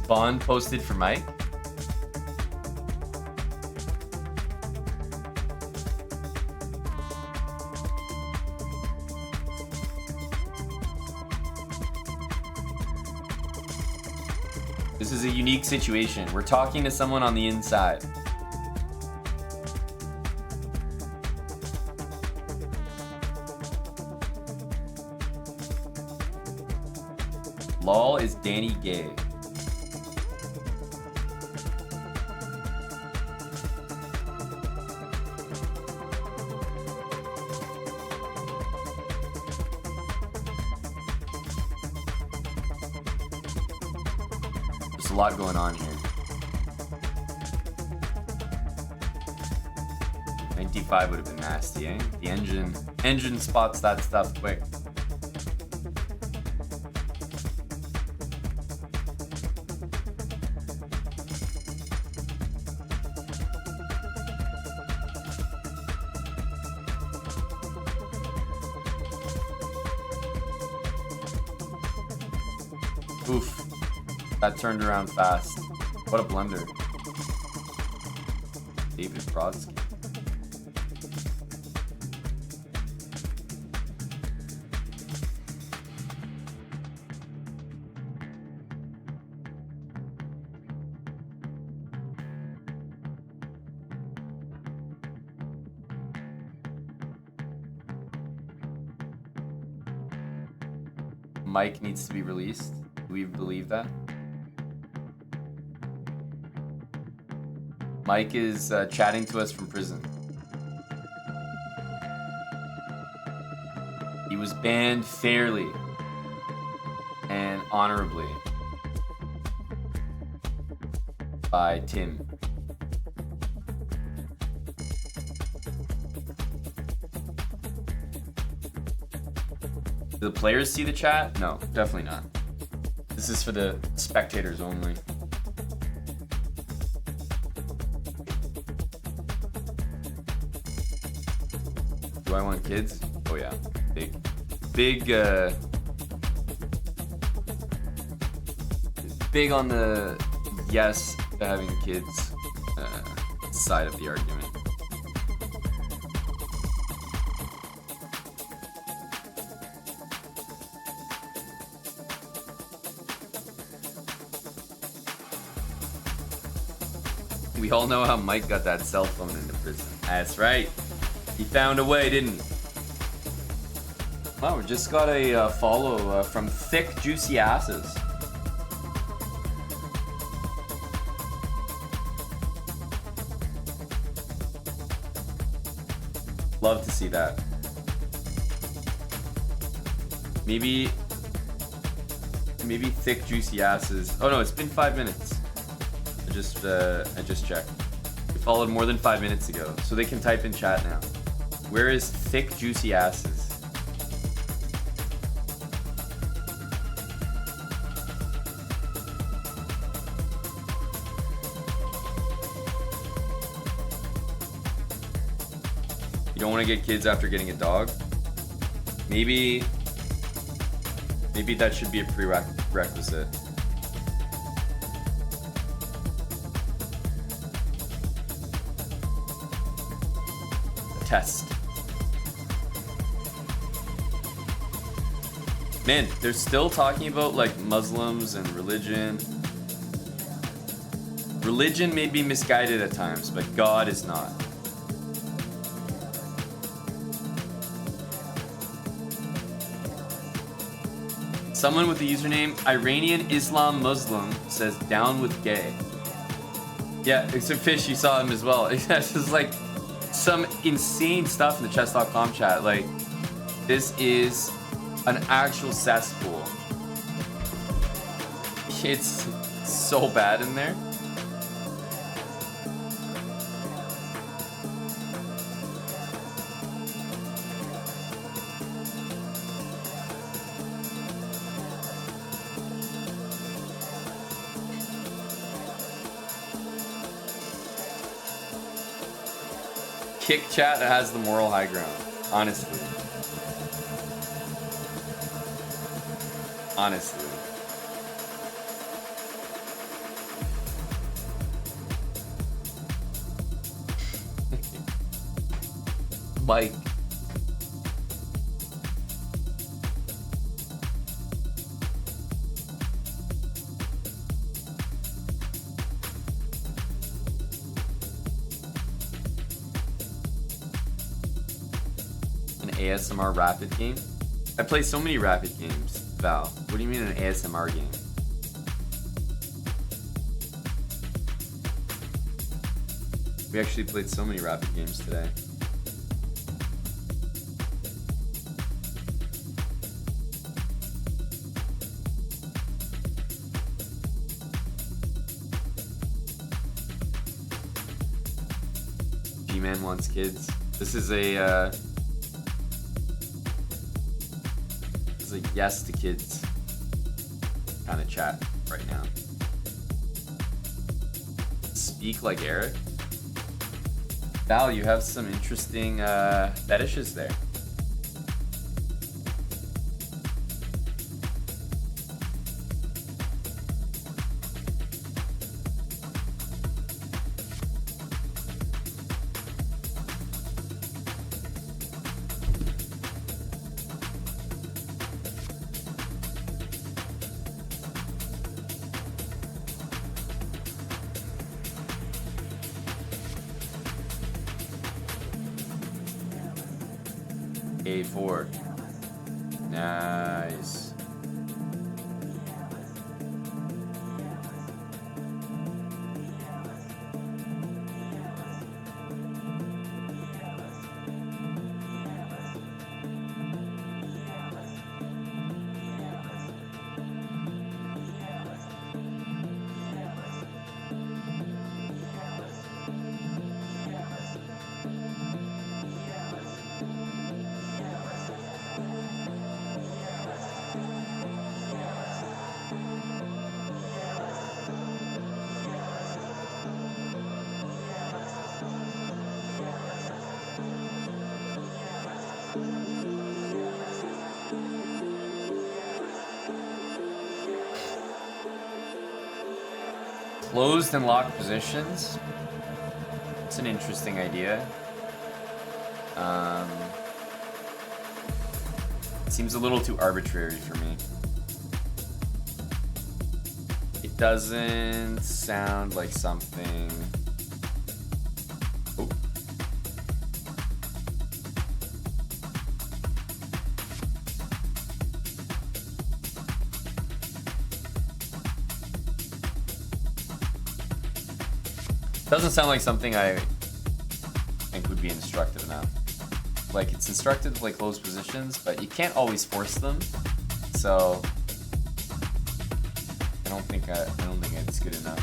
Bond posted for Mike. This is a unique situation. We're talking to someone on the inside. Lol is Danny Gay. There's a lot going on here. 95 would have been nasty, eh? The engine spots that stuff quick. Oof. That turned around fast. What a blunder. David Brodsky. Mike needs to be released. Do we believe that? Mike is chatting to us from prison. He was banned fairly and honorably by Tim. Do the players see the chat? No, definitely not. This is for the spectators only. Do I want kids? Oh yeah, big on the yes to having kids side of the argument. We all know how Mike got that cell phone into prison. That's right. He found a way, didn't he? Wow, we just got a follow from Thick Juicy Asses. Love to see that. Maybe Thick Juicy Asses. Oh no, it's been 5 minutes. I just checked. We followed more than 5 minutes ago, so they can type in chat now. Where is Thick Juicy Asses? You don't want to get kids after getting a dog? Maybe that should be a prerequisite. Test. Man, they're still talking about like Muslims and religion. Religion may be misguided at times, but God is not. Someone with the username Iranian Islam Muslim says down with gay. Yeah, it's a fish, you saw him as well. It's just like some insane stuff in the chess.com chat. Like, this is an actual cesspool. It's so bad in there. Kick chat that has the moral high ground, honestly. Honestly. Mike. ASMR rapid game? I play so many rapid games, Val. What do you mean an ASMR game? We actually played so many rapid games today. G-Man wants kids. This is a yes to kids kind of chat right now. Speak like Eric. Val, you have some interesting fetishes there. A4. Nice. Closed and locked positions. It's an interesting idea. It seems a little too arbitrary for me. It doesn't sound like something. Oh. Doesn't sound like something I think would be instructive enough. Like, it's instructive to play closed positions, but you can't always force them. So I don't think it's good enough.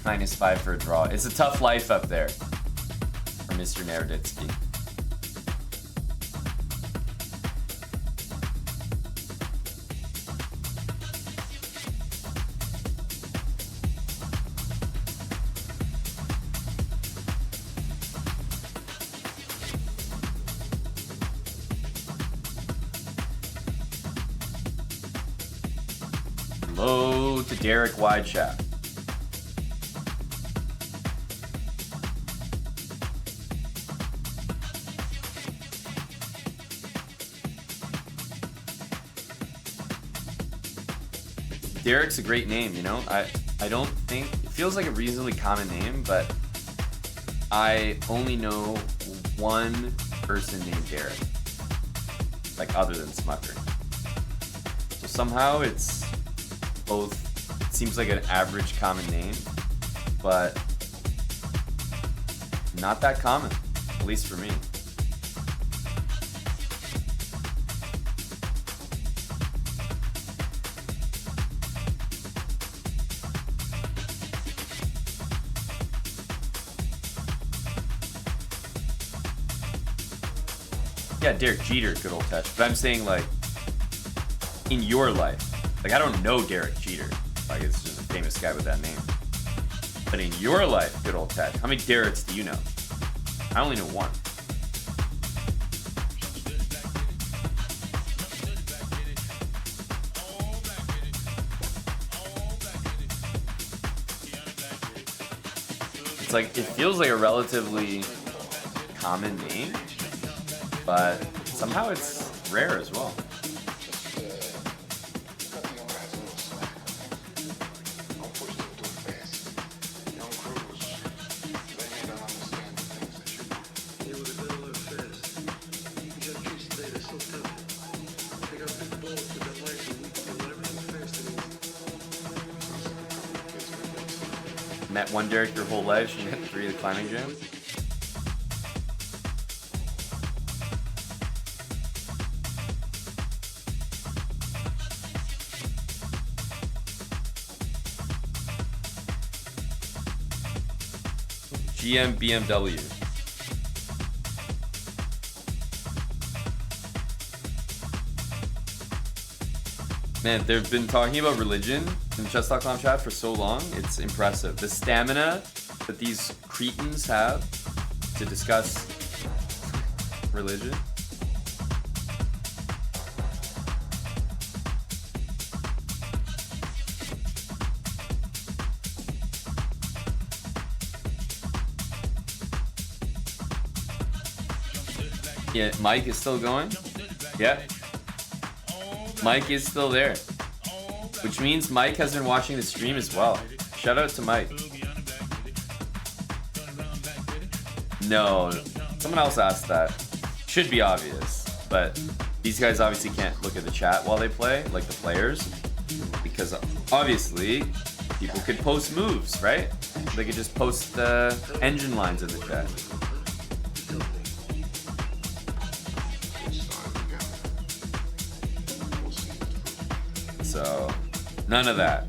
-5 for a draw. It's a tough life up there for Mr. Naroditsky. Hello to Derek Wide Chat. Derek's a great name, you know? I don't think it feels like a reasonably common name, but I only know one person named Derek. Like, other than Smucker. So somehow it's both, it seems like an average common name, but not that common, at least for me. Yeah, Derek Jeter, good old touch. But I'm saying, like, in your life, like, I don't know Derek Jeter. Like, it's just a famous guy with that name. But in your life, good old Ted, how many Dereks do you know? I only know one. It's like, it feels like a relatively common name, but somehow it's rare as well. Met one Derek your whole life, you met 3 at the climbing gym. GM BMW. Man, they've been talking about religion in the chess.com chat for so long, it's impressive. The stamina that these cretins have to discuss religion. Yeah, Mike is still going? Yeah. Mike is still there. Which means Mike has been watching the stream as well. Shout out to Mike. No, someone else asked that. Should be obvious, but these guys obviously can't look at the chat while they play, like the players, because obviously people could post moves, right? They could just post engine lines in the chat. So, none of that.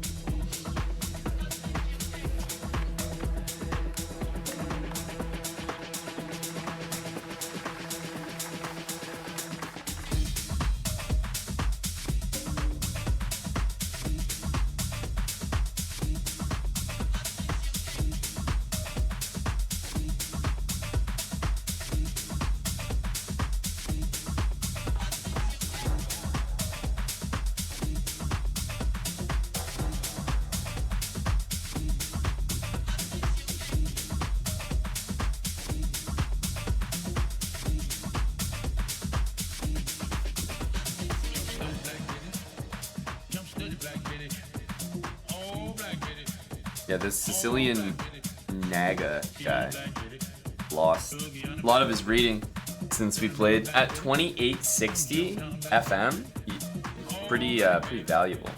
Yeah, this Sicilian Naga guy lost a lot of his reading since we played at 2860 FM. Pretty valuable.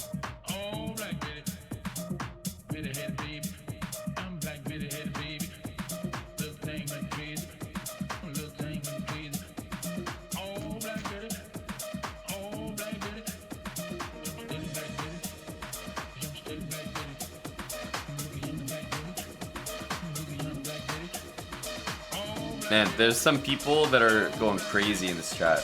Man, there's some people that are going crazy in this chat.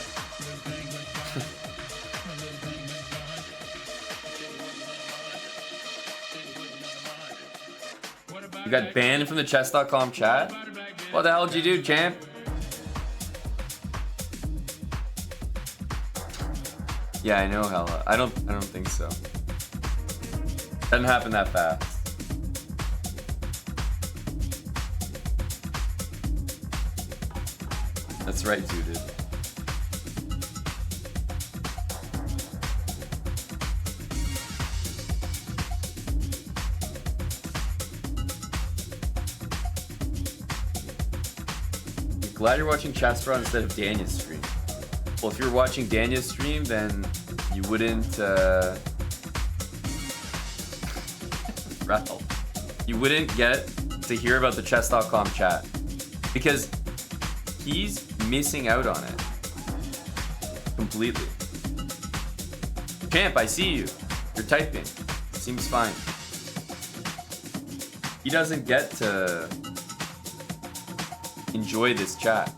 You got banned from the chess.com chat? What the hell did you do, champ? Yeah, I know, Hella. I don't think so. Doesn't happen that fast. That's right, dude. Glad you're watching chessbrah instead of Daniel's stream. Well, if you're watching Daniel's stream, then you wouldn't, Ralph, you wouldn't get to hear about the chess.com chat because he's missing out on it completely. Champ, I see you. You're typing. Seems fine. He doesn't get to enjoy this chat.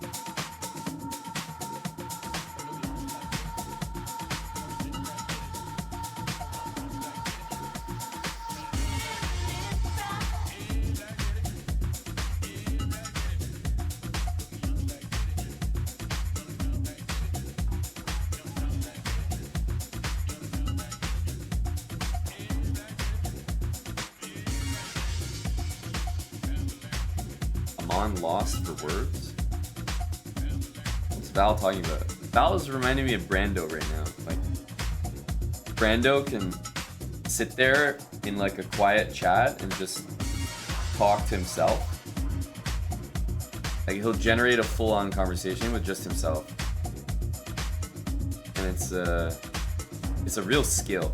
Aman lost for words? What's Val talking about? Val is reminding me of Brando right now. Like, Brando can sit there in like a quiet chat and just talk to himself. Like, he'll generate a full-on conversation with just himself. And it's a real skill.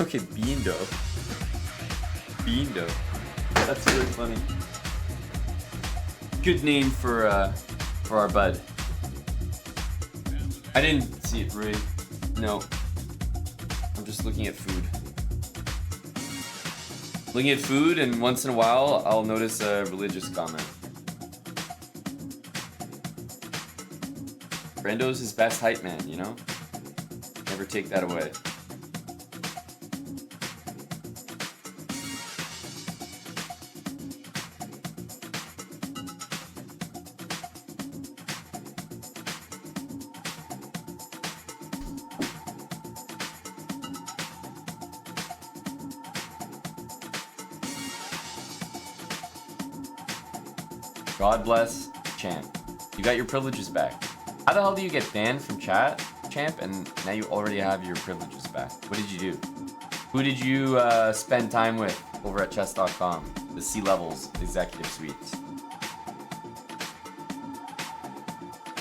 Okay, Beando. Beando. That's really funny. Good name for our bud. I didn't see it, Ray. No. I'm just looking at food. Looking at food, and once in a while, I'll notice a religious comment. Brando's his best hype man, you know? Never take that away. God bless, champ. You got your privileges back. How the hell do you get banned from chat, champ, and now you already have your privileges back? What did you do? Who did you spend time with over at chess.com the Sea Levels Executive Suite.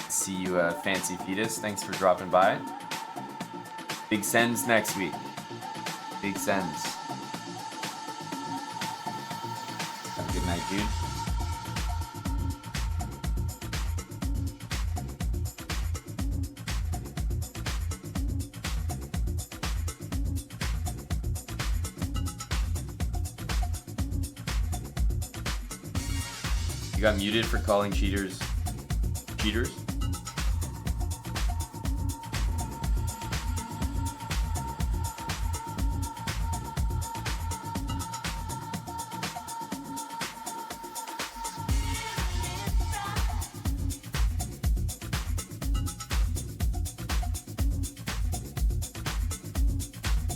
See you, Fancy Fetus. Thanks for dropping by. Big sends next week. Big sends. Have a good night, dude. You got muted for calling cheaters cheaters?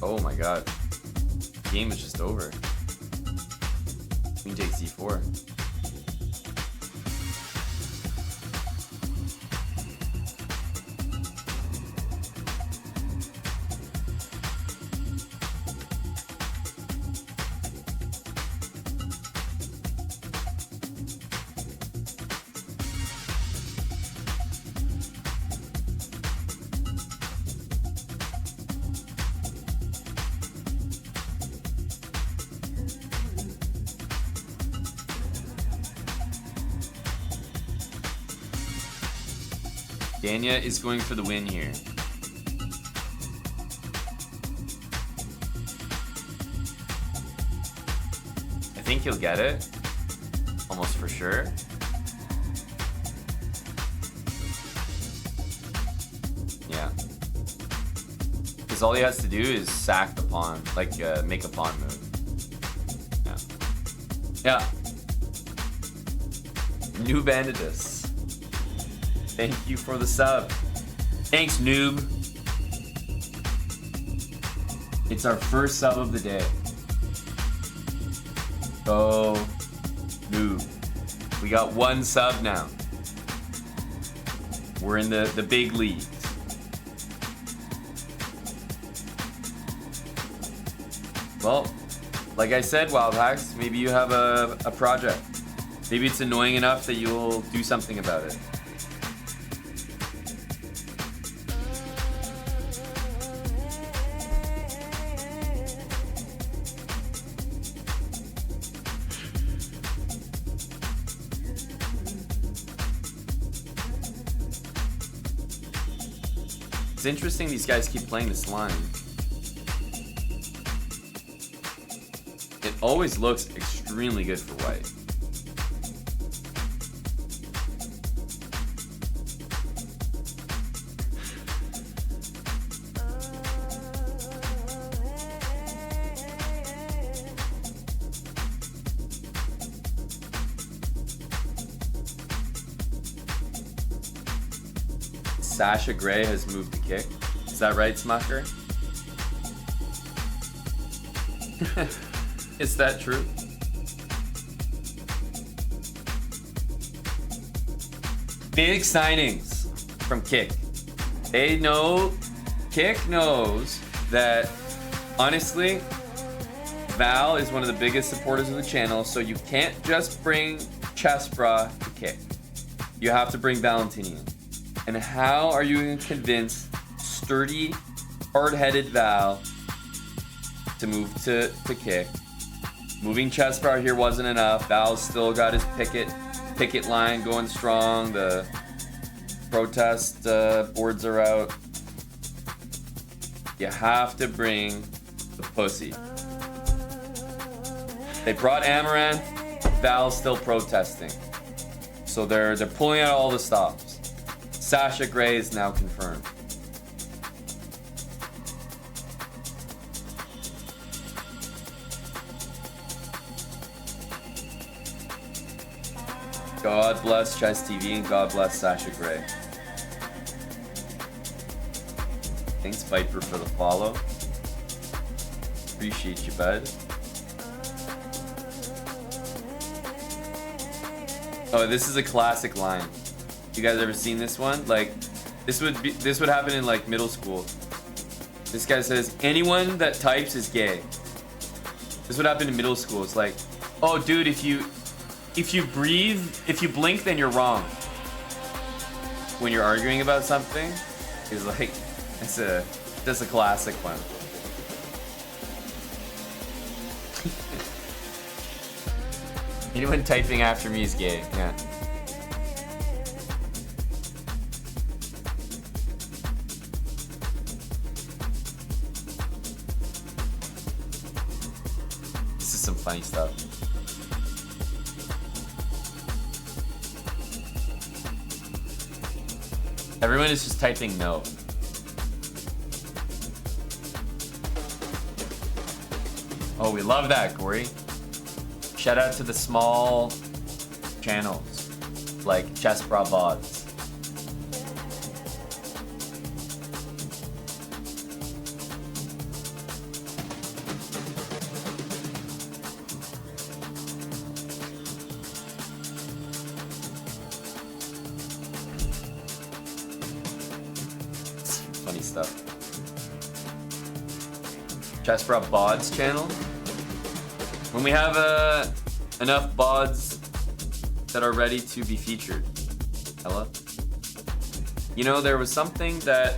Oh my god. The game is just over. Queen takes c4. Danya is going for the win here. I think he'll get it. Almost for sure. Yeah. Because all he has to do is sack the pawn, like make a pawn move. Yeah. Yeah. New Bandidus. Thank you for the sub. Thanks, noob. It's our first sub of the day. Oh, noob. We got one sub now. We're in the big leagues. Well, like I said, Wild Hacks, maybe you have a project. Maybe it's annoying enough that you'll do something about it. It's interesting these guys keep playing this line. It always looks extremely good for white. Sasha Grey has moved to kick. Is that right, Smucker? Is that true? Big signings from Kick. They know, Kick knows that, honestly, Val is one of the biggest supporters of the channel, so you can't just bring chessbrah to Kick. You have to bring Valentinian. And how are you going to convince sturdy, hard-headed Val to move to Kick? Moving chessbrah here wasn't enough. Val's still got his picket line going strong. The protest boards are out. You have to bring the pussy. They brought Amaranth. Val's still protesting. So they're pulling out all the stops. Sasha Grey is now confirmed. God bless Chess TV and God bless Sasha Grey. Thanks, Viper, for the follow. Appreciate you, bud. Oh, this is a classic line. You guys ever seen this one? Like, this would happen in like middle school. This guy says, anyone that types is gay. This would happen in middle school. It's like, Oh, dude, if you breathe, if you blink, then you're wrong. When you're arguing about something, is like that's a classic one. Anyone typing after me is gay. Yeah. This is some funny stuff. Everyone is just typing no. Oh, we love that, Corey. Shout out to the small channels like chessbrah VODs. Funny stuff. chessbrah VODs channel. When we have enough VODs that are ready to be featured. Ella? You know, there was something that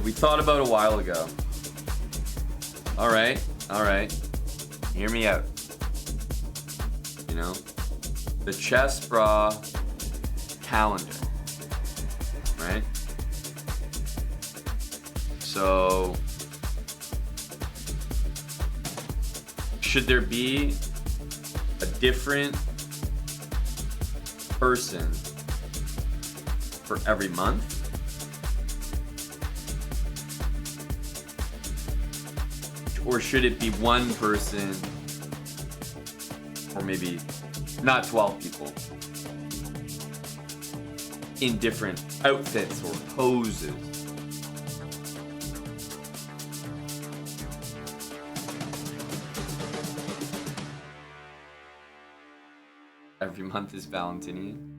we thought about a while ago. Alright. Hear me out. You know? The chessbrah calendar. Right? So should there be a different person for every month? Or should it be one person, or maybe not 12 people, in different outfits or poses? Every month is Valentinian.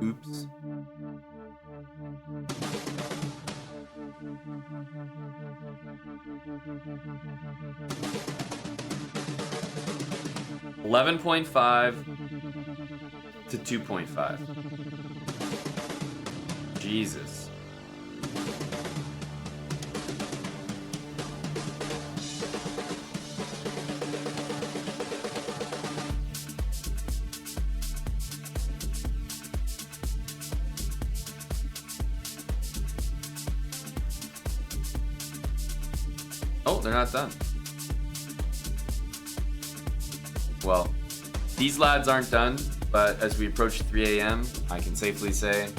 Oops. $11.5 to $2.5. Jesus. Oh, they're not done. Well, these lads aren't done, but as we approach 3 a.m., I can safely say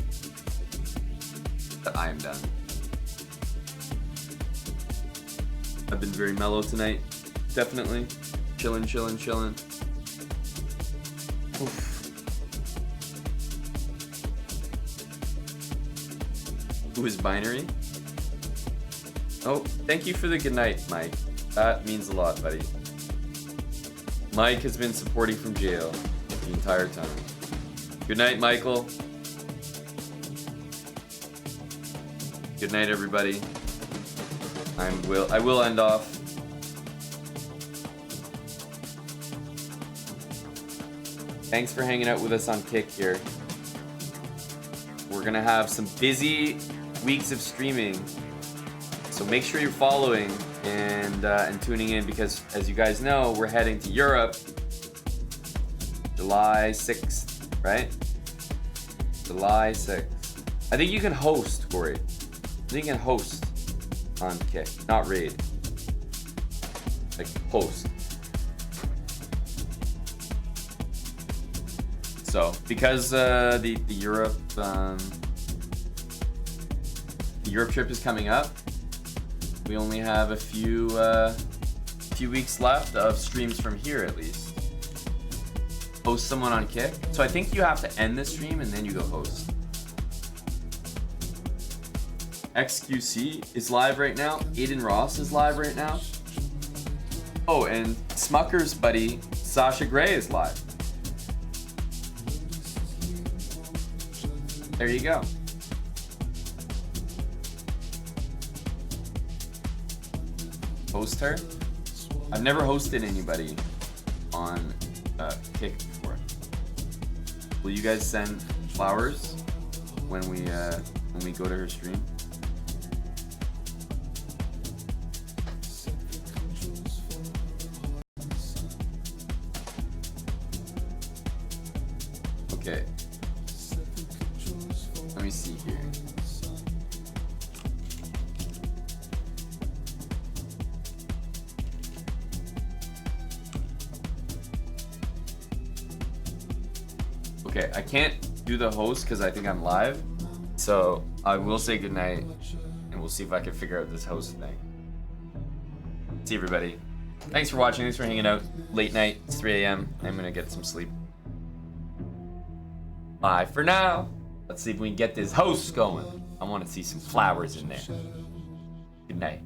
that I am done. I've been very mellow tonight, definitely. Chillin'. Oof. Who is binary? Oh, thank you for the good night, Mike. That means a lot, buddy. Mike has been supporting from jail the entire time. Good night, Michael. Good night, everybody. I will end off. Thanks for hanging out with us on Kick here. We're gonna have some busy weeks of streaming, so make sure you're following and tuning in, because as you guys know, we're heading to Europe July 6th, right? July 6th. I think you can host, Corey. I think you can host on Kick, not raid. Like host. So because the Europe trip is coming up, we only have a few weeks left of streams from here, at least. Host someone on Kick. So I think you have to end the stream and then you go host. XQC is live right now. Aiden Ross is live right now. Oh, and Smucker's buddy Sasha Gray is live. There you go. Host her. I've never hosted anybody on Kick before. Will you guys send flowers when we go to her stream? Okay. Let me see here. Okay, I can't do the host because I think I'm live. So I will say goodnight and we'll see if I can figure out this host thing. See everybody. Thanks for watching. Thanks for hanging out. Late night. It's 3 a.m. I'm going to get some sleep. Bye for now. Let's see if we can get this host going. I want to see some flowers in there. Good night.